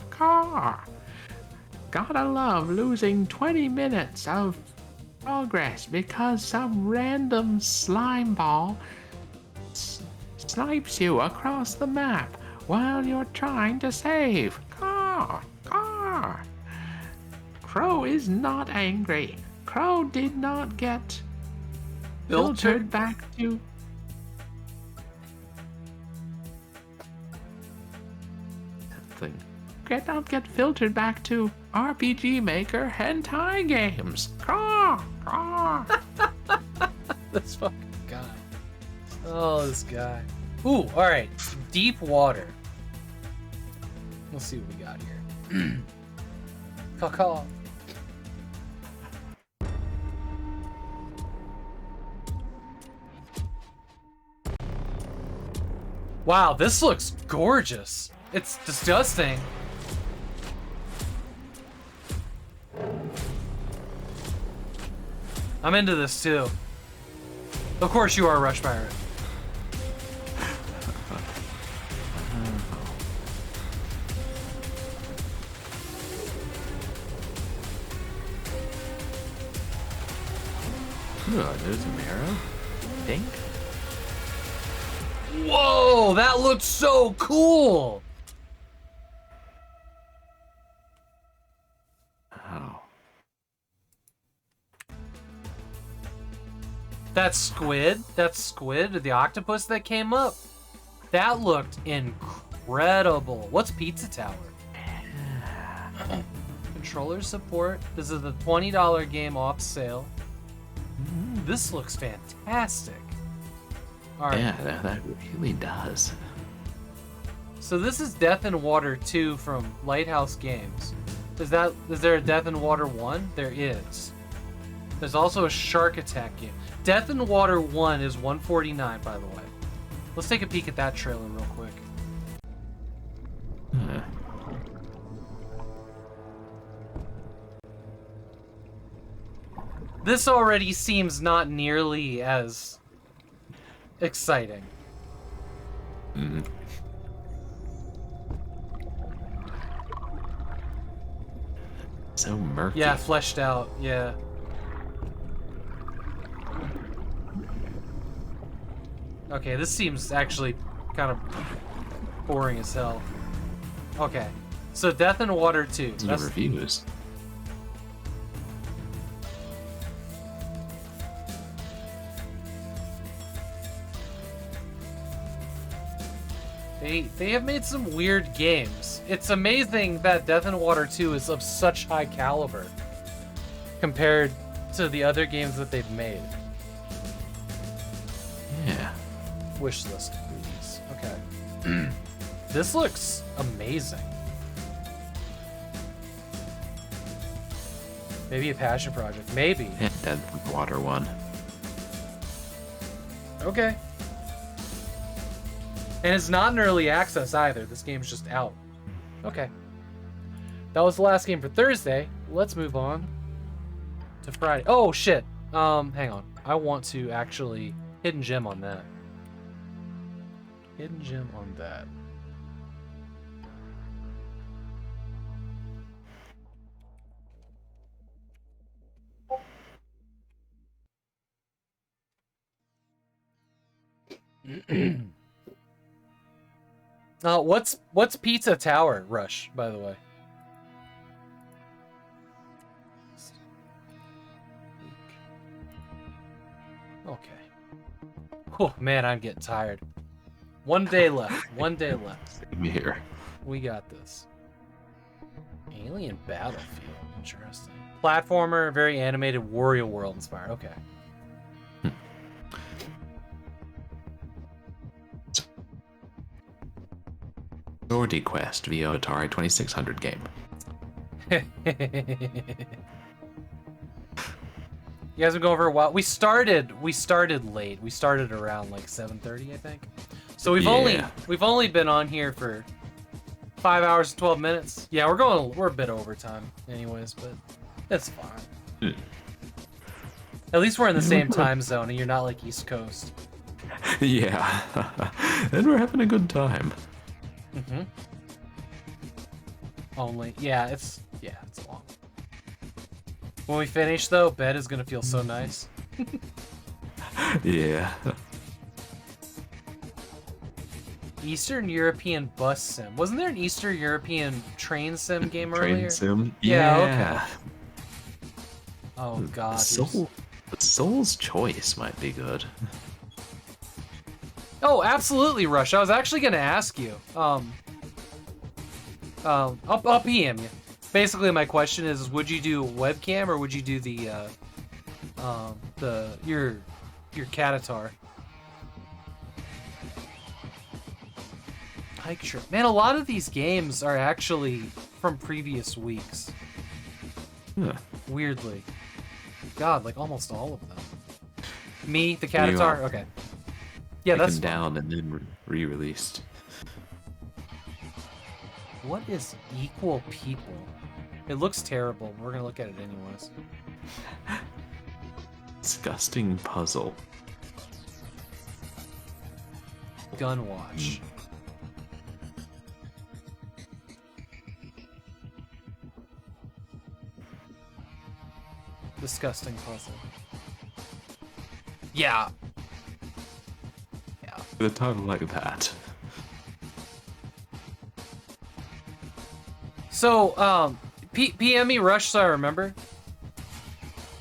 Gotta love losing 20 minutes of progress because some random slime ball snipes you across the map while you're trying to save. Caw. Crow is not angry. Crow did not get filtered back to... Cannot get filtered back to RPG Maker hentai games. Caw. This fucking guy. Oh, this guy. Ooh, alright. Deep water. Let's see what we got here. Caw. Wow, this looks gorgeous. It's disgusting. I'm into this too. Of course you are, Rush Pirate. Oh, there's a marrow. Think. Whoa, that looks so cool. Oh. That squid, the octopus that came up, that looked incredible. What's Pizza Tower? Controller support. This is the $20 game off sale. This looks fantastic. All right. Yeah, that really does. So this is Death in Water 2 from Lighthouse Games. Is there a Death in Water 1? There is. There's also a Shark Attack game. Death in Water 1 is $149, by the way. Let's take a peek at that trailer real quick. This already seems not nearly as exciting. So murky. Yeah, fleshed out, yeah. Okay, this seems actually kind of boring as hell. Okay, so Death in Water 2. The reviews. They have made some weird games. It's amazing that Death in Water 2 is of such high caliber compared to the other games that they've made. Yeah. Wish list, please. Okay. This looks amazing. Maybe a passion project. Maybe. Yeah, Dead Water 1. Okay. And it's not in early access either. This game's just out. Okay. That was the last game for Thursday. Let's move on to Friday. Oh, shit. Hang on. I want to actually hidden gem on that. Hidden gem on that. What's Pizza Tower Rush, by the way? Okay. Oh man, I'm getting tired. One day left. One day left. Same here. We got this. Alien Battlefield. Interesting. Platformer, very animated, Wario World inspired. Okay. Sortie Quest via Atari 2600 game. You guys been going for a while. We started late. We started around like 7:30, I think. So we've only been on here for 5 hours and 12 minutes. Yeah, we're a bit over time anyways, but it's fine. At least we're in the same time zone and you're not like East Coast. Yeah. And we're having a good time. It's long. When we finish though, bed is gonna feel so nice. Yeah. Eastern European bus sim. Wasn't there an Eastern European train sim game earlier? Train sim? Yeah. Yeah. Okay. Oh god. Soul's Choice might be good. Oh, absolutely, Rush. I was actually gonna ask you. I'll PM you. Basically, my question is, would you do webcam or would you do your Catatar? Hike trip. Man, a lot of these games are actually from previous weeks. Yeah. Weirdly. God, like almost all of them. Me, the Catatar? Okay. Yeah, that's down and then re-released. What is Equal People? It looks terrible. We're gonna look at it anyways. Disgusting puzzle. Gunwatch. Disgusting puzzle. Yeah. With a title like that. So, PME Rush, so I remember.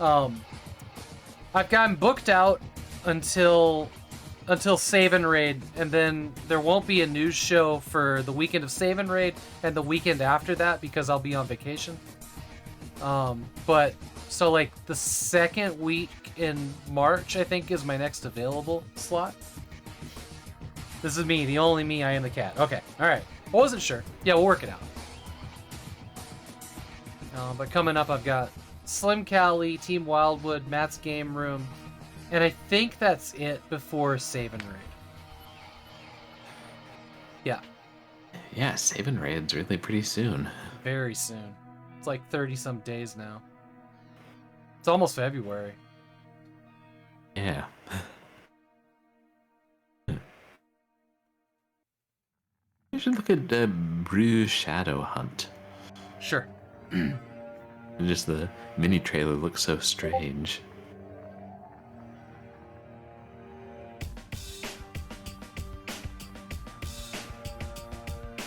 I've gotten booked out until Save and Raid, and then there won't be a news show for the weekend of Save and Raid and the weekend after that because I'll be on vacation. But so like the second week in March, I think, is my next available slot. This is me, the only me, I am the cat. Okay, all right. I wasn't sure. Yeah, we'll work it out. But coming up, I've got Slim Cali, Team Wildwood, Matt's Game Room, and I think that's it before Save and Raid. Yeah. Yeah, Save and Raid's really pretty soon. Very soon. It's like 30-some days now. It's almost February. Yeah. You should look at Brew Shadow Hunt. Sure. Just the mini trailer looks so strange.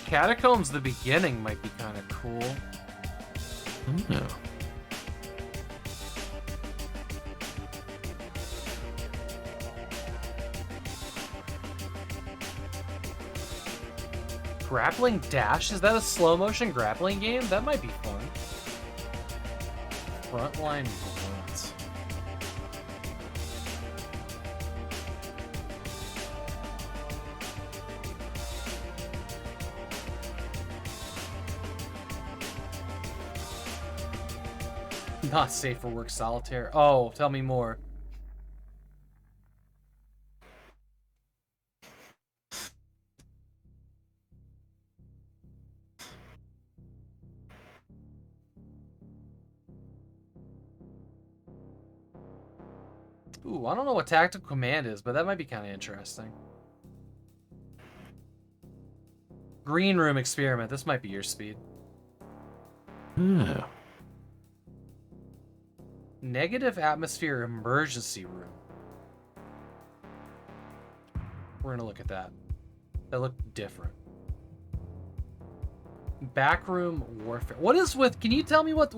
Catacombs, the beginning might be kind of cool. Oh. Grappling Dash? Is that a slow motion grappling game? That might be fun. Frontline Runs. Not safe for work, solitaire. Oh, tell me more. Ooh, I don't know what Tactical Command is, but that might be kind of interesting. Green Room Experiment. This might be your speed. Oh. Negative Atmosphere Emergency Room. We're gonna look at that. That looked different. Backroom Warfare. What is with? Can you tell me what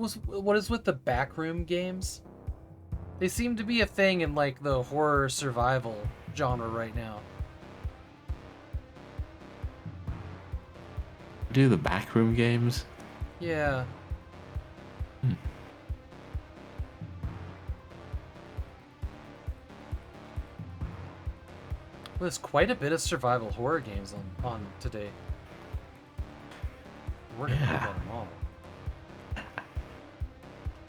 is with the backroom games? They seem to be a thing in like the horror survival genre right now. Do the backroom games? Yeah. Well, there's quite a bit of survival horror games on today. We're gonna look at them all.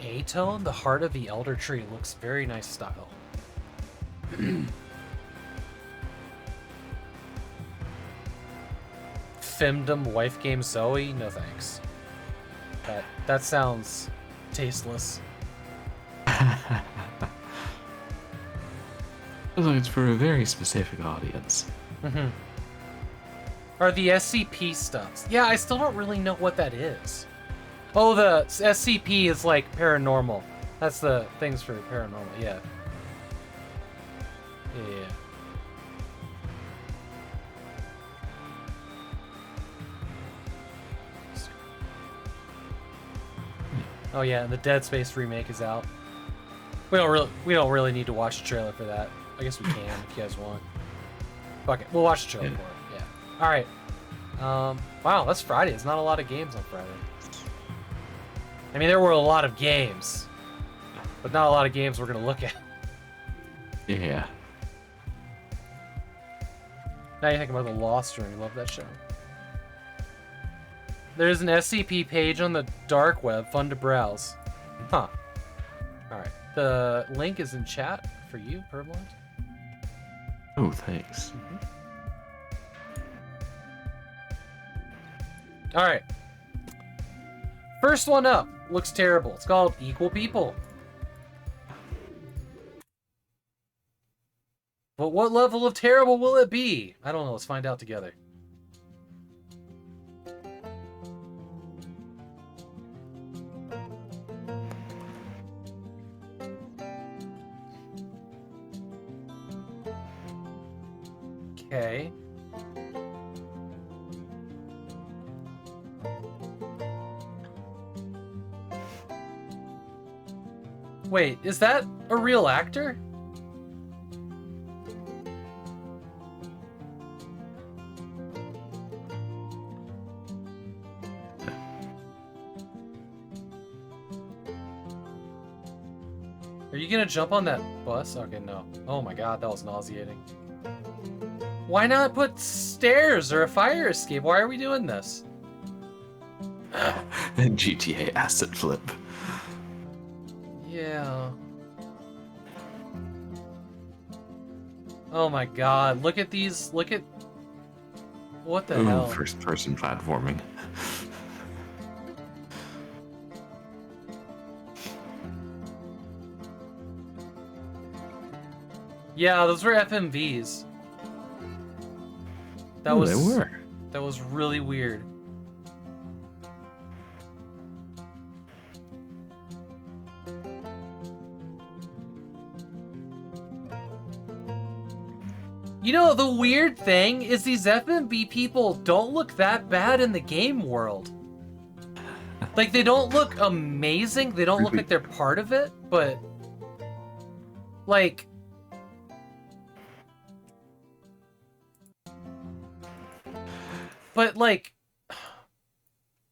A-Tone, the Heart of the Elder Tree, looks very nice style. Femdom Wife Game Zoe? No thanks. That sounds tasteless. Looks like it's for a very specific audience. Or the SCP stuff. Yeah, I still don't really know what that is. Oh, the SCP is like paranormal. That's the things for paranormal, yeah. Yeah. Oh yeah, and the Dead Space remake is out. We don't really need to watch the trailer for that. I guess we can if you guys want. Fuck it, we'll watch the trailer for it. Yeah. All right. Wow, that's Friday. There's not a lot of games on Friday. I mean, there were a lot of games, but not a lot of games we're gonna look at. Yeah. Now you think about the Lost Room. You love that show. There's an SCP page on the dark web, fun to browse. Huh. Alright. The link is in chat for you, Purblind. Oh, thanks. Alright. First one up. Looks terrible. It's called Equal People. But what level of terrible will it be? I don't know. Let's find out together. Okay. Wait, is that a real actor? Are you gonna jump on that bus? Okay, no. Oh my god, that was nauseating. Why not put stairs or a fire escape? Why are we doing this? And GTA asset flip. Yeah. Oh my god, look at these, look at... What the hell? First person platforming. Yeah, those were FMVs. That They were. That was really weird. You know, the weird thing is these FMV people don't look that bad in the game world. Like, they don't look amazing, they don't look like they're part of it, but... Like... But, like...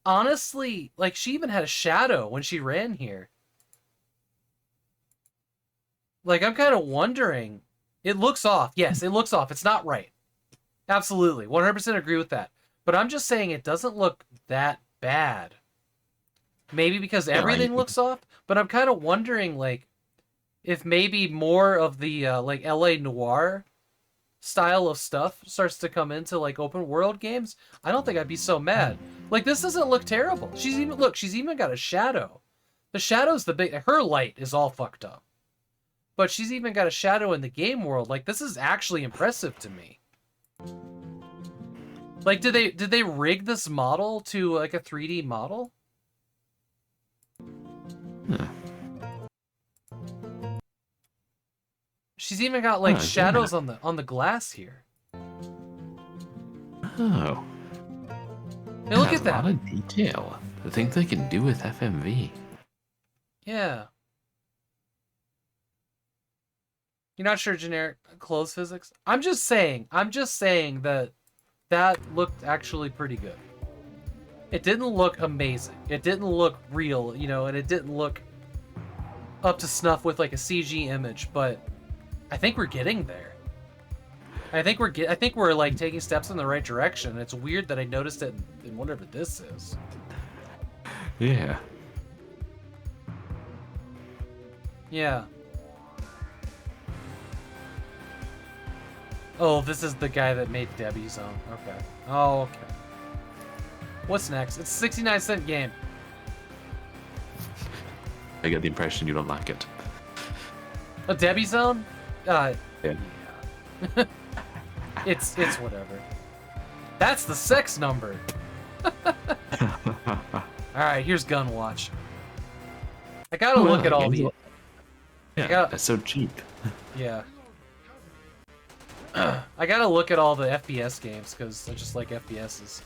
Honestly, like, she even had a shadow when she ran here. Like, I'm kind of wondering... It looks off. Yes, it looks off. It's not right. Absolutely. 100% agree with that. But I'm just saying it doesn't look that bad. Maybe because everything looks off, but I'm kind of wondering, like, if maybe more of the, like, LA Noire style of stuff starts to come into, like, open world games. I don't think I'd be so mad. Like, this doesn't look terrible. She's even got a shadow. The shadow's the big... Her light is all fucked up. But she's even got a shadow in the game world. Like, this is actually impressive to me. Like, did they rig this model to, like, a 3D model? She's even got, like, shadows on the glass here. Oh. Hey, look at that. A lot of detail. The things they can do with FMV. Yeah. You're not sure generic clothes physics? I'm just saying that looked actually pretty good. It didn't look amazing. It didn't look real, you know, and it didn't look up to snuff with like a CG image, but I think we're getting there. I think we're like taking steps in the right direction. It's weird that I noticed it in whatever this is. Yeah. Yeah. Oh, this is the guy that made Debbie's Zone. Okay. Oh, okay. What's next? It's a 69-cent game. I get the impression you don't like it. A Debbie Zone? Yeah. It's whatever. That's the sex number. Alright, here's Gun Watch. I gotta look at all the... Yeah, that's so cheap. Yeah. I gotta look at all the FPS games, because I just like FPSs.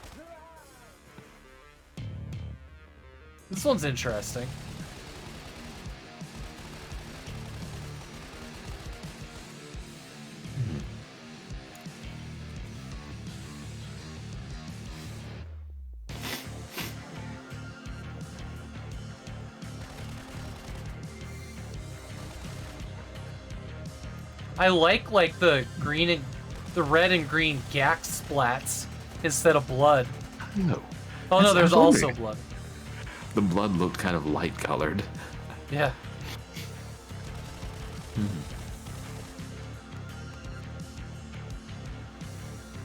This one's interesting. I like the green and the red and green gax splats instead of blood. No. Oh no, there's also blood. The blood looked kind of light colored. Yeah.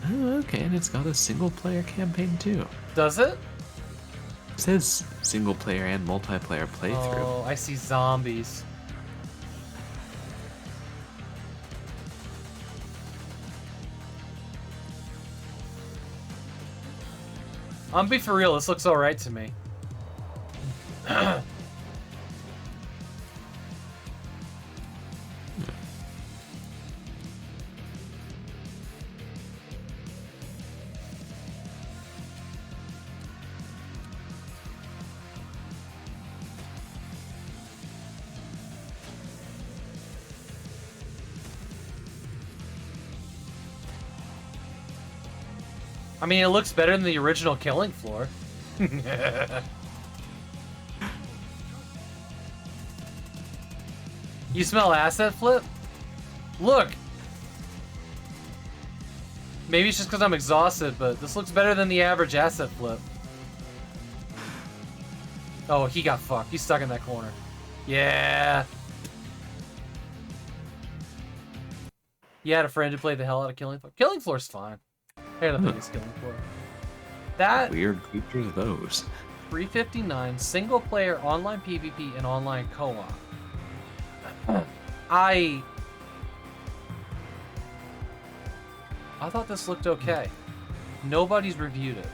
Oh, okay, and it's got a single player campaign too. Does it? It says single player and multiplayer playthrough. Oh, I see zombies. I'm be for real, this looks alright to me. I mean, it looks better than the original Killing Floor. You smell asset flip? Look! Maybe it's just because I'm exhausted, but this looks better than the average asset flip. Oh, he got fucked. He's stuck in that corner. Yeah. You had a friend who played the hell out of Killing Floor. Killing Floor's fine. I don't think it's Killing Floor. That Weird creatures, those. 359 single player online PvP and online co-op. I thought this looked okay. Nobody's reviewed it.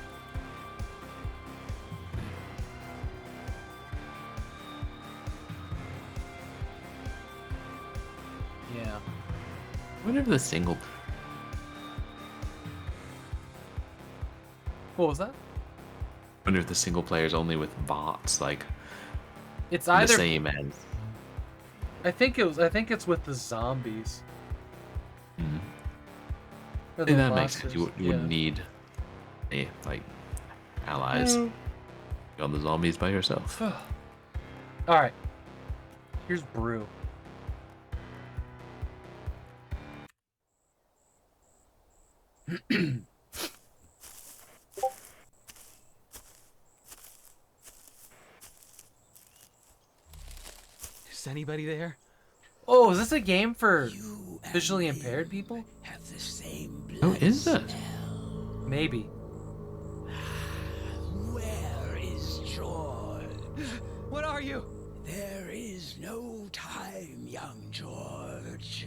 Yeah. What if the single... What was that? I wonder if the single player is only with bots, like It's the either same as. I think it's with the zombies. Or the Yeah, that makes sense. monsters. You wouldn't need any like allies. No. You're on the zombies by yourself. Alright. Here's Brew. Is anybody there? Oh, is this a game for visually impaired people? Have the same Oh, is it? Maybe. Where is George? What are you? There is no time, young George.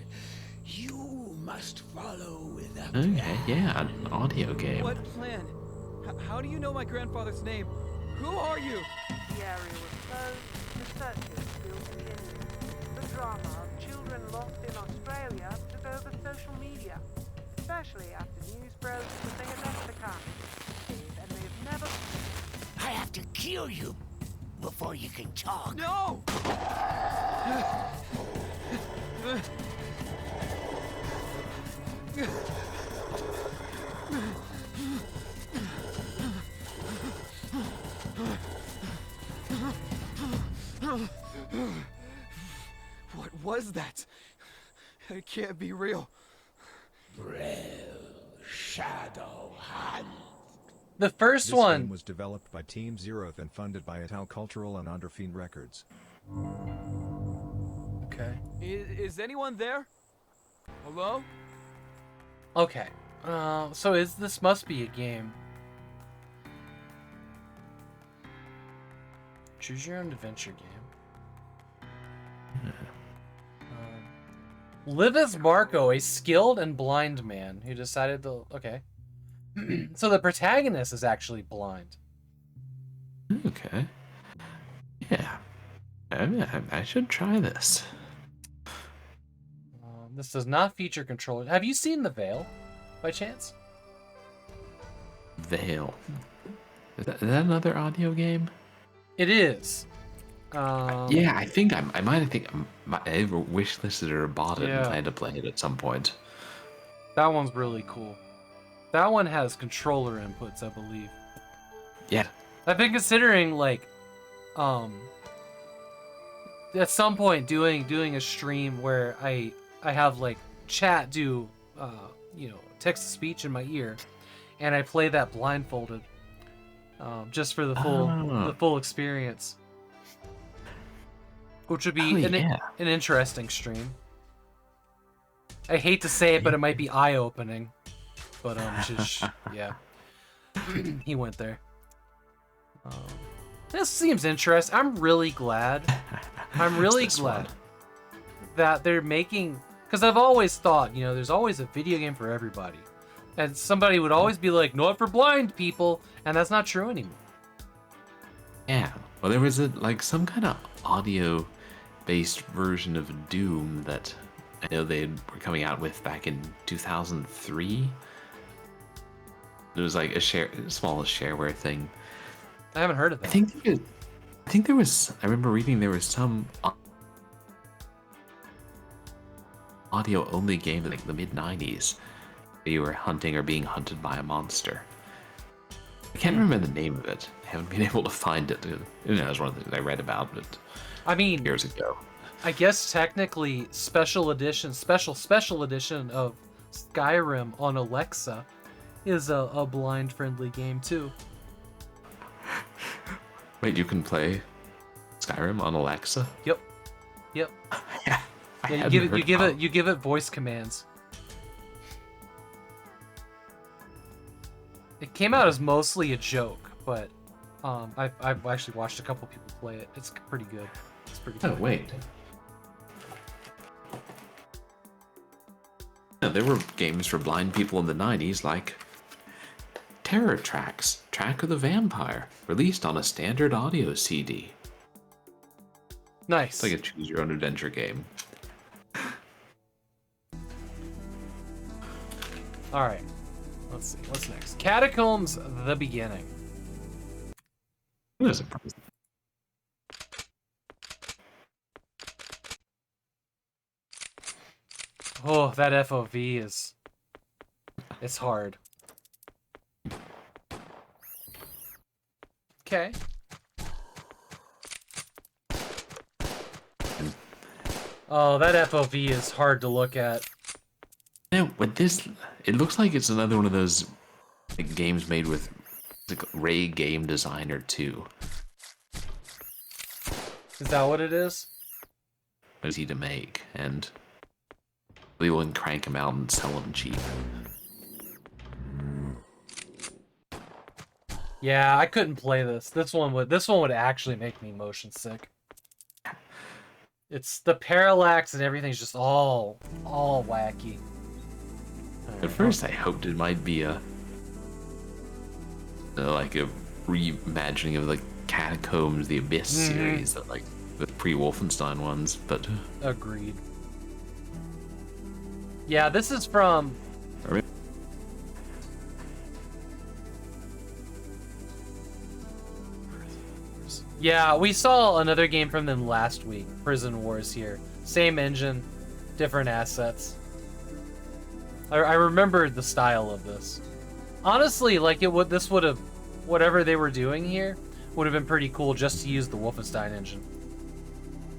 You must follow the plan. Okay, yeah, an audio game. What plan? How do you know my grandfather's name? Who are you? The area was closed, the searches still continued. The drama of children lost in Australia took over social media, especially after news broke that they had left the country. And they have never... I have to kill you before you can talk. No! What was that? It can't be real. Shadow Hunt. The first This one game was developed by Team Zeroth and funded by Ital Cultural and Underfiend Records. Okay. Is anyone there? Hello? Okay. So this must be a game. Choose your own adventure game. Live as Marco, a skilled and blind man who decided to... Okay. So the protagonist is actually blind. Okay. Yeah. I should try this. This does not feature controllers. Have you seen The Veil, by chance? Veil. Is that another audio game? It is. Yeah, I think I might have I wishlisted or bought it and Yeah. plan to play it at some point. That one's really cool. That one has controller inputs, I believe. Yeah. I've been considering like, at some point doing a stream where I have like chat do, text to speech in my ear, and I play that blindfolded, just for the full experience, which would be an interesting stream. I hate to say it, but it might be eye-opening. But yeah, he went there. This seems interesting. I'm really glad. I'm really glad that they're making, because I've always thought, there's always a video game for everybody, and somebody would always be like, not for blind people, and that's not true anymore. Yeah. Well, there was some kind of audio-based version of Doom that I know they were coming out with back in 2003. It was like a small shareware thing. I haven't heard of that. I think there was. I remember reading there was some audio-only game in like the mid-90s where you were hunting or being hunted by a monster. I can't remember the name of it. I haven't been able to find it. That was one of the things I read about it. I mean, years ago. I guess technically special edition of Skyrim on Alexa is a blind-friendly game too. Wait, you can play Skyrim on Alexa? Yep. Yep. Yeah, Yeah, you give it voice commands. It came out as mostly a joke, but I've actually watched a couple people play it. It's pretty good. It's pretty good. Oh, wait. Yeah, there were games for blind people in the 90s like Terror Tracks, Track of the Vampire, released on a standard audio CD. Nice. It's like a choose your own adventure game. Alright. Let's see. What's next? Catacombs, the beginning. No surprise. Oh, that FOV is... It's hard. Okay. Oh, that FOV is hard to look at. Yeah, but this... It looks like it's another one of those like, games made with like Ray Game Designer 2. Is that what it is? Easy to make, and we will crank them out and sell them cheap. Yeah, I couldn't play this. This one would actually make me motion sick. It's the parallax and everything's just all wacky. At first, I hoped it might be like a reimagining of the Catacombs, the Abyss series, that like the pre-Wolfenstein ones, but agreed. Yeah, this is from. Yeah, we saw another game from them last week, Prison Wars here. Same engine, different assets. I remembered the style of this. Honestly, like this would have, whatever they were doing here, would have been pretty cool just to use the Wolfenstein engine.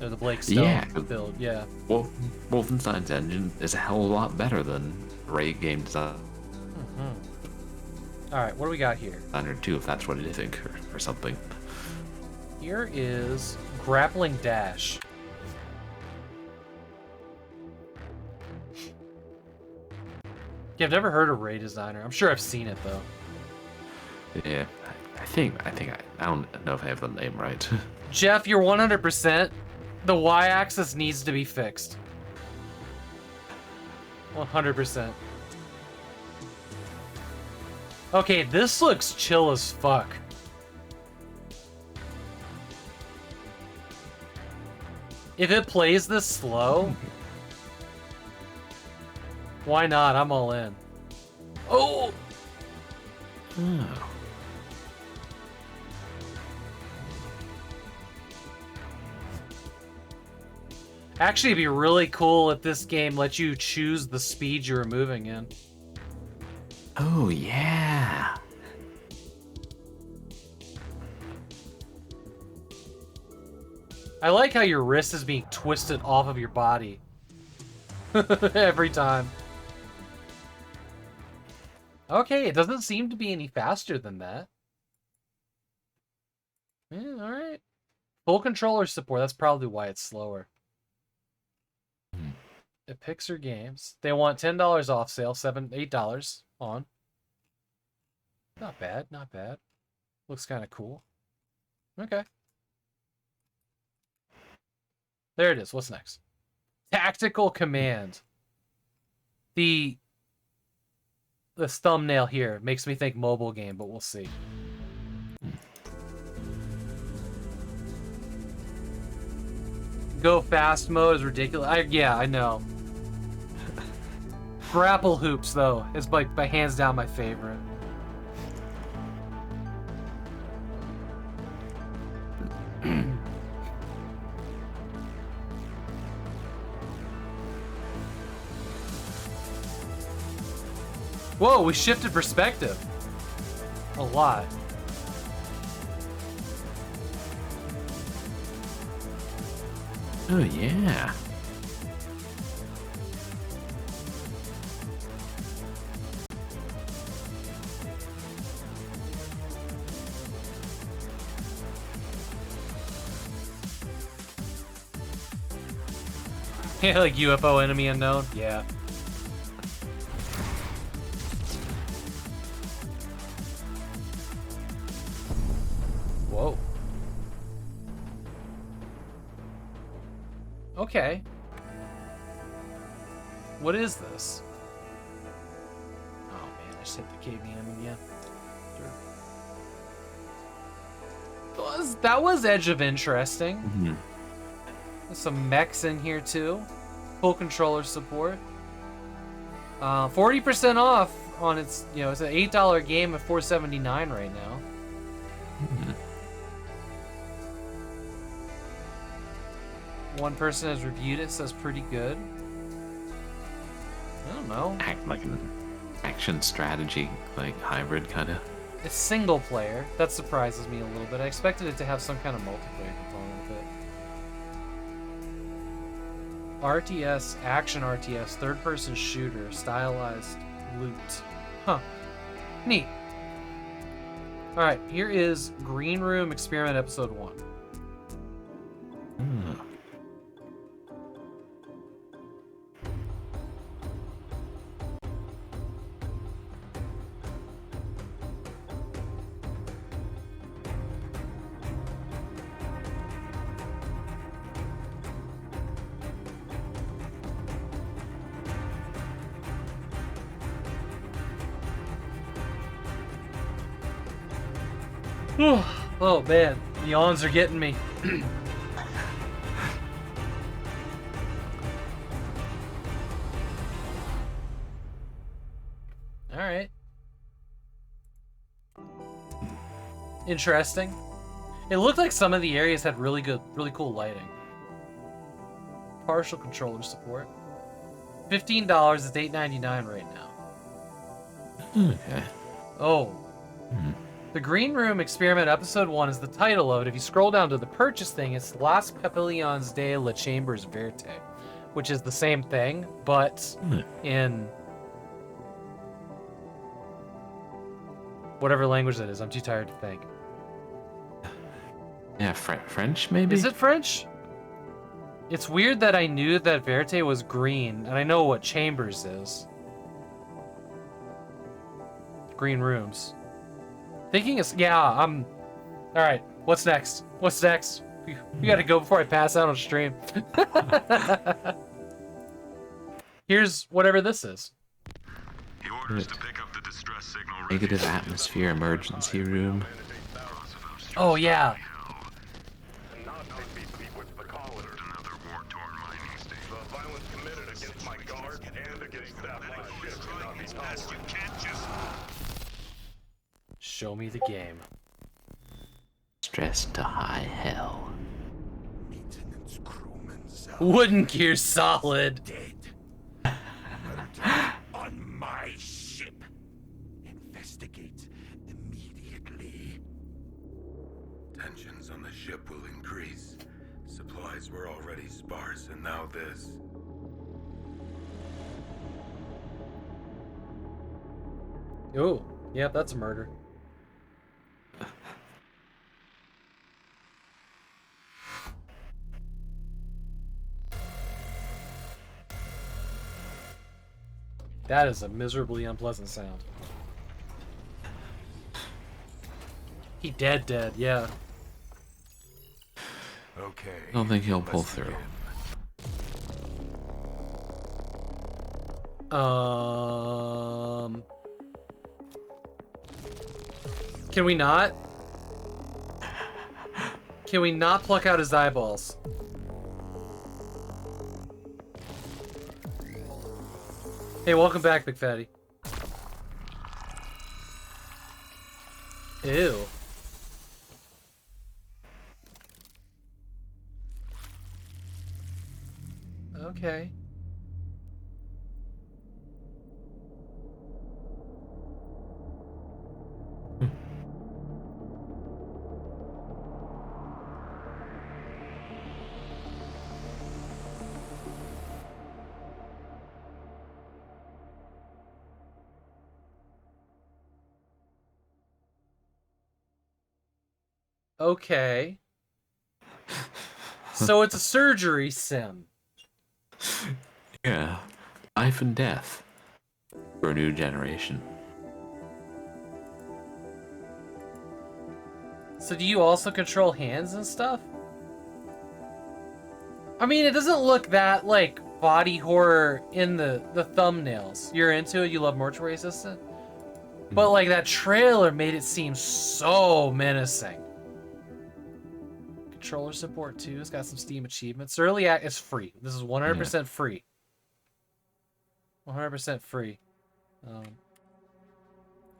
Or the Blake Stone build, yeah. Well, Wolfenstein's engine is a hell of a lot better than Ray Game Designer Alright, what do we got here? 2, if that's what it is, or something. Here is Grappling Dash. Yeah, I've never heard of Ray Designer. I'm sure I've seen it though. Yeah, I don't know if I have the name right. Jeff, you're 100%. The y-axis needs to be fixed. 100%. Okay, this looks chill as fuck. If it plays this slow, why not? I'm all in. Oh! Actually, it'd be really cool if this game lets you choose the speed you're moving in. Oh, yeah. I like how your wrist is being twisted off of your body. Every time. Okay, it doesn't seem to be any faster than that. Yeah, alright. Full controller support, that's probably why it's slower. At Pixar Games. They want $10 off sale, $8 on. Not bad, not bad. Looks kind of cool. Okay. There it is. What's next? Tactical Command. This thumbnail here makes me think mobile game, but we'll see. Go fast mode is ridiculous. Yeah, I know. Grapple hoops, though, is by hands down my favorite. Whoa, we shifted perspective. A lot. Oh, yeah. Yeah, like UFO enemy unknown. Yeah. Whoa. Okay. What is this? Oh man, I just hit the KVM again. Sure. That was edge of interesting. Mm-hmm. There's some mechs in here too. Full controller support. 40% off on its, it's an $8 game at $4.79 right now. Mm-hmm. One person has reviewed it, says pretty good. I don't know. Like an action strategy, like hybrid kind of. It's single player. That surprises me a little bit. I expected it to have some kind of multiplayer component with it. RTS, action RTS, third-person shooter, stylized loot. Huh. Neat. Alright, here is Green Room Experiment Episode 1. Mm. Oh man, the yawns are getting me. Alright. Interesting. It looked like some of the areas had really cool lighting. Partial controller support. $15, it's $8.99 right now. Okay. Oh. The Green Room Experiment Episode 1 is the title of it. If you scroll down to the purchase thing, it's Las Papillons de la Chambers Verte, which is the same thing, but in whatever language that is. I'm too tired to think. Yeah, French maybe? Is it French? It's weird that I knew that Verte was green, and I know what Chambers is. Green rooms. Thinking is, yeah, alright, what's next? What's next? We gotta go before I pass out on stream. Here's whatever this is. He orders to pick up the distress signal. Negative atmosphere emergency room. Oh, yeah. Show me the game. Stressed to high hell. Wooden Gear Solid. On my ship. Investigate immediately. Tensions on the ship will increase. Supplies were already sparse, and now this. Oh, yep, that's a murder. That is a miserably unpleasant sound. He dead, yeah. Okay. I don't think he'll pull through. Can we not? Can we not pluck out his eyeballs? Hey, welcome back, Big Fatty. Ew. Okay. Okay. So it's a surgery sim. Yeah. Life and death. For a new generation. So do you also control hands and stuff? I mean, it doesn't look that, like, body horror in the thumbnails. You're into it? You love Mortuary Assistant? But, like, that trailer made it seem so menacing. Controller support, too. It's got some Steam achievements. Early Act is free. This is 100% free. 100% free.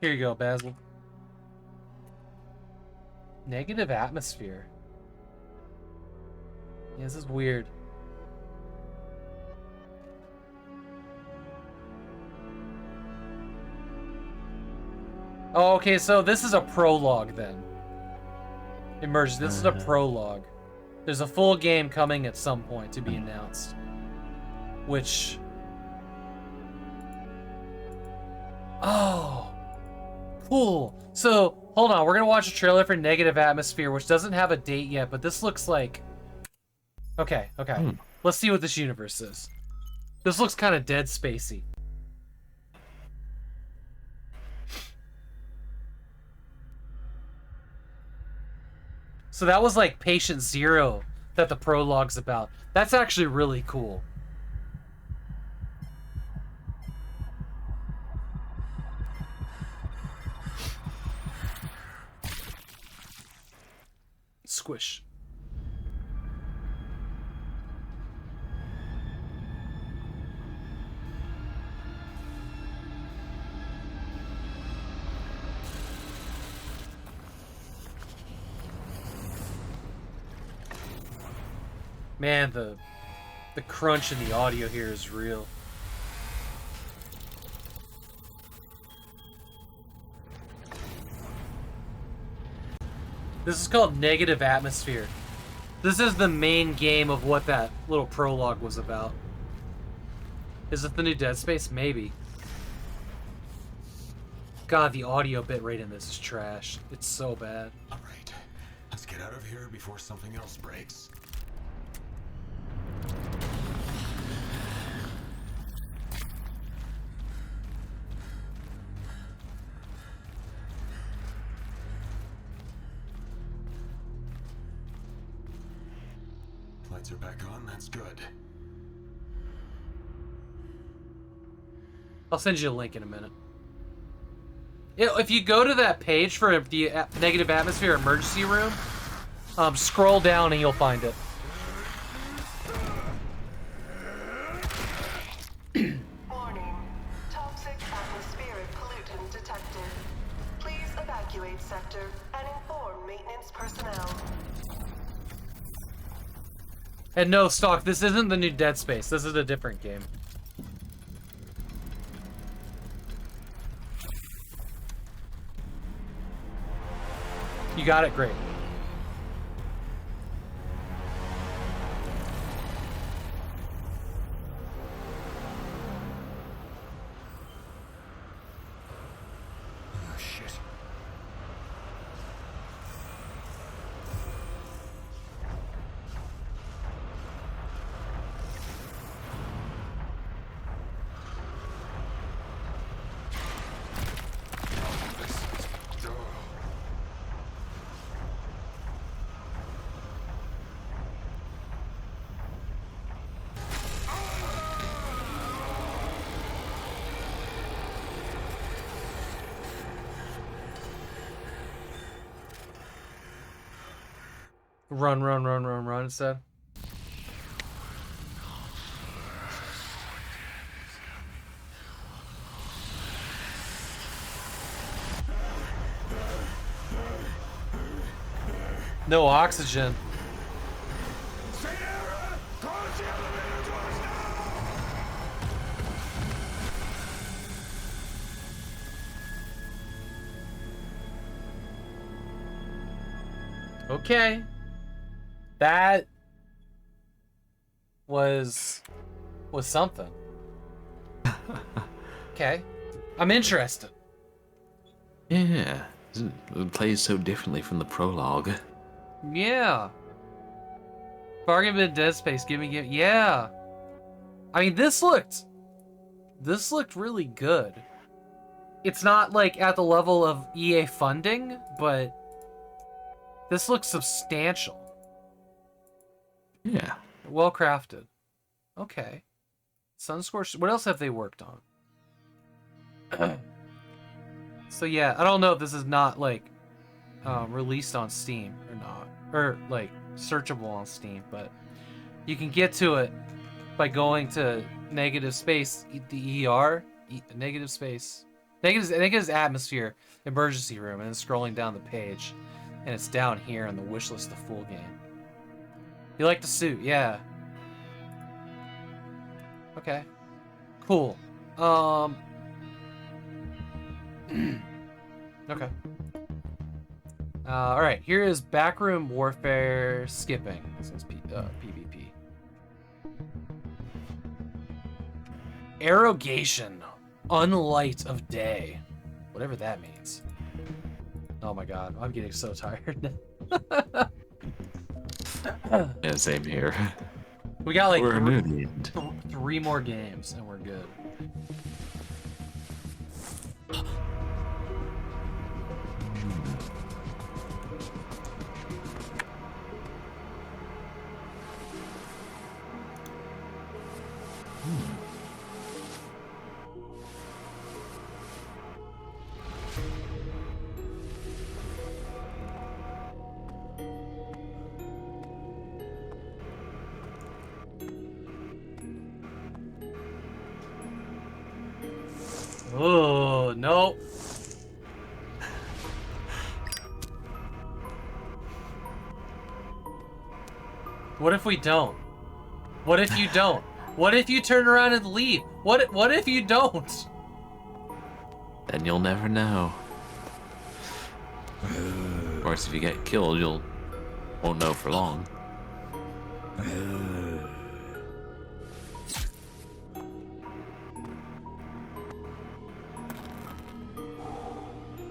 Here you go, Basil. Negative atmosphere. Yeah, this is weird. Oh, okay, so this is a prologue then. Emerge. This is a prologue. There's a full game coming at some point to be announced. Which... Oh! Cool. So, hold on. We're gonna watch a trailer for Negative Atmosphere, which doesn't have a date yet, but this looks like... Okay, okay. Let's see what this universe is. This looks kind of Dead Spacey. So that was like Patient Zero that the prologue's about. That's actually really cool. Squish. Man, the crunch in the audio here is real. This is called Negative Atmosphere. This is the main game of what that little prologue was about. Is it the new Dead Space? Maybe. God, the audio bitrate in this is trash. It's so bad. All right, let's get out of here before something else breaks. Lights are back on, that's good. I'll send you a link in a minute. If you go to that page for the Negative Atmosphere emergency room, scroll down and you'll find it. Warning. Toxic atmospheric pollutant detected. Please evacuate sector and inform maintenance personnel. And no, Stalk, this isn't the new Dead Space. This is a different game. You got it, great. Oh, shit. Run, run, run, run, run instead. No oxygen. Okay. That was something. Okay. I'm interested. Yeah. It plays so differently from the prologue. Yeah. Bargain bin Dead Space, give me, yeah. I mean, this looked really good. It's not like at the level of EA funding, but this looks substantial. Yeah. Well crafted. Okay. Sunscorched. What else have they worked on? So yeah, I don't know if this is not like released on Steam or not, or like searchable on Steam, but you can get to it by going to negative space the negative space negative atmosphere emergency room and then scrolling down the page, and it's down here in the wish list, the full game. You like the suit, yeah. Okay. Cool. Okay. Alright, here is Backroom Warfare Skipping. This is PvP. Arrogation. Unlight of day. Whatever that means. Oh my god, I'm getting so tired. Yeah, same here. We got like We're near the end. 3 more games and we're good. Oh, no. What if we don't? What if you don't? What if you turn around and leave? What if you don't? Then you'll never know. Of course, if you get killed, won't know for long.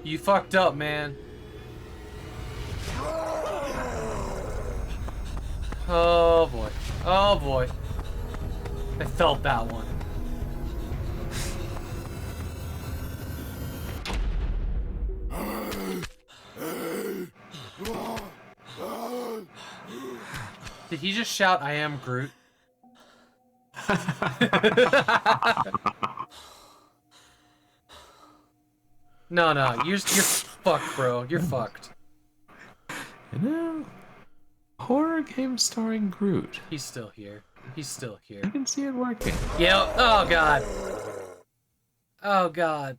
You fucked up, man. Oh boy. Oh boy. I felt that one. Did he just shout, "I am Groot"? No, you're fucked, bro. You're fucked. You know, horror game starring Groot. He's still here. He's still here. I can see it working. Yeah. Oh god. Oh god.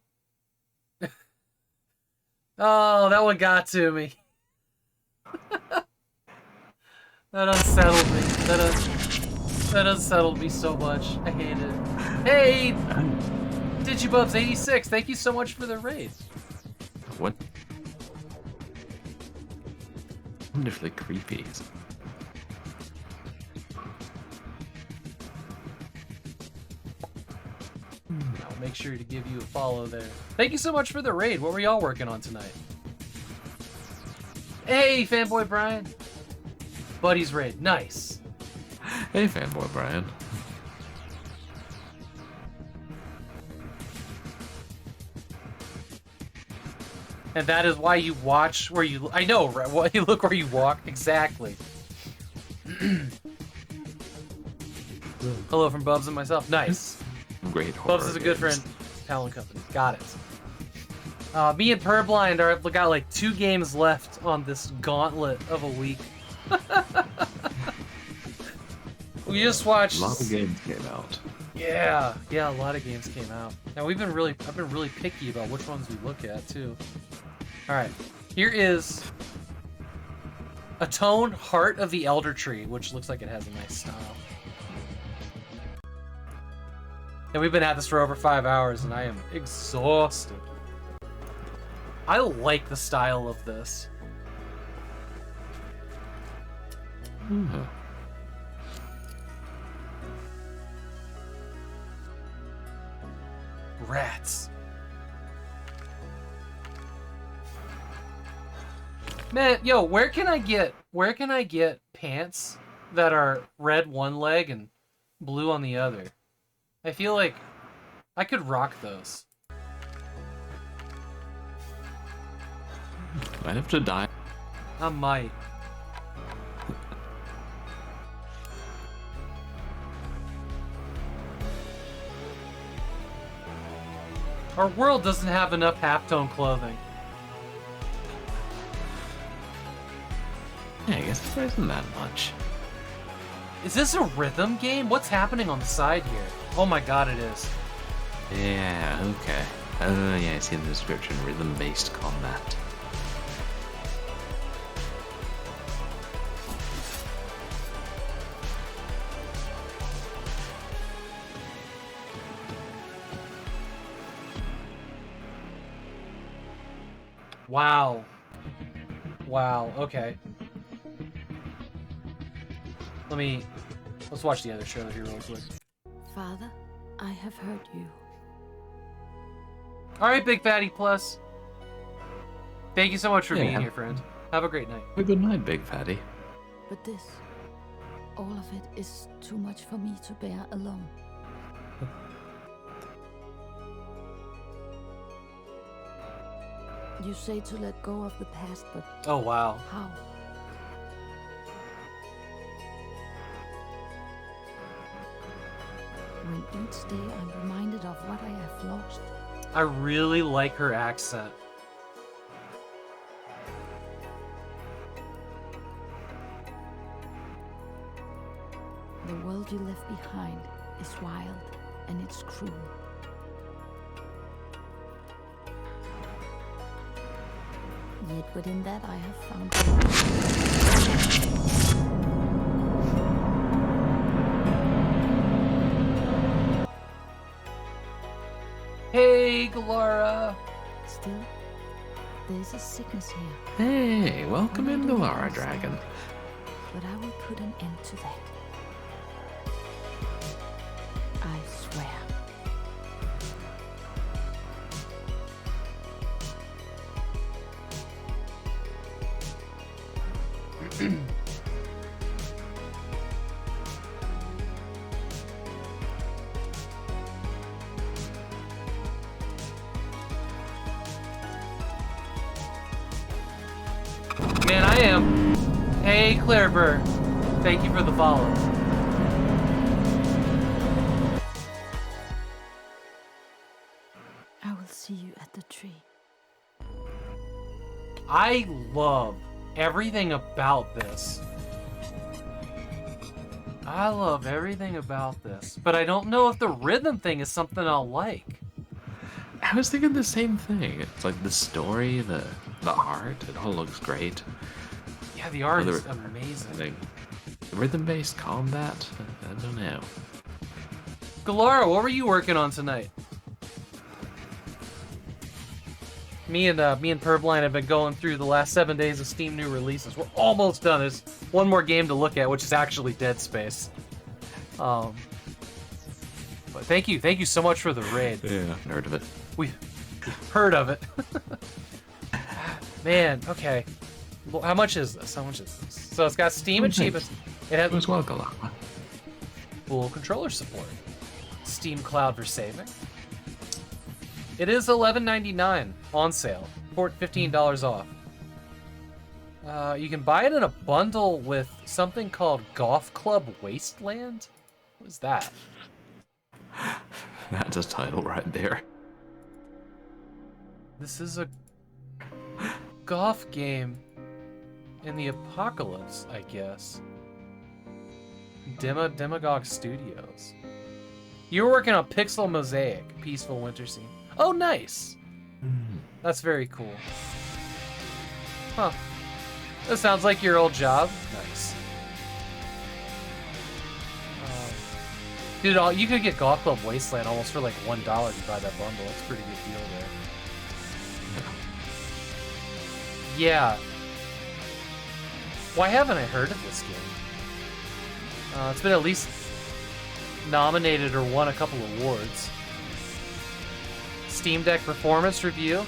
Oh, that one got to me. That unsettled me. That unsettled me so much. I hate it. Hey, Digibubs86, thank you so much for the raid. What? Wonderfully creepy. I'll make sure to give you a follow there. Thank you so much for the raid. What were y'all working on tonight? Hey, Fanboy Brian. Buddy's raid. Nice. Hey, Fanboy Brian. And that is why you watch where you... I know, right? Why you look where you walk. Exactly. Hello from Bubs and myself. Nice. Great horror Bubs is a good games. friend. Talon Company. Got it. Me and Purblind got like 2 games left on this gauntlet of a week. We just watched... A lot of games came out. Yeah, a lot of games came out. Now I've been really picky about which ones we look at too. All right, here is Atone, Heart of the Elder Tree, which looks like it has a nice style. And we've been at this for over 5 hours, and I am exhausted. I like the style of this. Rats. Man, yo, where can I get pants that are red one leg and blue on the other? I feel like I could rock those. Might have to die. I might. Our world doesn't have enough halftone clothing. Yeah, I guess there isn't that much. Is this a rhythm game? What's happening on the side here? Oh my god, it is. Yeah, okay. Oh, yeah, I see in the description, rhythm-based combat. Wow. Wow, okay. Let's watch the other show here real quick. Father, I have heard you. Alright, Big Fatty Plus. Thank you so much for Yeah. being here, friend. Have a great night. Have a good night, Big Fatty. But this, all of it is too much for me to bear alone. You say to let go of the past, but Oh, wow. how? When each day I'm reminded of what I have lost. I really like her accent. The world you left behind is wild and it's cruel. Yet within that I have found Hey, Galara! Still, there's a sickness here. Hey, welcome in, Galara Dragon. But I will put an end to that. I swear. Man, I am. Hey, Clairebird. Thank you for the follow. I will see you at the tree. I love everything about this. I love everything about this. But I don't know if the rhythm thing is something I'll like. I was thinking the same thing. It's like the story, the art, it all looks great. Yeah, the art is Whether- amazing. The rhythm-based combat, I don't know. Galara, what were you working on tonight? Me and Purblind have been going through the last 7 days of Steam new releases. We're almost done. There's one more game to look at, which is actually Dead Space. But thank you so much for the raid. Yeah, heard of it. We've heard of it. Man, okay. Well, how much is this? How much is this? So it's got Steam achievements. It has as well, Galara. Full controller support. Steam Cloud for saving. It is $11.99 on sale. $15 off. You can buy it in a bundle with something called Golf Club Wasteland. What is that? That's a title right there. This is a golf game in the apocalypse, I guess. Demagogue Studios. You were working on Pixel Mosaic, Peaceful Winter Scene. Oh, nice. That's very cool. Huh. That sounds like your old job. Nice. Dude, you could get Golf Club Wasteland almost for like $1 if you buy that bundle. That's a pretty good deal there. Yeah. Why haven't I heard of this game? It's been at least nominated or won a couple awards. Steam Deck Performance Review.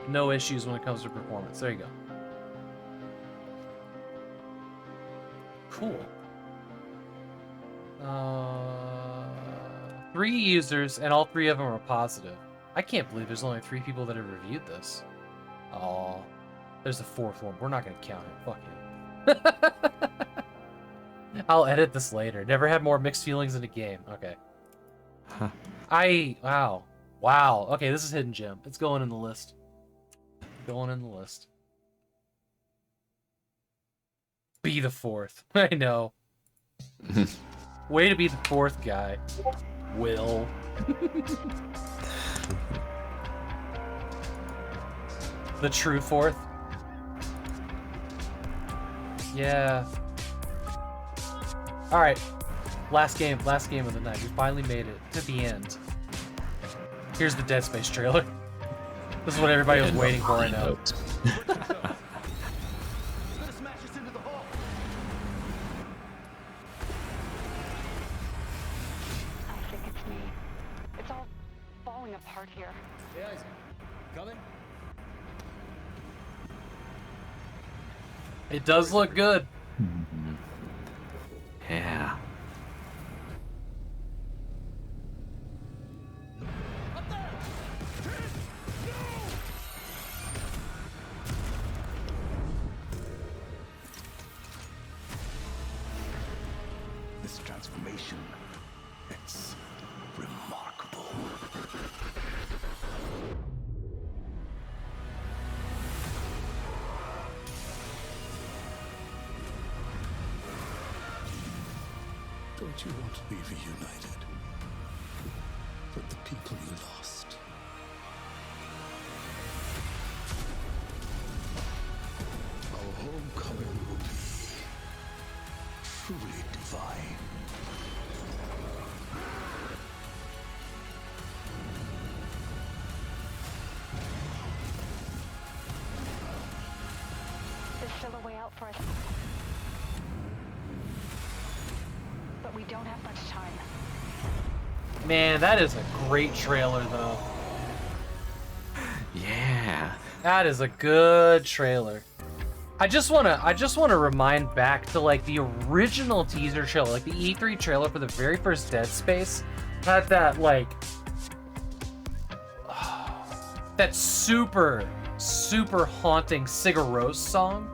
No issues when it comes to performance. There you go. cool. 3 users, and all 3 of them are positive. I can't believe there's only 3 people that have reviewed this. Oh, there's a 4th one. We're not gonna count it. Fuck it. I'll edit this later. Never had more mixed feelings in a game. Okay. Huh. Wow. Okay, this is Hidden Gem. It's going in the list. Going in the list. Be the 4th. I know. Way to be the 4th guy. Will. The true 4th. Yeah. Alright. Last game of the night. We finally made it to the end. Here's the Dead Space trailer. This is what everybody was waiting for, I know. I think it's me. It's all falling apart here. Hey, Isaac. Coming? It does look good. Yeah. This transformation, it's remarkable. Don't you want to be reunited with the people you lost? Our homecoming will be truly divine. There's still a way out for us. But we don't have much time. Man, that is a great trailer, though. Yeah. That is a good trailer. I just wanna remind back to like the original teaser trailer, like the E3 trailer for the very first Dead Space, had that like that super haunting Sigur Rós song,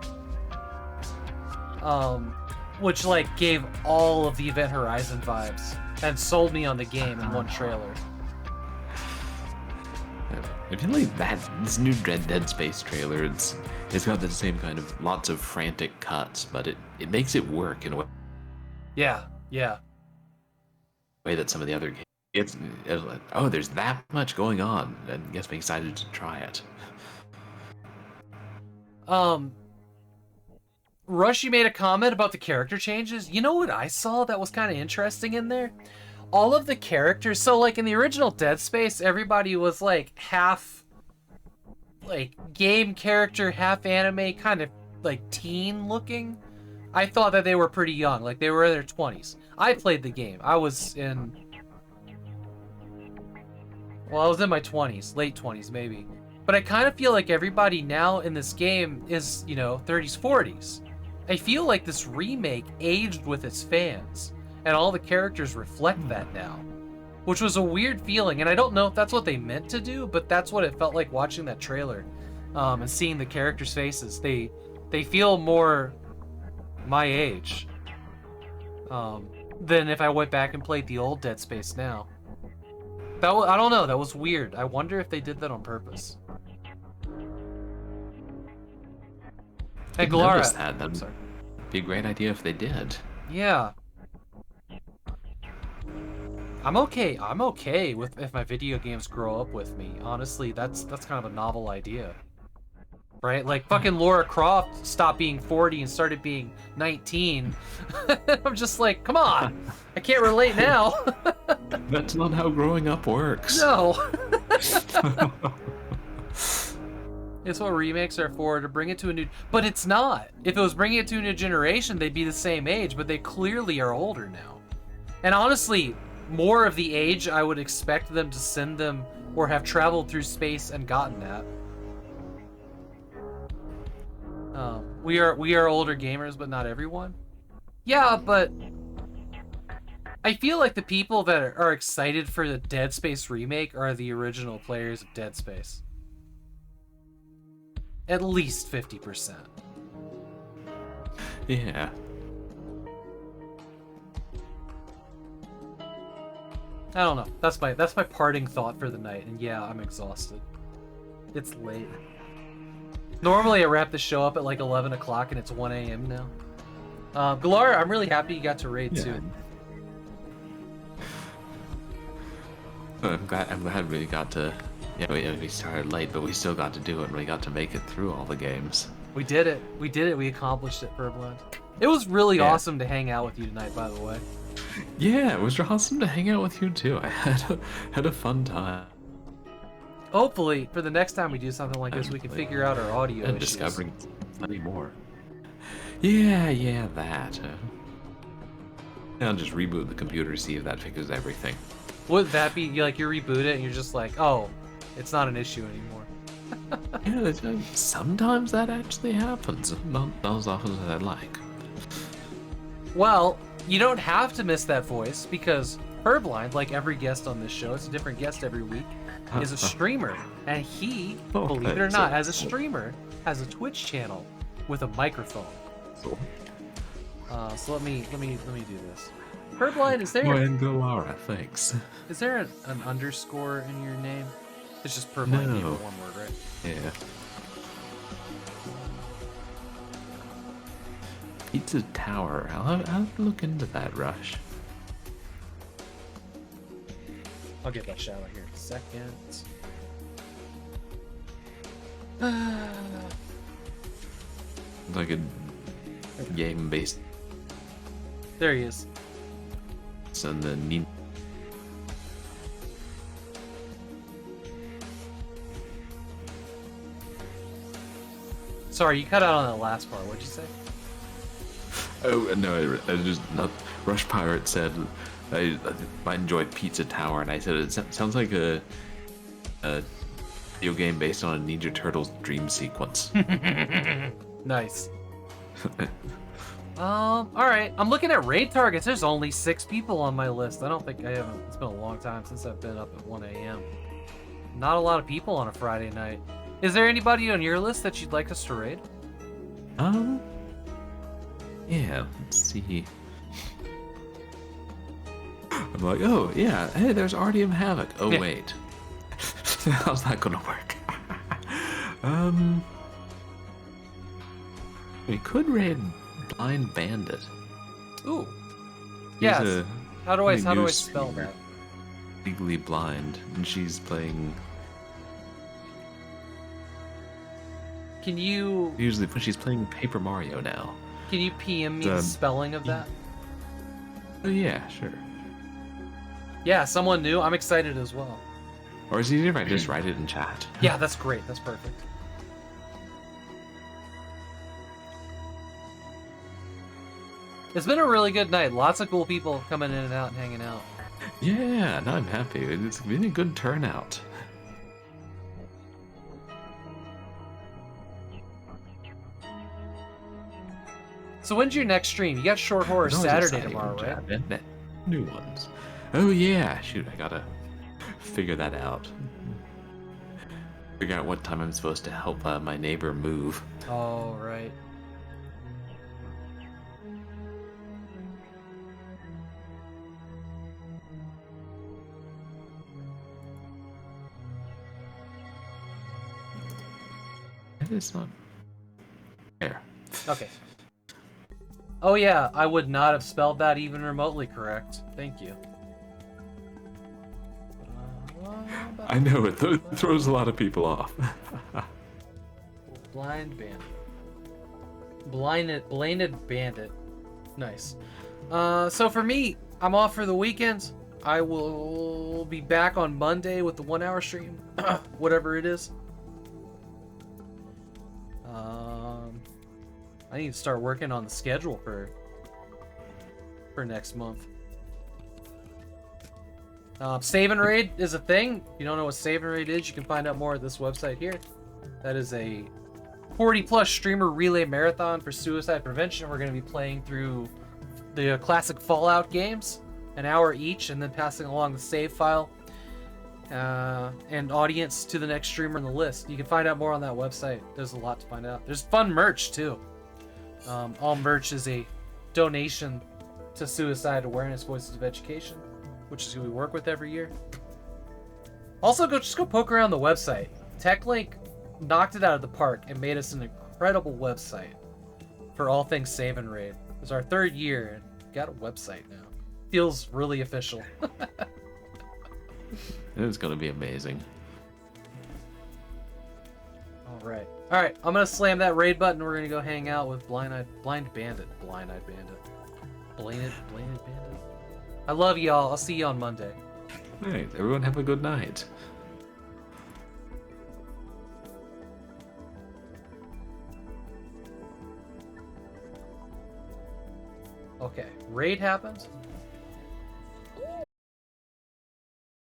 which like gave all of the Event Horizon vibes and sold me on the game in one trailer. I feel like this new Dead Space trailer, it's got the same kind of lots of frantic cuts, but it makes it work in a way Yeah. that some of the other games. It's like, oh, there's that much going on, and gets me excited to try it. Rushy made a comment about the character changes. You know what I saw that was kind of interesting in there? All of the characters, so like in the original Dead Space, everybody was like half like game character, half anime, kind of like teen looking. I thought that they were pretty young, like they were in their 20s. I played the game. I was in my 20s, late 20s maybe. But I kind of feel like everybody now in this game is, 30s, 40s. I feel like this remake aged with its fans, and all the characters reflect that now, which was a weird feeling, and I don't know if that's what they meant to do, but that's what it felt like watching that trailer, and seeing the characters' faces. They feel more my age than if I went back and played the old Dead Space now. I don't know, that was weird. I wonder if they did that on purpose. Hey, Galara. That'd be a great idea if they did. Yeah. I'm okay with if my video games grow up with me. Honestly, that's kind of a novel idea. Right? Like fucking Lara Croft stopped being 40 and started being 19. I'm just like, come on. I can't relate now. That's not how growing up works. No. It's what remakes are for, to bring it to a new... But it's not. If it was bringing it to a new generation, they'd be the same age, but they clearly are older now. And honestly, more of the age I would expect them to send them or have traveled through space and gotten that. We are older gamers, but not everyone. Yeah, but I feel like the people that are excited for the Dead Space remake are the original players of Dead Space. At least 50%. Yeah. I don't know. That's my parting thought for the night. And yeah, I'm exhausted. It's late. Normally I wrap the show up at like 11 o'clock and it's 1 a.m. now. Galar, I'm really happy you got to raid too. I'm glad we got to. Yeah, we started late, but we still got to do it, and we got to make it through all the games. We did it. We did it. We accomplished it, Purblind. It was really awesome to hang out with you tonight, by the way. Yeah, it was awesome to hang out with you too. I had a fun time. Hopefully, for the next time we do something like this, we can figure out our audio and issues. Discovering plenty more. Yeah, that. I'll just reboot the computer, see if that fixes everything. Would that be like you reboot it and you're just like, oh, it's not an issue anymore? Yeah, sometimes that actually happens. Not as often as I'd like. Well, you don't have to miss that voice because Purblind, like every guest on this show, it's a different guest every week, is a streamer, and he, believe it or not, as a streamer, has a Twitch channel with a microphone. Cool. So let me do this. Purblind, is there? Galara, thanks. Is there an underscore in your name? It's just Purblind, No. one word, right? Yeah. Pizza Tower. I'll have to look into that, Rush. I'll get that shower here in a second. Like a game-based. There he is. And the Sorry, you cut out on that last part. What'd you say? Oh no! I just Rush Pirate said I enjoyed Pizza Tower, and I said it sounds like a video game based on a Ninja Turtles dream sequence. Nice. All right. I'm looking at raid targets. There's only 6 people on my list. I don't think I haven't. It's been a long time since I've been up at 1 a.m. Not a lot of people on a Friday night. Is there anybody on your list that you'd like us to raid? Yeah. Let's see. I'm like, oh yeah, hey, there's Artyom Havok. Oh Yeah. wait, how's that gonna work? We could raid Blind Bandit. Ooh. He's Yes. a How do I new spell streamer, that? Legally blind, and she's playing. Can you Usually, she's playing Paper Mario now. PM me the spelling of that? Oh yeah, sure. Yeah, someone new. I'm excited as well. Or is it easier if I just write it in chat? Yeah, that's great. That's perfect. It's been a really good night. Lots of cool people coming in and out and hanging out. Yeah, no, I'm happy. It's been a good turnout. So when's your next stream? You got Short Horror It's always Saturday exciting tomorrow, when right? chat, isn't it? New ones. Oh yeah, shoot, I gotta figure that out. Figure out what time I'm supposed to help my neighbor move. Oh, right. It's not there. Okay. Oh yeah, I would not have spelled that even remotely correct. Thank you. I know, it throws a lot of people off. Blind Bandit. Blinded Bandit. Nice. So for me, I'm off for the weekend. I will be back on Monday with the 1-hour stream, whatever it is. I need to start working on the schedule for next month. Save and Raid is a thing. If you don't know what Save and Raid is, you can find out more at this website here. That is a 40+ streamer relay marathon for suicide prevention. We're going to be playing through the classic Fallout games, an hour each, and then passing along the save file and audience to the next streamer on the list. You can find out more on that website. There's a lot to find out. There's fun merch too. All merch is a donation to Suicide Awareness Voices of Education, which is who we work with every year. Also, just go poke around the website. TechLink knocked it out of the park and made us an incredible website for all things Save and Raid. It's our 3rd year and got a website now. Feels really official. It's gonna be amazing. All right, I'm gonna slam that raid button. We're gonna go hang out with Blind Bandit. I love y'all. I'll see you on Monday. All right, everyone have a good night. Okay, raid happens.